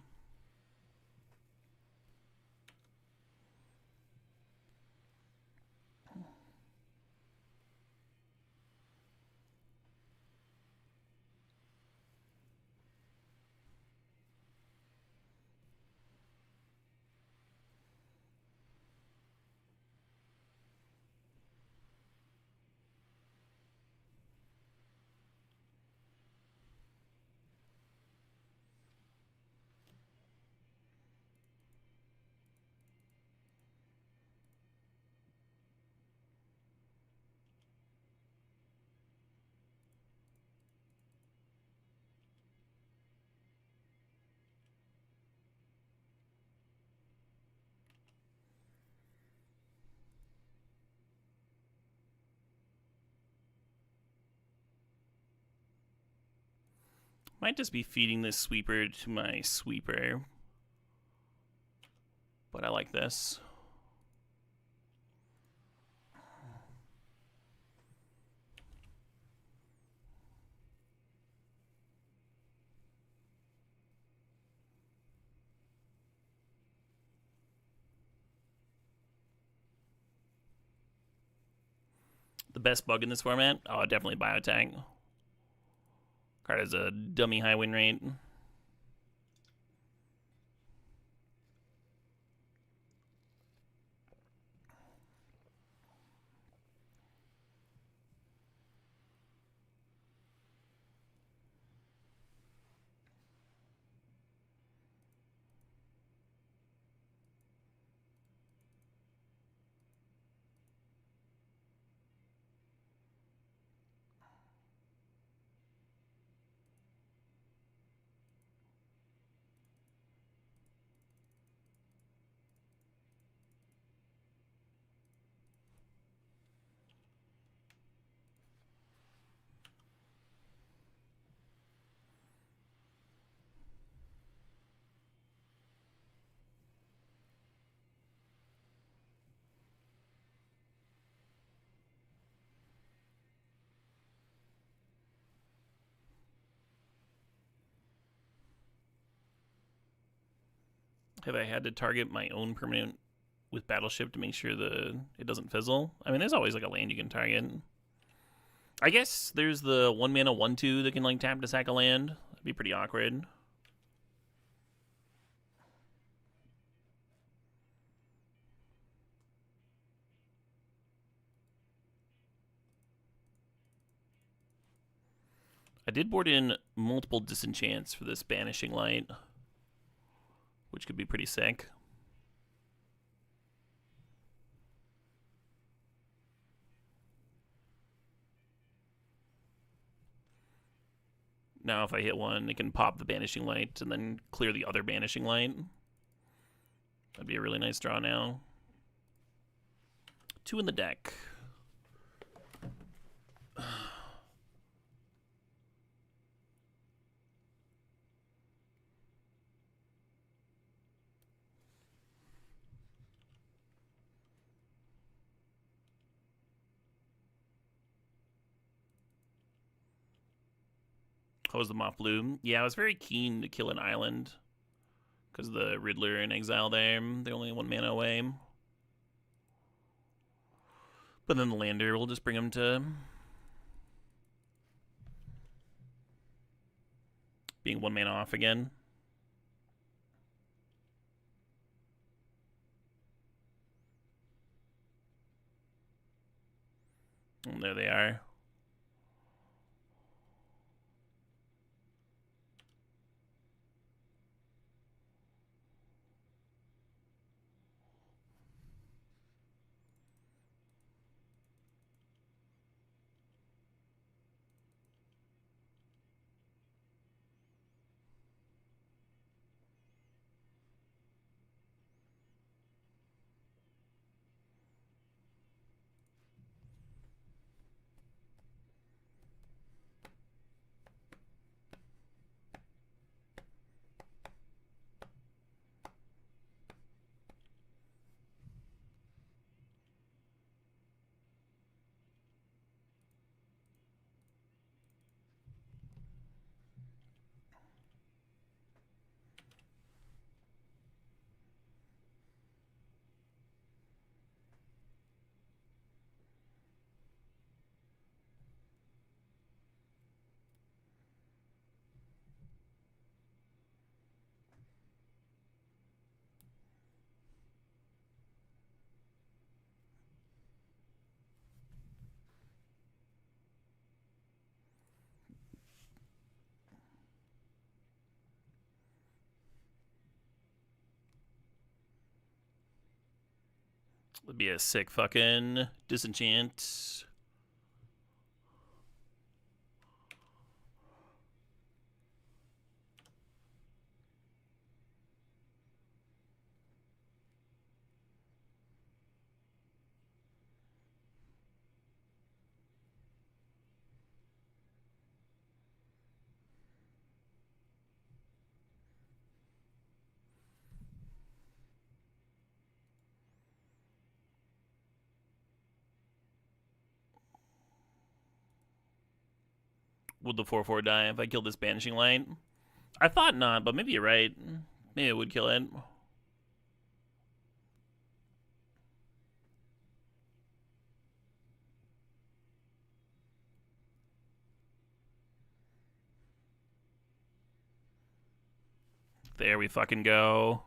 Speaker 1: Might just be feeding this sweeper to my sweeper. But I like this. The best bug in this format? Oh, definitely Biotech. Card has a dummy high win rate. Have I had to target my own permanent with Battleship to make sure it doesn't fizzle? I mean, there's always like a land you can target. I guess there's the 1 mana 1/2 that can like tap to sack a land. That'd be pretty awkward. I did board in multiple disenchants for this Banishing Light, which could be pretty sick. Now if I hit one, it can pop the Banishing Light and then clear the other Banishing Light. That'd be a really nice draw now. 2 in the deck. How was the Moth Blue? Yeah, I was very keen to kill an island Because the Riddler in exile there, they're only 1 mana away. But then the lander will just bring him to being 1 mana off again. And there they are. Would be a sick fucking disenchant. Would the 4/4 die if I killed this Banishing Light? I thought not, but maybe you're right. Maybe it would kill it. There we fucking go.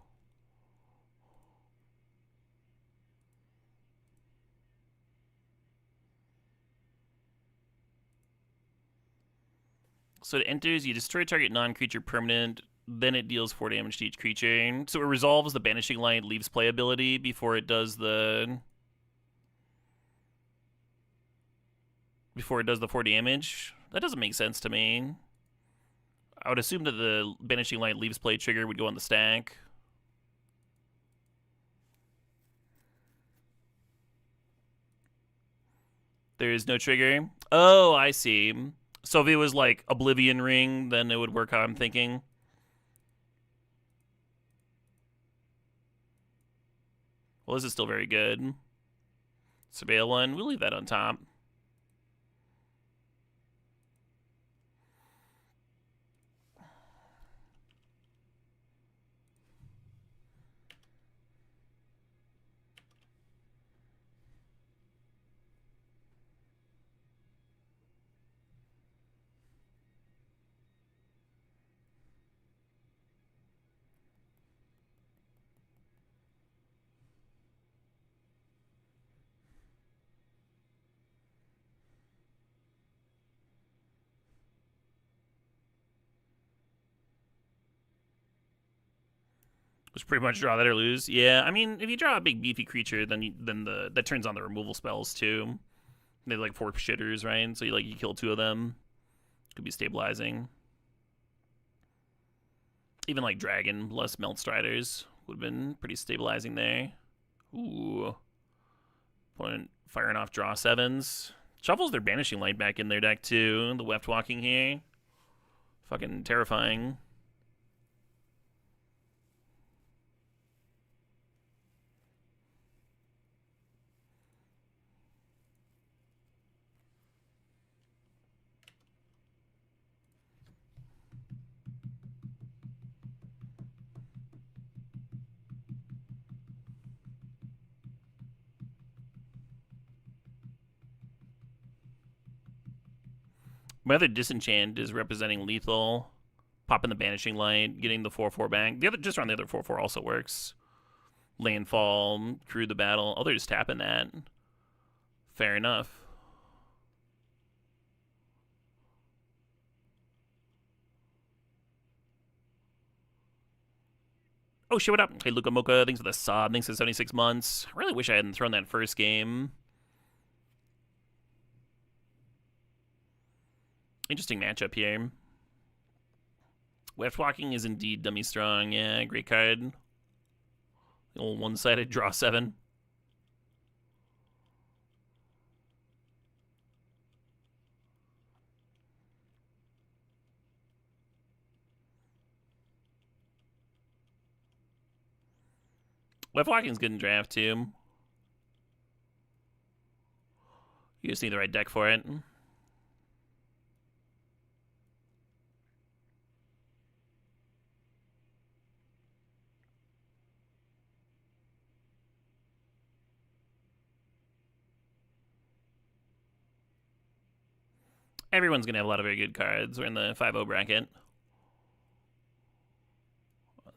Speaker 1: So it enters, you destroy target non-creature permanent, then it deals 4 damage to each creature. So it resolves the Banishing Light leaves playability before it does the 4 damage. That doesn't make sense to me. I would assume that the Banishing Light leaves play trigger would go on the stack. There is no trigger. Oh, I see. So if it was like Oblivion Ring, then it would work how I'm thinking. Well, this is still very good. Surveil 1, we'll leave that on top. Just pretty much draw that or lose. Yeah, I mean, if you draw a big beefy creature, then that turns on the removal spells too. They have like 4 shitters, right? So you kill 2 of them. Could be stabilizing. Even like Dragon plus Melt Striders would have been pretty stabilizing there. Ooh. Opponent firing off draw 7s. Shuffles their Banishing Light back in their deck too. The Weft Walking here. Fucking terrifying. My other disenchant is representing lethal, popping the banishing light, getting the 4/4 back. The other just around the other 4/4 also works. Landfall, crew the battle. Oh, they're just tapping that. Fair enough. Oh shit, what up? Hey Luka Mocha, thanks for the sub, thanks for 76 months. I really wish I hadn't thrown that first game. Interesting matchup here. Weft Walking is indeed dummy strong. Yeah, great card. The old one-sided draw 7. Weft Walking's good in draft too. You just need the right deck for it. Everyone's going to have a lot of very good cards. We're in the 5-0 bracket.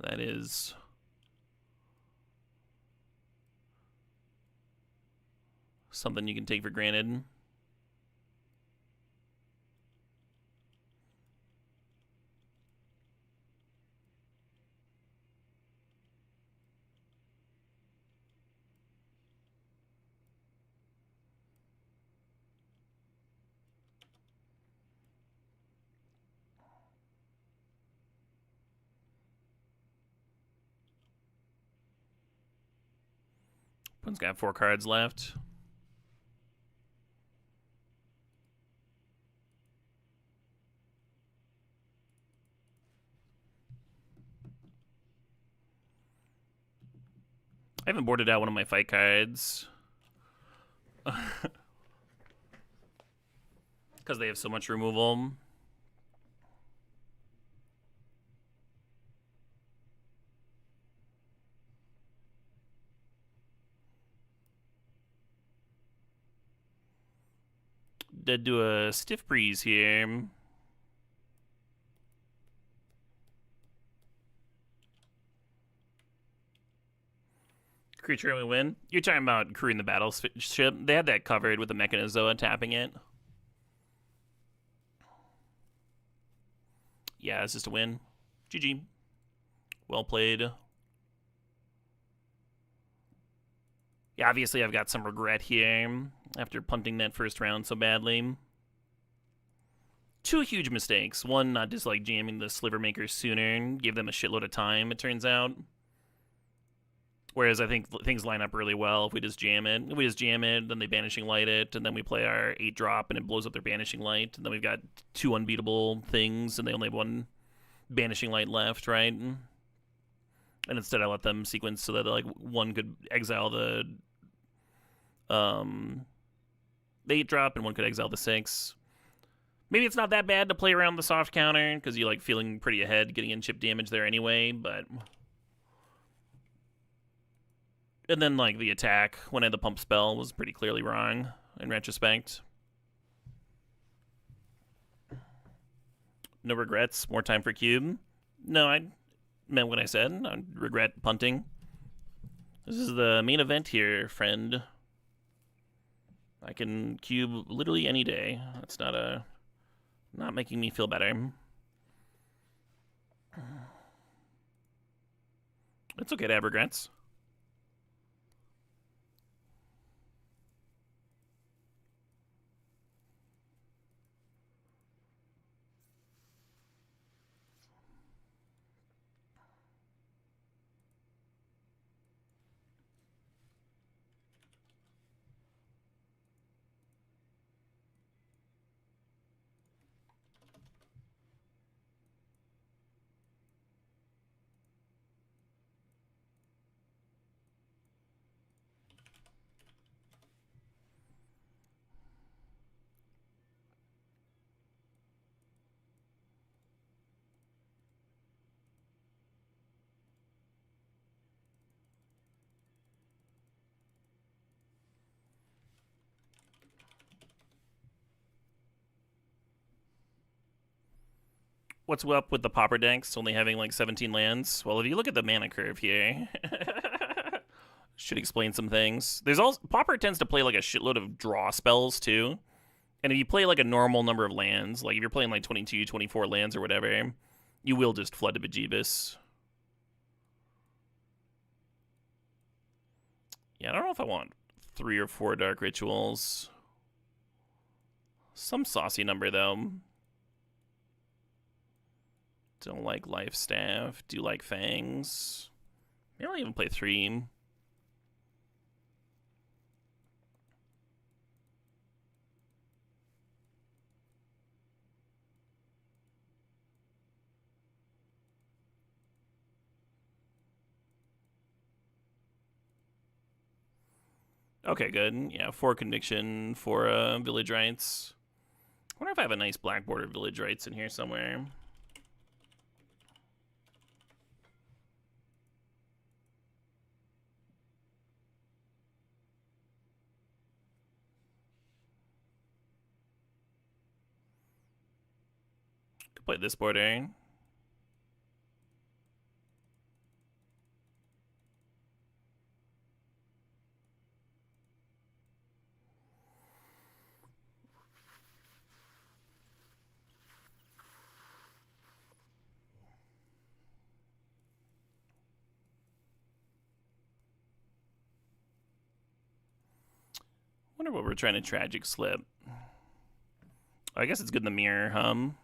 Speaker 1: That is something you can take for granted. One's got 4 cards left. I haven't boarded out one of my fight cards. Because they have so much removal. Did do a stiff breeze here. Creature we win. You're talking about crewing the battleship. They had that covered with the Mechanizoa tapping it. Yeah, it's just a win. GG. Well played. Yeah, obviously I've got some regret here after punting that first round so badly. 2 huge mistakes. One, not just like jamming the Sliver Makers sooner, gave them a shitload of time, it turns out. Whereas I think things line up really well if we just jam it. If we just jam it, then they Banishing Light it, and then we play our 8-drop and it blows up their Banishing Light, and then we've got 2 unbeatable things, and they only have 1 Banishing Light left, right? And instead I let them sequence so that like one could exile the 8-drop and one could exile the 6. Maybe it's not that bad to play around the soft counter because you're like feeling pretty ahead, getting in chip damage there anyway, but... And then like the attack when I had the pump spell was pretty clearly wrong in retrospect. No regrets, more time for cube. No, I meant what I said. I regret punting. This is the main event here, friend. I can cube literally any day. That's not making me feel better. It's okay to have regrets. what's up with the Pauper decks only having like 17 lands? Well, if you look at the mana curve here, should explain some things. There's also Pauper tends to play like a shitload of draw spells too. And if you play like a normal number of lands, like if you're playing like 22, 24 lands or whatever, you will just flood to bejeebus. Yeah, I don't know if I want 3 or 4 Dark Rituals. Some saucy number, though. Don't like Life Staff. Do like Fangs. Maybe I'll even play 3. Okay, good. Yeah, 4 Conviction, 4 Village Rites. I wonder if I have a nice black border Village Rites in here somewhere. Could play this border. Wonder what we're trying to Tragic Slip. I guess it's good in the mirror, hum.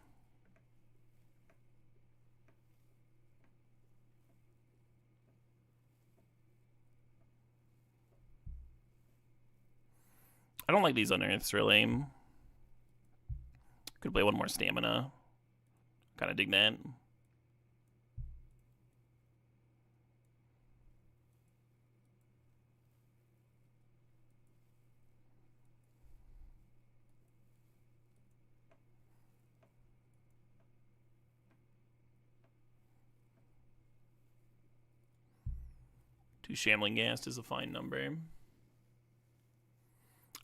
Speaker 1: I don't like these unearths, really. Could play 1 more stamina. Kind of dig that. Two Shambling Ghast is a fine number.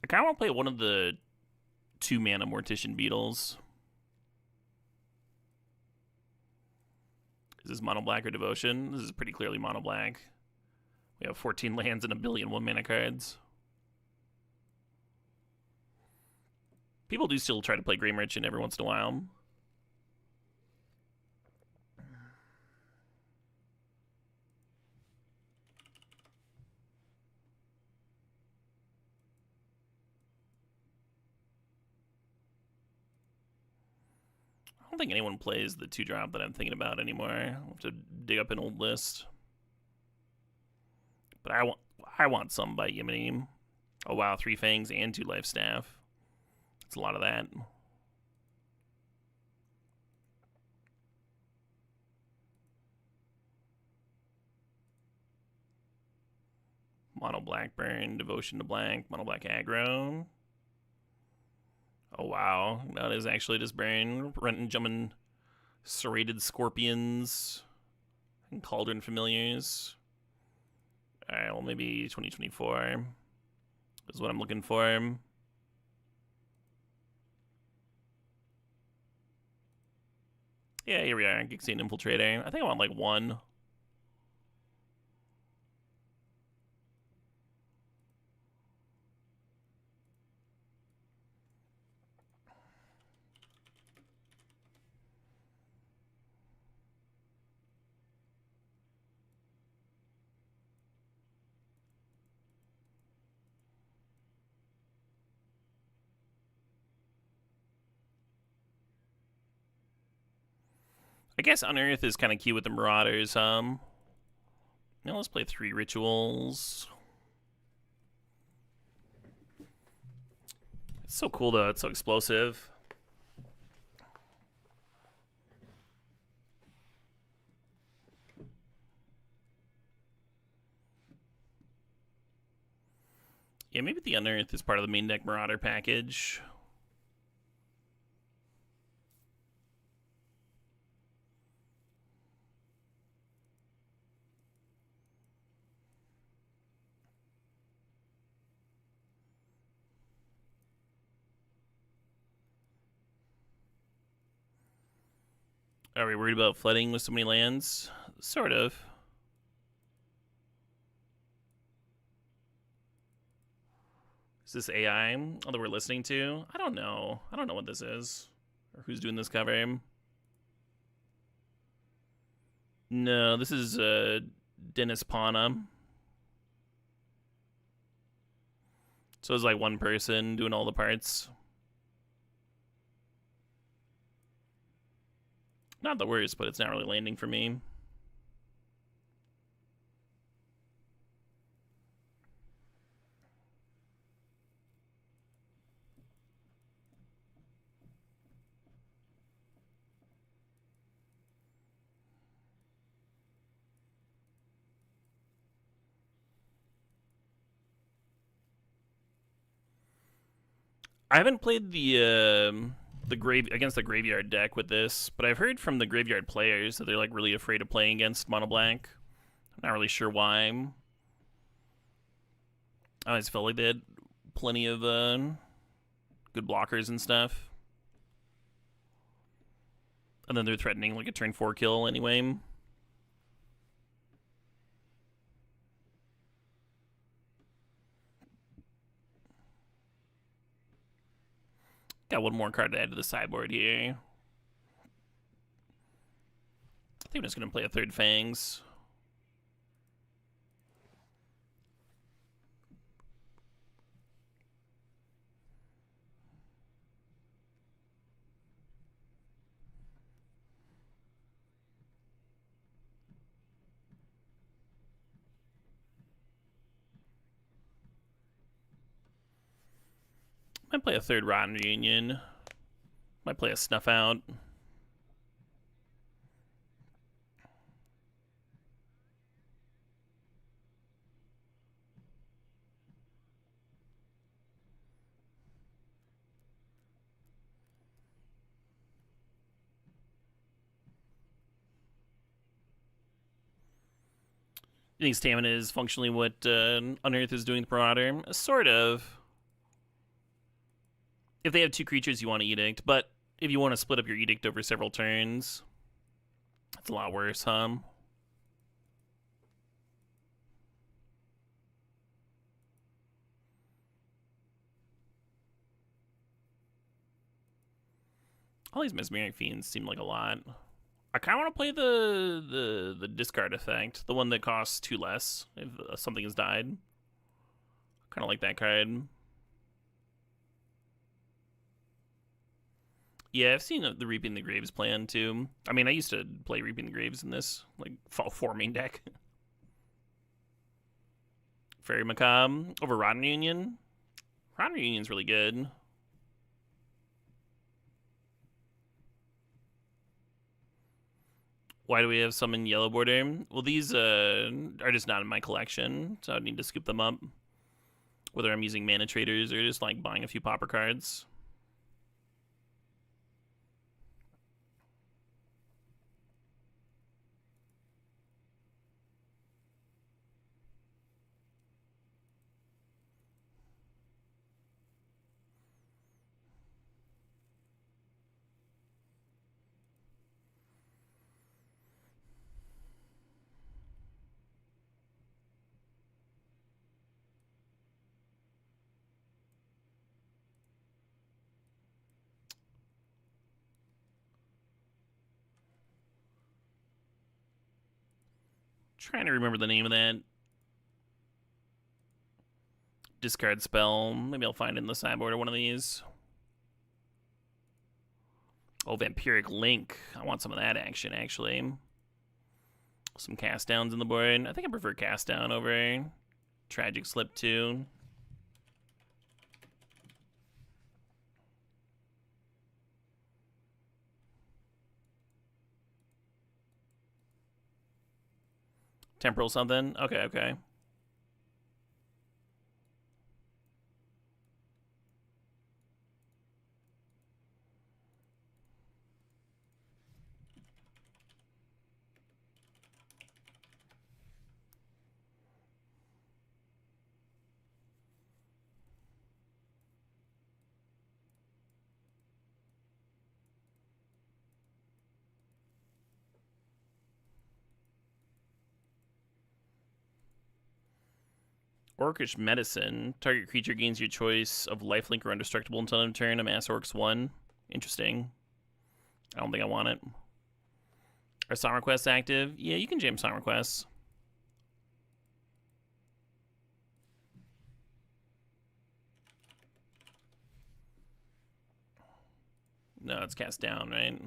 Speaker 1: I kind of want to play one of the 2 mana Mortician Beetles. Is this mono black or devotion? This is pretty clearly mono black. We have 14 lands and a billion 1 mana cards. People do still try to play Grey Merchant every once in a while. I don't think anyone plays the 2-drop that I'm thinking about anymore. I'll have to dig up an old list. But I want some by Yimini. Oh wow, 3 Fangs and 2 Life Staff. That's a lot of that. Mono black burn, devotion to black, mono black aggro. Oh wow, that is actually just burn. Renton jumping serrated scorpions and cauldron familiars. Alright, well maybe 2024 is what I'm looking for. Yeah, here we are, Gixian Infiltrator. I think I want like 1. I guess Unearth is kind of key with the Marauders. Now let's play 3 Rituals. It's so cool though. It's so explosive. Yeah, maybe the Unearth is part of the main deck Marauder package. Are we worried about flooding with so many lands? Sort of. Is this AI that we're listening to? I don't know. I don't know what this is. Or who's doing this cover. No, this is Dennis Pana. So it's like one person doing all the parts. Not the worst, but it's not really landing for me. I haven't played the graveyard deck with this, but I've heard from the graveyard players that they're like really afraid of playing against mono blank. I'm not really sure why. I always felt like they had plenty of good blockers and stuff, and then they're threatening like a turn 4 kill anyway. Got one more card to add to the sideboard here. I think I'm just going to play a third Fangs. Might play a third Rotten Reunion. Might play a Snuff Out. You think Stamina is functionally what Unearth is doing with Marauder? Sort of. If they have 2 creatures, you want to Edict, but if you want to split up your Edict over several turns, that's a lot worse, huh? All these Mesmeric Fiends seem like a lot. I kind of want to play the discard effect, the one that costs 2 less if something has died. Kind of like that card. Yeah, I've seen the Reaping the Graves plan too. I mean, I used to play Reaping the Graves in this like fall forming deck. Fairy Macabre over Rotten Reunion. Rotten Reunion's really good. Why do we have some in yellow border? Well, these are just not in my collection, so I need to scoop them up. Whether I'm using mana traders or just like buying a few popper cards. Trying to remember the name of that discard spell. Maybe I'll find it in the sideboard or one of these. Oh, Vampiric Link. I want some of that action, actually. Some cast downs in the board. I think I prefer cast down over Tragic Slip 2. Temporal something? Okay. Orcish Medicine. Target creature gains your choice of lifelink or indestructible until end of turn. Amass Orcs 1. Interesting. I don't think I want it. Are Song Requests active? Yeah, you can jam Song Requests. No, it's cast down, right?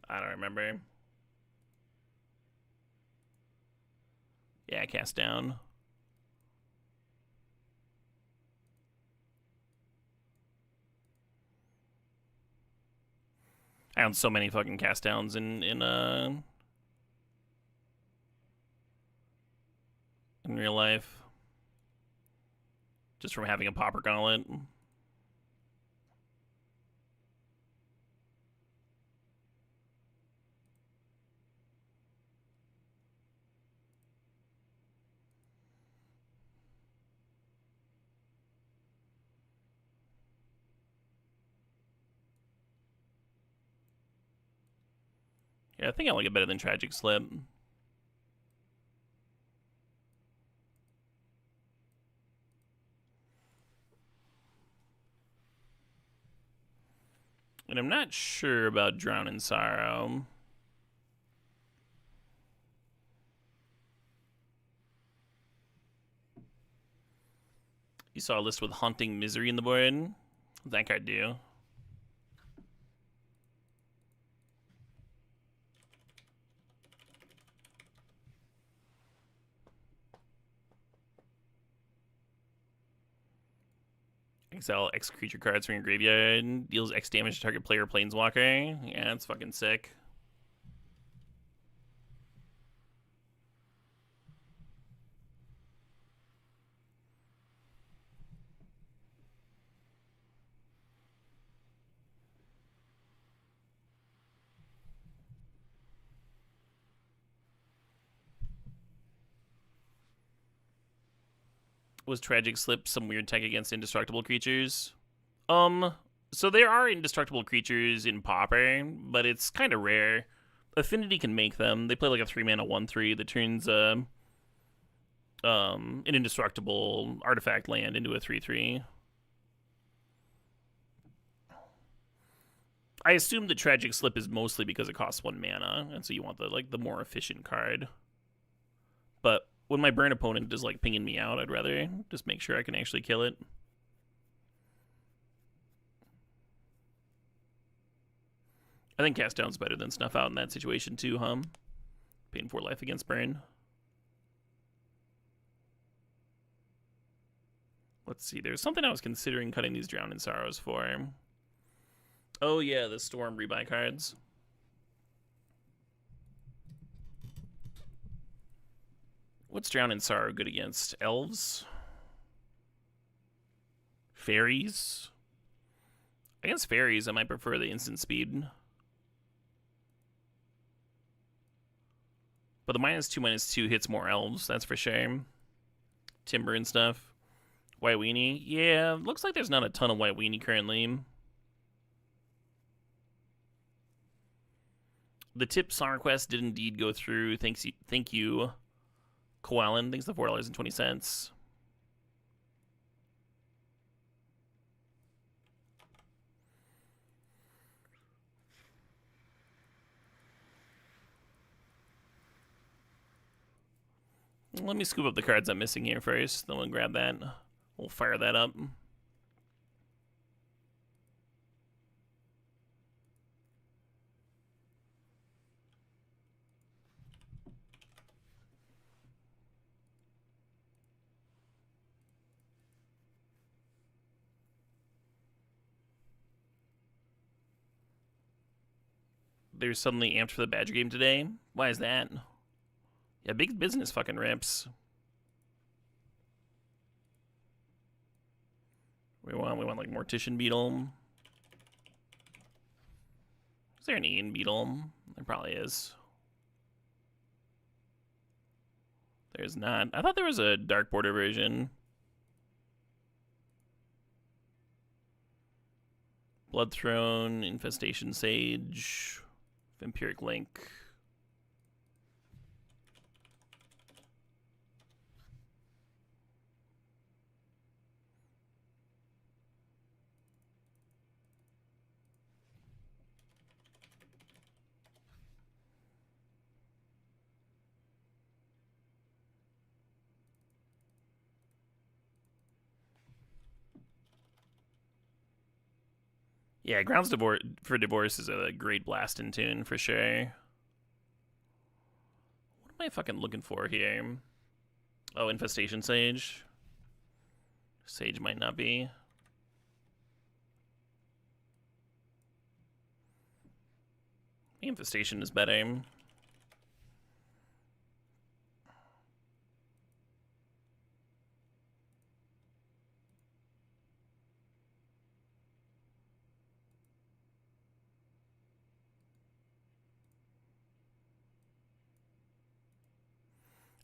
Speaker 1: I don't remember. Yeah, cast down. I own so many fucking cast downs in real life. Just from having a Pauper Gauntlet. Yeah, I think I like it better than Tragic Slip. And I'm not sure about Drown in Sorrow. You saw a list with Haunting Misery in the board. What's that card do? Exile X creature cards from your graveyard. Deals X damage to target player or planeswalker. Yeah, that's fucking sick. Was Tragic Slip some weird tech against indestructible creatures? So there are indestructible creatures in Pauper, but it's kind of rare. Affinity can make them. They play like a 3-mana 1/3 that turns an indestructible artifact land into a 3/3. I assume the Tragic Slip is mostly because it costs 1 mana, and so you want the more efficient card. But when my burn opponent is like pinging me out, I'd rather just make sure I can actually kill it. I think cast down's better than snuff out in that situation too, Paying 4 life against burn. Let's see, there's something I was considering cutting these Drown in Sorrows for. Oh yeah, the Storm rebuy cards. What's Drown in Sorrow good against? Elves? Fairies? Against fairies, I might prefer the instant speed. But the -2/-2 hits more elves, that's for sure. Timber and stuff. White Weenie? Yeah, looks like there's not a ton of White Weenie currently. The tip song request did indeed go through. Thank you, Koalan. Thanks for $4.20. Let me scoop up the cards I'm missing here first. Then we'll grab that. We'll fire that up. They're suddenly amped for the Badger game today. Why is that? Yeah, big business fucking rips. We want like Mortician Beetle. Is there an Ian Beetle? There probably is. There's not. I thought there was a Dark Border version. Blood Throne, Infestation Sage, Vampiric Link. Yeah, Grounds for Divorce is a great blasting tune for sure. What am I fucking looking for here? Oh, Infestation Sage. Sage might not be. Infestation is better.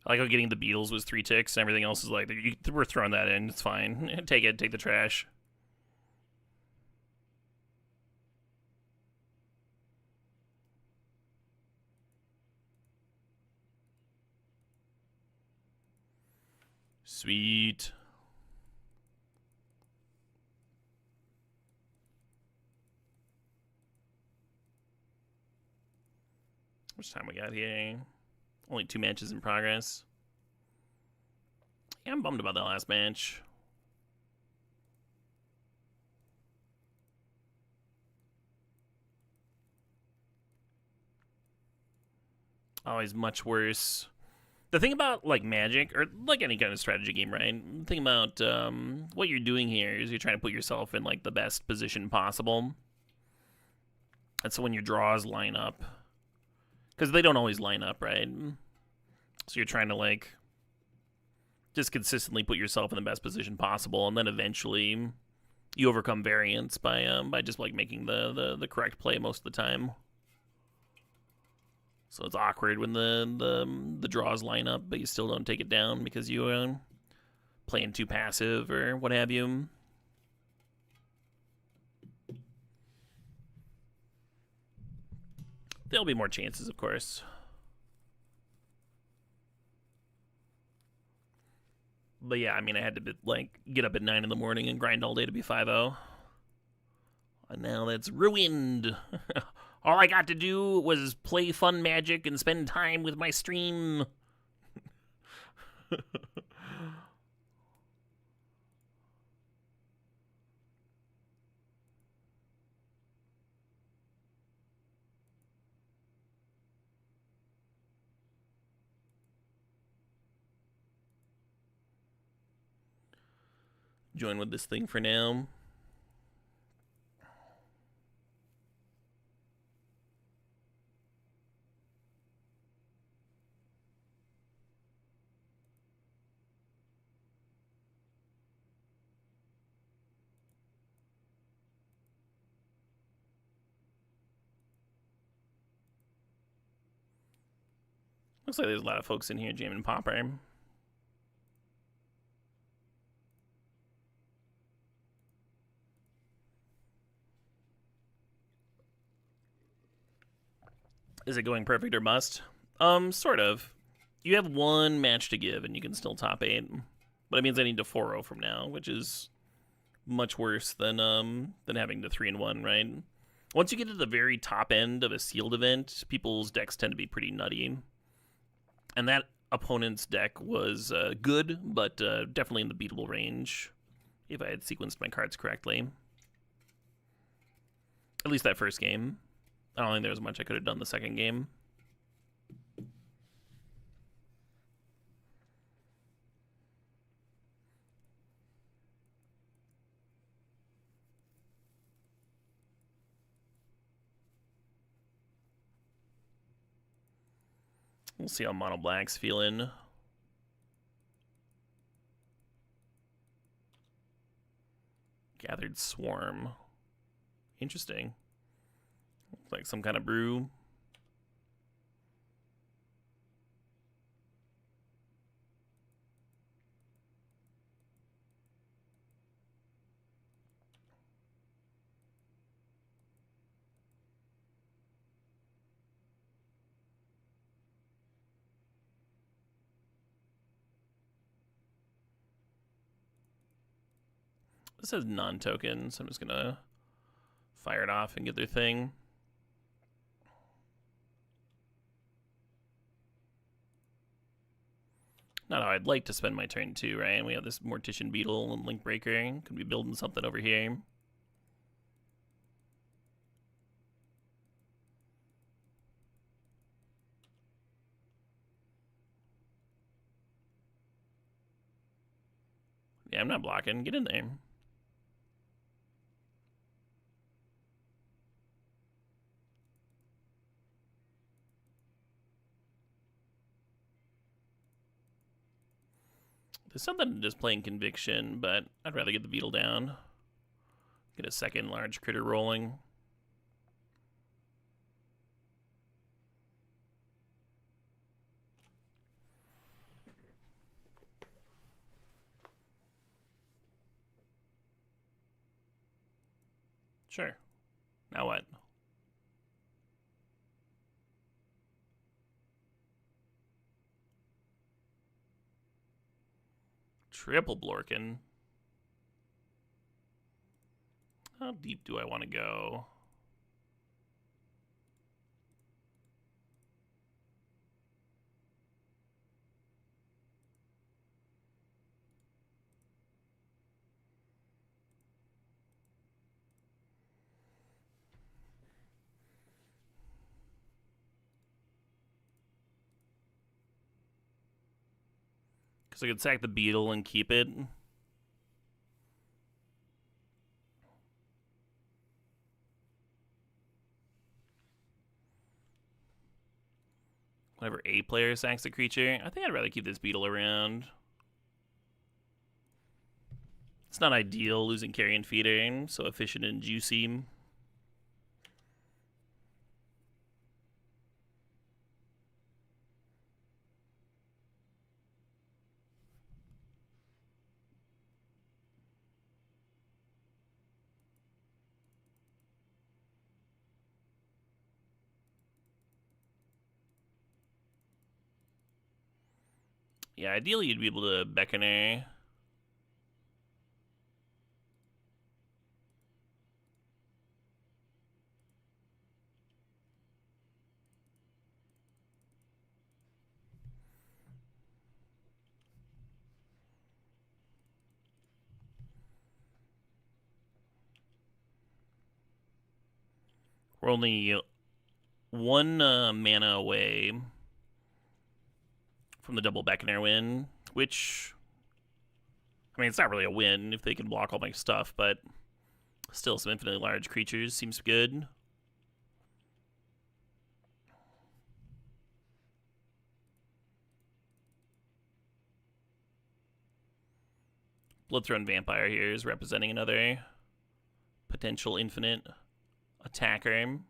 Speaker 1: I like how getting the Beatles was 3 ticks and everything else is like, we're throwing that in, it's fine. Take it, take the trash. Sweet. How much time we got here? Only 2 matches in progress. Yeah, I'm bummed about that last match. Always much worse. The thing about, like, Magic, or, like, any kind of strategy game, right? The thing about what you're doing here is you're trying to put yourself in, like, the best position possible. And so when your draws line up, because they don't always line up, right? So you're trying to, like, just consistently put yourself in the best position possible, and then eventually you overcome variance by just, like, making the correct play most of the time. So it's awkward when the draws line up, but you still don't take it down because you are playing too passive or what have you. There'll be more chances, of course. But yeah, I mean, I had to like get up at 9 in the morning and grind all day to be 5-0. And now that's ruined. All I got to do was play fun Magic and spend time with my stream. Join with this thing for now. Looks like there's a lot of folks in here jamming Popper. Is it going perfect or bust? Sort of. You have 1 match to give and you can still top 8. But it means I need to 4-0 from now, which is much worse than having to 3-1, right? Once you get to the very top end of a sealed event, people's decks tend to be pretty nutty. And that opponent's deck was good, but definitely in the beatable range if I had sequenced my cards correctly. At least that first game. I don't think there was much I could have done the second game. We'll see how Mono Black's feeling. Gathered Swarm. Interesting. Looks like some kind of brew. This says non-token, so I'm just gonna fire it off and get their thing. Not how I'd like to spend my turn too, right? And we have this Mortician Beetle and Link Breaker. Could be building something over here. Yeah, I'm not blocking. Get in there. There's something to just playing Conviction, but I'd rather get the beetle down. Get a second large critter rolling. Sure. Now what? Triple Blorkin. How deep do I want to go? Because I could sack the beetle and keep it. Whenever a player sacks a creature, I think I'd rather keep this beetle around. It's not ideal losing carrion feeder, so efficient and juicy. Yeah, ideally you'd be able to Beckoner. We're only one mana away from the double Beckoner win, which, I mean, it's not really a win if they can block all my stuff, but still some infinitely large creatures seems good. Bloodthrone Vampire here is representing another potential infinite attacker.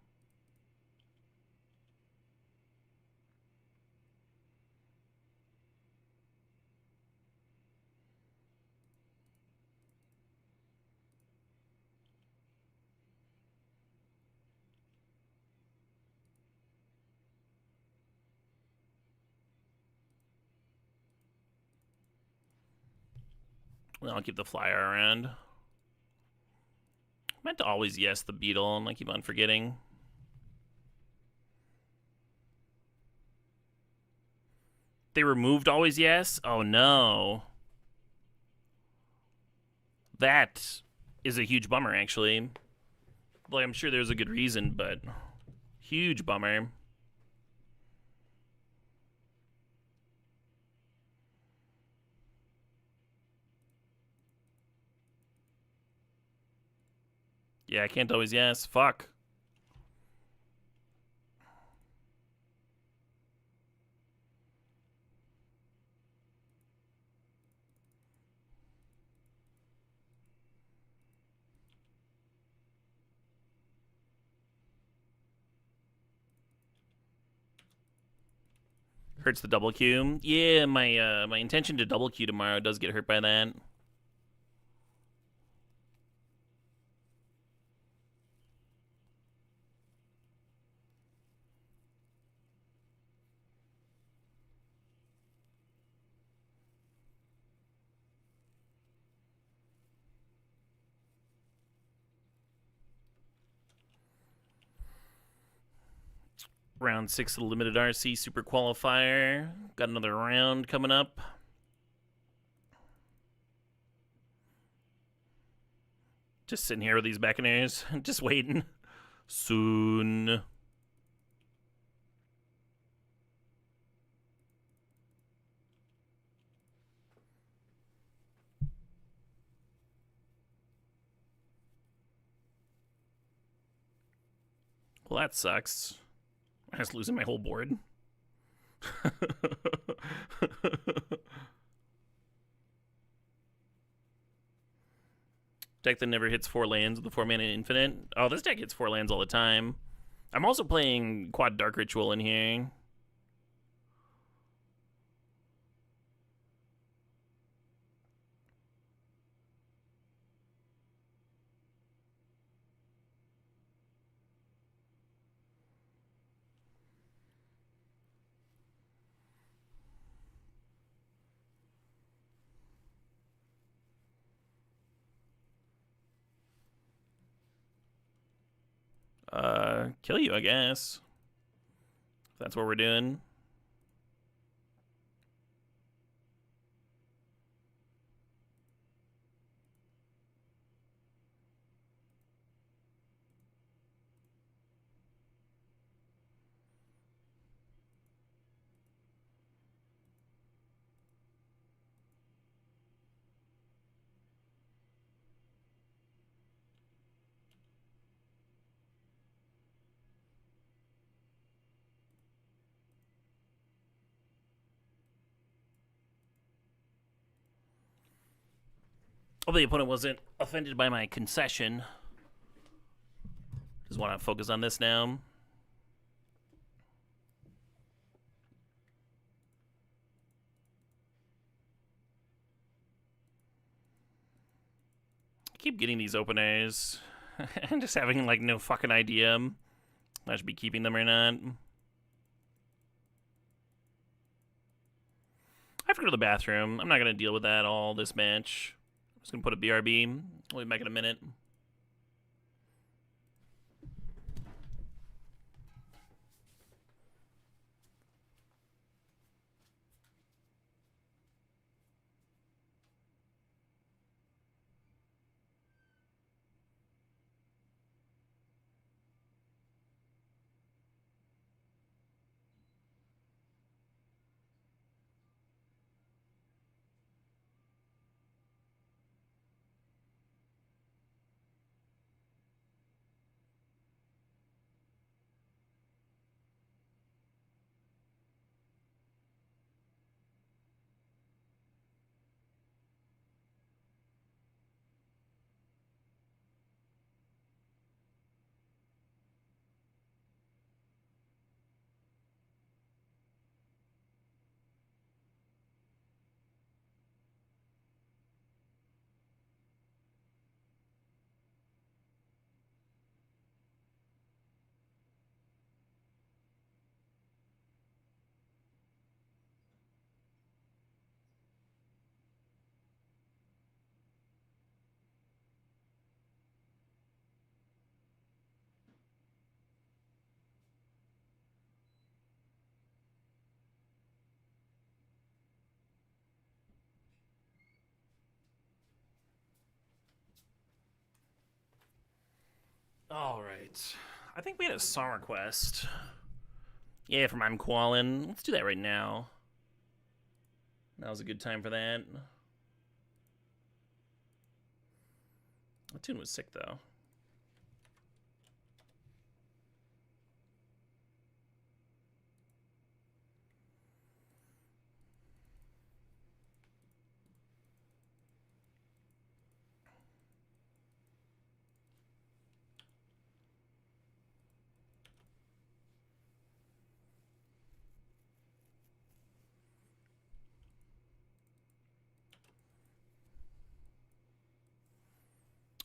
Speaker 1: Well, I'll keep the flyer around. I meant to always yes the beetle, and I keep on forgetting. They removed always yes? Oh no. That is a huge bummer, actually. Like, I'm sure there's a good reason, but huge bummer. Yeah, I can't always yes. Fuck. Hurts the double Q. Yeah, my intention to double Q tomorrow does get hurt by that. Round 6 of the limited RC Super Qualifier. Got another round coming up. Just sitting here with these Beckoners. Just waiting. Soon. Well, that sucks. I'm just losing my whole board. Deck that never hits 4 lands with the 4-mana infinite. Oh, this deck hits 4 lands all the time. I'm also playing Quad Dark Ritual in here. Kill you, I guess. If that's what we're doing. Hope the opponent wasn't offended by my concession. Just want to focus on this now. I keep getting these openers and just having like no fucking idea if I should be keeping them or not. I have to go to the bathroom. I'm not going to deal with that all this match. I'm just going to put a BRB. We'll be back in a minute. All right. I think we had a song request. Yeah, from I'm Qualin. Let's do that right now. Now's a good time for that. The tune was sick, though.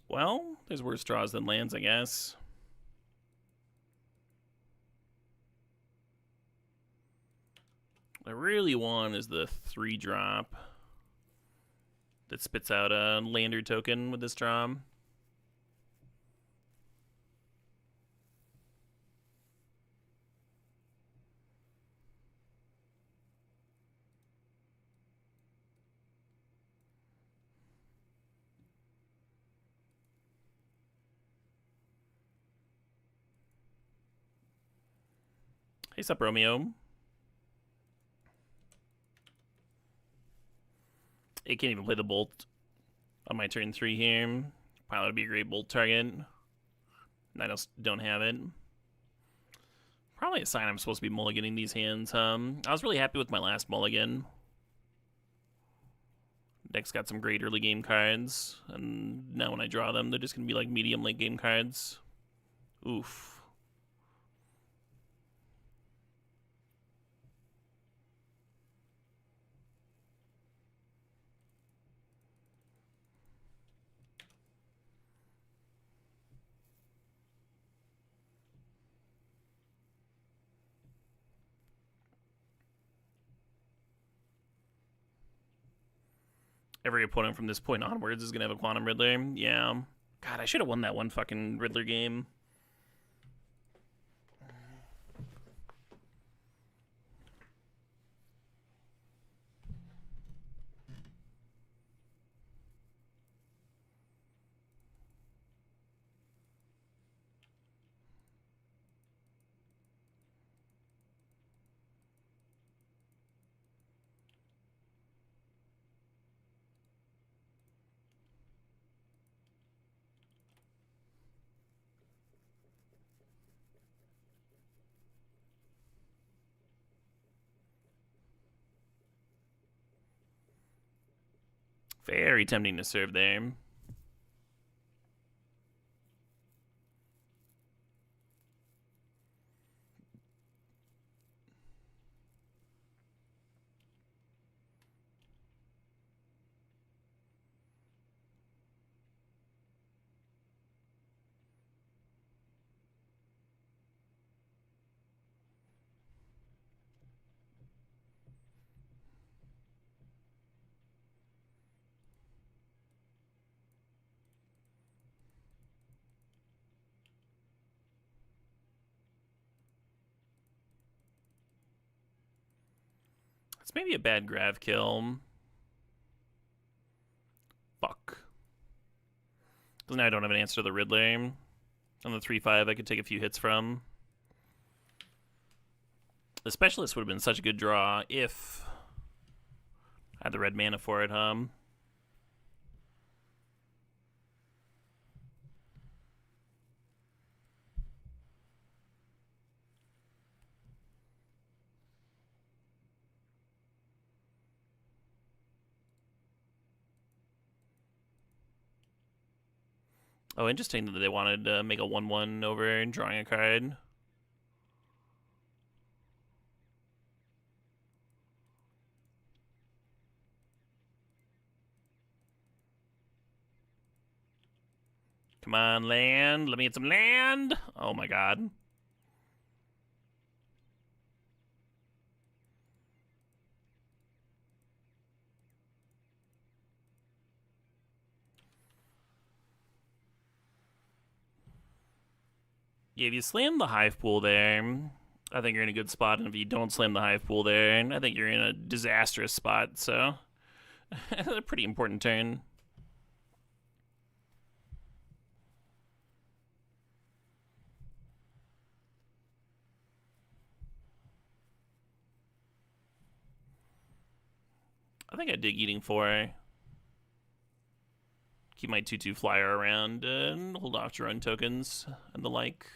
Speaker 1: Well, there's worse draws than lands, I guess. What I really want is the 3-drop that spits out a lander token with this draw. Hey, sup, Romeo. It can't even play the bolt on my turn 3 here. Pilot would be a great bolt target. And I just don't have it. Probably a sign I'm supposed to be mulliganing these hands. I was really happy with my last mulligan. Deck's got some great early game cards, and now when I draw them, they're just going to be like medium late game cards. Oof. Every opponent from this point onwards is going to have a Quantum Riddler. Yeah. God, I should have won that one fucking Riddler game. Very tempting to serve there. It's maybe a bad grav kill. Fuck. Because now I don't have an answer to the Riddler. On the 3-5 I could take a few hits from. The Specialist would have been such a good draw if I had the red mana for it, Oh, interesting that they wanted to make a 1/1 over drawing a card. Come on, land. Let me get some land. Oh my god. Yeah, if you slam the Hive Pool there, I think you're in a good spot. And if you don't slam the Hive Pool there, I think you're in a disastrous spot. So, a pretty important turn. I think I dig Eating 4. Keep my 2/2 flyer around and hold off to run tokens and the like.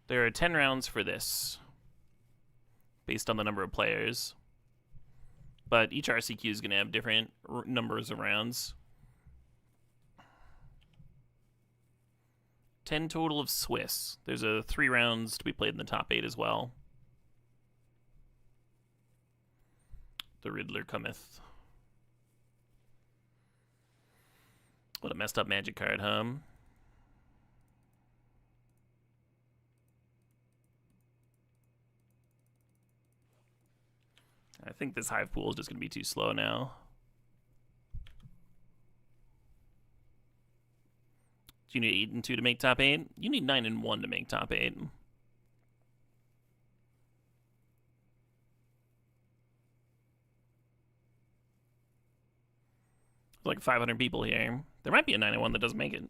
Speaker 1: There are 10 rounds for this, based on the number of players. But each RCQ is going to have different numbers of rounds. 10 total of Swiss. There's 3 rounds to be played in the top 8 as well. The Riddler cometh. What a messed up Magic card, huh? I think this Hive Pool is just going to be too slow now. Do you need 8 and 2 to make top 8? You need 9 and 1 to make top 8. Like 500 people here. There might be a 9 and 1 that doesn't make it.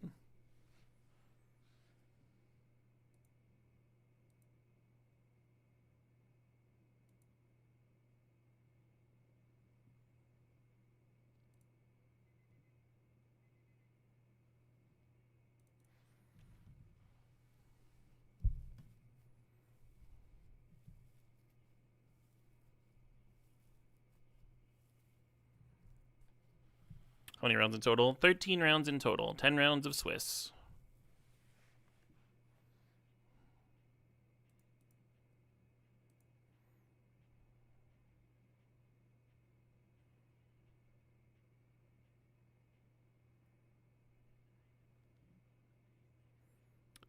Speaker 1: How many rounds in total? 13 rounds in total. 10 rounds of Swiss.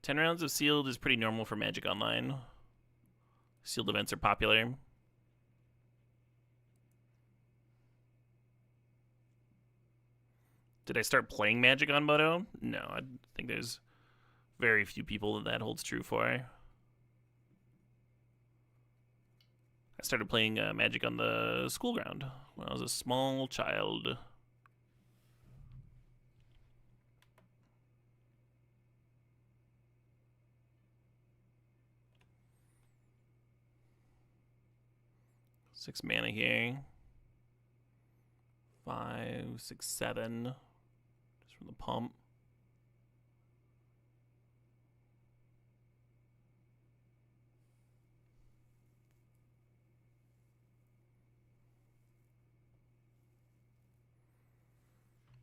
Speaker 1: Ten rounds of sealed is pretty normal for Magic Online. Sealed events are popular. Did I start playing Magic on Moto? No, I think there's very few people that holds true for. I started playing Magic on the school ground when I was a small child. Six mana here. 5, 6, 7. Just from the pump.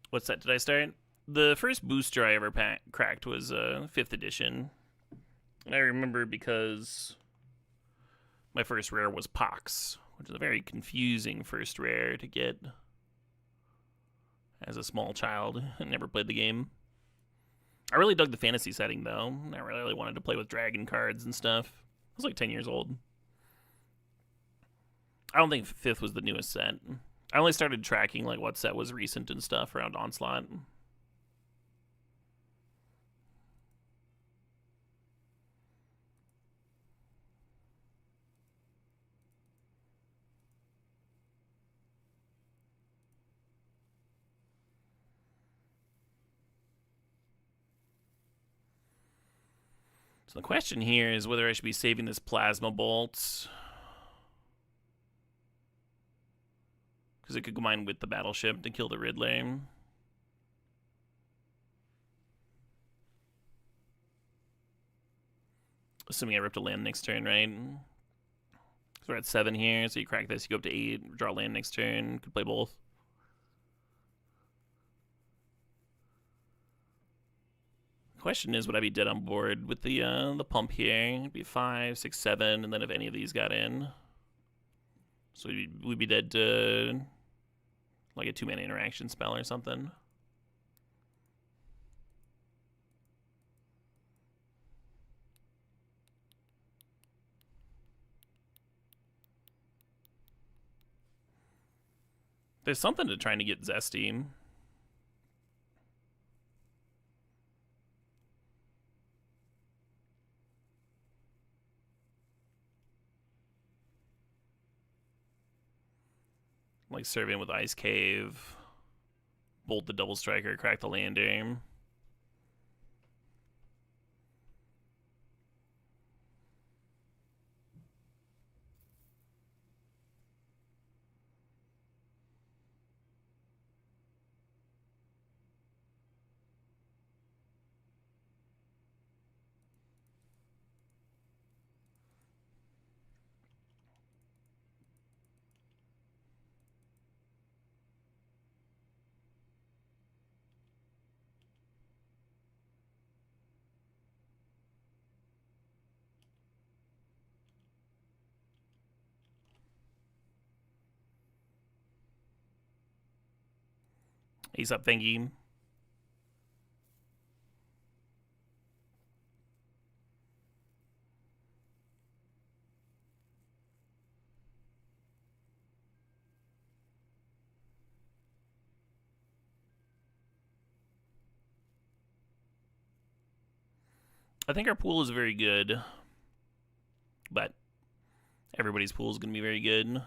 Speaker 1: What set did I start? The first booster I ever cracked was 5th edition. And I remember because my first rare was Pox, which is a very confusing first rare to get as a small child. I never played the game. I really dug the fantasy setting, though. I really wanted to play with dragon cards and stuff. I was like 10 years old. I don't think 5th was the newest set. I only started tracking like what set was recent and stuff around Onslaught. So the question here is whether I should be saving this Plasma Bolt, because it could combine with the Battleship to kill the Riddler. Assuming I ripped a land next turn, right? So we're at 7 here, so you crack this, you go up to 8, draw land next turn, could play both. Question is, would I be dead on board with the pump here? It'd be 5, 6, 7, and then if any of these got in, so we'd be dead to like a 2-mana interaction spell or something. There's something to trying to get zesty. Like serve in with Ice Cave, bolt the Double Striker, crack the lander. Ace up, thanky. I think our pool is very good, but everybody's pool is going to be very good.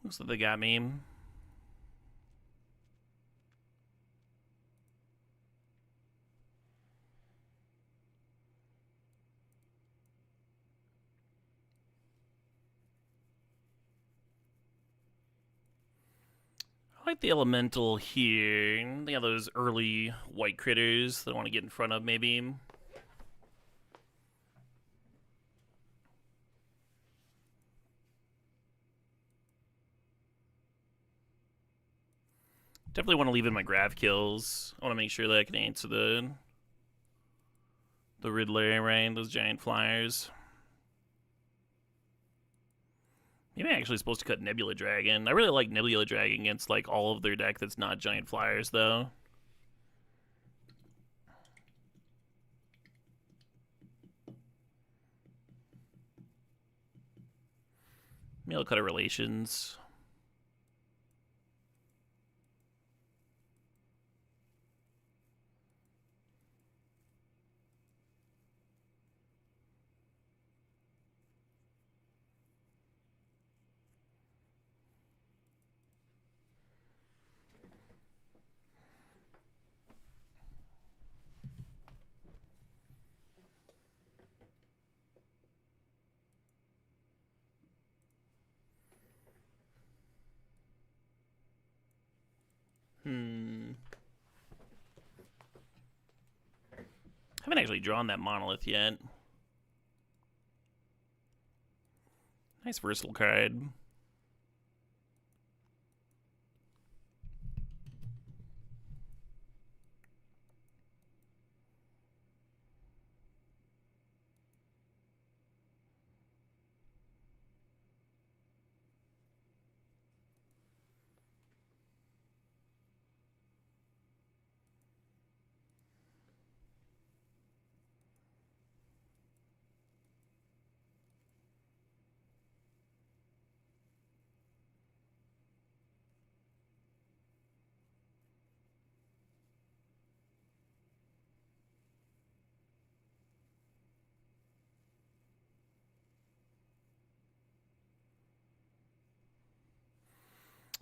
Speaker 1: Looks like they got me. I like the elemental here. They have those early white critters that I want to get in front of, maybe. Definitely want to leave in my grav kills. I want to make sure that I can answer the Riddler, right? Those giant flyers. Maybe I'm actually supposed to cut Nebula Dragon. I really like Nebula Dragon against like all of their deck that's not giant flyers, though. Maybe I'll cut a Relations. Haven't actually drawn that monolith yet. Nice versatile card.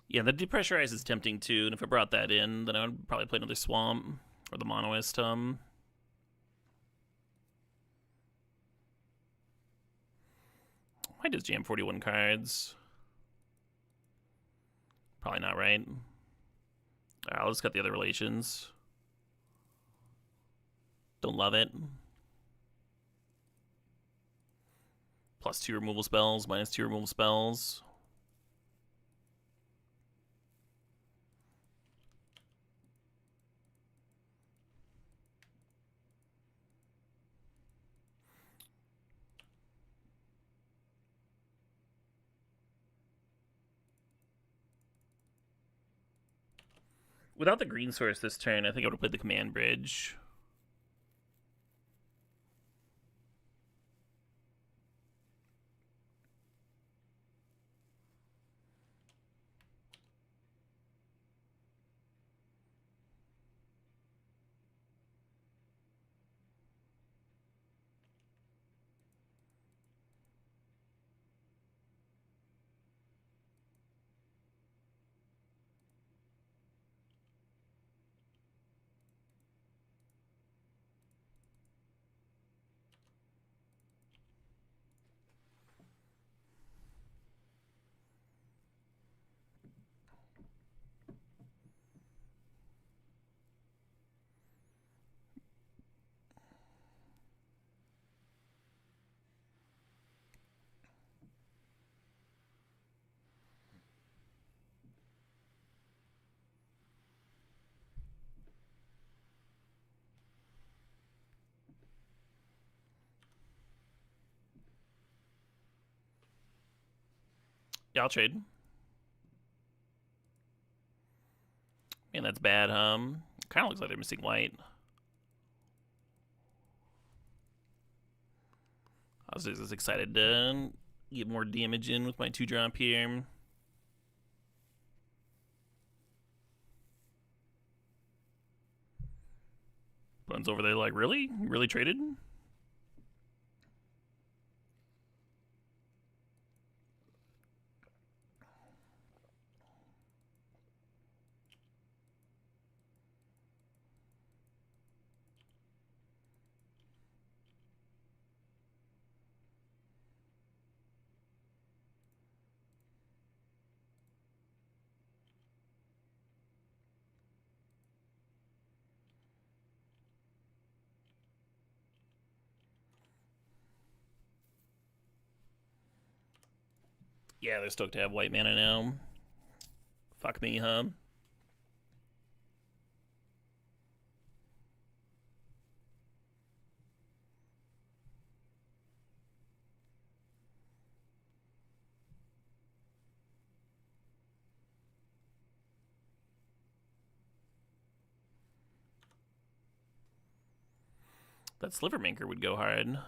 Speaker 1: Yeah, the Depressurize is tempting too, and if I brought that in, then I would probably play another Swamp or the Monoist. Why does jam 41 cards? Probably not right. Alright, I'll just cut the other Relations. Don't love it. +2 removal spells, -2 removal spells. Without the green source this turn, I think I would have played the Command Bridge. Yeah, I'll trade. Man, that's bad, Kind of looks like they're missing white. I was just excited to get more damage in with my 2-drop here. One's over there like, really? You really traded? Yeah, they're stoked to have white mana now. Fuck me, huh? That Slivermaker would go hard.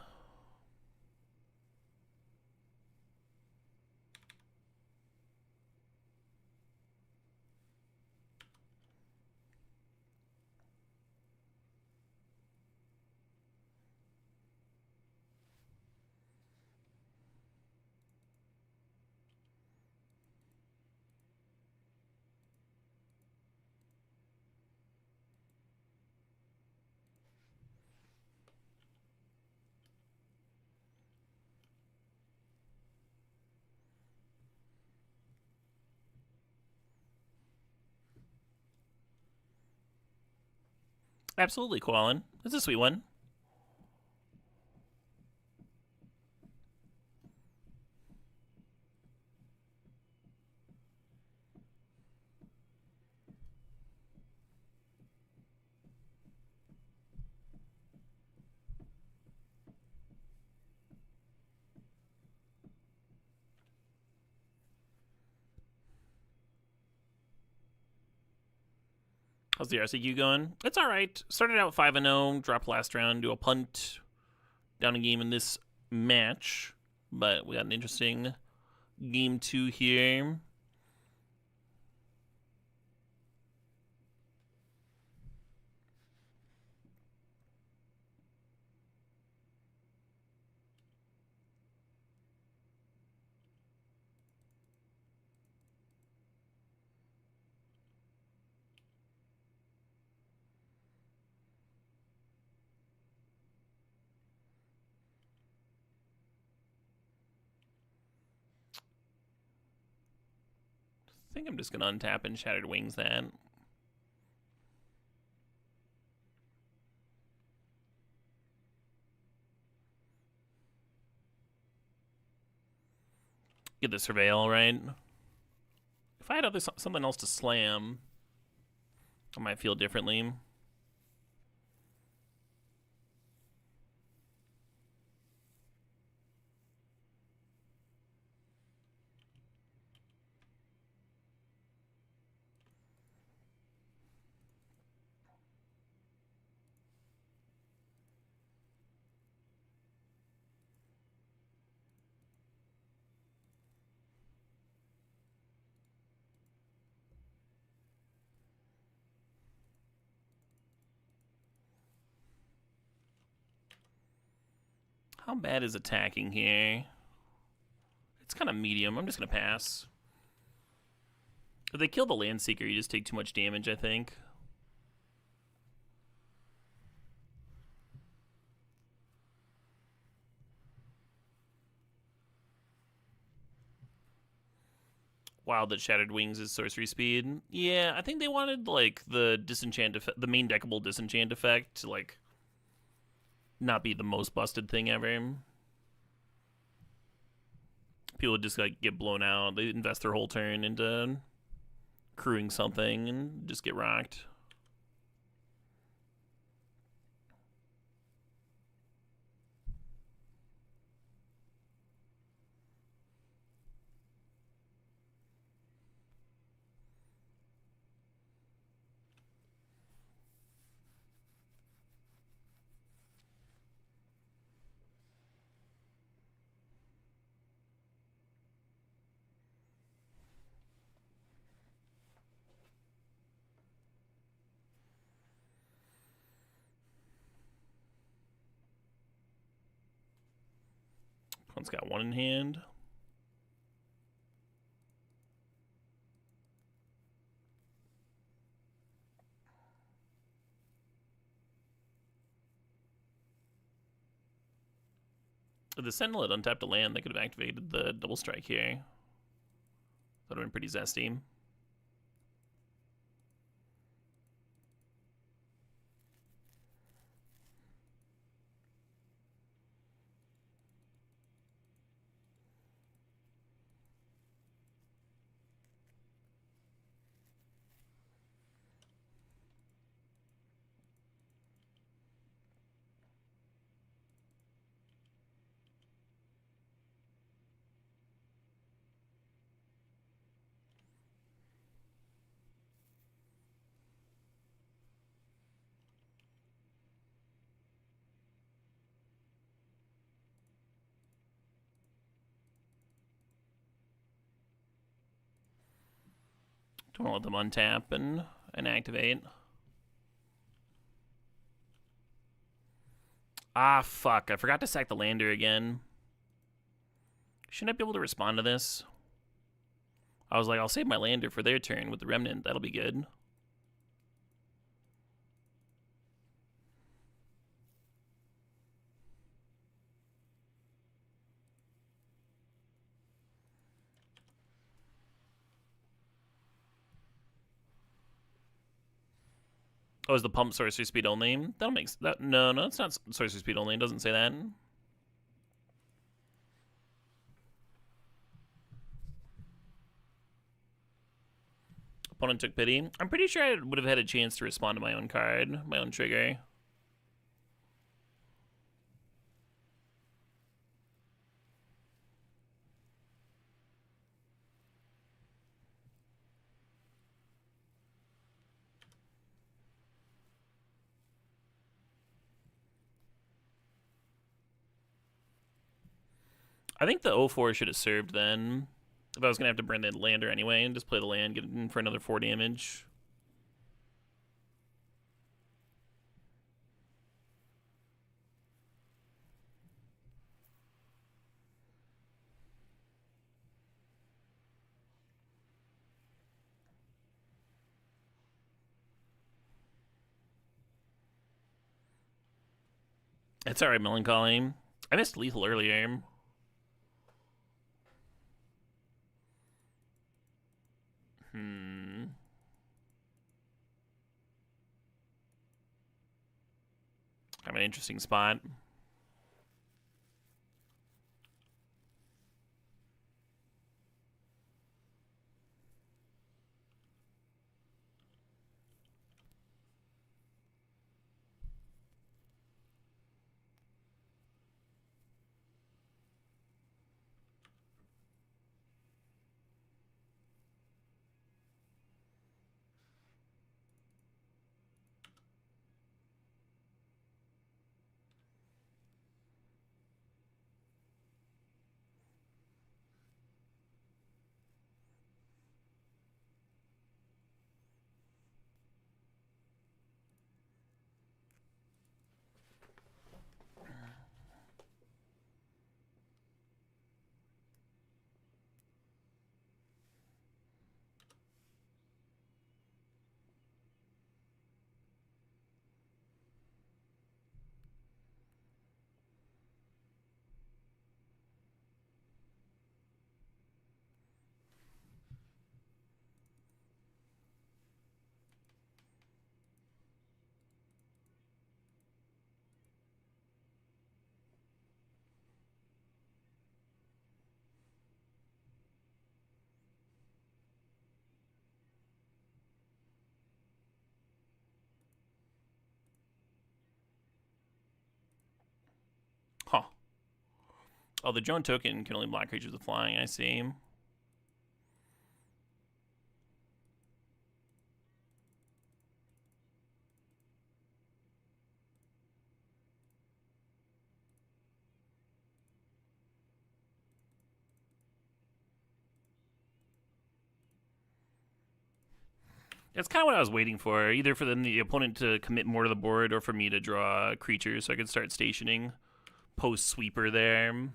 Speaker 1: Absolutely, Koalin. It's a sweet one. How's the RCQ going? It's all right. Started out 5-0, dropped last round, do a punt, down a game in this match, but we got an interesting game 2 here. I think I'm just going to untap and Shattered Wings that. Get the Surveil, right? If I had something else to slam, I might feel differently. How bad is attacking here? It's kind of medium. I'm just going to pass. If they kill the Landseeker, you just take too much damage, I think. Wow, that Shattered Wings is sorcery speed. Yeah, I think they wanted, like, the disenchant effect, the main deckable disenchant effect to, like, not be the most busted thing ever. People would just, like, get blown out. They invest their whole turn into crewing something and just get rocked. One's got one in hand. If the Sentinel had untapped a land, they could have activated the double strike here. That would have been pretty zesty. Don't let them untap and activate. Ah, fuck. I forgot to sack the lander again. Shouldn't I be able to respond to this? I was like, I'll save my lander for their turn with the remnant. That'll be good. Oh, is the pump sorcery speed only? That'll make that. No, it's not sorcery speed only. It doesn't say that. Opponent took pity. I'm pretty sure I would have had a chance to respond to my own card, my own trigger. I think the 0-4 should have served then. If I was going to have to burn the lander anyway and just play the land, get it in for another 4 damage. It's alright, Melancholy. I missed lethal earlier. I have an interesting spot. Huh. Oh, the drone token can only block creatures with flying, I see. That's kind of what I was waiting for. Either for the opponent to commit more to the board or for me to draw creatures so I could start stationing post-sweeper there.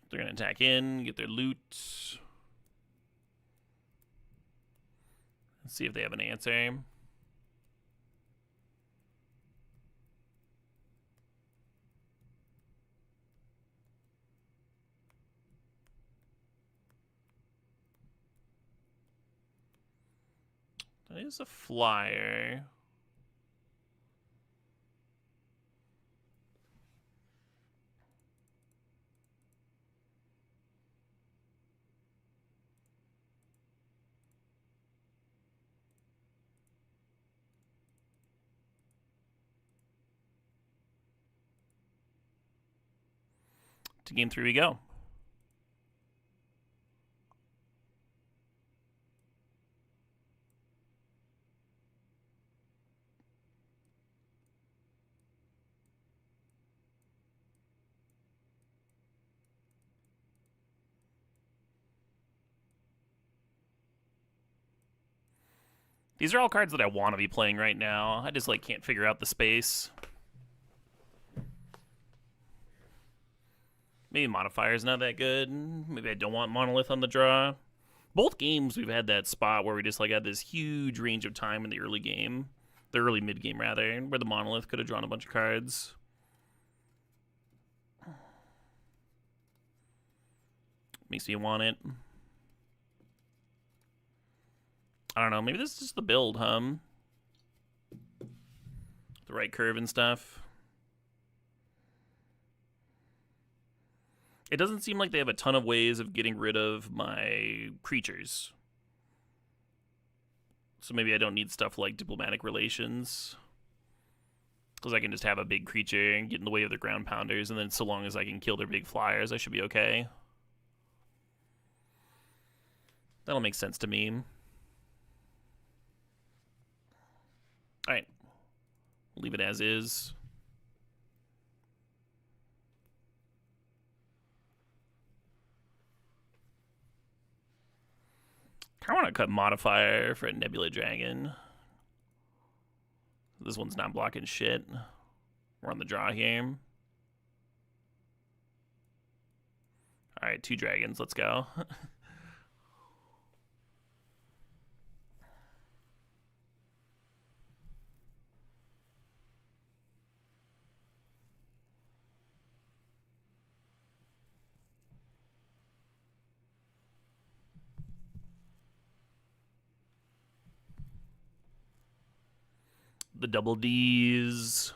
Speaker 1: They're going to attack in, get their loot. Let's see if they have an answer. That is a flyer. to game 3 we go. These are all cards that I want to be playing right now. I just, like, can't figure out the space. Maybe Modifier's not that good. Maybe I don't want Monolith on the draw. Both games we've had that spot where we just, like, had this huge range of time in the early game. The early mid-game, rather, where the Monolith could have drawn a bunch of cards. Makes me want it. I don't know, maybe this is just the build, huh? The right curve and stuff. It doesn't seem like they have a ton of ways of getting rid of my creatures. So maybe I don't need stuff like diplomatic relations. Because I can just have a big creature and get in the way of their ground pounders, and then so long as I can kill their big flyers, I should be okay. That'll make sense to me. Alright. Leave it as is. I want to cut Modifier for a Nebula Dragon. This one's not blocking shit. We're on the draw here. Alright, 2 dragons. Let's go. The double Ds.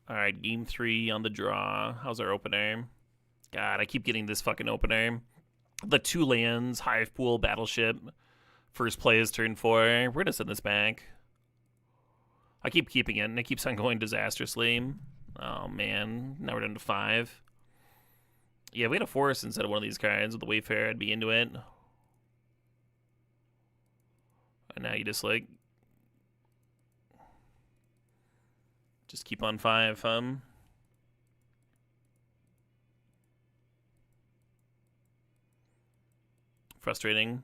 Speaker 1: Alright, game 3 on the draw. How's our opener? God, I keep getting this fucking opener. The 2 lands, Hive Pool, Battleship. First play is turn 4. We're gonna send this back. I keep keeping it, and it keeps on going disastrously. Oh, man. Now we're down to 5. Yeah, if we had a forest instead of one of these cards with the Wayfarer, I'd be into it. And now you just, like... just keep on 5, Frustrating.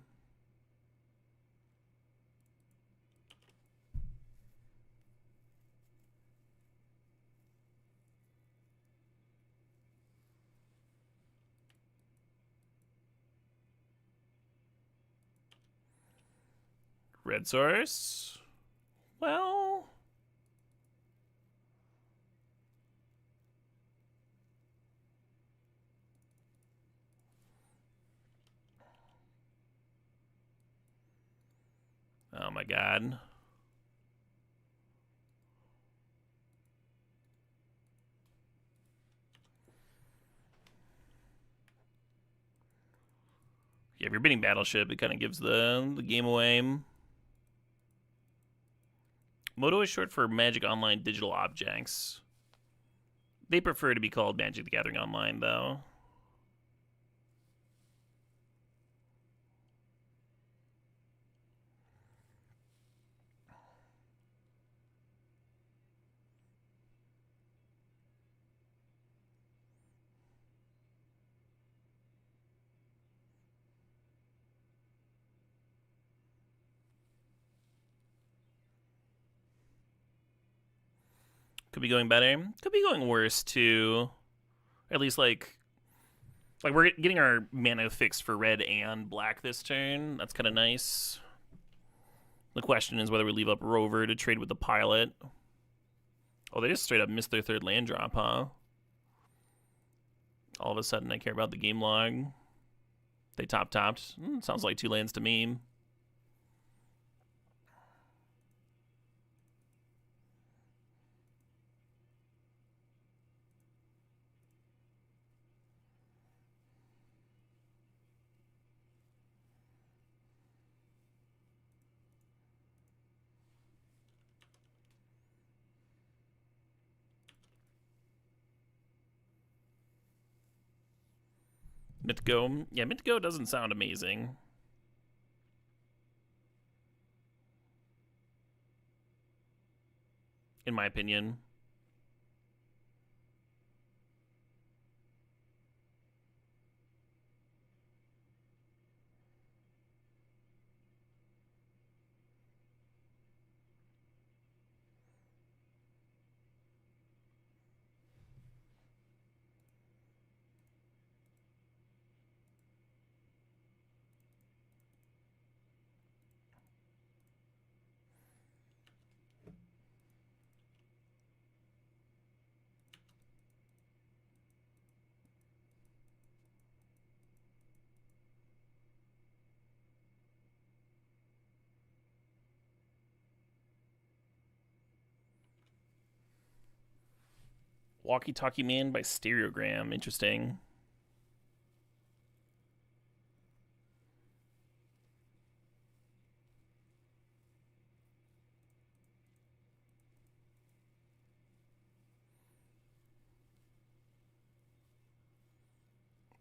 Speaker 1: Red source? Well... oh my god. Yeah, if you're beating Battleship, it kind of gives the game away. Moto is short for Magic Online Digital Objects. They prefer to be called Magic the Gathering Online, though. Could be going better. Could be going worse too. At least like we're getting our mana fixed for red and black this turn. That's kind of nice. The question is whether we leave up Rover to trade with the pilot. Oh, they just straight up missed their third land drop, huh? All of a sudden I care about the game log. They topped. Sounds like 2 lands to me. Mythico. Yeah, Mythico doesn't sound amazing. In my opinion. Walkie Talkie Man by Stereogram. Interesting.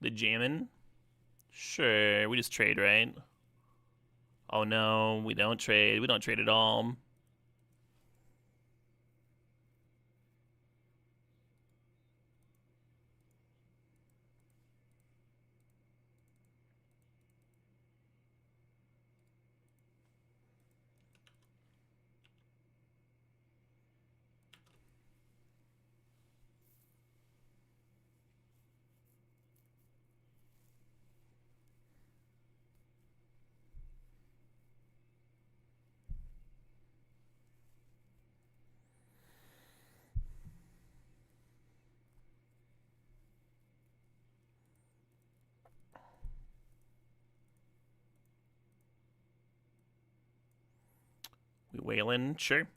Speaker 1: The jamming? Sure, we just trade, right? Oh no, we don't trade. We don't trade at all. We wailing, sure.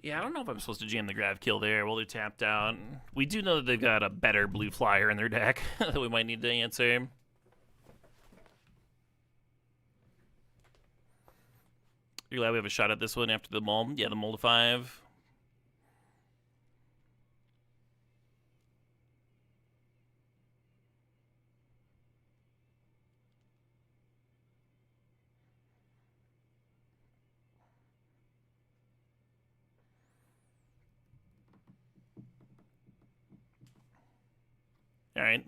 Speaker 1: Yeah, I don't know if I'm supposed to jam the Grav Kill there while they're tapped out. We do know that they've got a better blue flyer in their deck that we might need to answer. You're glad we have a shot at this one after the Mull? Yeah, the Mull to 5. All right.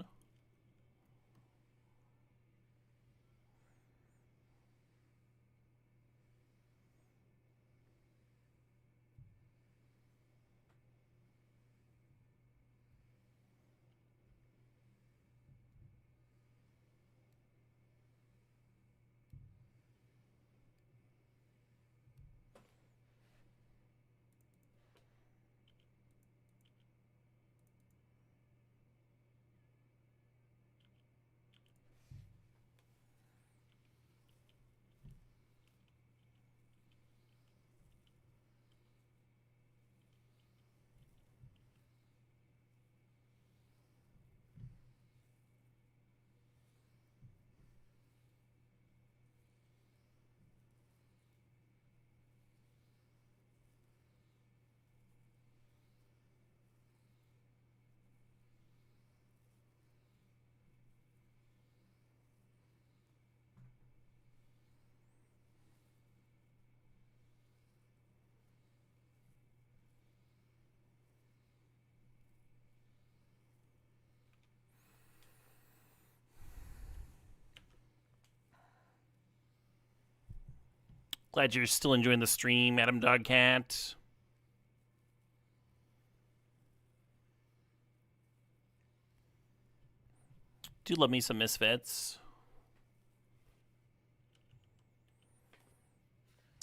Speaker 1: Glad you're still enjoying the stream, Adam Dogcat. Do love me some Misfits.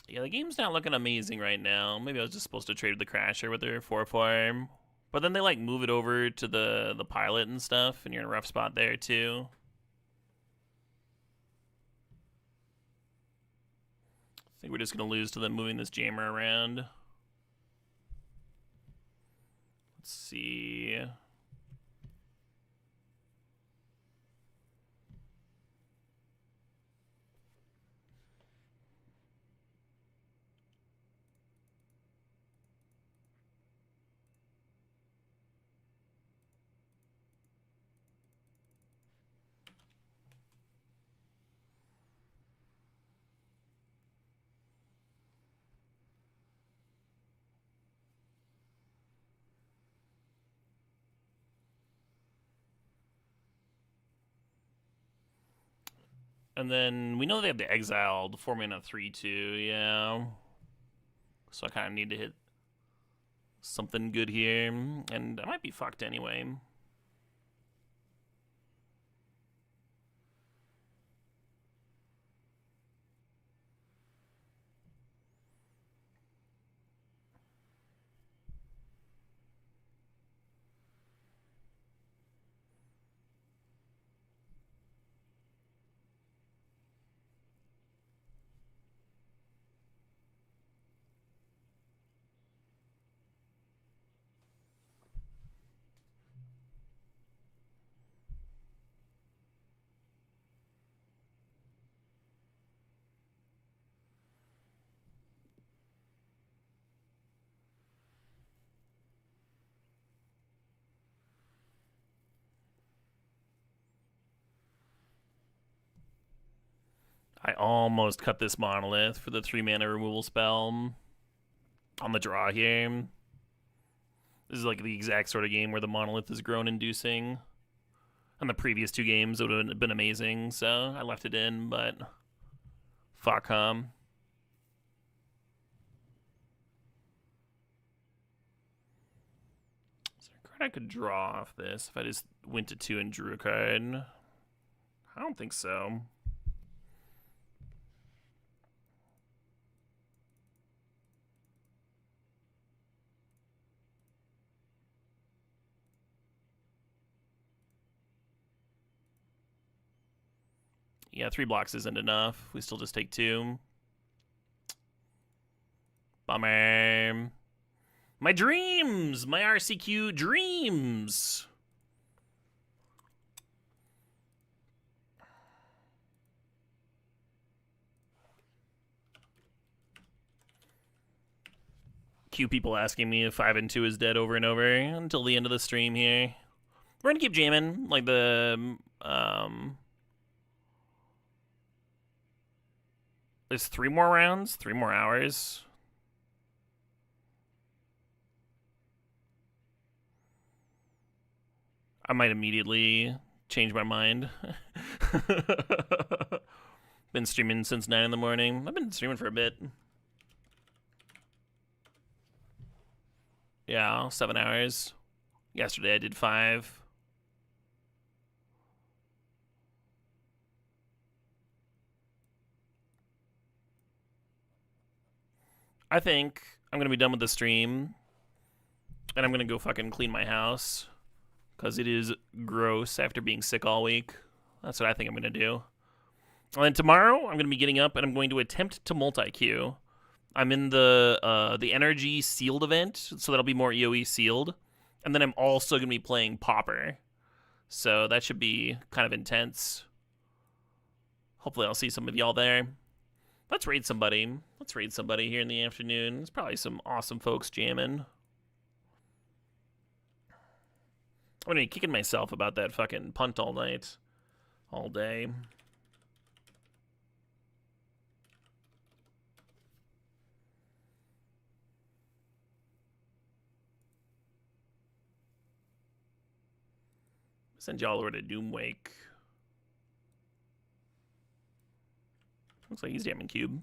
Speaker 1: Yeah, the game's not looking amazing right now. Maybe I was just supposed to trade the Crasher with their 4-farm. But then they like move it over to the pilot and stuff, and you're in a rough spot there too. I think we're just gonna lose to them moving this jammer around. Let's see. And then we know they have the exiled 4-mana 3/2, yeah. So I kind of need to hit something good here, and I might be fucked anyway. I almost cut this Monolith for the 3-mana removal spell on the draw here. This is like the exact sort of game where the Monolith is groan inducing. On the previous 2 games, it would have been amazing, so I left it in, but fuck him. Is there a card I could draw off this if I just went to 2 and drew a card? I don't think so. Yeah, 3 blocks isn't enough. We still just take 2. Bummer. My dreams! My RCQ dreams! Q people asking me if 5 and 2 is dead over and over until the end of the stream here. We're gonna keep jamming, like the, there's 3 more rounds, 3 more hours. I might immediately change my mind. Been streaming since 9 in the morning. I've been streaming for a bit. Yeah, 7 hours. Yesterday I did 5. I think I'm going to be done with the stream, and I'm going to go fucking clean my house, because it is gross after being sick all week. That's what I think I'm going to do. And then tomorrow, I'm going to be getting up, and I'm going to attempt to multi-queue. I'm in the energy sealed event, so that'll be more EOE sealed. And then I'm also going to be playing Pauper. So that should be kind of intense. Hopefully I'll see some of y'all there. Let's raid somebody. Let's raid somebody here in the afternoon. There's probably some awesome folks jamming. I'm going to be kicking myself about that fucking punt all night. All day. Send y'all over to Doomwake. Looks like he's jamming Cube.